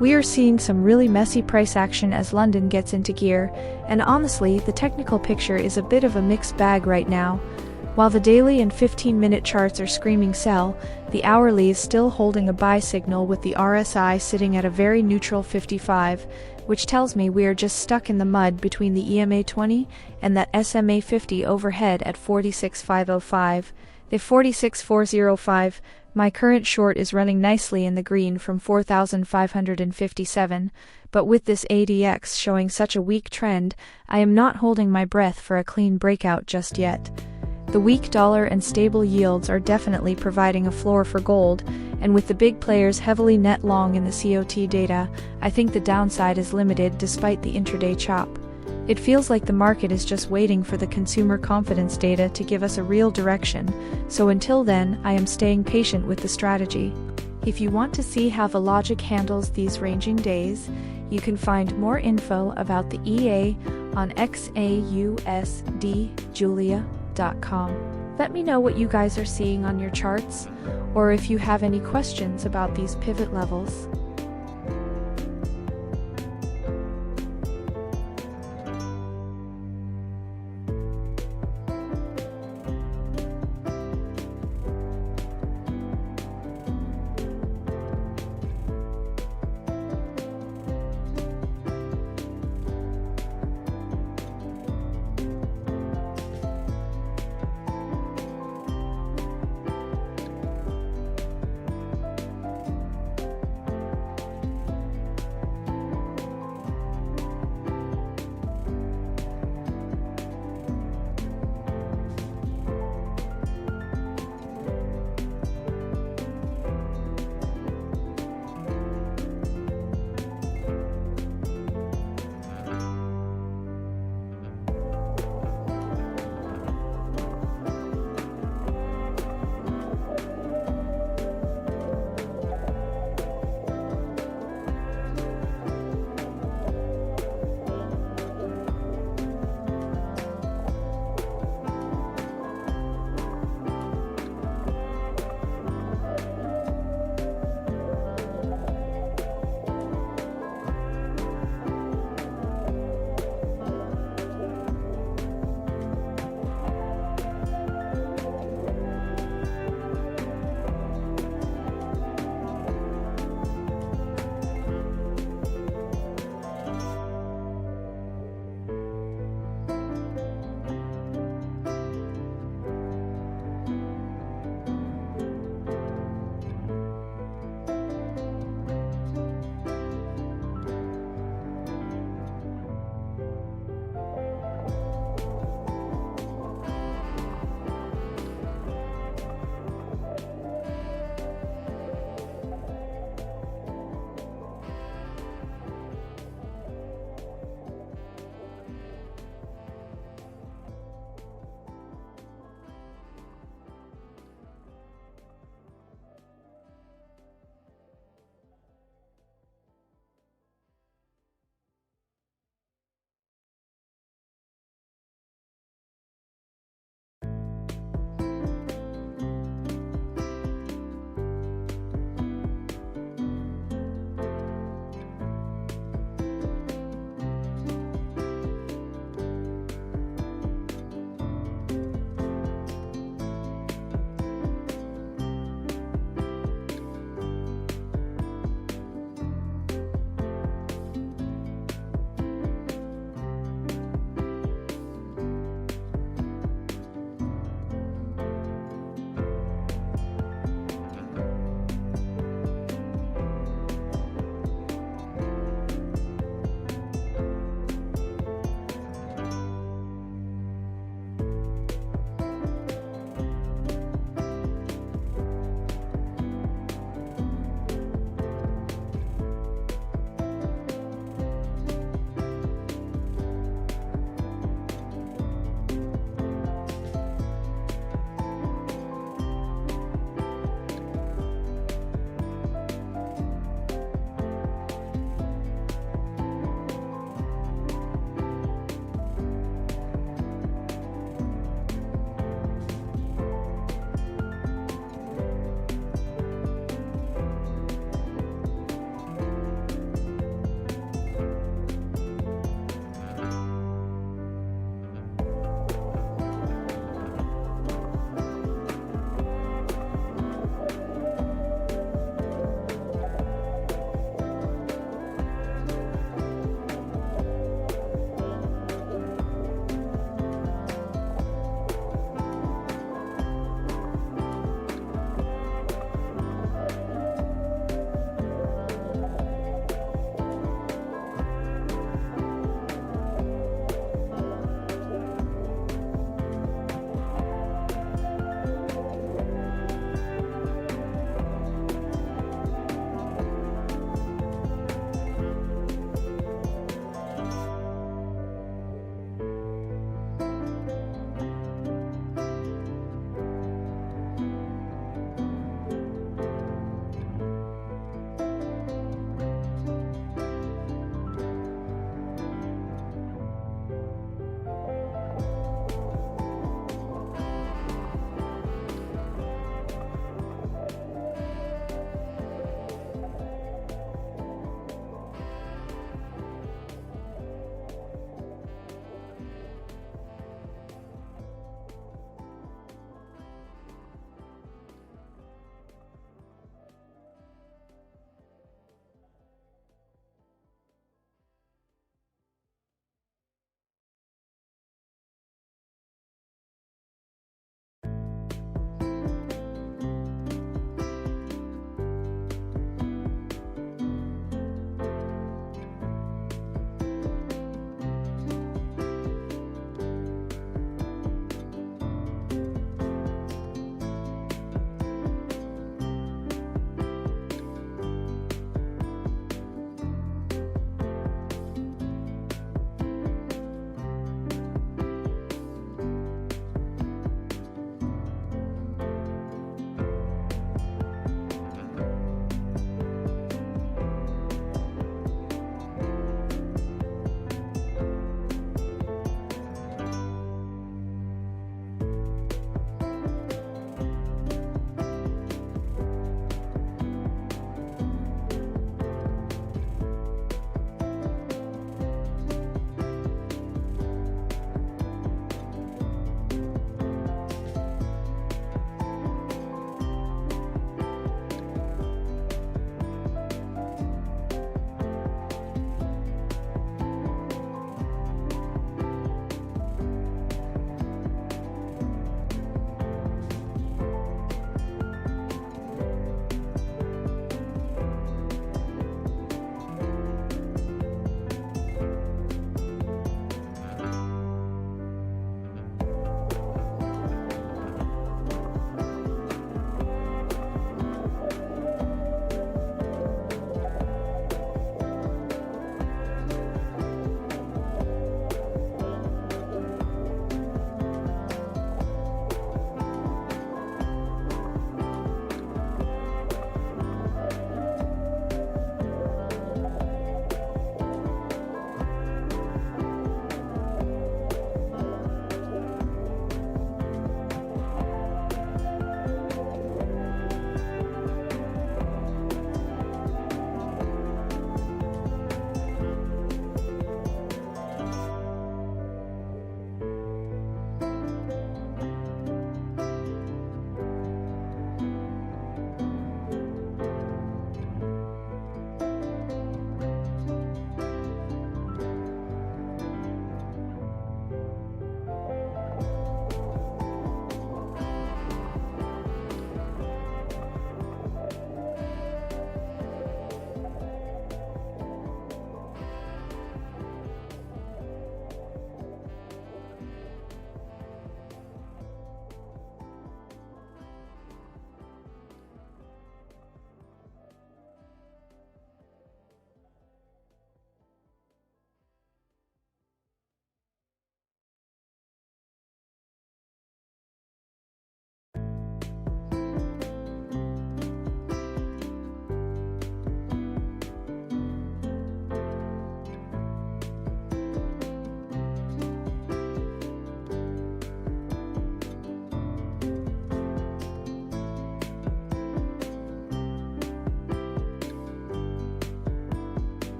We are seeing some really messy price action as London gets into gear, and honestly, the technical picture is a bit of a mixed bag right now. While the daily and 15-minute charts are screaming sell, the hourly is still holding a buy signal with the RSI sitting at a very neutral 55, which tells me we are just stuck in the mud between the EMA 20 and that SMA 50 overhead at 46,505. The 46,405, my current short is running nicely in the green from 4,557, but with this ADX showing such a weak trend, I am not holding my breath for a clean breakout just yet. The weak dollar and stable yields are definitely providing a floor for gold, and with the big players heavily net long in the COT data, I think the downside is limited despite the intraday chop. It feels like the market is just waiting for the consumer confidence data to give us a real direction, so until then, I am staying patient with the strategy. If you want to see how the logic handles these ranging days, you can find more info about the EA on XAUUSD Julia.com. Let me know what you guys are seeing on your charts, or if you have any questions about these pivot levels.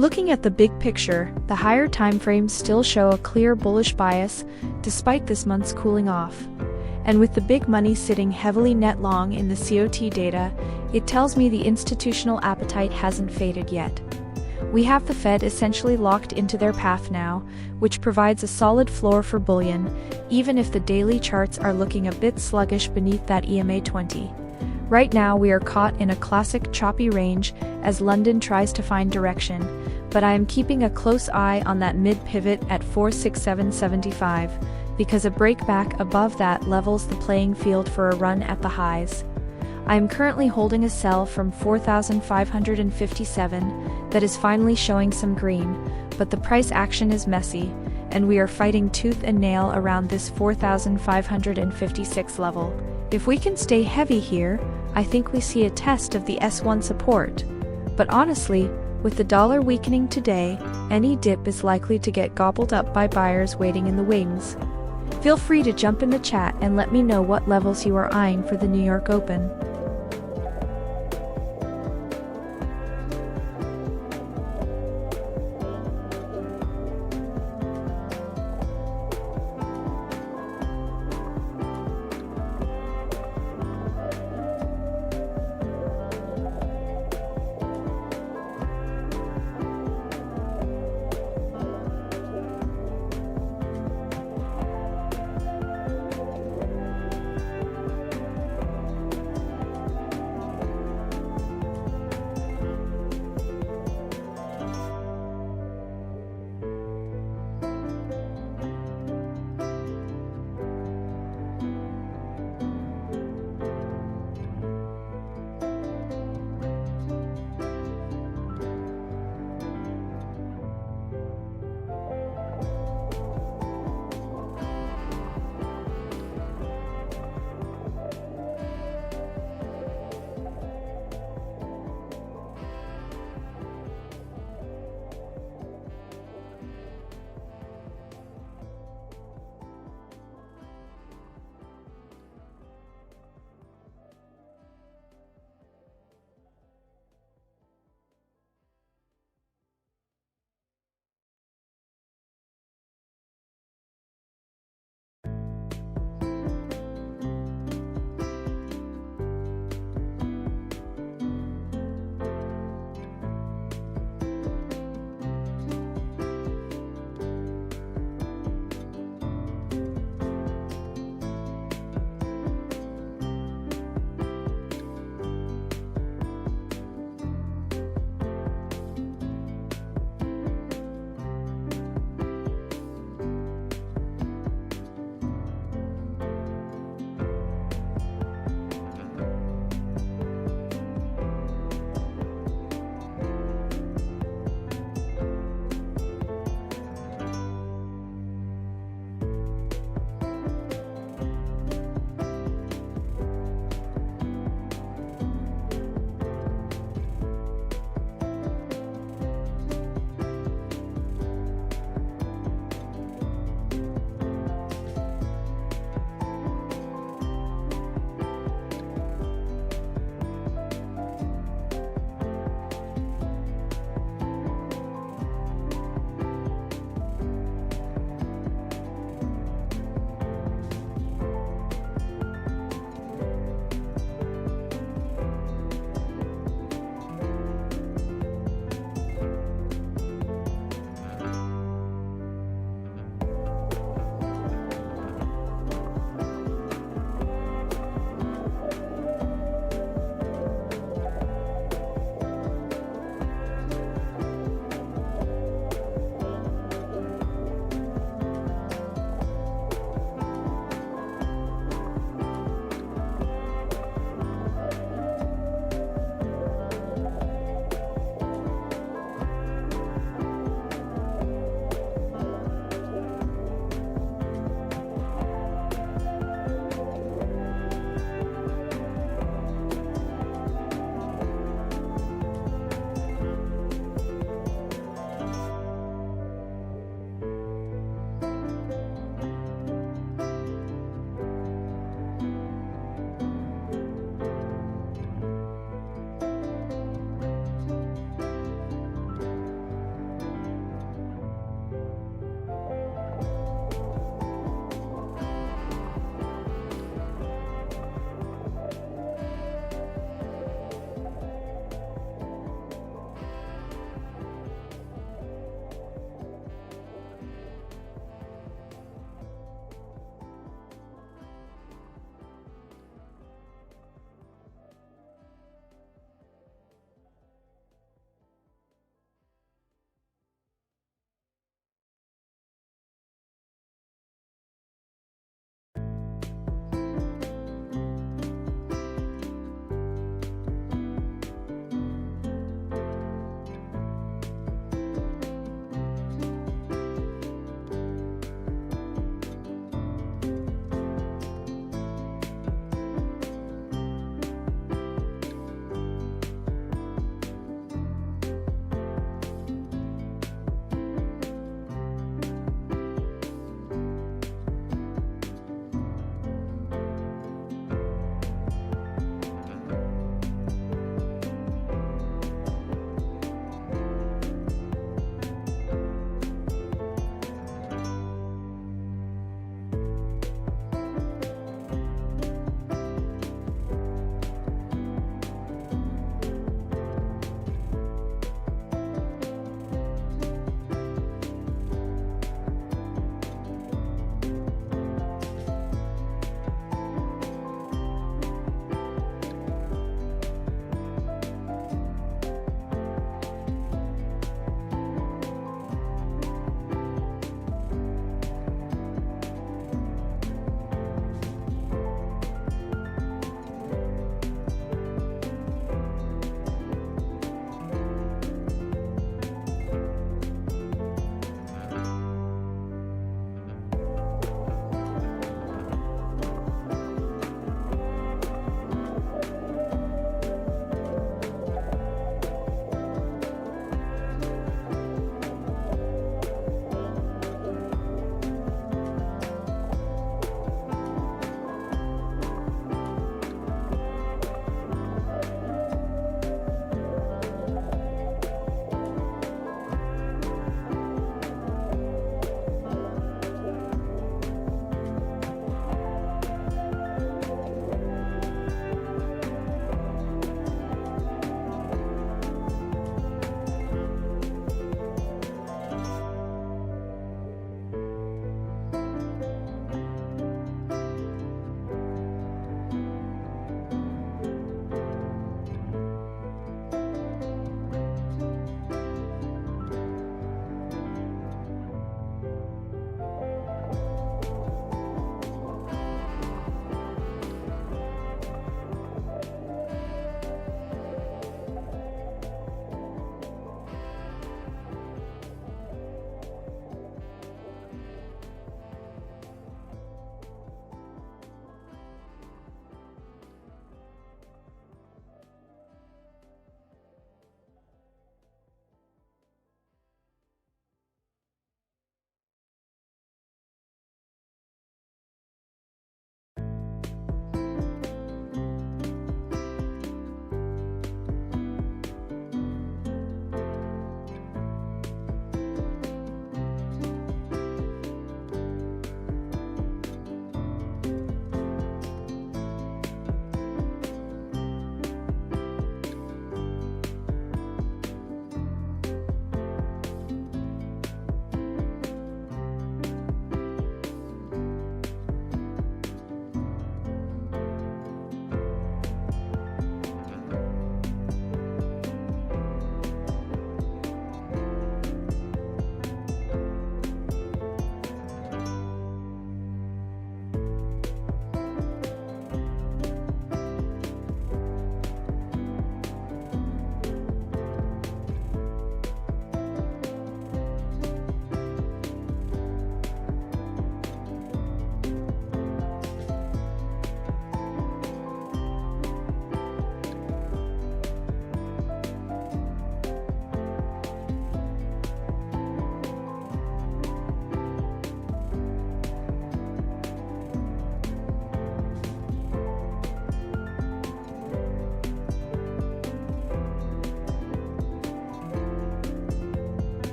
Looking at the big picture, the higher timeframes still show a clear bullish bias, despite this month's cooling off. And with the big money sitting heavily net long in the COT data, it tells me the institutional appetite hasn't faded yet. We have the Fed essentially locked into their path now, which provides a solid floor for bullion, even if the daily charts are looking a bit sluggish beneath that EMA 20. Right now we are caught in a classic choppy range as London tries to find direction, but I am keeping a close eye on that mid-pivot at 46775, because a breakback above that levels the playing field for a run at the highs. I am currently holding a sell from 4,557 that is finally showing some green, but the price action is messy, and we are fighting tooth and nail around this 4,556 level. If we can stay heavy here, I think we see a test of the S1 support. But honestly, with the dollar weakening today, any dip is likely to get gobbled up by buyers waiting in the wings. Feel free to jump in the chat and let me know what levels you are eyeing for the New York Open.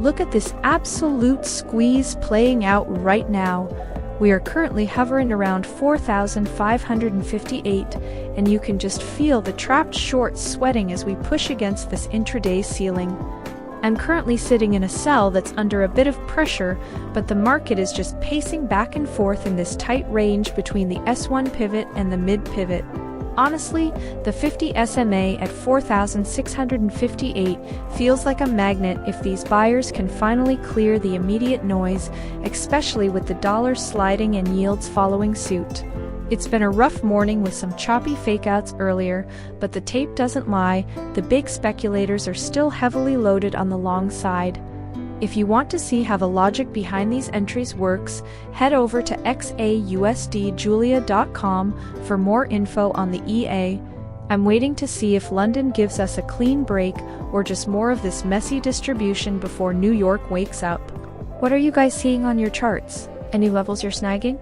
Look at this absolute squeeze playing out right now. We are currently hovering around 4,558, and you can just feel the trapped shorts sweating as we push against this intraday ceiling. I'm currently sitting in a sell that's under a bit of pressure, but the market is just pacing back and forth in this tight range between the S1 pivot and the mid pivot. Honestly, the 50 SMA at 4,658 feels like a magnet if these buyers can finally clear the immediate noise, especially with the dollar sliding and yields following suit. It's been a rough morning with some choppy fakeouts earlier, but the tape doesn't lie, the big speculators are still heavily loaded on the long side. If you want to see how the logic behind these entries works, head over to XAUUSDjulia.com for more info on the EA. I'm waiting to see if London gives us a clean break or just more of this messy distribution before New York wakes up. What are you guys seeing on your charts? Any levels you're snagging?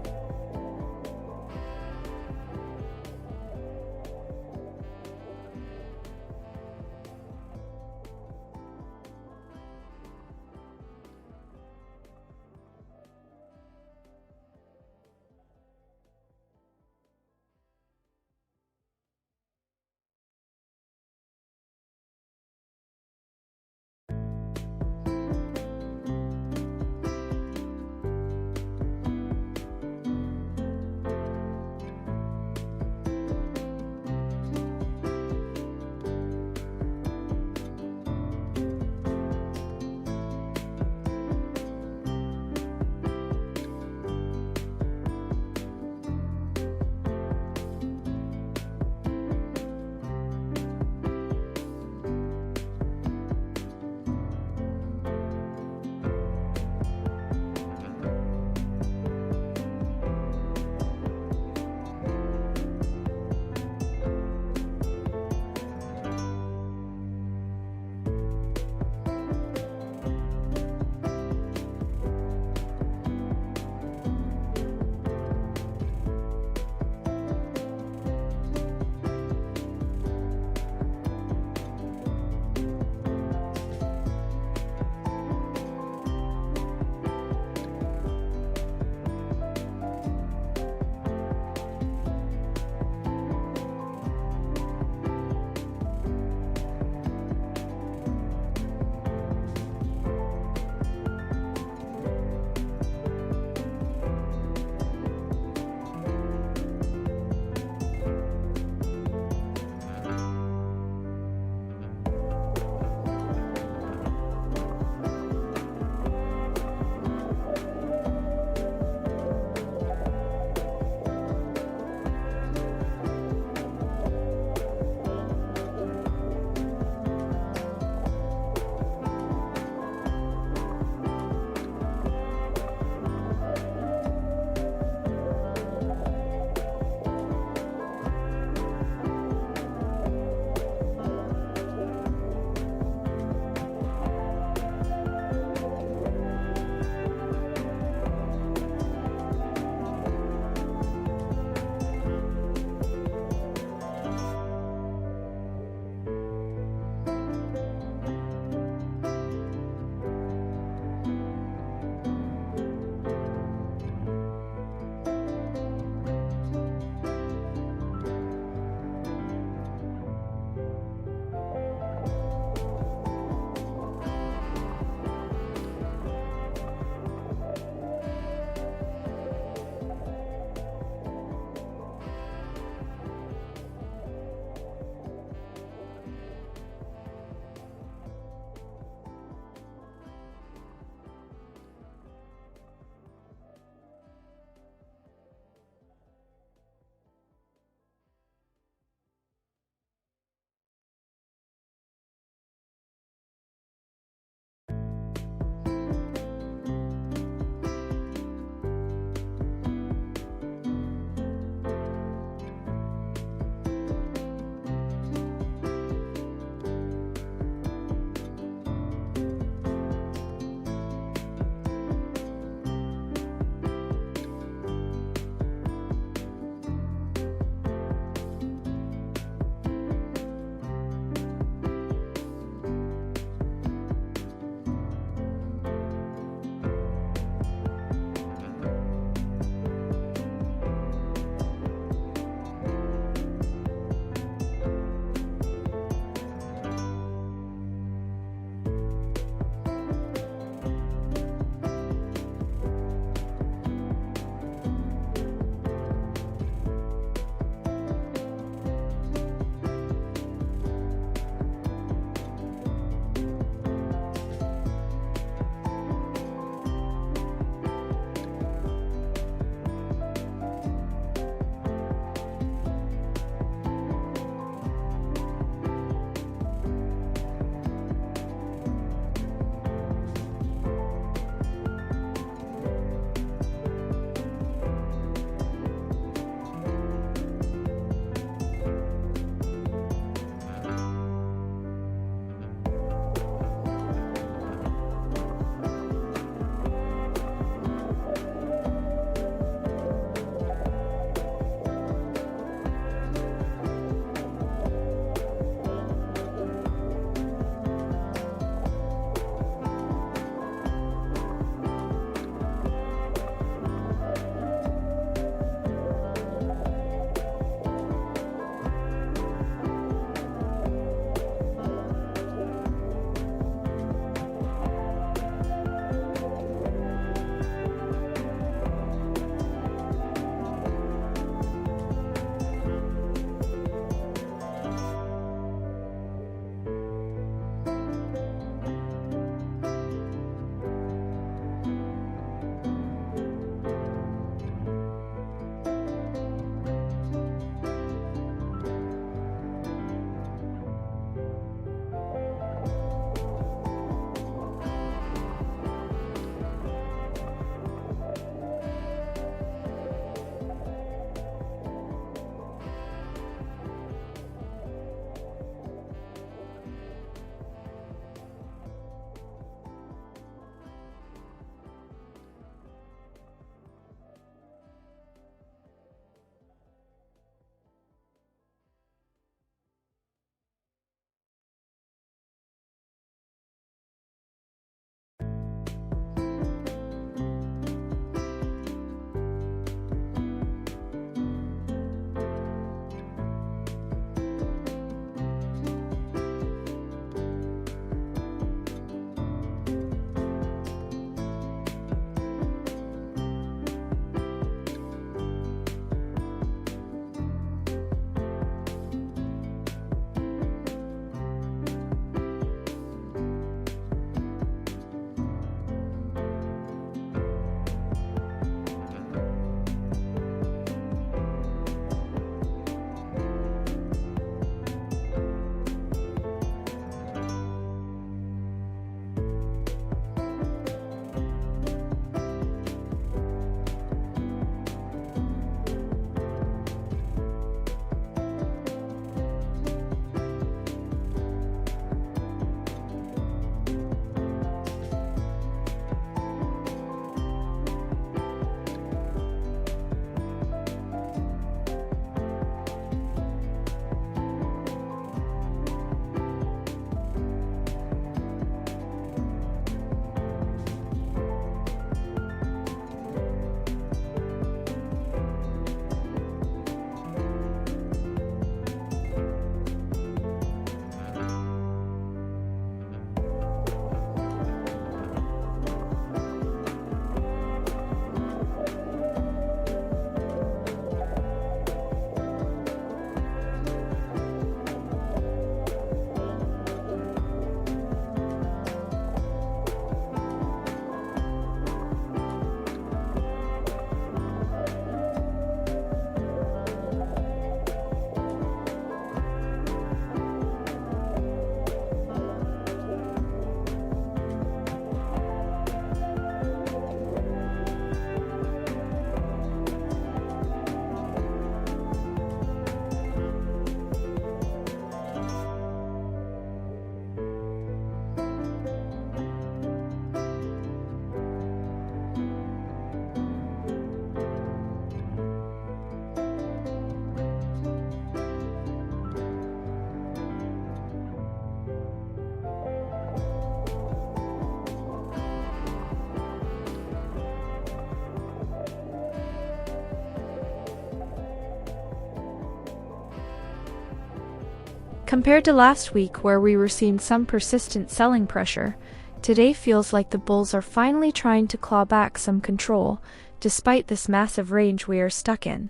Compared to last week where we were seeing some persistent selling pressure, today feels like the bulls are finally trying to claw back some control, despite this massive range we are stuck in.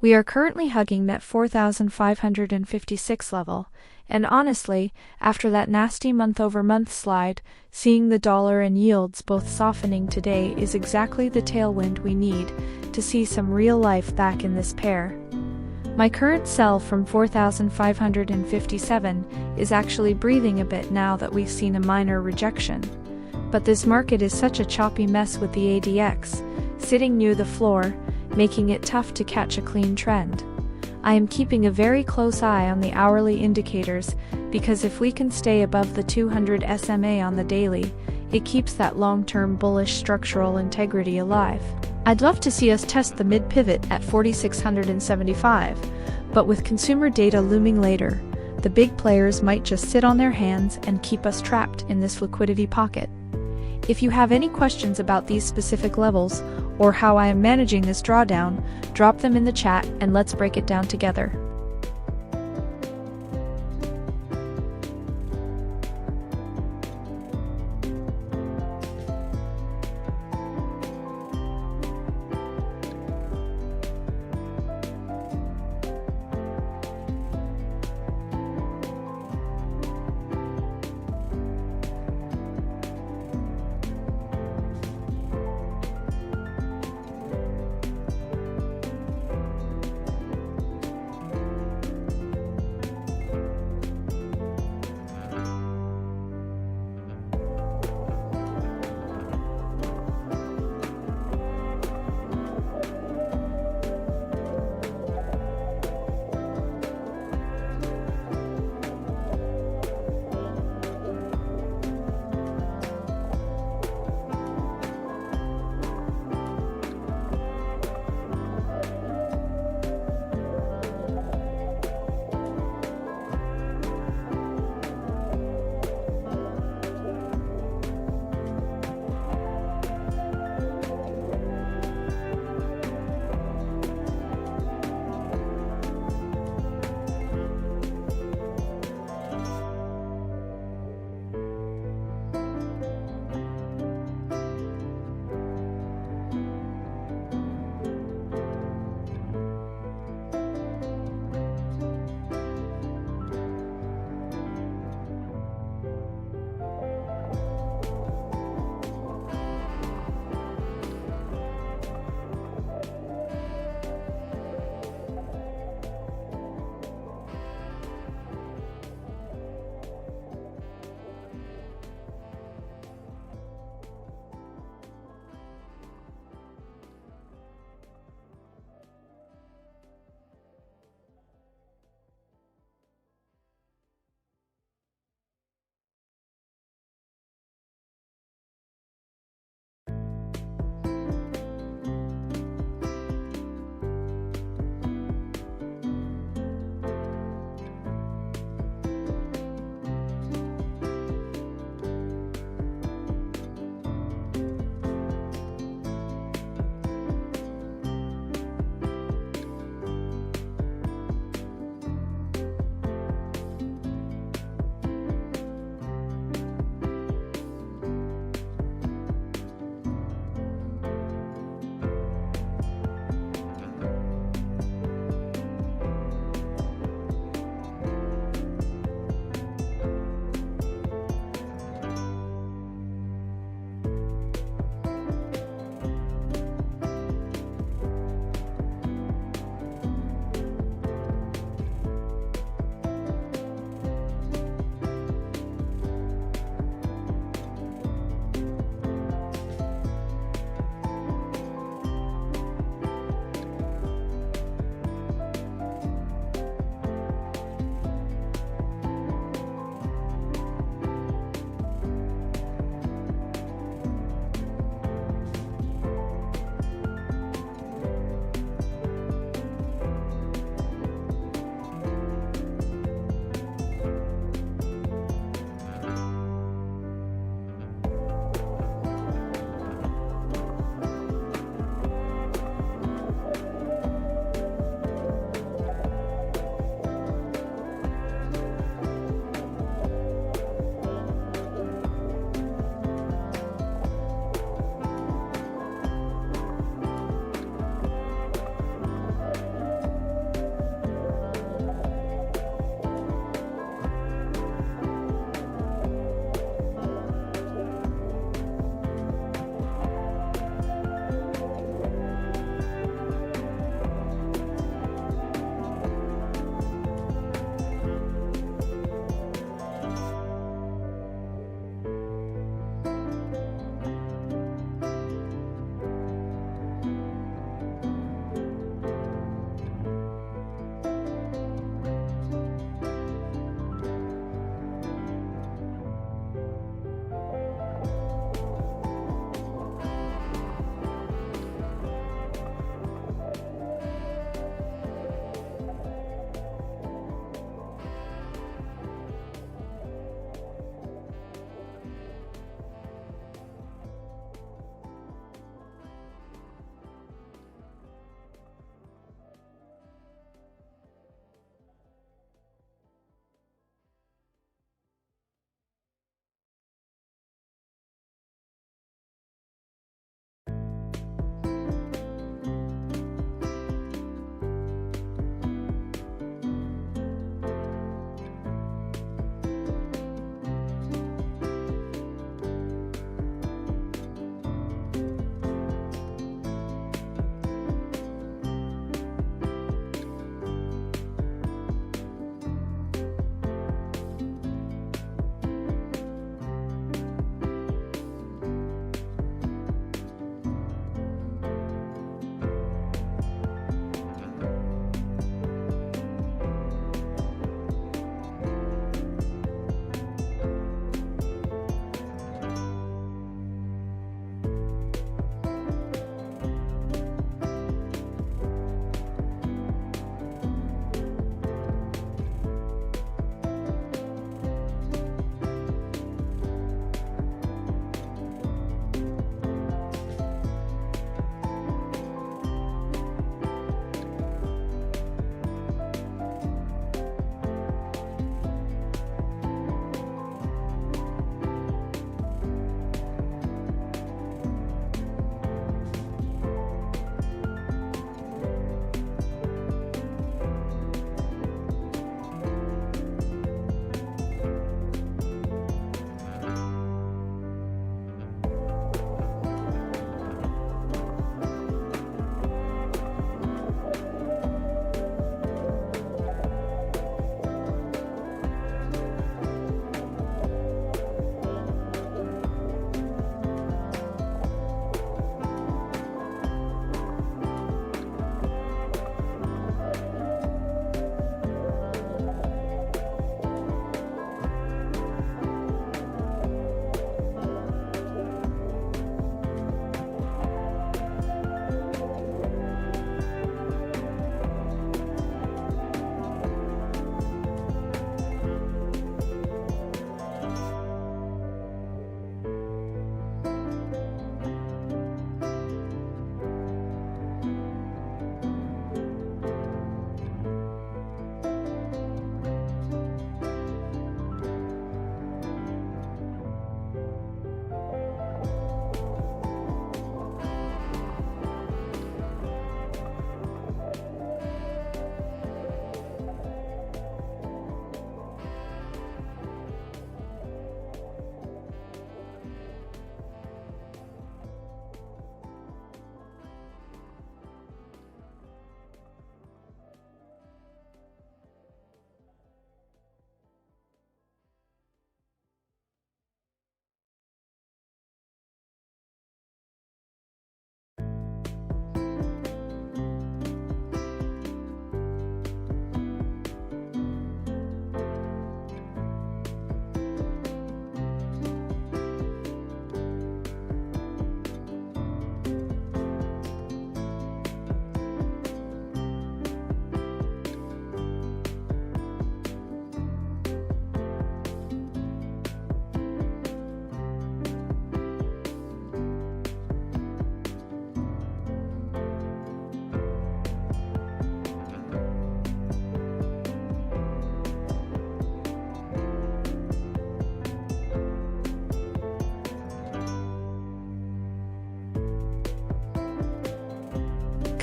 We are currently hugging that 4,556 level, and honestly, after that nasty month-over-month slide, seeing the dollar and yields both softening today is exactly the tailwind we need to see some real life back in this pair. My current sell from 4,557 is actually breathing a bit now that we've seen a minor rejection. But this market is such a choppy mess with the ADX sitting near the floor, making it tough to catch a clean trend. I am keeping a very close eye on the hourly indicators because if we can stay above the 200 SMA on the daily, it keeps that long-term bullish structural integrity alive. I'd love to see us test the mid-pivot at 4,675, but with consumer data looming later, the big players might just sit on their hands and keep us trapped in this liquidity pocket. If you have any questions about these specific levels, or how I am managing this drawdown, drop them in the chat and let's break it down together.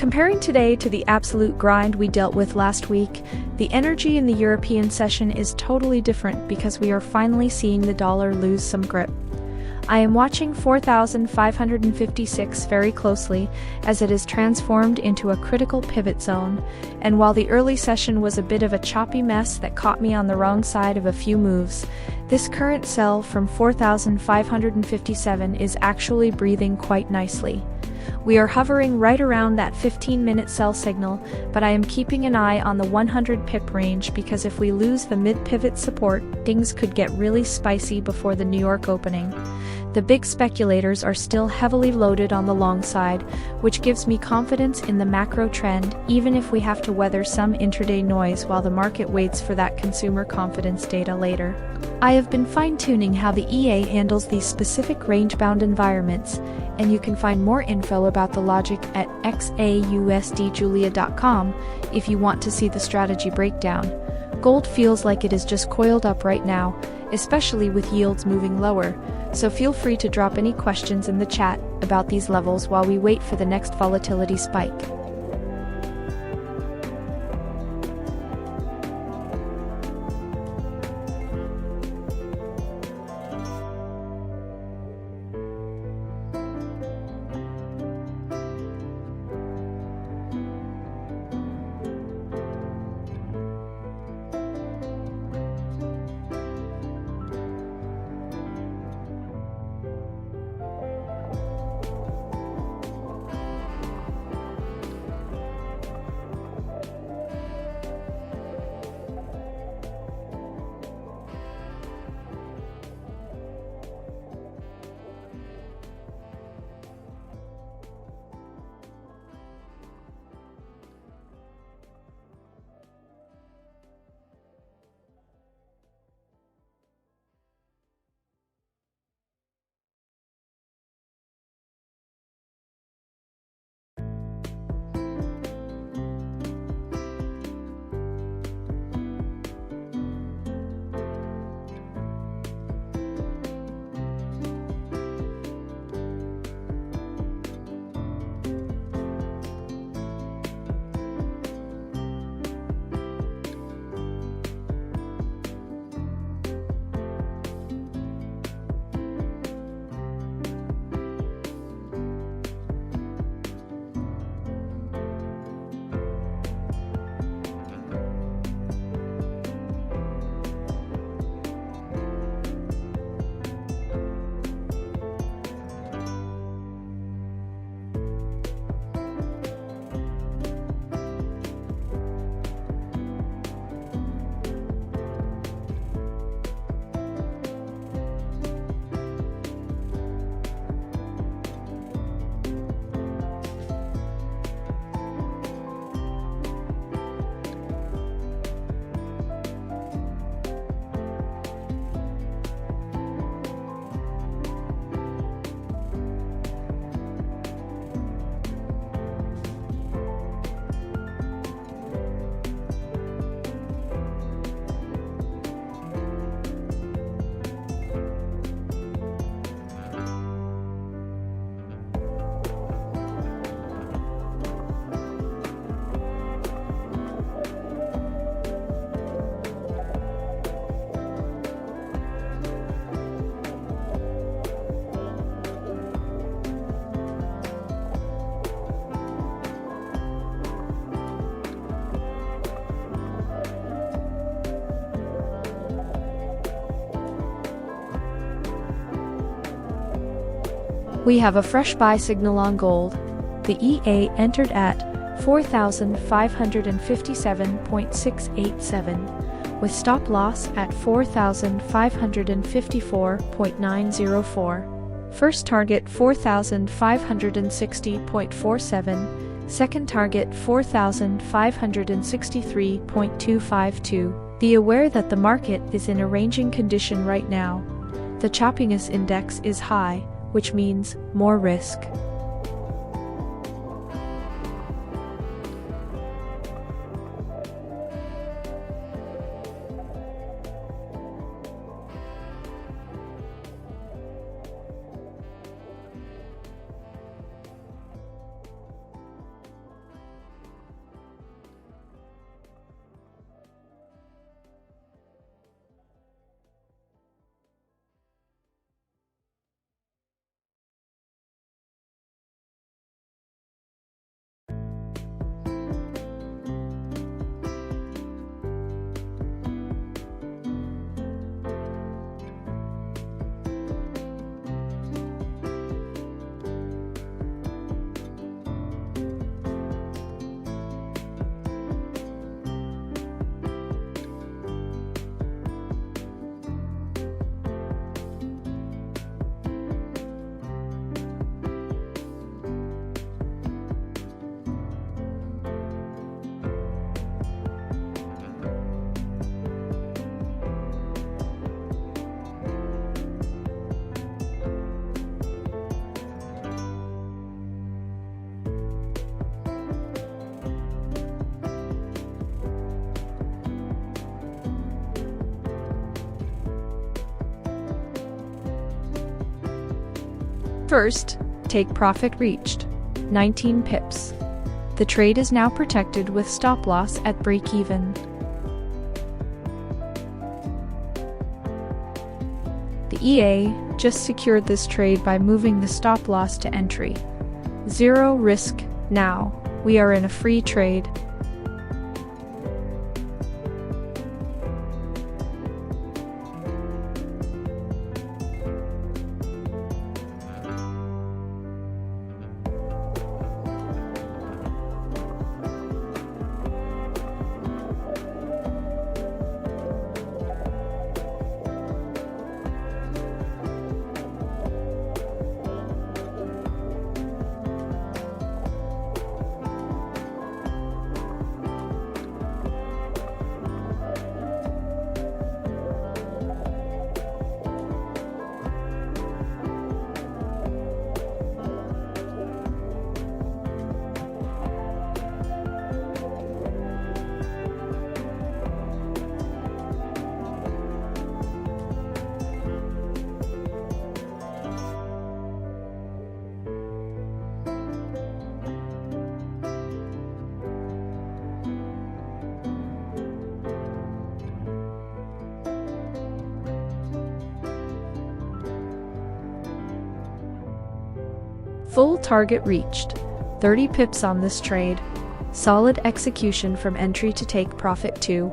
Comparing today to the absolute grind we dealt with last week, the energy in the European session is totally different because we are finally seeing the dollar lose some grip. I am watching 4,556 very closely as it is transformed into a critical pivot zone, and while the early session was a bit of a choppy mess that caught me on the wrong side of a few moves, this current sell from 4,557 is actually breathing quite nicely. We are hovering right around that 15-minute sell signal, but I am keeping an eye on the 100 pip range because if we lose the mid-pivot support, things could get really spicy before the New York opening. The big speculators are still heavily loaded on the long side, which gives me confidence in the macro trend, even if we have to weather some intraday noise while the market waits for that consumer confidence data later. I have been fine-tuning how the EA handles these specific range-bound environments, and you can find more info about the logic at XAUUSDJulia.com if you want to see the strategy breakdown. Gold feels like it is just coiled up right now, especially with yields moving lower, so feel free to drop any questions in the chat about these levels while we wait for the next volatility spike. We have a fresh buy signal on gold. The EA entered at 4,557.687, with stop loss at 4,554.904. First target 4,560.47, second target 4,563.252. Be aware that the market is in a ranging condition right now. The choppiness index is high, which means more risk. First, take profit reached, 19 pips. The trade is now protected with stop loss at break even. The EA just secured this trade by moving the stop loss to entry. Zero risk now. We are in a free trade. Full target reached, 30 pips on this trade. Solid execution from entry to take profit too.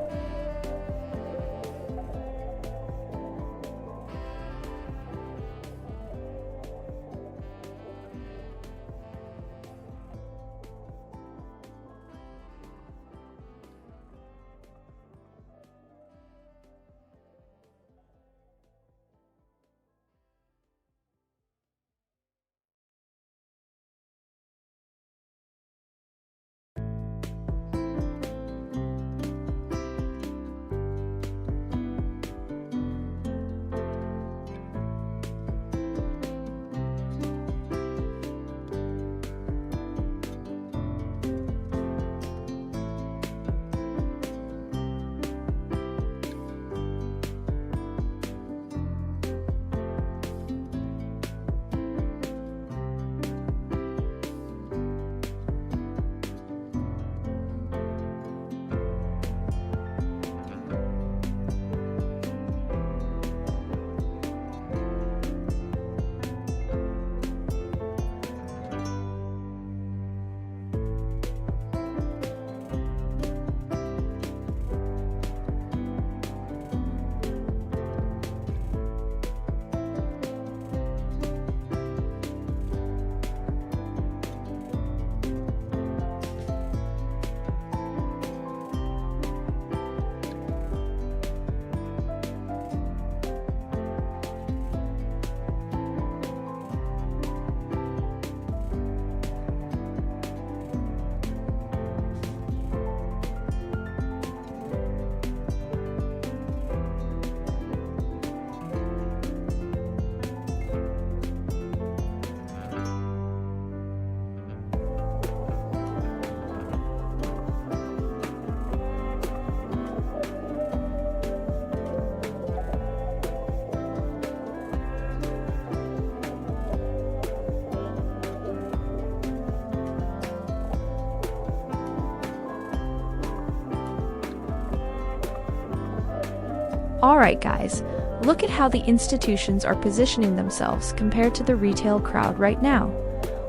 Alright guys, look at how the institutions are positioning themselves compared to the retail crowd right now.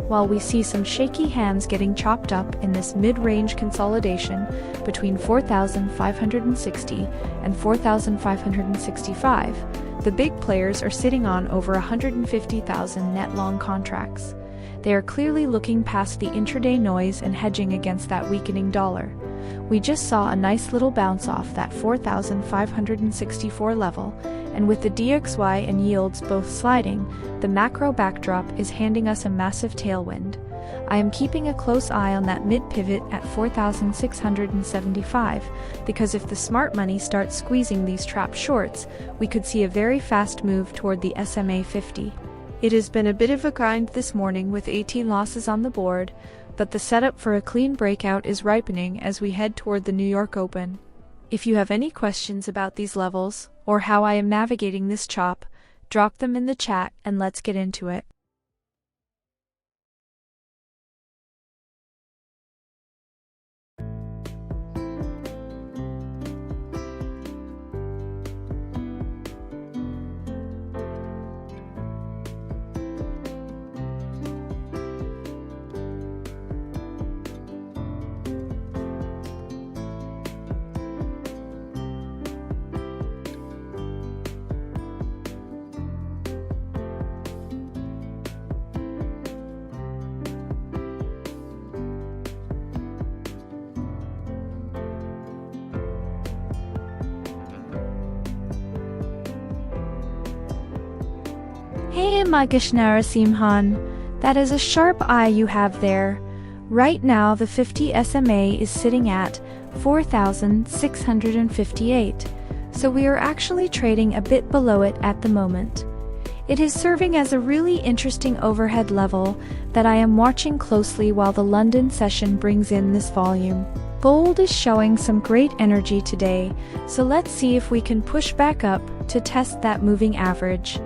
While we see some shaky hands getting chopped up in this mid-range consolidation between 4,560 and 4,565, the big players are sitting on over 150,000 net long contracts. They are clearly looking past the intraday noise and hedging against that weakening dollar. We just saw a nice little bounce off that 4,564 level, and with the DXY and yields both sliding, the macro backdrop is handing us a massive tailwind. I am keeping a close eye on that mid-pivot at 4,675, because if the smart money starts squeezing these trap shorts, we could see a very fast move toward the SMA 50. It has been a bit of a grind this morning with 18 losses on the board, but the setup for a clean breakout is ripening as we head toward the New York Open. If you have any questions about these levels, or how I am navigating this chop, drop them in the chat and let's get into it. Hey Magishnara Simhan, that is a sharp eye you have there. Right now the 50 SMA is sitting at 4,658, so we are actually trading a bit below it at the moment. It is serving as a really interesting overhead level that I am watching closely while the London session brings in this volume. Gold is showing some great energy today, so let's see if we can push back up to test that moving average.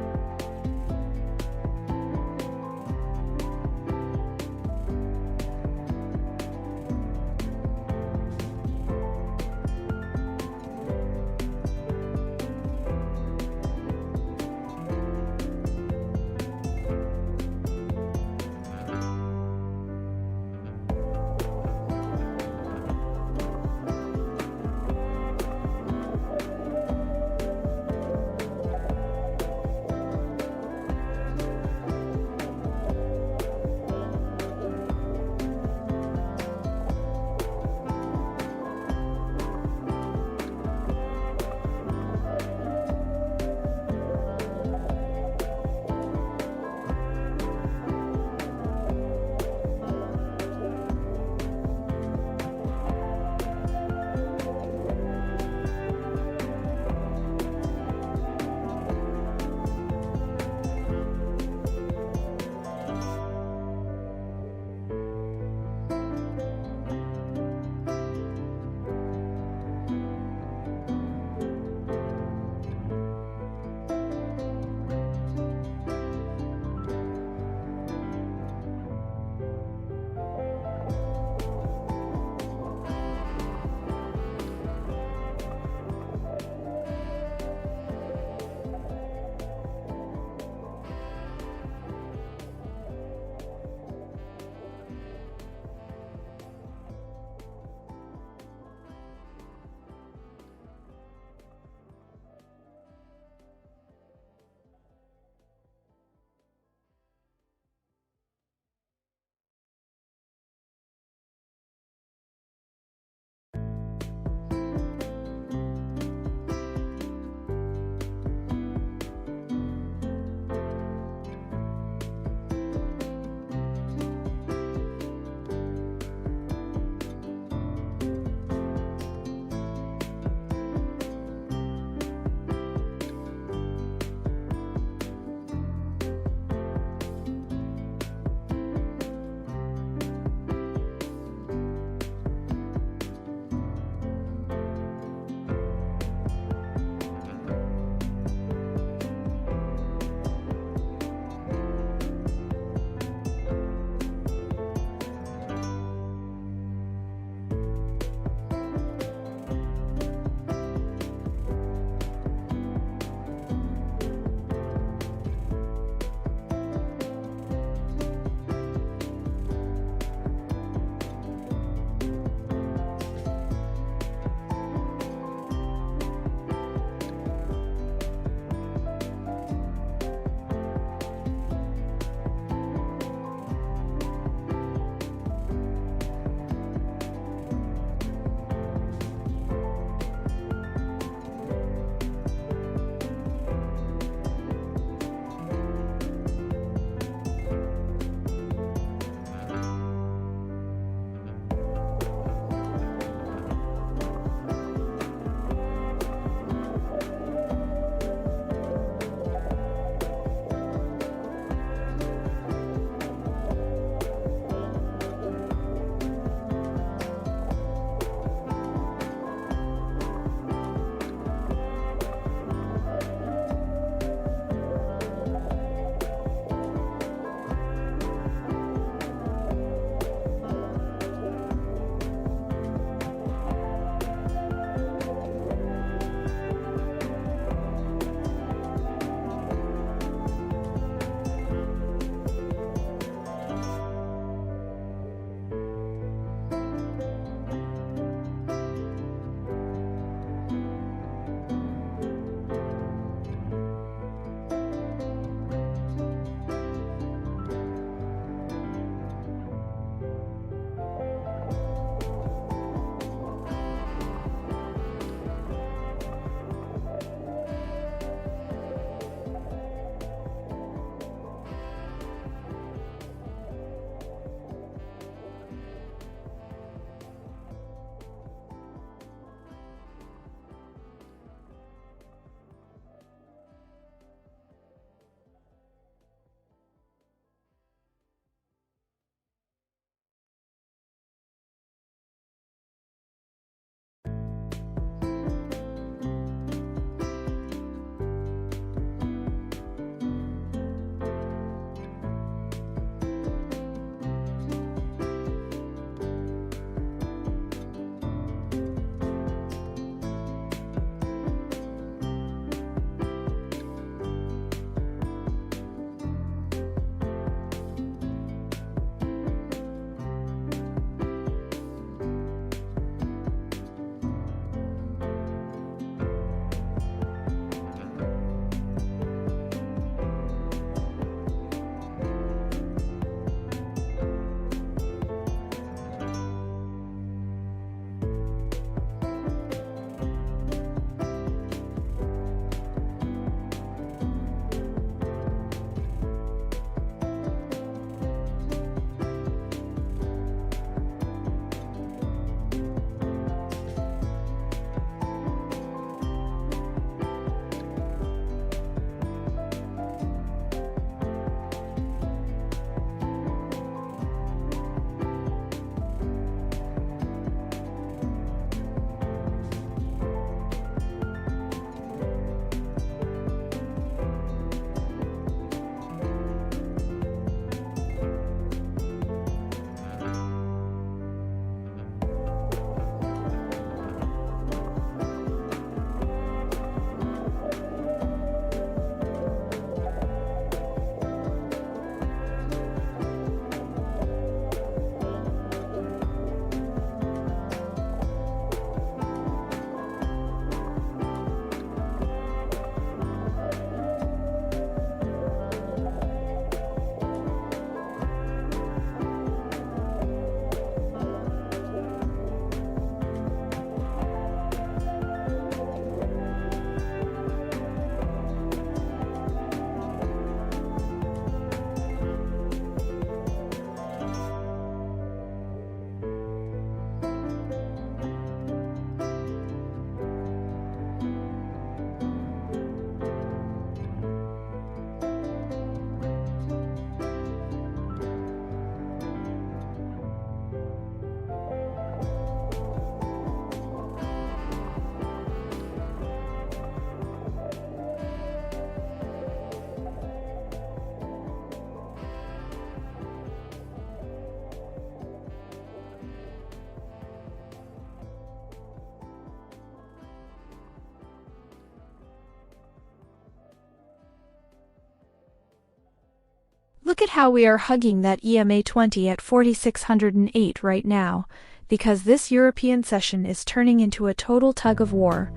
Look at how we are hugging that EMA 20 at 4608 right now, because this European session is turning into a total tug of war.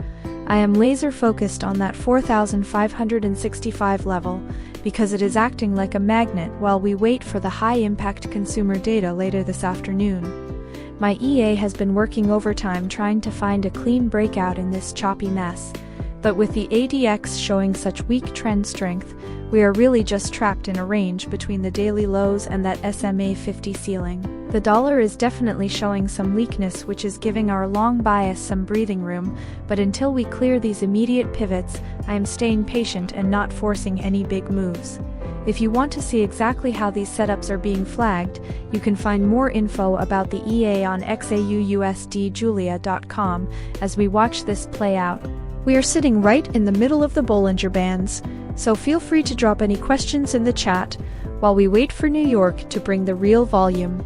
I am laser focused on that 4565 level, because it is acting like a magnet while we wait for the high-impact consumer data later this afternoon. My EA has been working overtime trying to find a clean breakout in this choppy mess, but with the ADX showing such weak trend strength, we are really just trapped in a range between the daily lows and that SMA 50 ceiling. The dollar is definitely showing some weakness, which is giving our long bias some breathing room, but until we clear these immediate pivots, I am staying patient and not forcing any big moves. If you want to see exactly how these setups are being flagged, you can find more info about the EA on XAUUSD as we watch this play out. We are sitting right in the middle of the Bollinger Bands, so feel free to drop any questions in the chat while we wait for New York to bring the real volume. .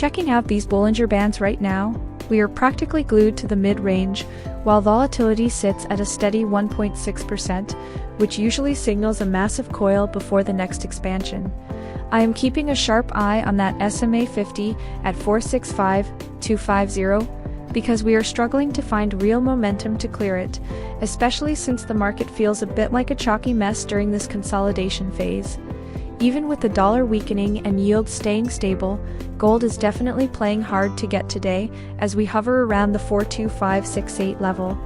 Checking out these Bollinger Bands right now, we are practically glued to the mid-range, while volatility sits at a steady 1.6%, which usually signals a massive coil before the next expansion. I am keeping a sharp eye on that SMA 50 at 465,250, because we are struggling to find real momentum to clear it, especially since the market feels a bit like a chalky mess during this consolidation phase. Even with the dollar weakening and yields staying stable, gold is definitely playing hard to get today as we hover around the 42568 level.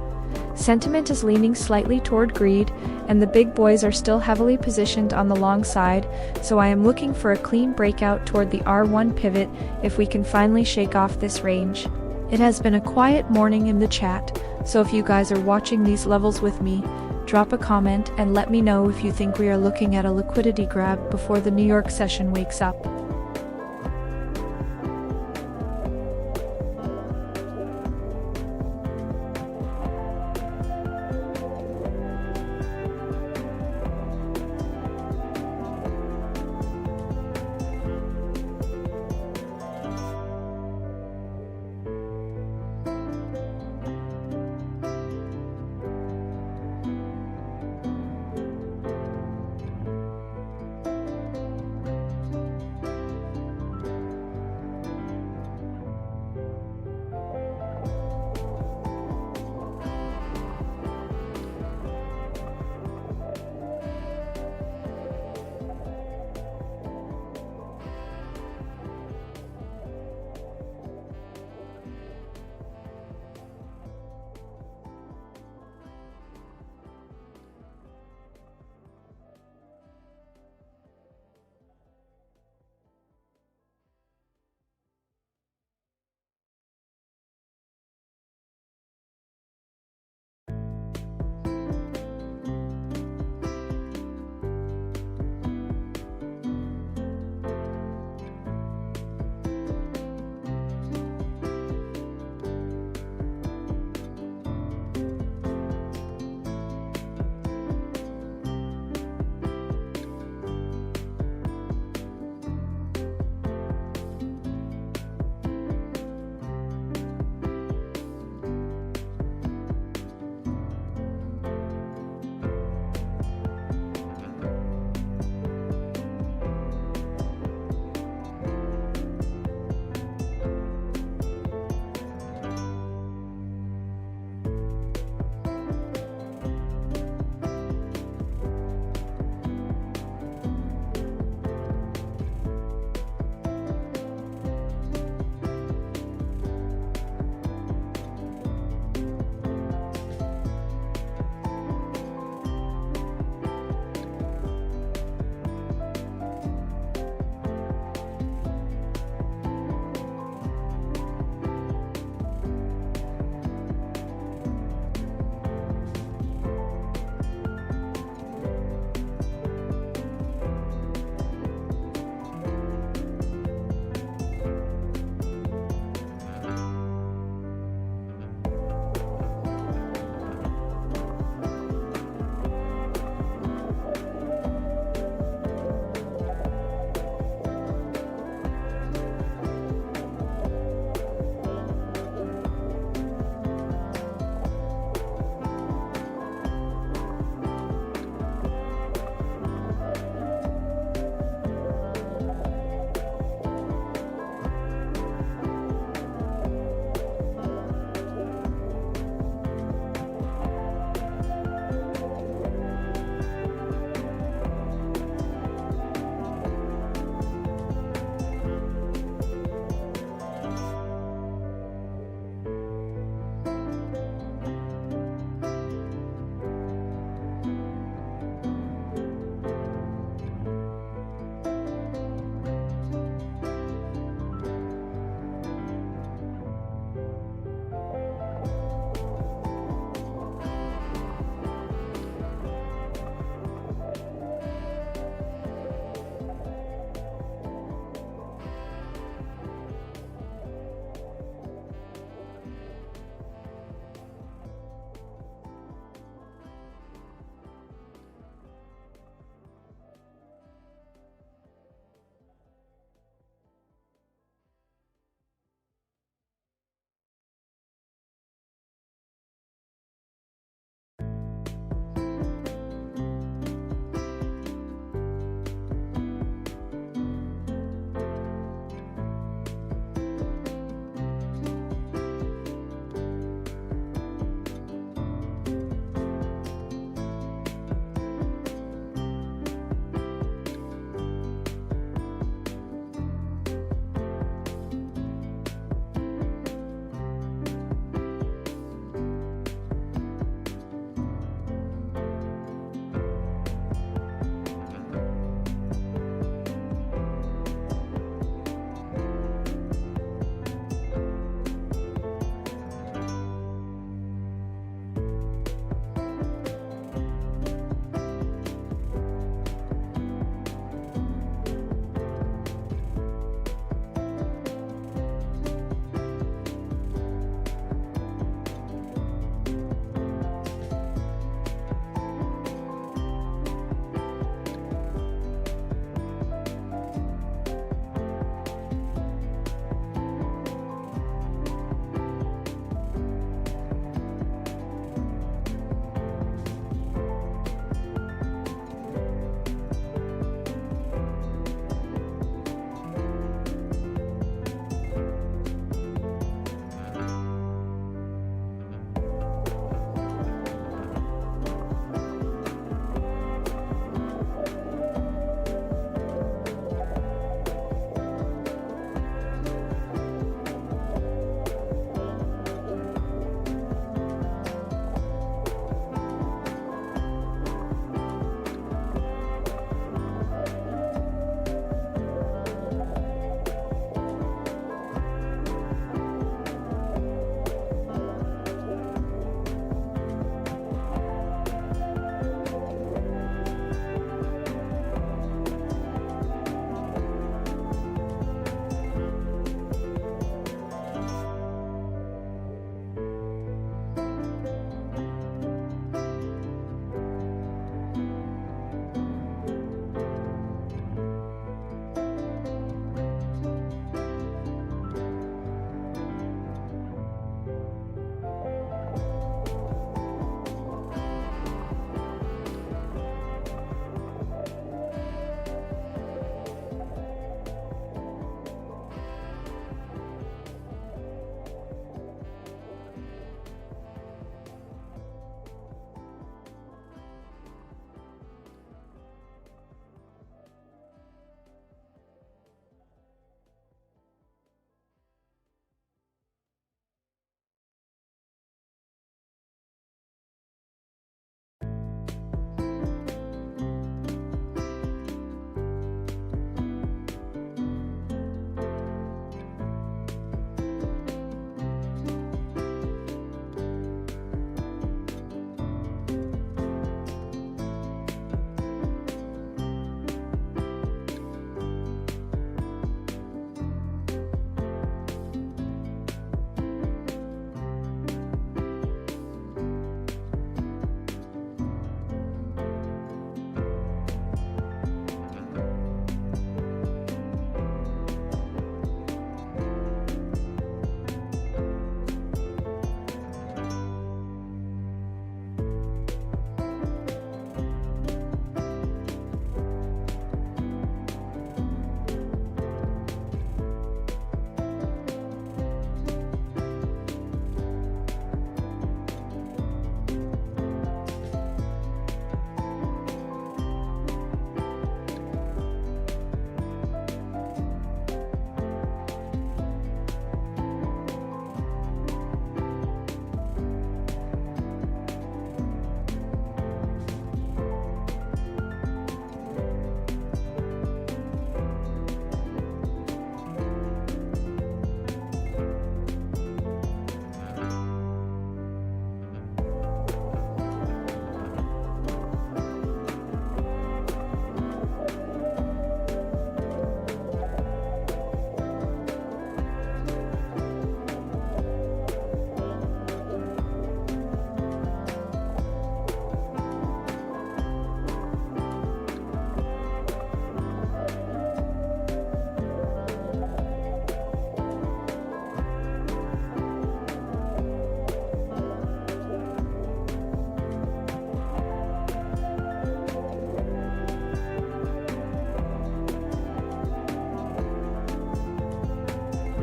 Sentiment is leaning slightly toward greed, and the big boys are still heavily positioned on the long side, so I am looking for a clean breakout toward the R1 pivot if we can finally shake off this range. It has been a quiet morning in the chat, so if you guys are watching these levels with me, drop a comment and let me know if you think we are looking at a liquidity grab before the New York session wakes up.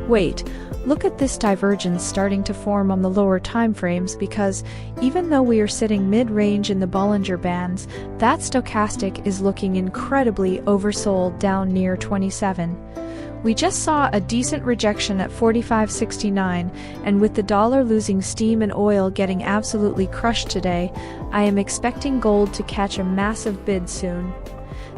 Wait, look at this divergence starting to form on the lower timeframes because even though we are sitting mid-range in the Bollinger Bands, that stochastic is looking incredibly oversold down near 27. We just saw a decent rejection at 45.69, and with the dollar losing steam and oil getting absolutely crushed today, I am expecting gold to catch a massive bid soon.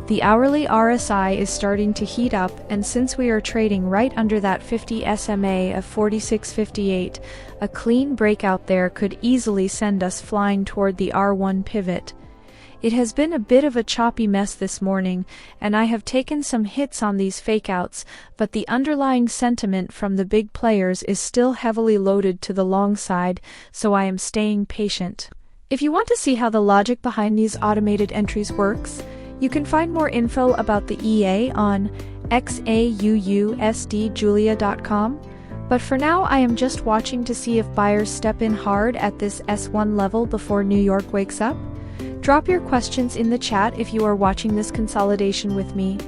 The hourly RSI is starting to heat up, and since we are trading right under that 50 SMA of 46.58, a clean breakout there could easily send us flying toward the R1 pivot. It has been a bit of a choppy mess this morning, and I have taken some hits on these fakeouts, but the underlying sentiment from the big players is still heavily loaded to the long side, so I am staying patient. If you want to see how the logic behind these automated entries works, you can find more info about the EA on XAUUSDjulia.com. But for now, I am just watching to see if buyers step in hard at this S1 level before New York wakes up. Drop your questions in the chat if you are watching this consolidation with me.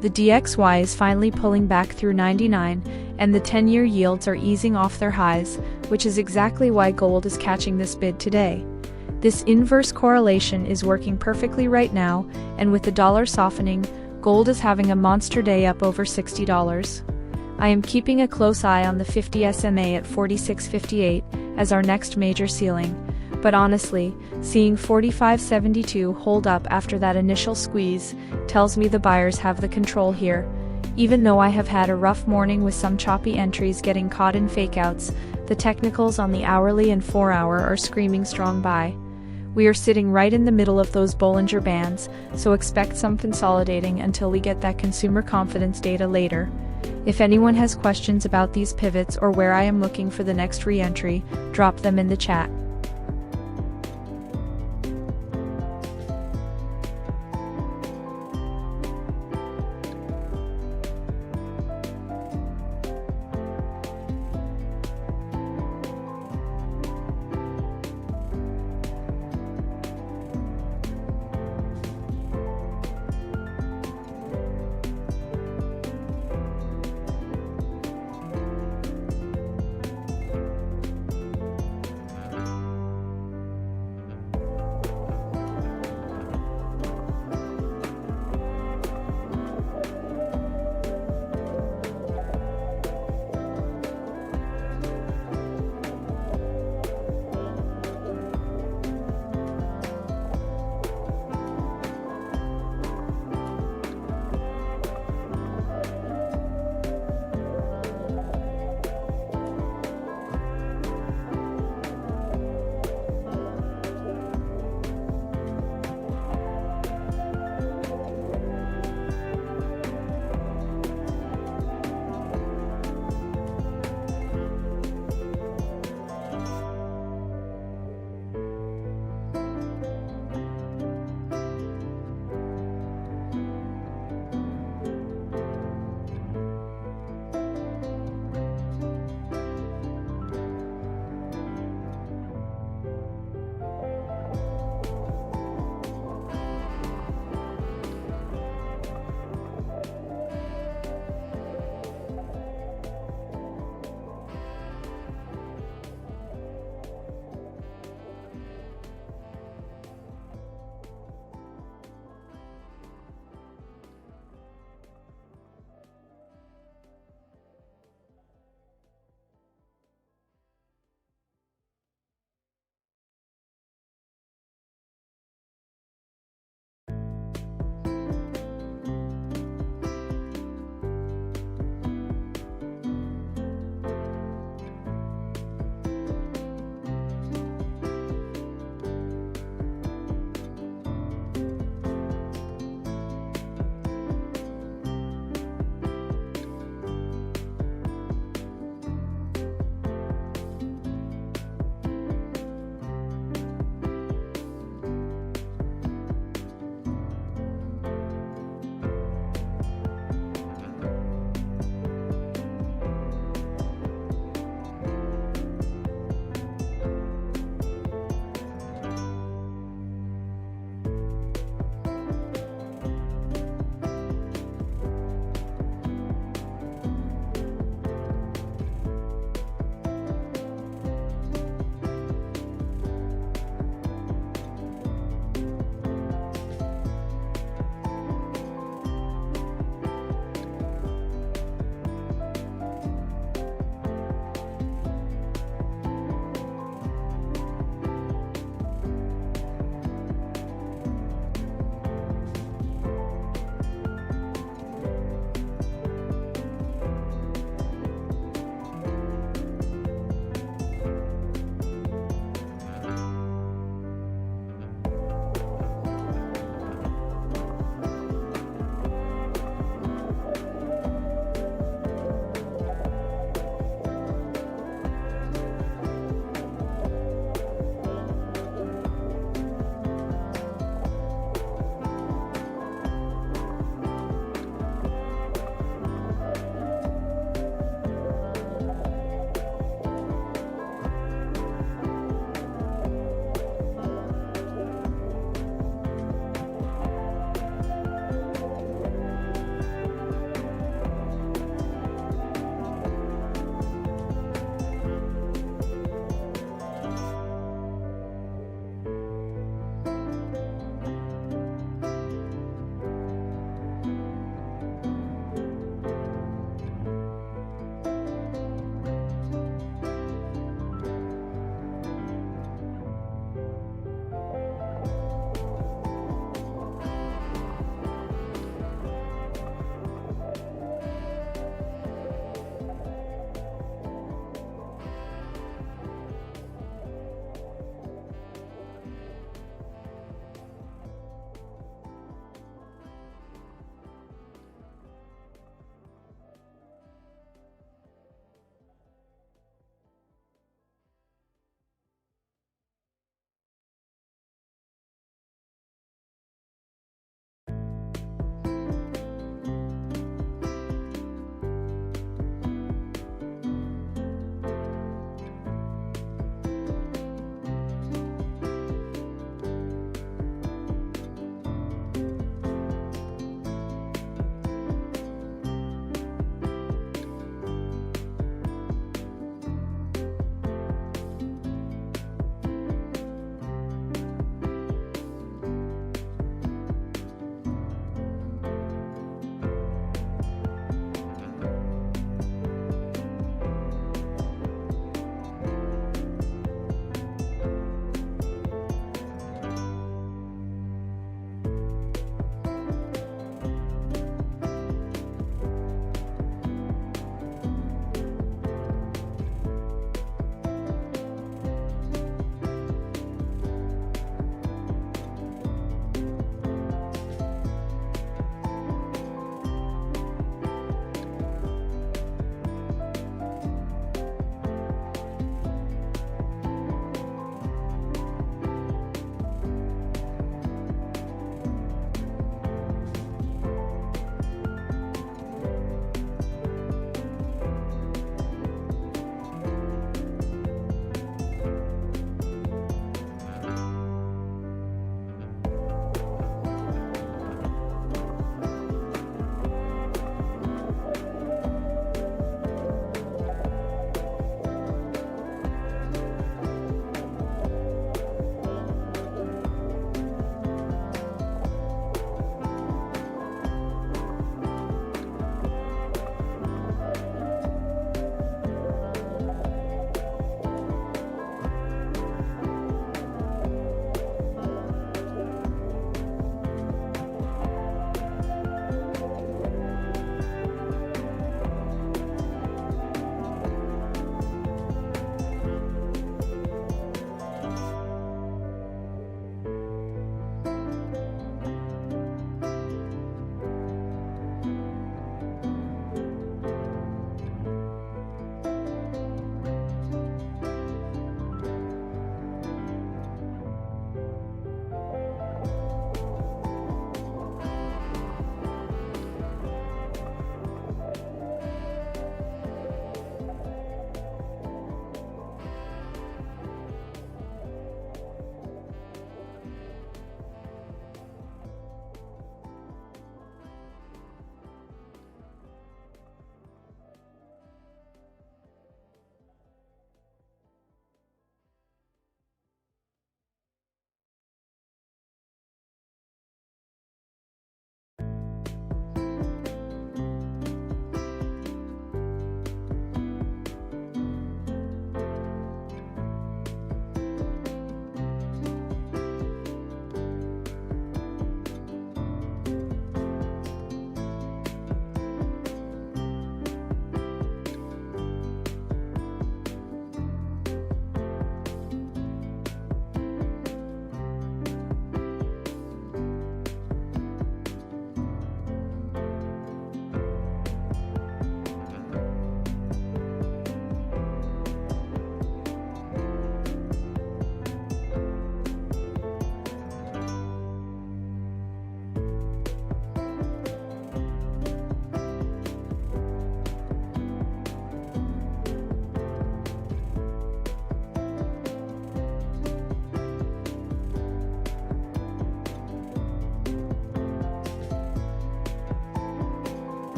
The DXY is finally pulling back through 99, and the 10-year yields are easing off their highs, which is exactly why gold is catching this bid today. This inverse correlation is working perfectly right now, and with the dollar softening, gold is having a monster day up over $60. I am keeping a close eye on the 50 SMA at 46.58 as our next major ceiling, but honestly, seeing 45.72 hold up after that initial squeeze tells me the buyers have the control here. Even though I have had a rough morning with some choppy entries getting caught in fakeouts, the technicals on the hourly and 4-hour are screaming strong buy. We are sitting right in the middle of those Bollinger Bands, so expect some consolidating until we get that consumer confidence data later. If anyone has questions about these pivots or where I am looking for the next re-entry, drop them in the chat.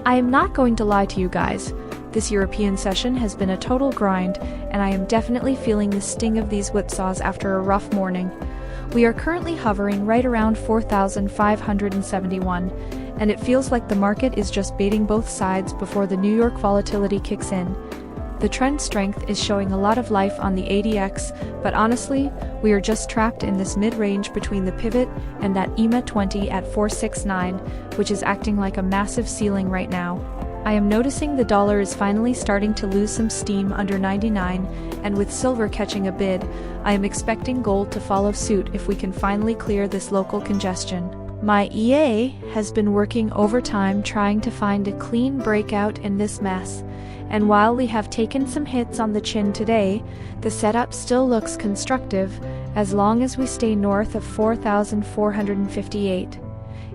I am not going to lie to you guys. This European session has been a total grind, and I am definitely feeling the sting of these whipsaws after a rough morning. We are currently hovering right around 4,571, and it feels like the market is just baiting both sides before the New York volatility kicks in. The trend strength is showing a lot of life on the ADX, but honestly, we are just trapped in this mid-range between the pivot and that EMA 20 at 469, which is acting like a massive ceiling right now. I am noticing the dollar is finally starting to lose some steam under 99, and with silver catching a bid, I am expecting gold to follow suit if we can finally clear this local congestion. My EA has been working overtime trying to find a clean breakout in this mess, and while we have taken some hits on the chin today, the setup still looks constructive as long as we stay north of 4,458.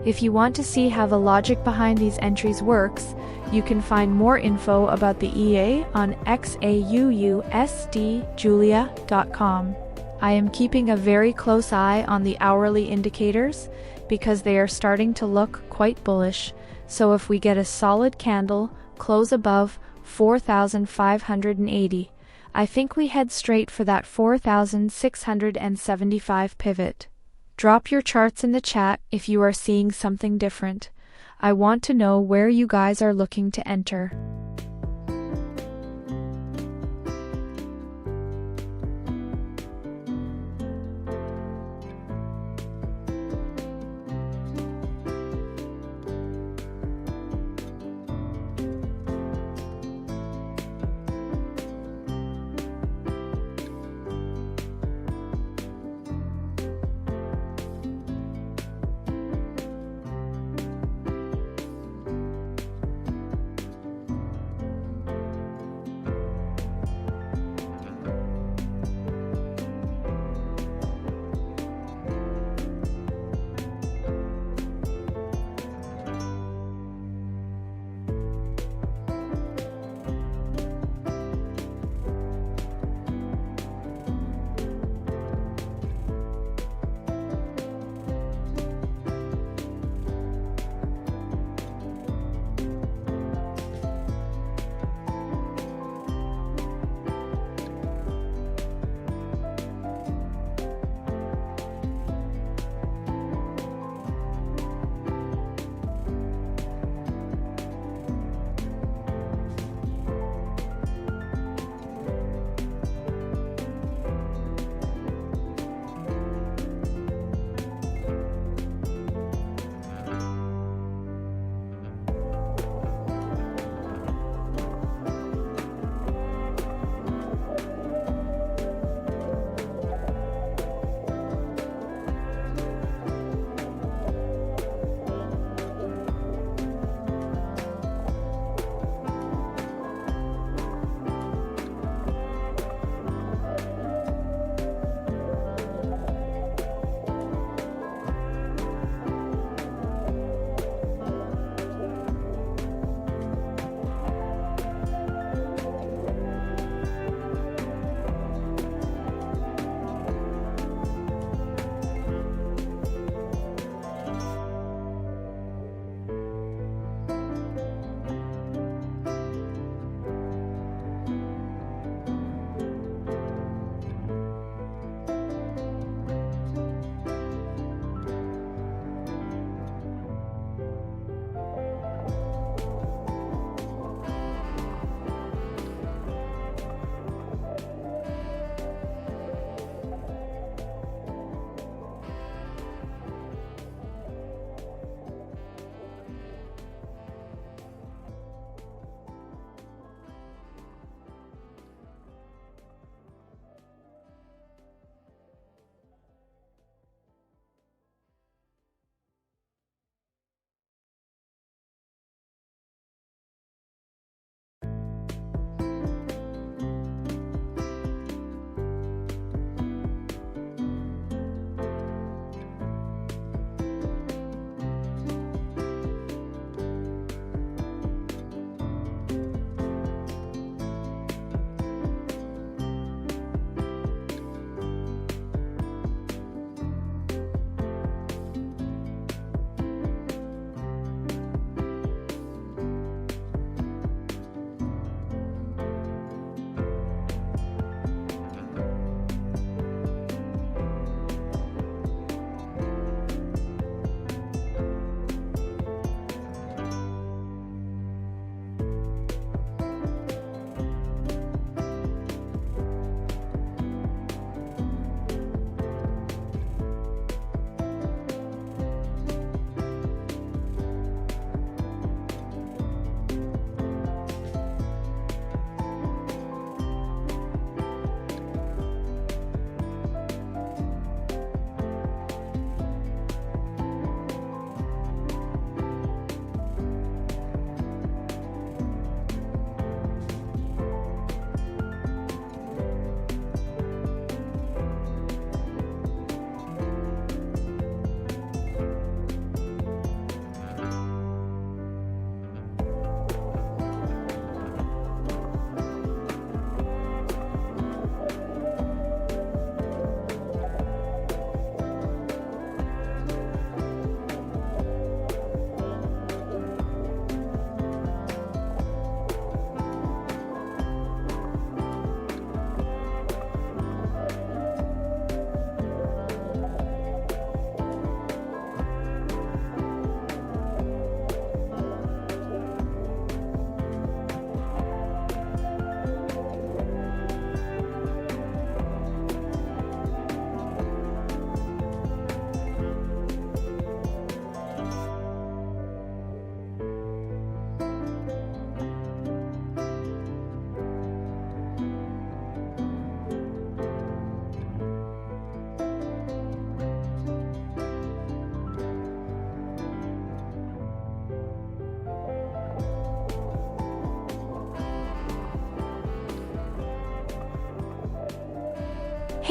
If you want to see how the logic behind these entries works, you can find more info about the EA on XAUUSDJulia.com. I am keeping a very close eye on the hourly indicators because they are starting to look quite bullish, so if we get a solid candle, close above 4,580, I think we head straight for that 4,675 pivot. Drop your charts in the chat if you are seeing something different. I want to know where you guys are looking to enter.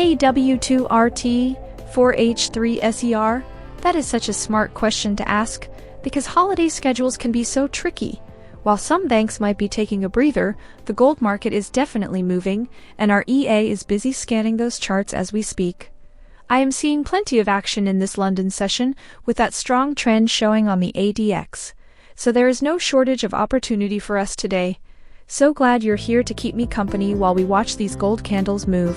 Hey W2RT, 4H3SER, that is such a smart question to ask, because holiday schedules can be so tricky. While some banks might be taking a breather, the gold market is definitely moving, and our EA is busy scanning those charts as we speak. I am seeing plenty of action in this London session, with that strong trend showing on the ADX. So there is no shortage of opportunity for us today. So glad you're here to keep me company while we watch these gold candles move.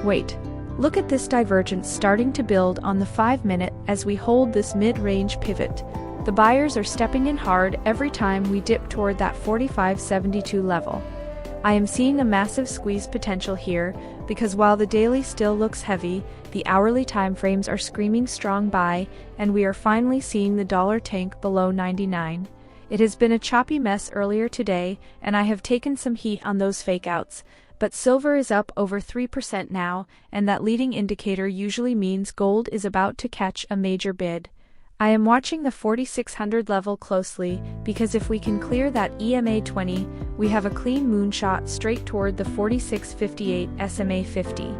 Wait, look at this divergence starting to build on the 5-minute as we hold this mid-range pivot. The buyers are stepping in hard every time we dip toward that 45.72 level. I am seeing a massive squeeze potential here because while the daily still looks heavy, the hourly timeframes are screaming strong buy, and we are finally seeing the dollar tank below 99. It has been a choppy mess earlier today, and I have taken some heat on those fakeouts. But silver is up over 3% now, and that leading indicator usually means gold is about to catch a major bid. I am watching the 4600 level closely because if we can clear that EMA 20, we have a clean moonshot straight toward the 4658 SMA 50.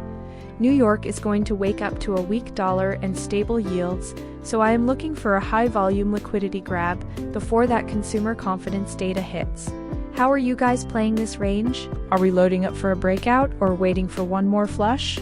New York is going to wake up to a weak dollar and stable yields, so I am looking for a high-volume liquidity grab before that consumer confidence data hits. How are you guys playing this range? Are we loading up for a breakout or waiting for one more flush?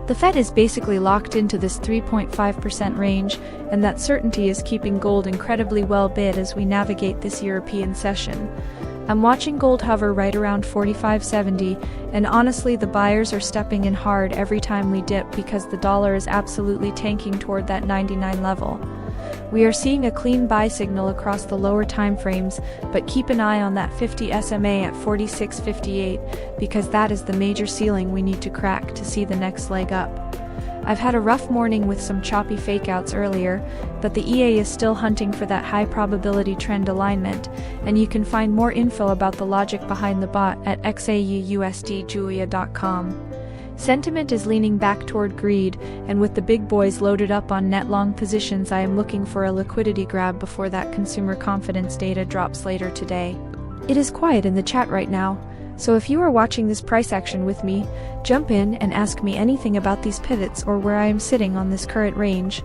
The Fed is basically locked into this 3.5% range, and that certainty is keeping gold incredibly well bid as we navigate this European session. I'm watching gold hover right around 45.70, and honestly the buyers are stepping in hard every time we dip because the dollar is absolutely tanking toward that 99 level. We are seeing a clean buy signal across the lower time frames, but keep an eye on that 50 SMA at 46.58 because that is the major ceiling we need to crack to see the next leg up. I've had a rough morning with some choppy fakeouts earlier, but the EA is still hunting for that high probability trend alignment, and you can find more info about the logic behind the bot at XAUUSDJulia.com. Sentiment is leaning back toward greed, and with the big boys loaded up on net long positions, I am looking for a liquidity grab before that consumer confidence data drops later today. It is quiet in the chat right now, so if you are watching this price action with me, jump in and ask me anything about these pivots or where I am sitting on this current range.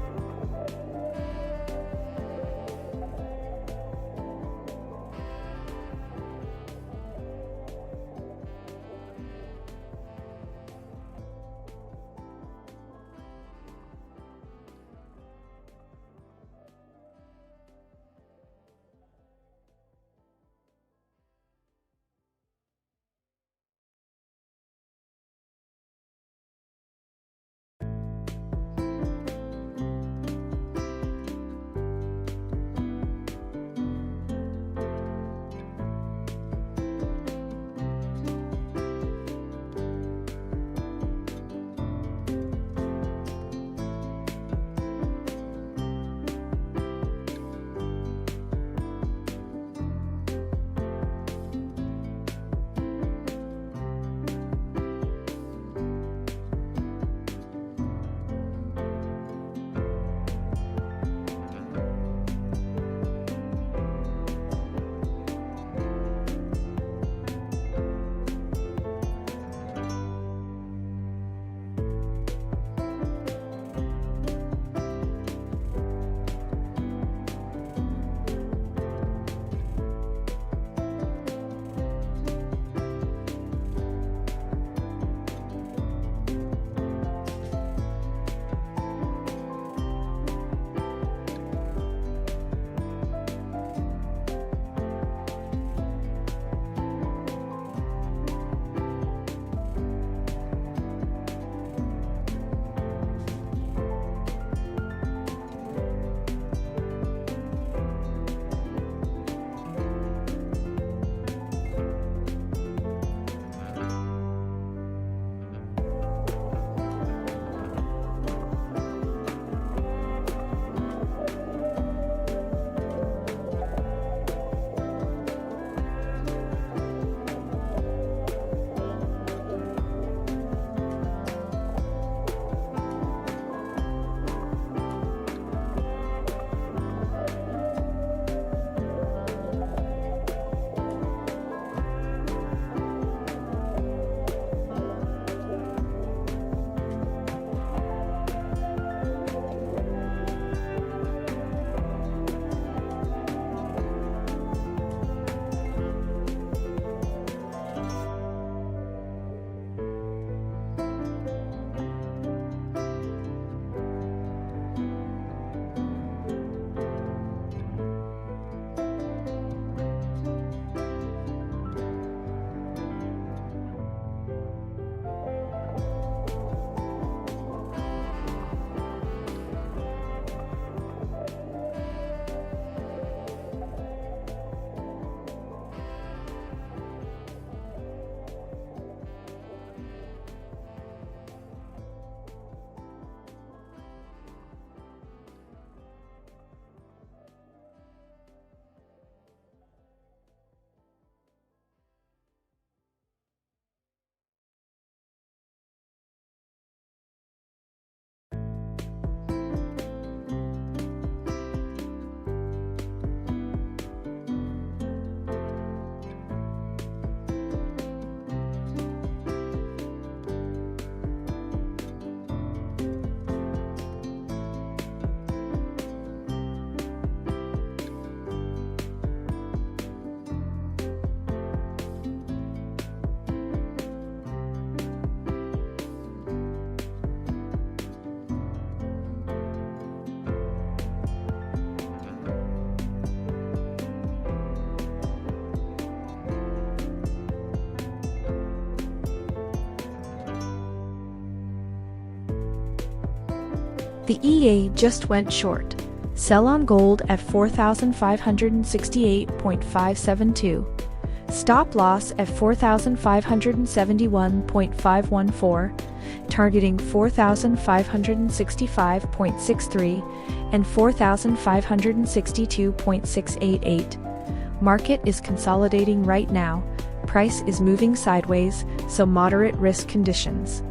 The EA just went short. Sell on gold at 4,568.572. Stop loss at 4,571.514, targeting 4,565.63 and 4,562.688. Market is consolidating right now. Price is moving sideways, so moderate risk conditions.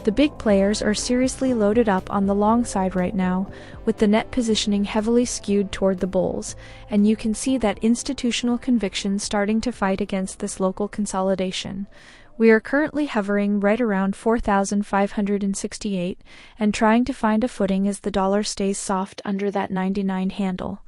The big players are seriously loaded up on the long side right now, with the net positioning heavily skewed toward the bulls, and you can see that institutional conviction starting to fight against this local consolidation. We are currently hovering right around 4,568 and trying to find a footing as the dollar stays soft under that 99 handle.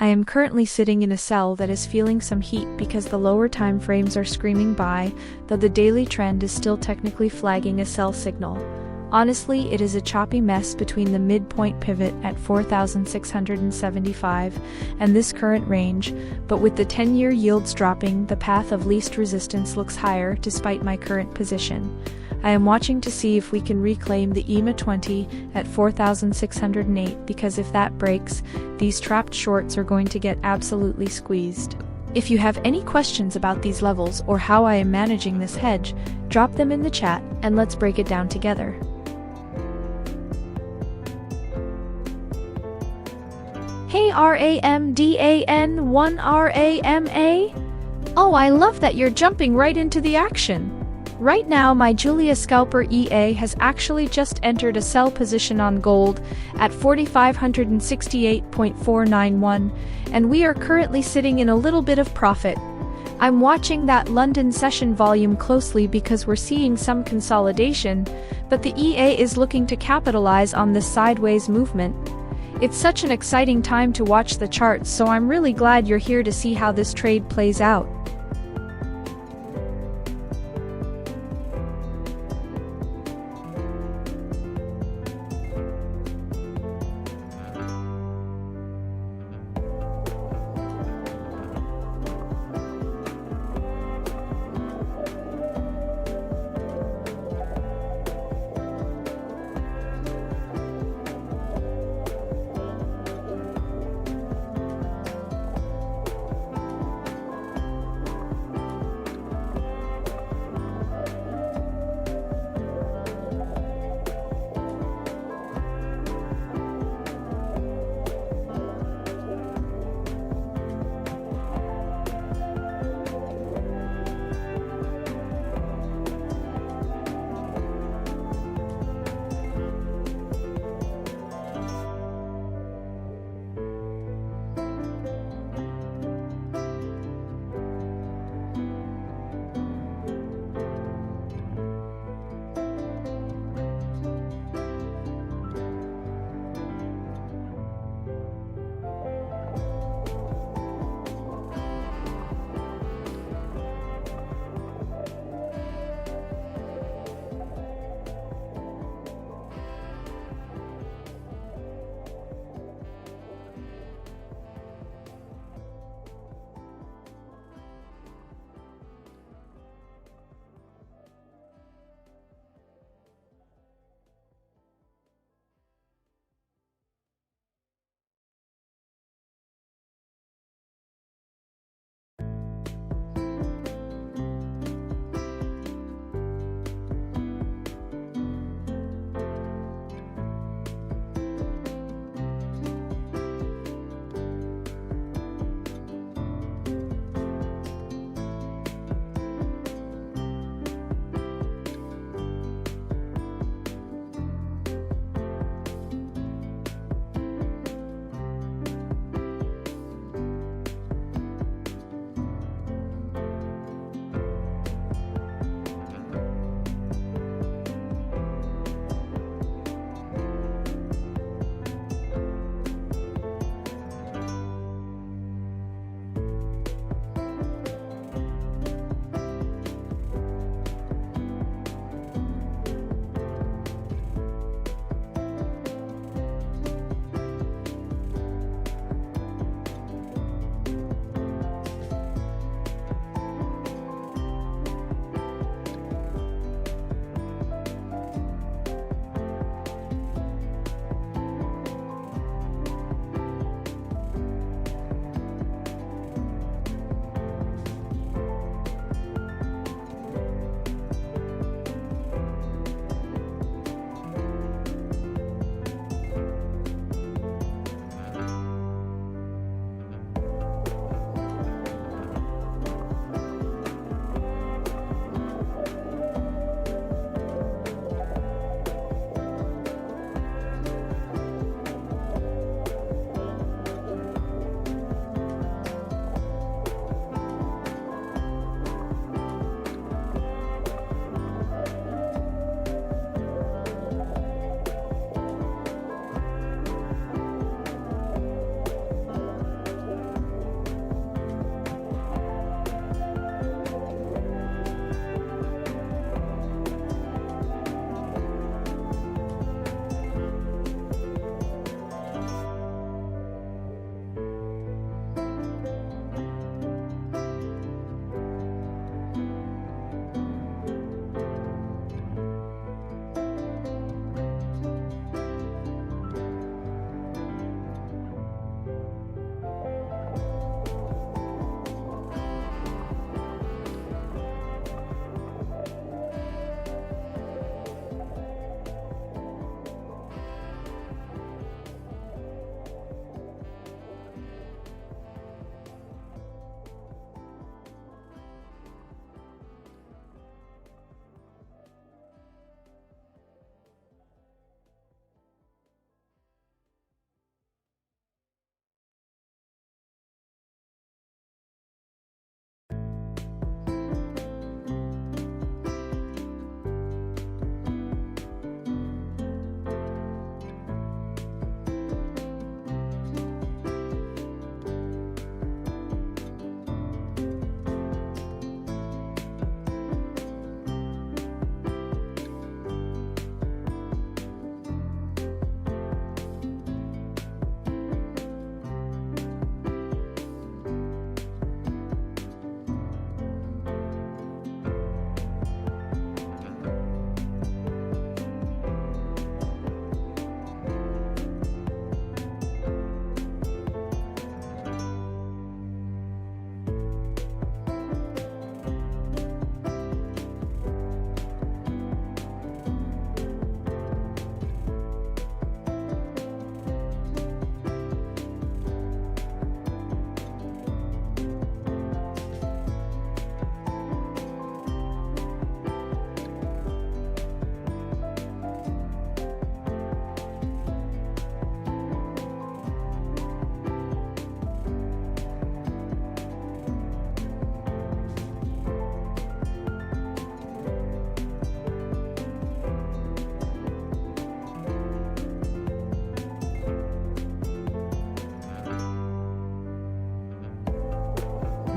I am currently sitting in a sell that is feeling some heat because the lower time frames are screaming buy, though the daily trend is still technically flagging a sell signal. Honestly, it is a choppy mess between the midpoint pivot at 4,675 and this current range, but with the 10-year yields dropping, the path of least resistance looks higher despite my current position. I am watching to see if we can reclaim the EMA 20 at 4,608 because if that breaks, these trapped shorts are going to get absolutely squeezed. If you have any questions about these levels or how I am managing this hedge, drop them in the chat and let's break it down together. Hey RAMDAN1RAMA! Oh, I love that you're jumping right into the action! Right now my Julia Scalper EA has actually just entered a sell position on gold at 4,568.491, and we are currently sitting in a little bit of profit. I'm watching that London session volume closely because we're seeing some consolidation, but the EA is looking to capitalize on this sideways movement. It's such an exciting time to watch the charts, so I'm really glad you're here to see how this trade plays out.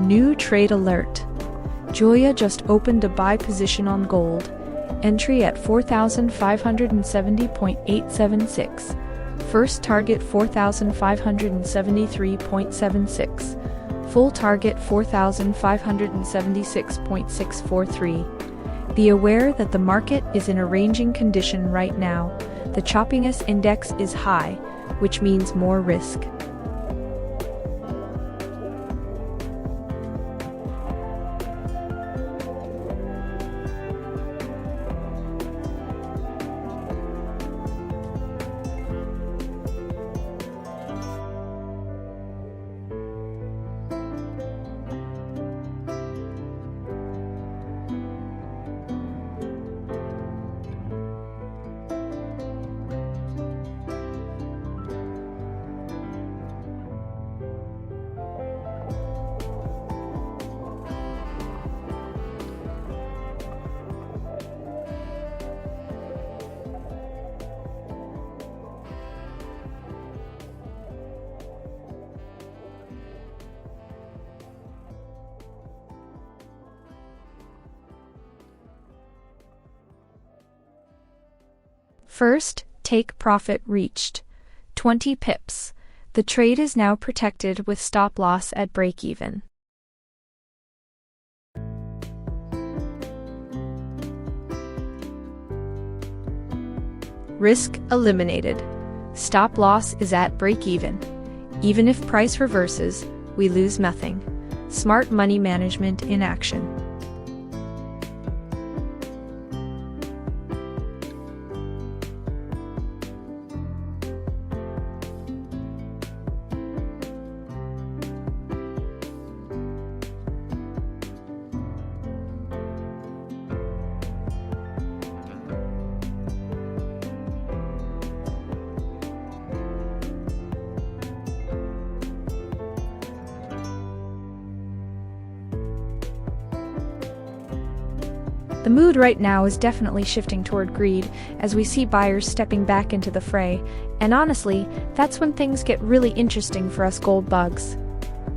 New trade alert. Julia just opened a buy position on gold. Entry at 4,570.876. First target 4,573.76. Full target 4,576.643. Be aware that the market is in a ranging condition right now. The choppiness index is high, which means more risk. First, take profit reached. 20 pips. The trade is now protected with stop loss at break-even. Risk eliminated. Stop loss is at break-even. Even if price reverses, we lose nothing. Smart money management in action. The mood right now is definitely shifting toward greed, as we see buyers stepping back into the fray, and honestly, that's when things get really interesting for us gold bugs.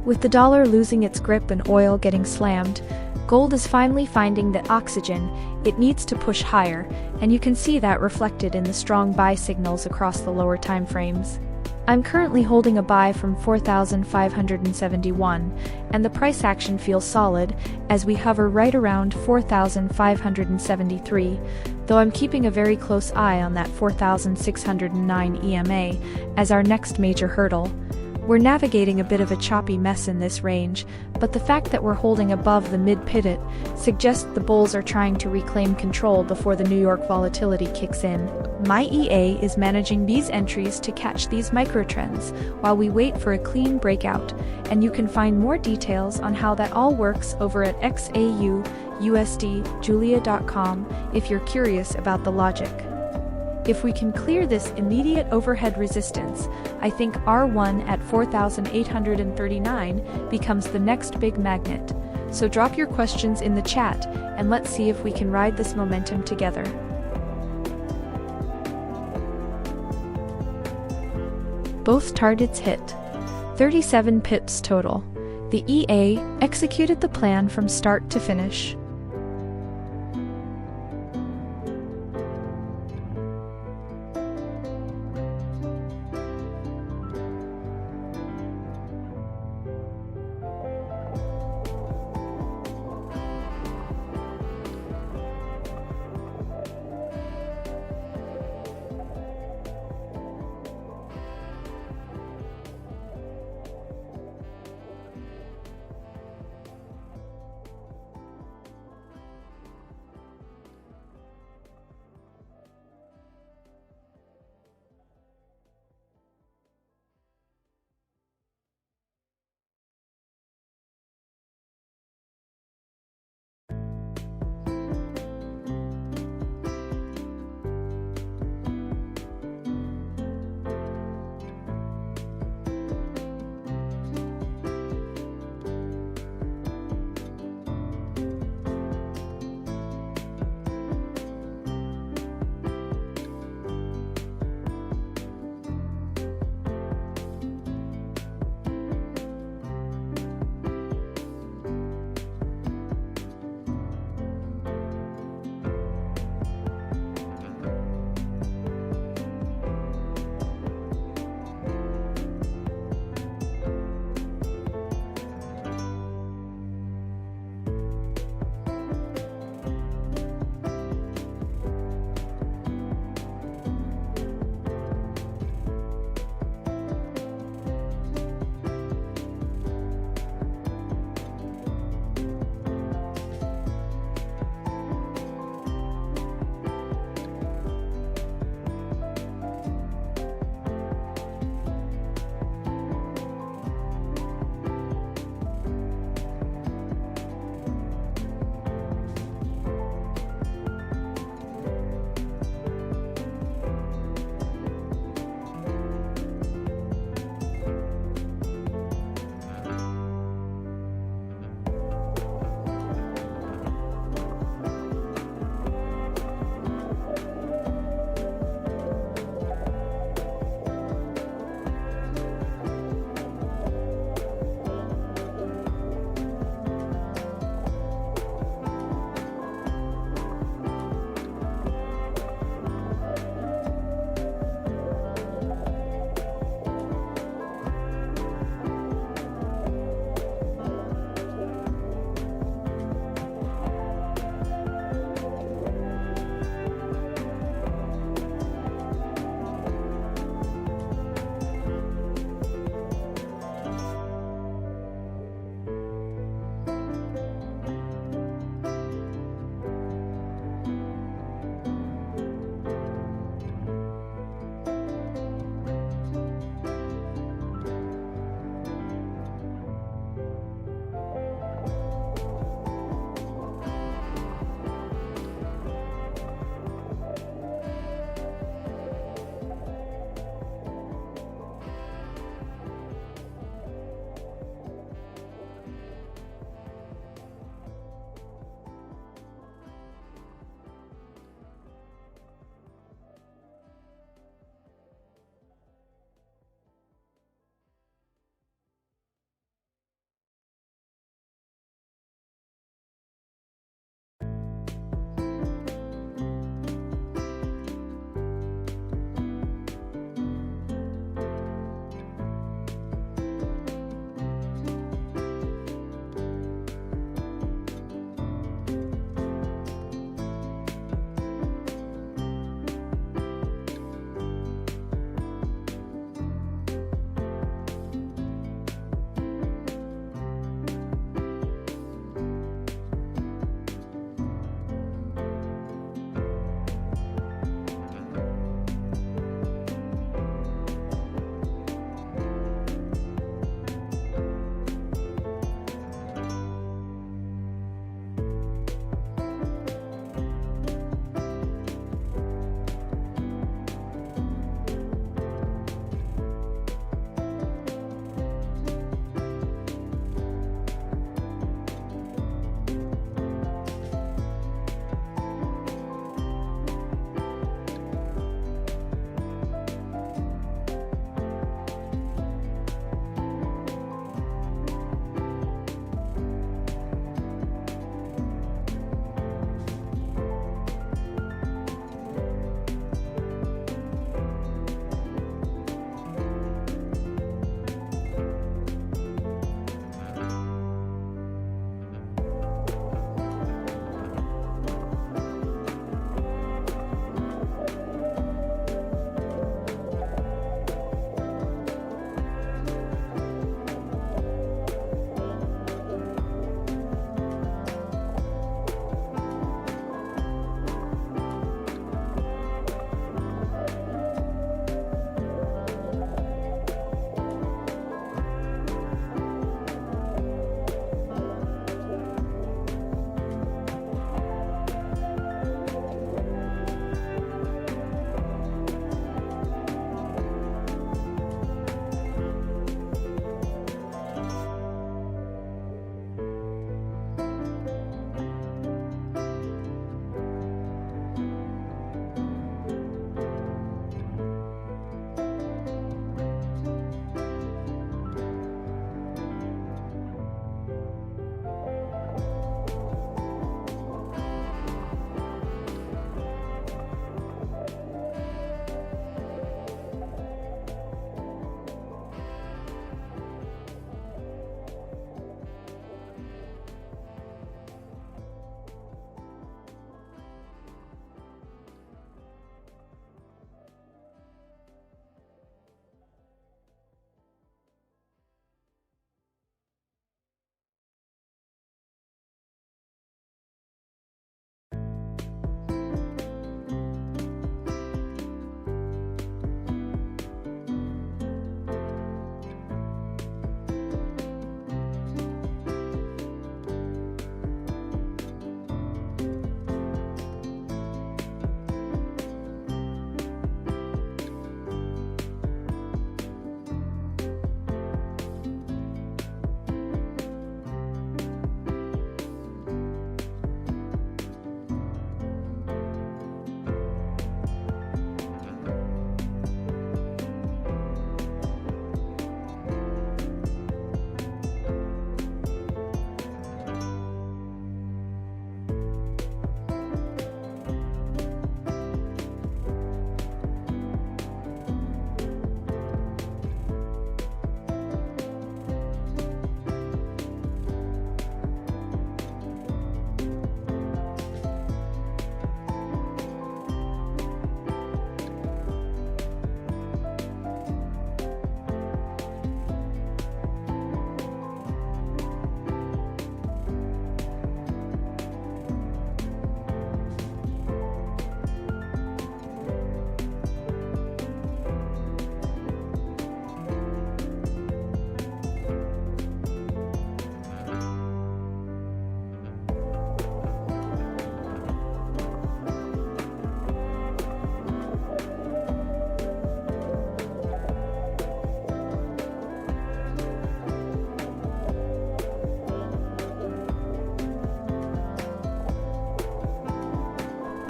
With the dollar losing its grip and oil getting slammed, gold is finally finding the oxygen it needs to push higher, and you can see that reflected in the strong buy signals across the lower time frames. I'm currently holding a buy from 4,571, and the price action feels solid as we hover right around 4,573, though I'm keeping a very close eye on that 4,609 EMA as our next major hurdle. We're navigating a bit of a choppy mess in this range, but the fact that we're holding above the mid-pivot suggests the bulls are trying to reclaim control before the New York volatility kicks in. My EA is managing these entries to catch these microtrends while we wait for a clean breakout, and you can find more details on how that all works over at XAUUSD if you're curious about the logic. If we can clear this immediate overhead resistance, I think R1 at 4,839 becomes the next big magnet. So drop your questions in the chat, and let's see if we can ride this momentum together. Both targets hit. 37 pips total. The EA executed the plan from start to finish.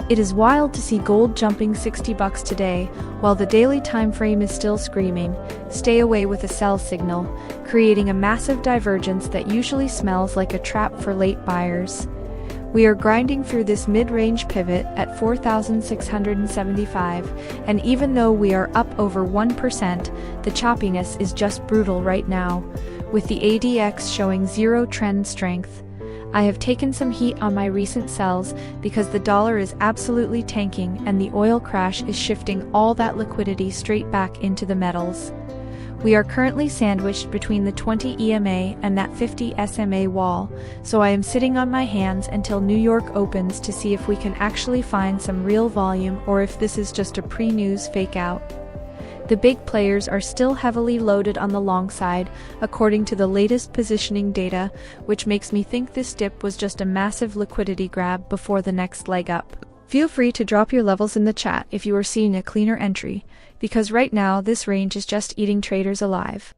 It is wild to see gold jumping $60 today, while the daily time frame is still screaming, "Stay away," with a sell signal, creating a massive divergence that usually smells like a trap for late buyers. We are grinding through this mid-range pivot at 4,675, and even though we are up over 1%, the choppiness is just brutal right now, with the ADX showing zero trend strength. I have taken some heat on my recent sells because the dollar is absolutely tanking and the oil crash is shifting all that liquidity straight back into the metals. We are currently sandwiched between the 20 EMA and that 50 SMA wall, so I am sitting on my hands until New York opens to see if we can actually find some real volume or if this is just a pre-news fake out. The big players are still heavily loaded on the long side, according to the latest positioning data, which makes me think this dip was just a massive liquidity grab before the next leg up. Feel free to drop your levels in the chat if you are seeing a cleaner entry, because right now this range is just eating traders alive.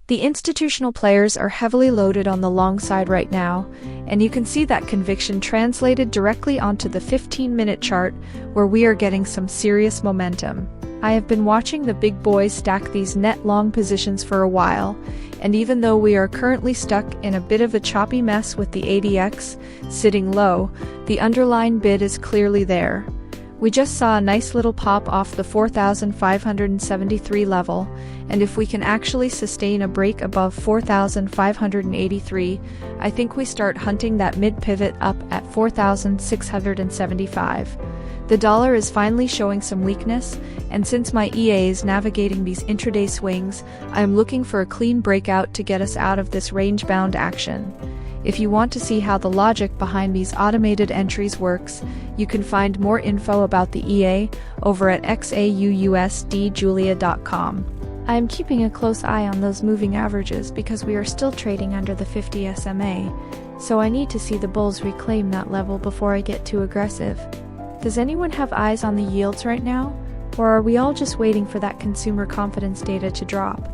The institutional players are heavily loaded on the long side right now, and you can see that conviction translated directly onto the 15-minute chart, where we are getting some serious momentum. I have been watching the big boys stack these net long positions for a while, and even though we are currently stuck in a bit of a choppy mess with the ADX sitting low, the underlying bid is clearly there. We just saw a nice little pop off the 4,573 level, and if we can actually sustain a break above 4,583, I think we start hunting that mid-pivot up at 4,675. The dollar is finally showing some weakness, and since my EA is navigating these intraday swings, I am looking for a clean breakout to get us out of this range-bound action. If you want to see how the logic behind these automated entries works, you can find more info about the EA over at XAUUSDJulia.com. I am keeping a close eye on those moving averages because we are still trading under the 50 SMA, so I need to see the bulls reclaim that level before I get too aggressive. Does anyone have eyes on the yields right now, or are we all just waiting for that consumer confidence data to drop?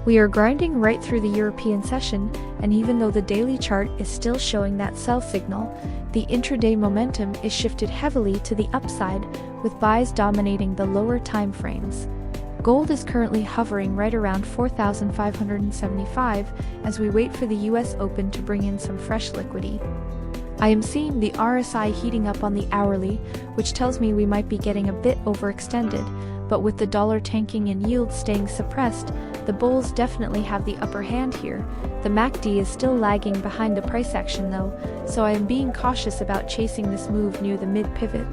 We are grinding right through the European session, and even though the daily chart is still showing that sell signal, the intraday momentum is shifted heavily to the upside, with buys dominating the lower time frames. Gold is currently hovering right around 4,575 as we wait for the US Open to bring in some fresh liquidity. I am seeing the RSI heating up on the hourly, which tells me we might be getting a bit overextended, but with the dollar tanking and yields staying suppressed, the bulls definitely have the upper hand here. The MACD is still lagging behind the price action though, so I am being cautious about chasing this move near the mid-pivot.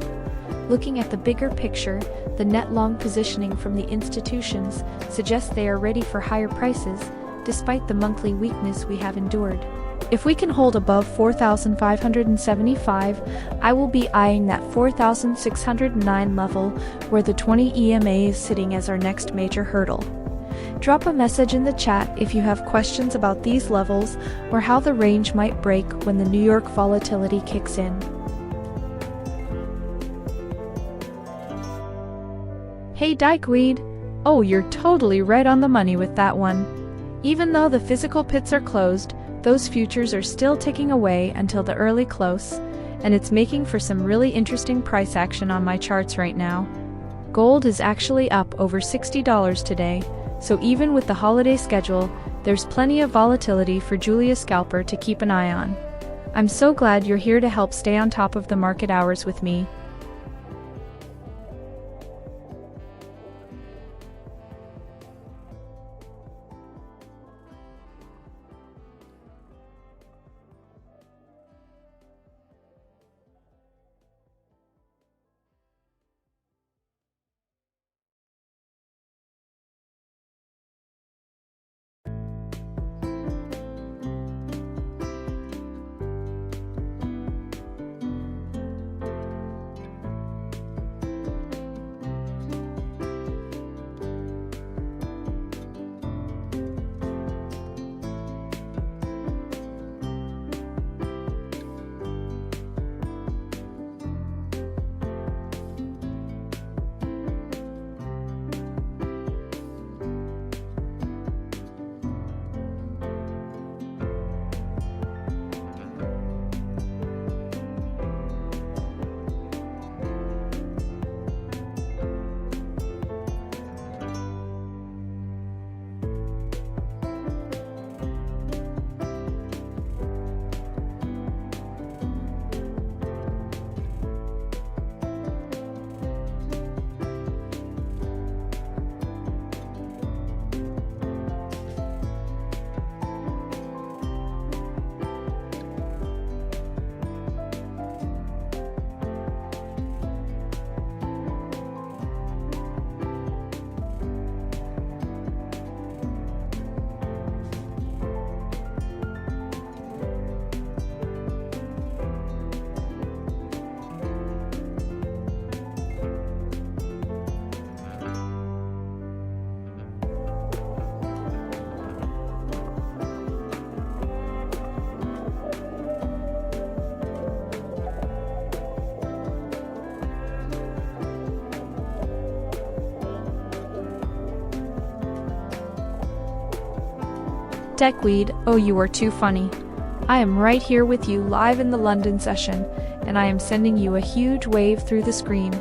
Looking at the bigger picture, the net long positioning from the institutions suggests they are ready for higher prices, despite the monthly weakness we have endured. If we can hold above 4,575, I will be eyeing that 4,609 level, where the 20 EMA is sitting as our next major hurdle. Drop a message in the chat if you have questions about these levels or how the range might break when the New York volatility kicks in. Hey Dykeweed! Oh, you're totally right on the money with that one. Even though the physical pits are closed, those futures are still ticking away until the early close, and it's making for some really interesting price action on my charts right now. Gold is actually up over $60 today, so even with the holiday schedule, there's plenty of volatility for Julia Scalper to keep an eye on. I'm so glad you're here to help stay on top of the market hours with me. Deckweed, oh you are too funny. I am right here with you live in the London session, and I am sending you a huge wave through the screen.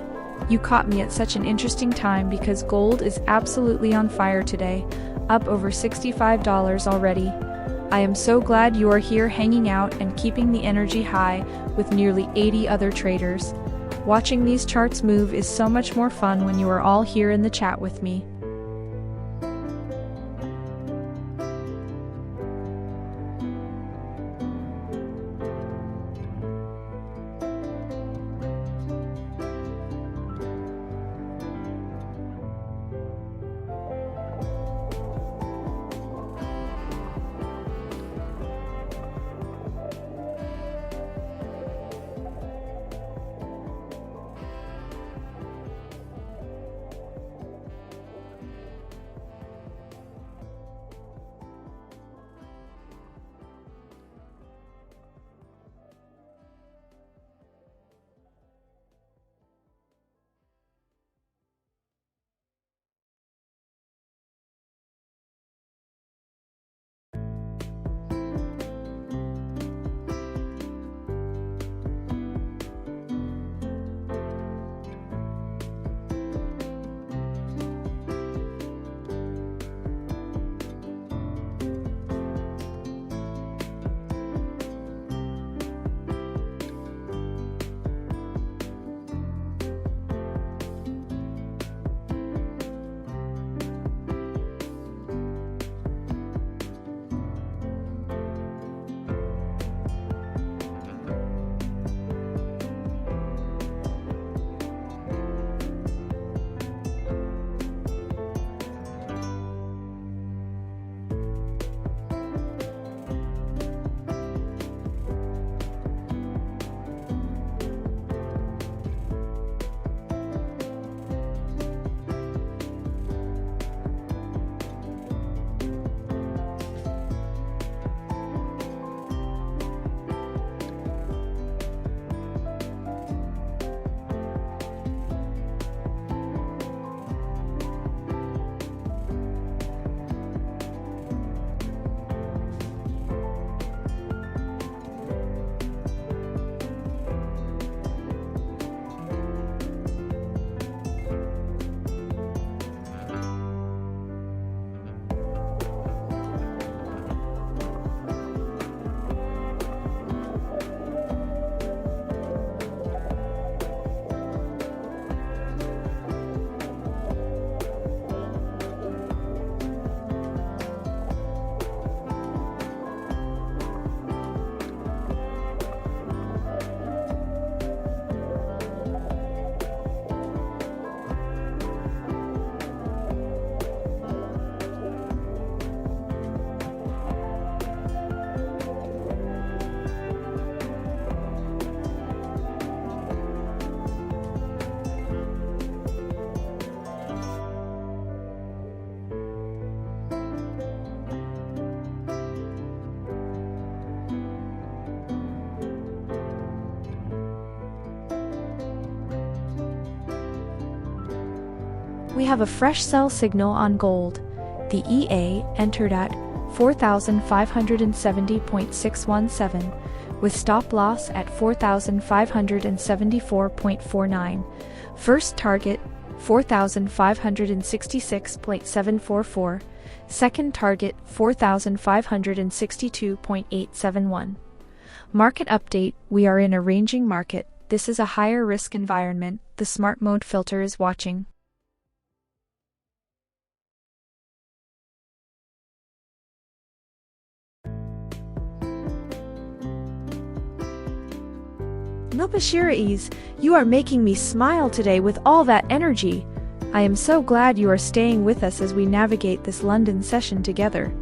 You caught me at such an interesting time because gold is absolutely on fire today, up over $65 already. I am so glad you are here hanging out and keeping the energy high with nearly 80 other traders. Watching these charts move is so much more fun when you are all here in the chat with me. we have a fresh sell signal on gold. The EA entered at 4,570.617, with stop loss at 4,574.49. First target, 4,566.744. Second target, 4,562.871. Market update: we are in a ranging market. This is a higher risk environment. The smart mode filter is watching. Nopashiraes, you are making me smile today with all that energy. I am so glad you are staying with us as we navigate this London session together.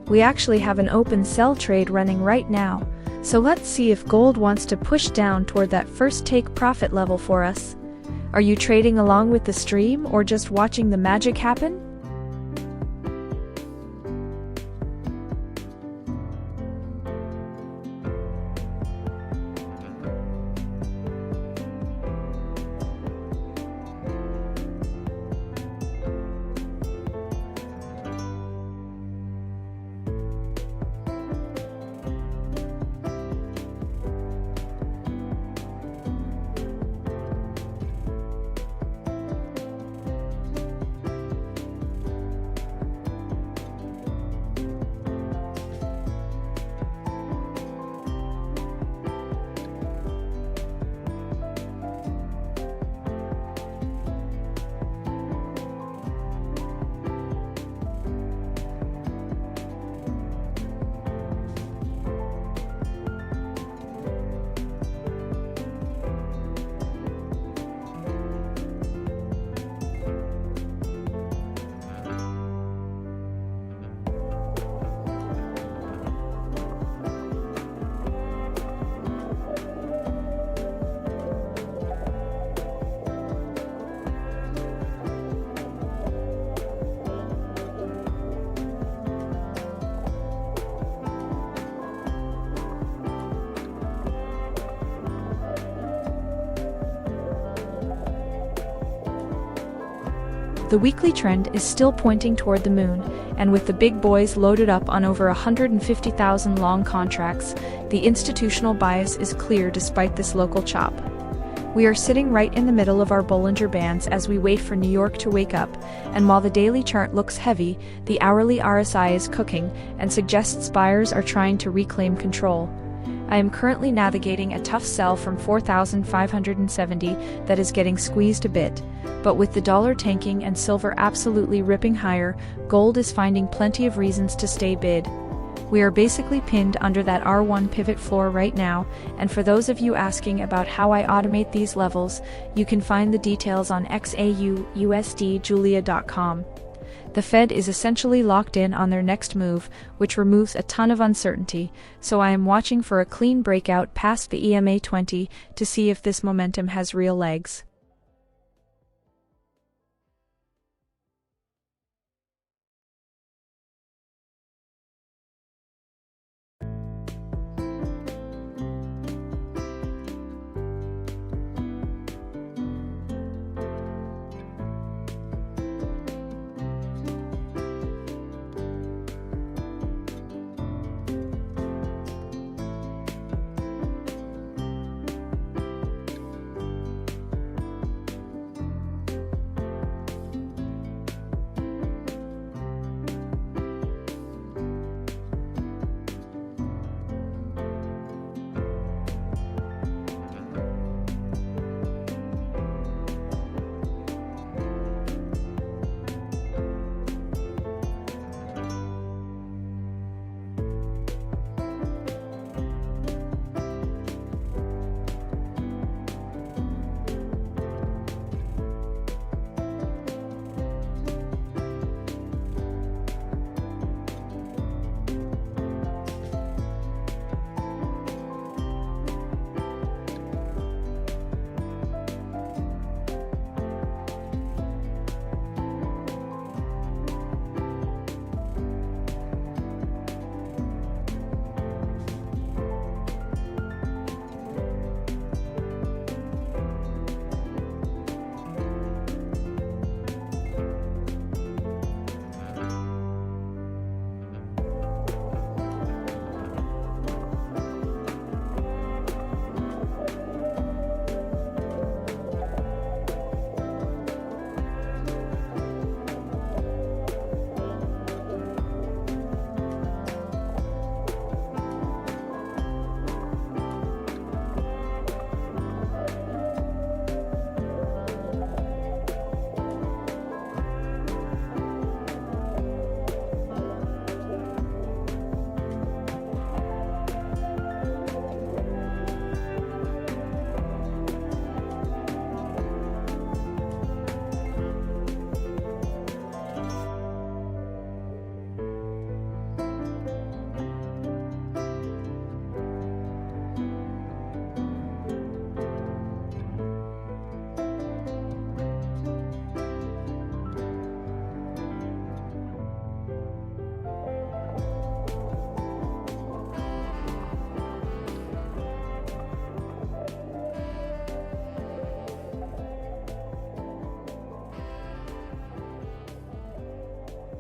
We actually have an open sell trade running right now, so let's see if gold wants to push down toward that first take profit level for us. Are you trading along with the stream or just watching the magic happen? The weekly trend is still pointing toward the moon, and with the big boys loaded up on over 150,000 long contracts, the institutional bias is clear despite this local chop. We are sitting right in the middle of our Bollinger Bands as we wait for New York to wake up, and while the daily chart looks heavy, the hourly RSI is cooking and suggests buyers are trying to reclaim control. I am currently navigating a tough sell from 4,570 that is getting squeezed a bit, but with the dollar tanking and silver absolutely ripping higher, gold is finding plenty of reasons to stay bid. We are basically pinned under that R1 pivot floor right now, and for those of you asking about how I automate these levels, you can find the details on XAUUSD The Fed is essentially locked in on their next move, which removes a ton of uncertainty, so I am watching for a clean breakout past the EMA 20 to see if this momentum has real legs.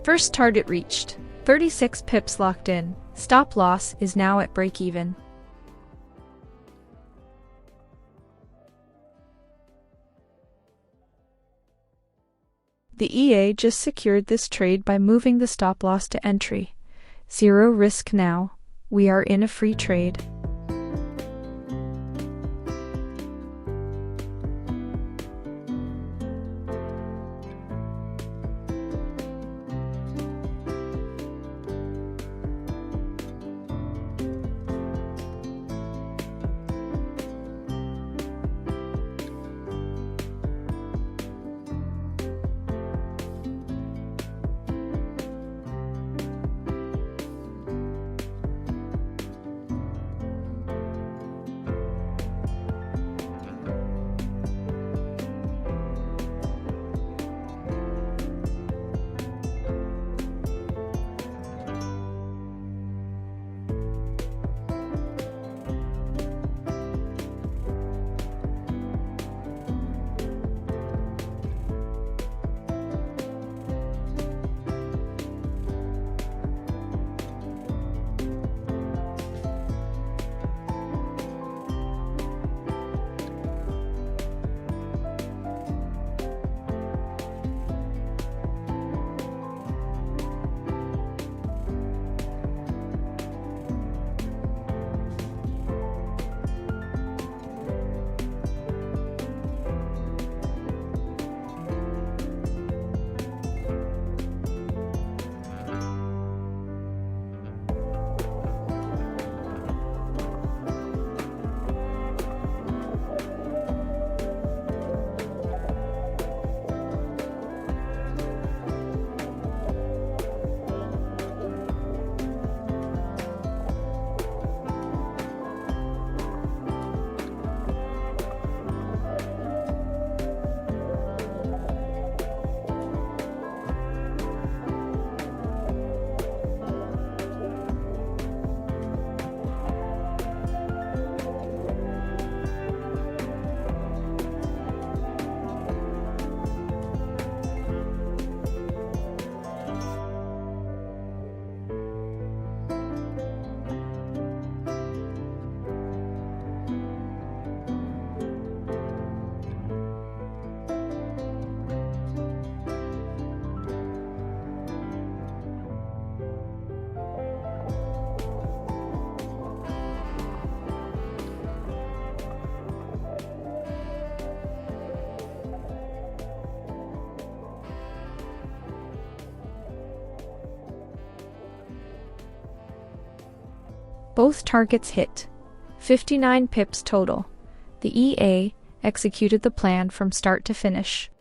First target reached. 36 pips locked in. Stop loss is now at break even. The EA just secured this trade by moving the stop loss to entry. Zero risk now. We are in a free trade. Both targets hit. 59 pips total. The EA executed the plan from start to finish.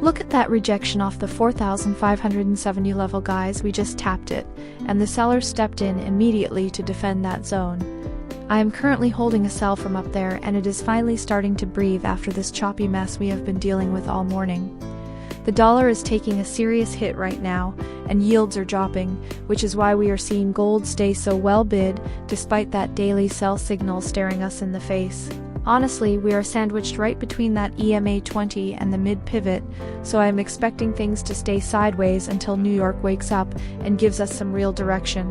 Look at that rejection off the 4,570 level, guys. We just tapped it, and the seller stepped in immediately to defend that zone. I am currently holding a sell from up there, and it is finally starting to breathe after this choppy mess we have been dealing with all morning. The dollar is taking a serious hit right now, and yields are dropping, which is why we are seeing gold stay so well bid despite that daily sell signal staring us in the face. Honestly, we are sandwiched right between that EMA 20 and the mid-pivot, so I am expecting things to stay sideways until New York wakes up and gives us some real direction.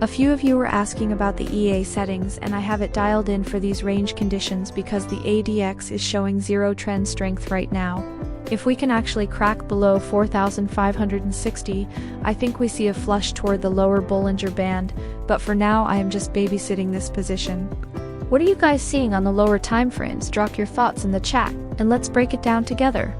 A few of you were asking about the EA settings, and I have it dialed in for these range conditions because the ADX is showing zero trend strength right now. If we can actually crack below 4,560, I think we see a flush toward the lower Bollinger Band, but for now I am just babysitting this position. What are you guys seeing on the lower time frames? Drop your thoughts in the chat, and let's break it down together.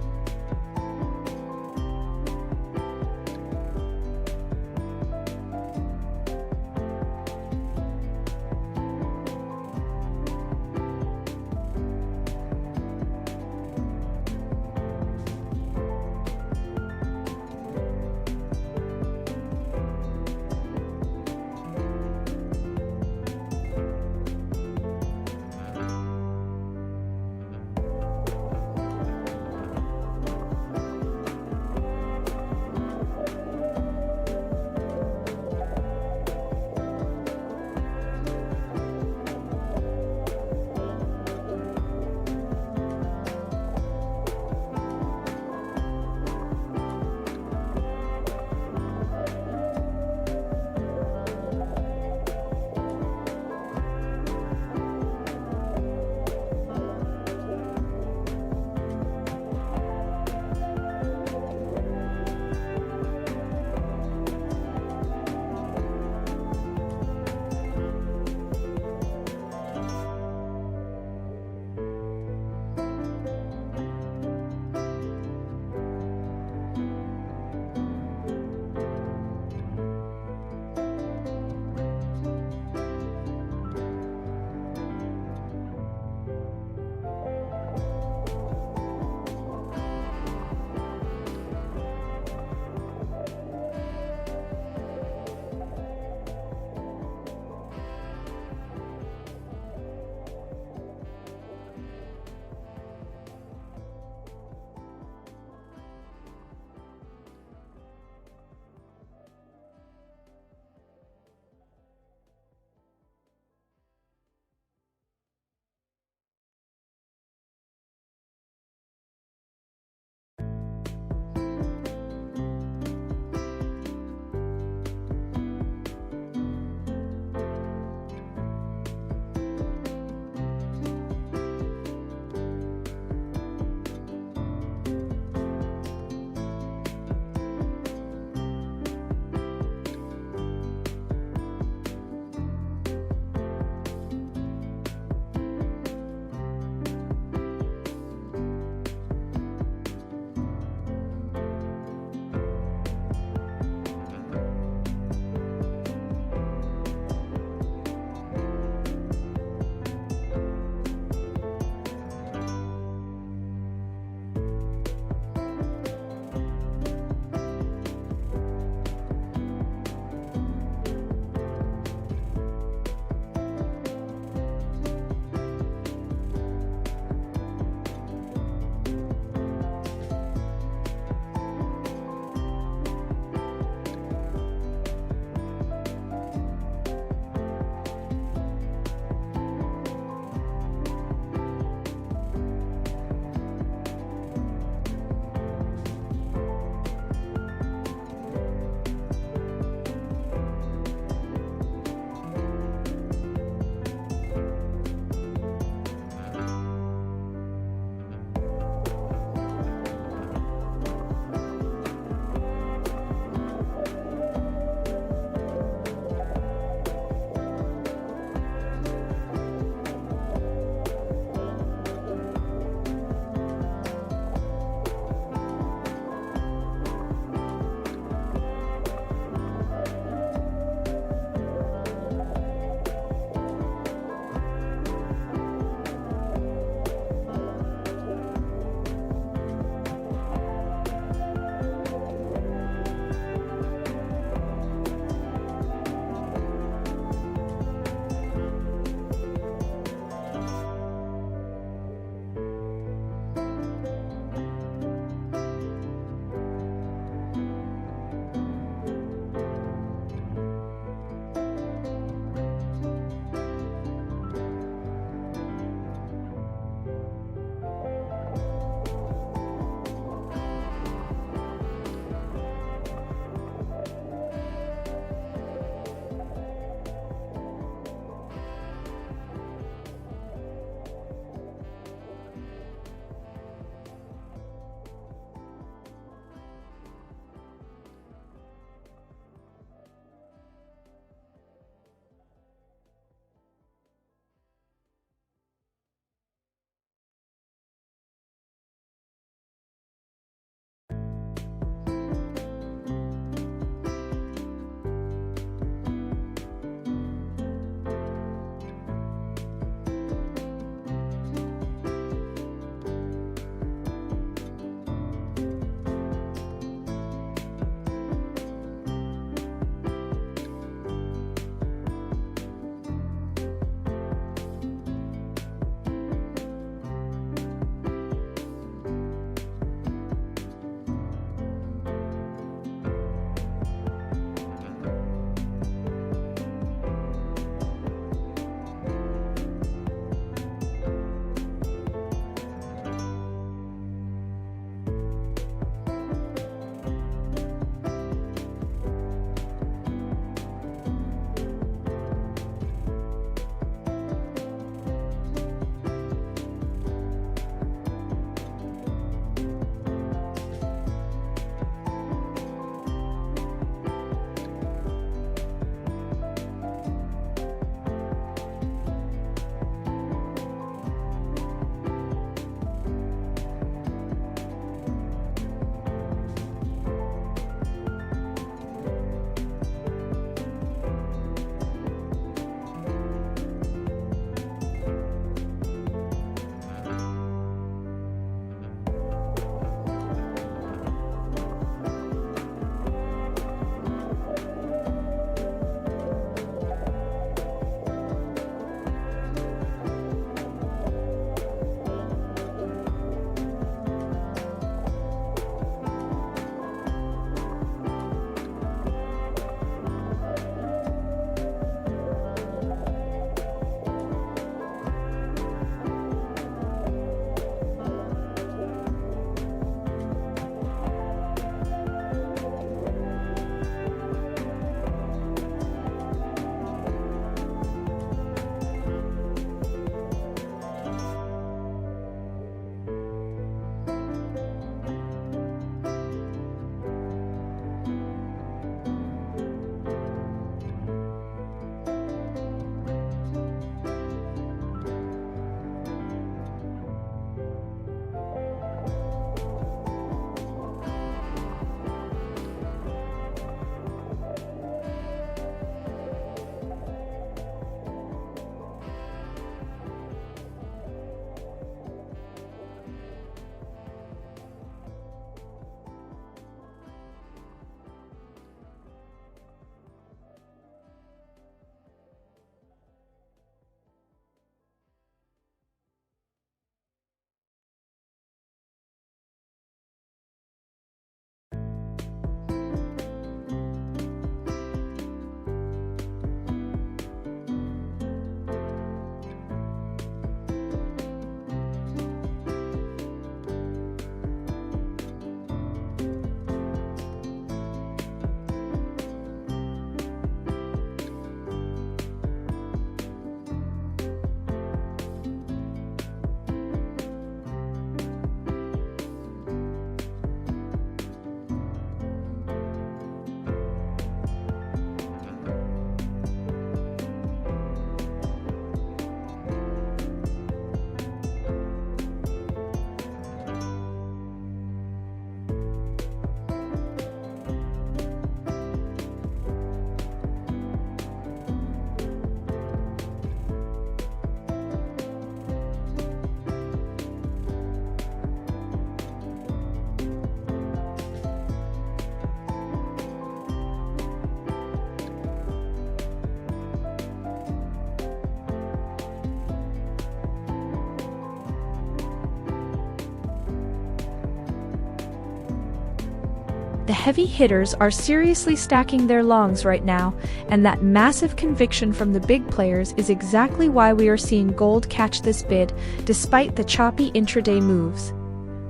heavy hitters are seriously stacking their longs right now, and that massive conviction from the big players is exactly why we are seeing gold catch this bid, despite the choppy intraday moves.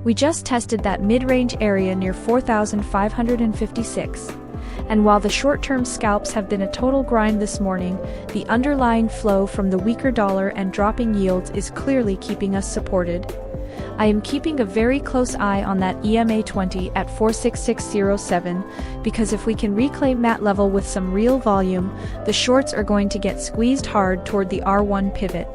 We just tested that mid-range area near 4,556. And while the short-term scalps have been a total grind this morning, the underlying flow from the weaker dollar and dropping yields is clearly keeping us supported. I am keeping a very close eye on that EMA 20 at 46607, because if we can reclaim that level with some real volume, the shorts are going to get squeezed hard toward the R1 pivot.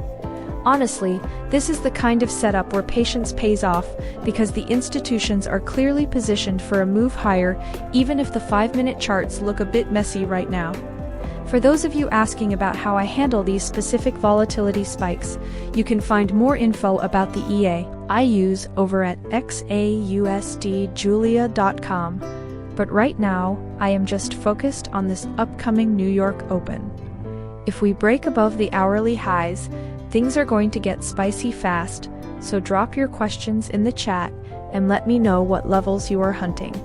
Honestly, this is the kind of setup where patience pays off, because the institutions are clearly positioned for a move higher, even if the 5-minute charts look a bit messy right now. For those of you asking about how I handle these specific volatility spikes, you can find more info about the EA I use over at XAUUSDJulia.com. But right now, I am just focused on this upcoming New York Open. If we break above the hourly highs, things are going to get spicy fast, so drop your questions in the chat and let me know what levels you are hunting.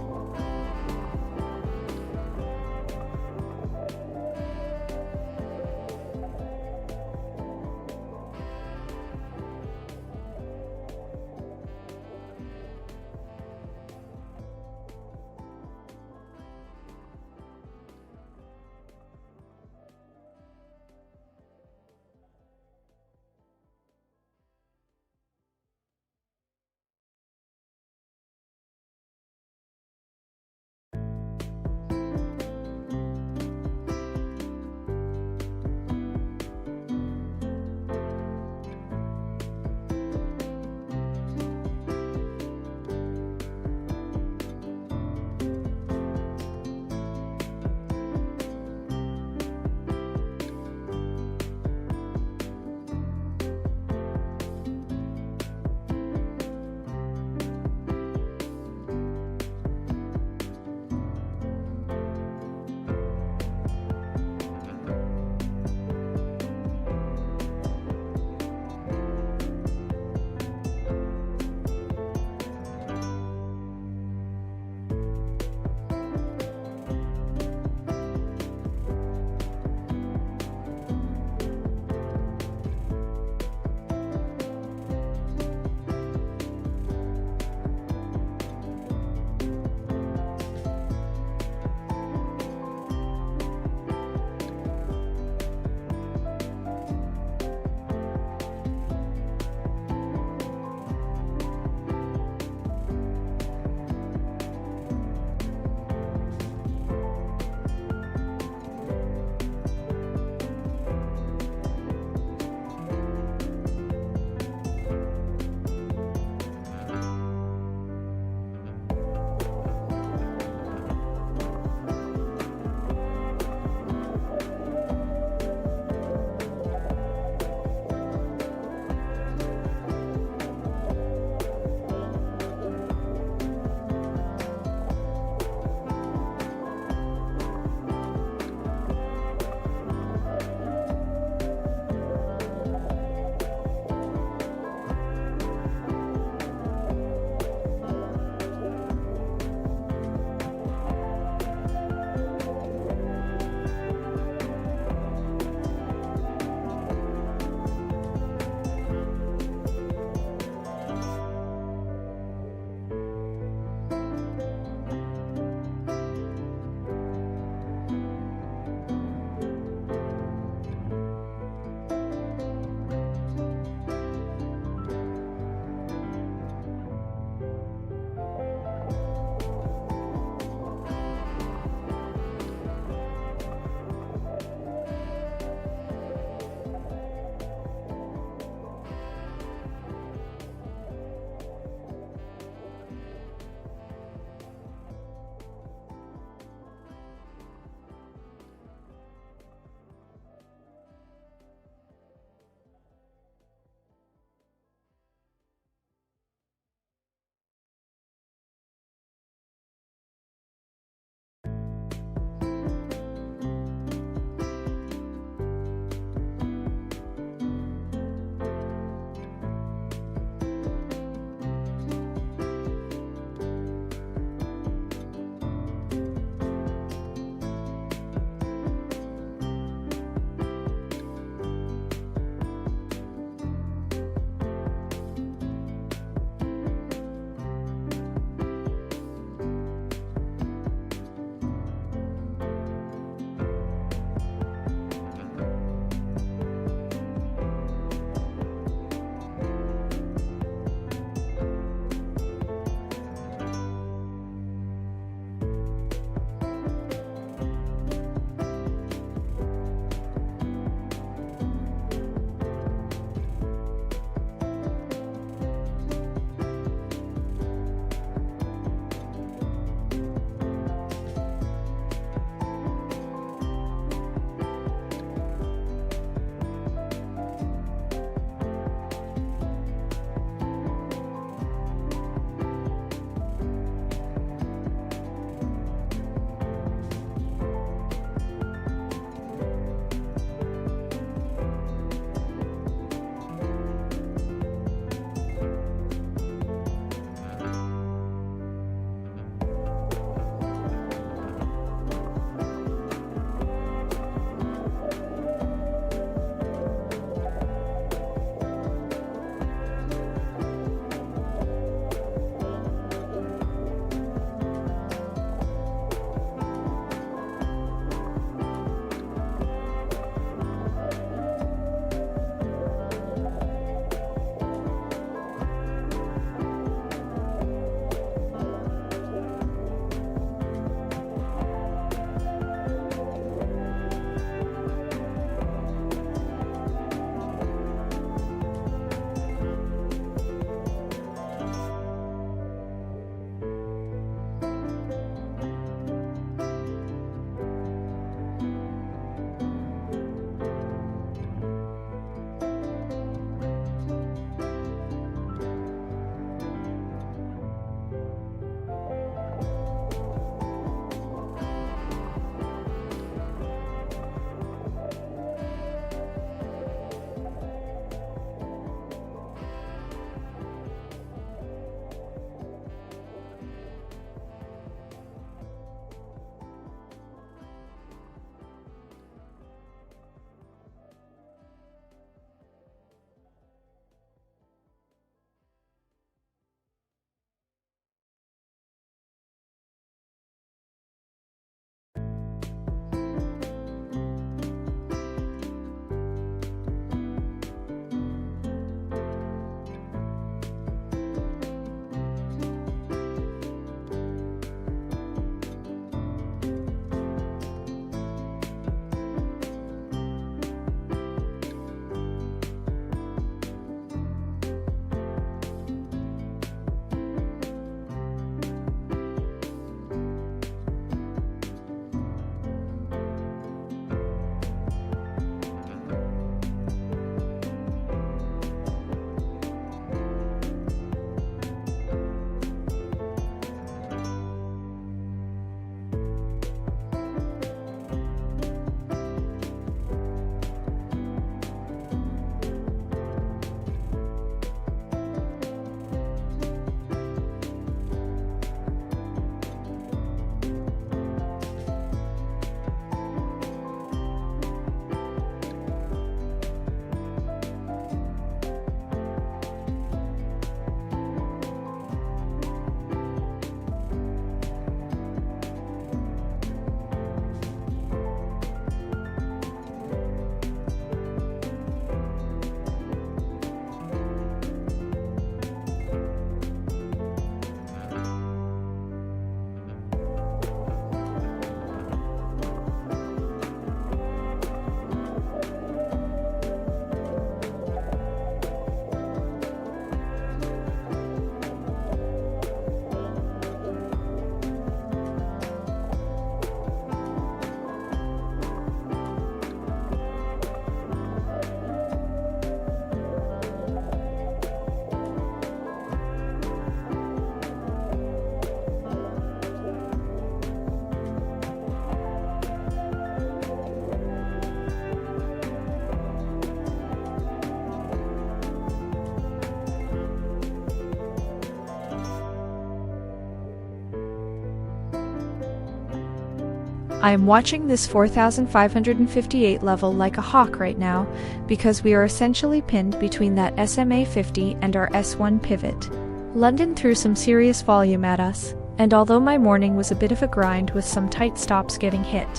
I am watching this 4,558 level like a hawk right now, because we are essentially pinned between that SMA 50 and our S1 pivot. London threw some serious volume at us, and although my morning was a bit of a grind with some tight stops getting hit,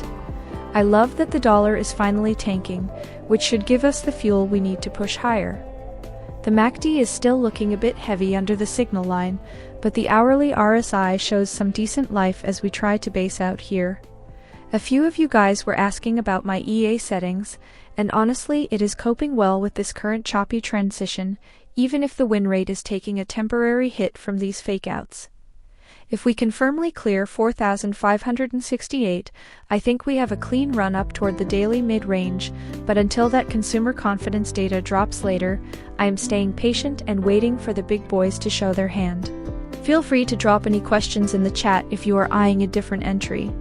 I love that the dollar is finally tanking, which should give us the fuel we need to push higher. The MACD is still looking a bit heavy under the signal line, but the hourly RSI shows some decent life as we try to base out here. A few of you guys were asking about my EA settings, and honestly it is coping well with this current choppy transition, even if the win rate is taking a temporary hit from these fakeouts. If we can firmly clear 4,568, I think we have a clean run up toward the daily mid-range, but until that consumer confidence data drops later, I am staying patient and waiting for the big boys to show their hand. Feel free to drop any questions in the chat if you are eyeing a different entry.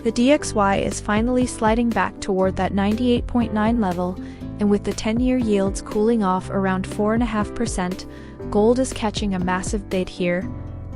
The DXY is finally sliding back toward that 98.9 level, and with the 10-year yields cooling off around 4.5%, gold is catching a massive bid here.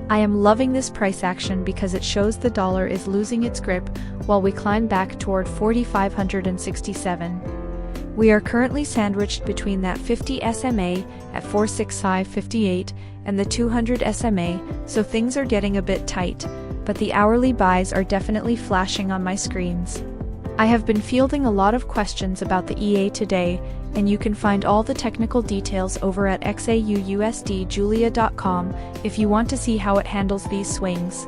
I am loving this price action because it shows the dollar is losing its grip while we climb back toward 4,567. We are currently sandwiched between that 50 SMA at 465.58 and the 200 SMA, so things are getting a bit tight, but the hourly buys are definitely flashing on my screens. I have been fielding a lot of questions about the EA today, and you can find all the technical details over at XAUUSDjulia.com if you want to see how it handles these swings.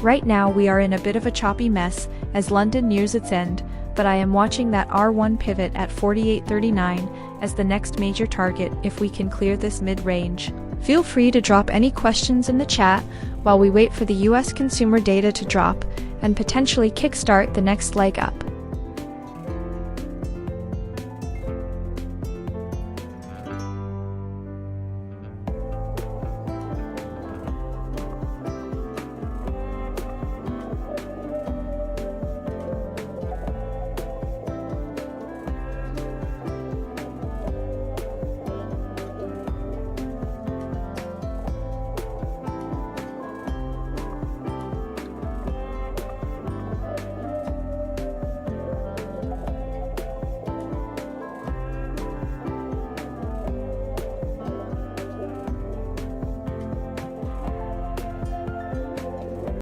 Right now we are in a bit of a choppy mess as London nears its end, but I am watching that R1 pivot at 48.39 as the next major target if we can clear this mid-range. Feel free to drop any questions in the chat while we wait for the US consumer data to drop and potentially kickstart the next leg up.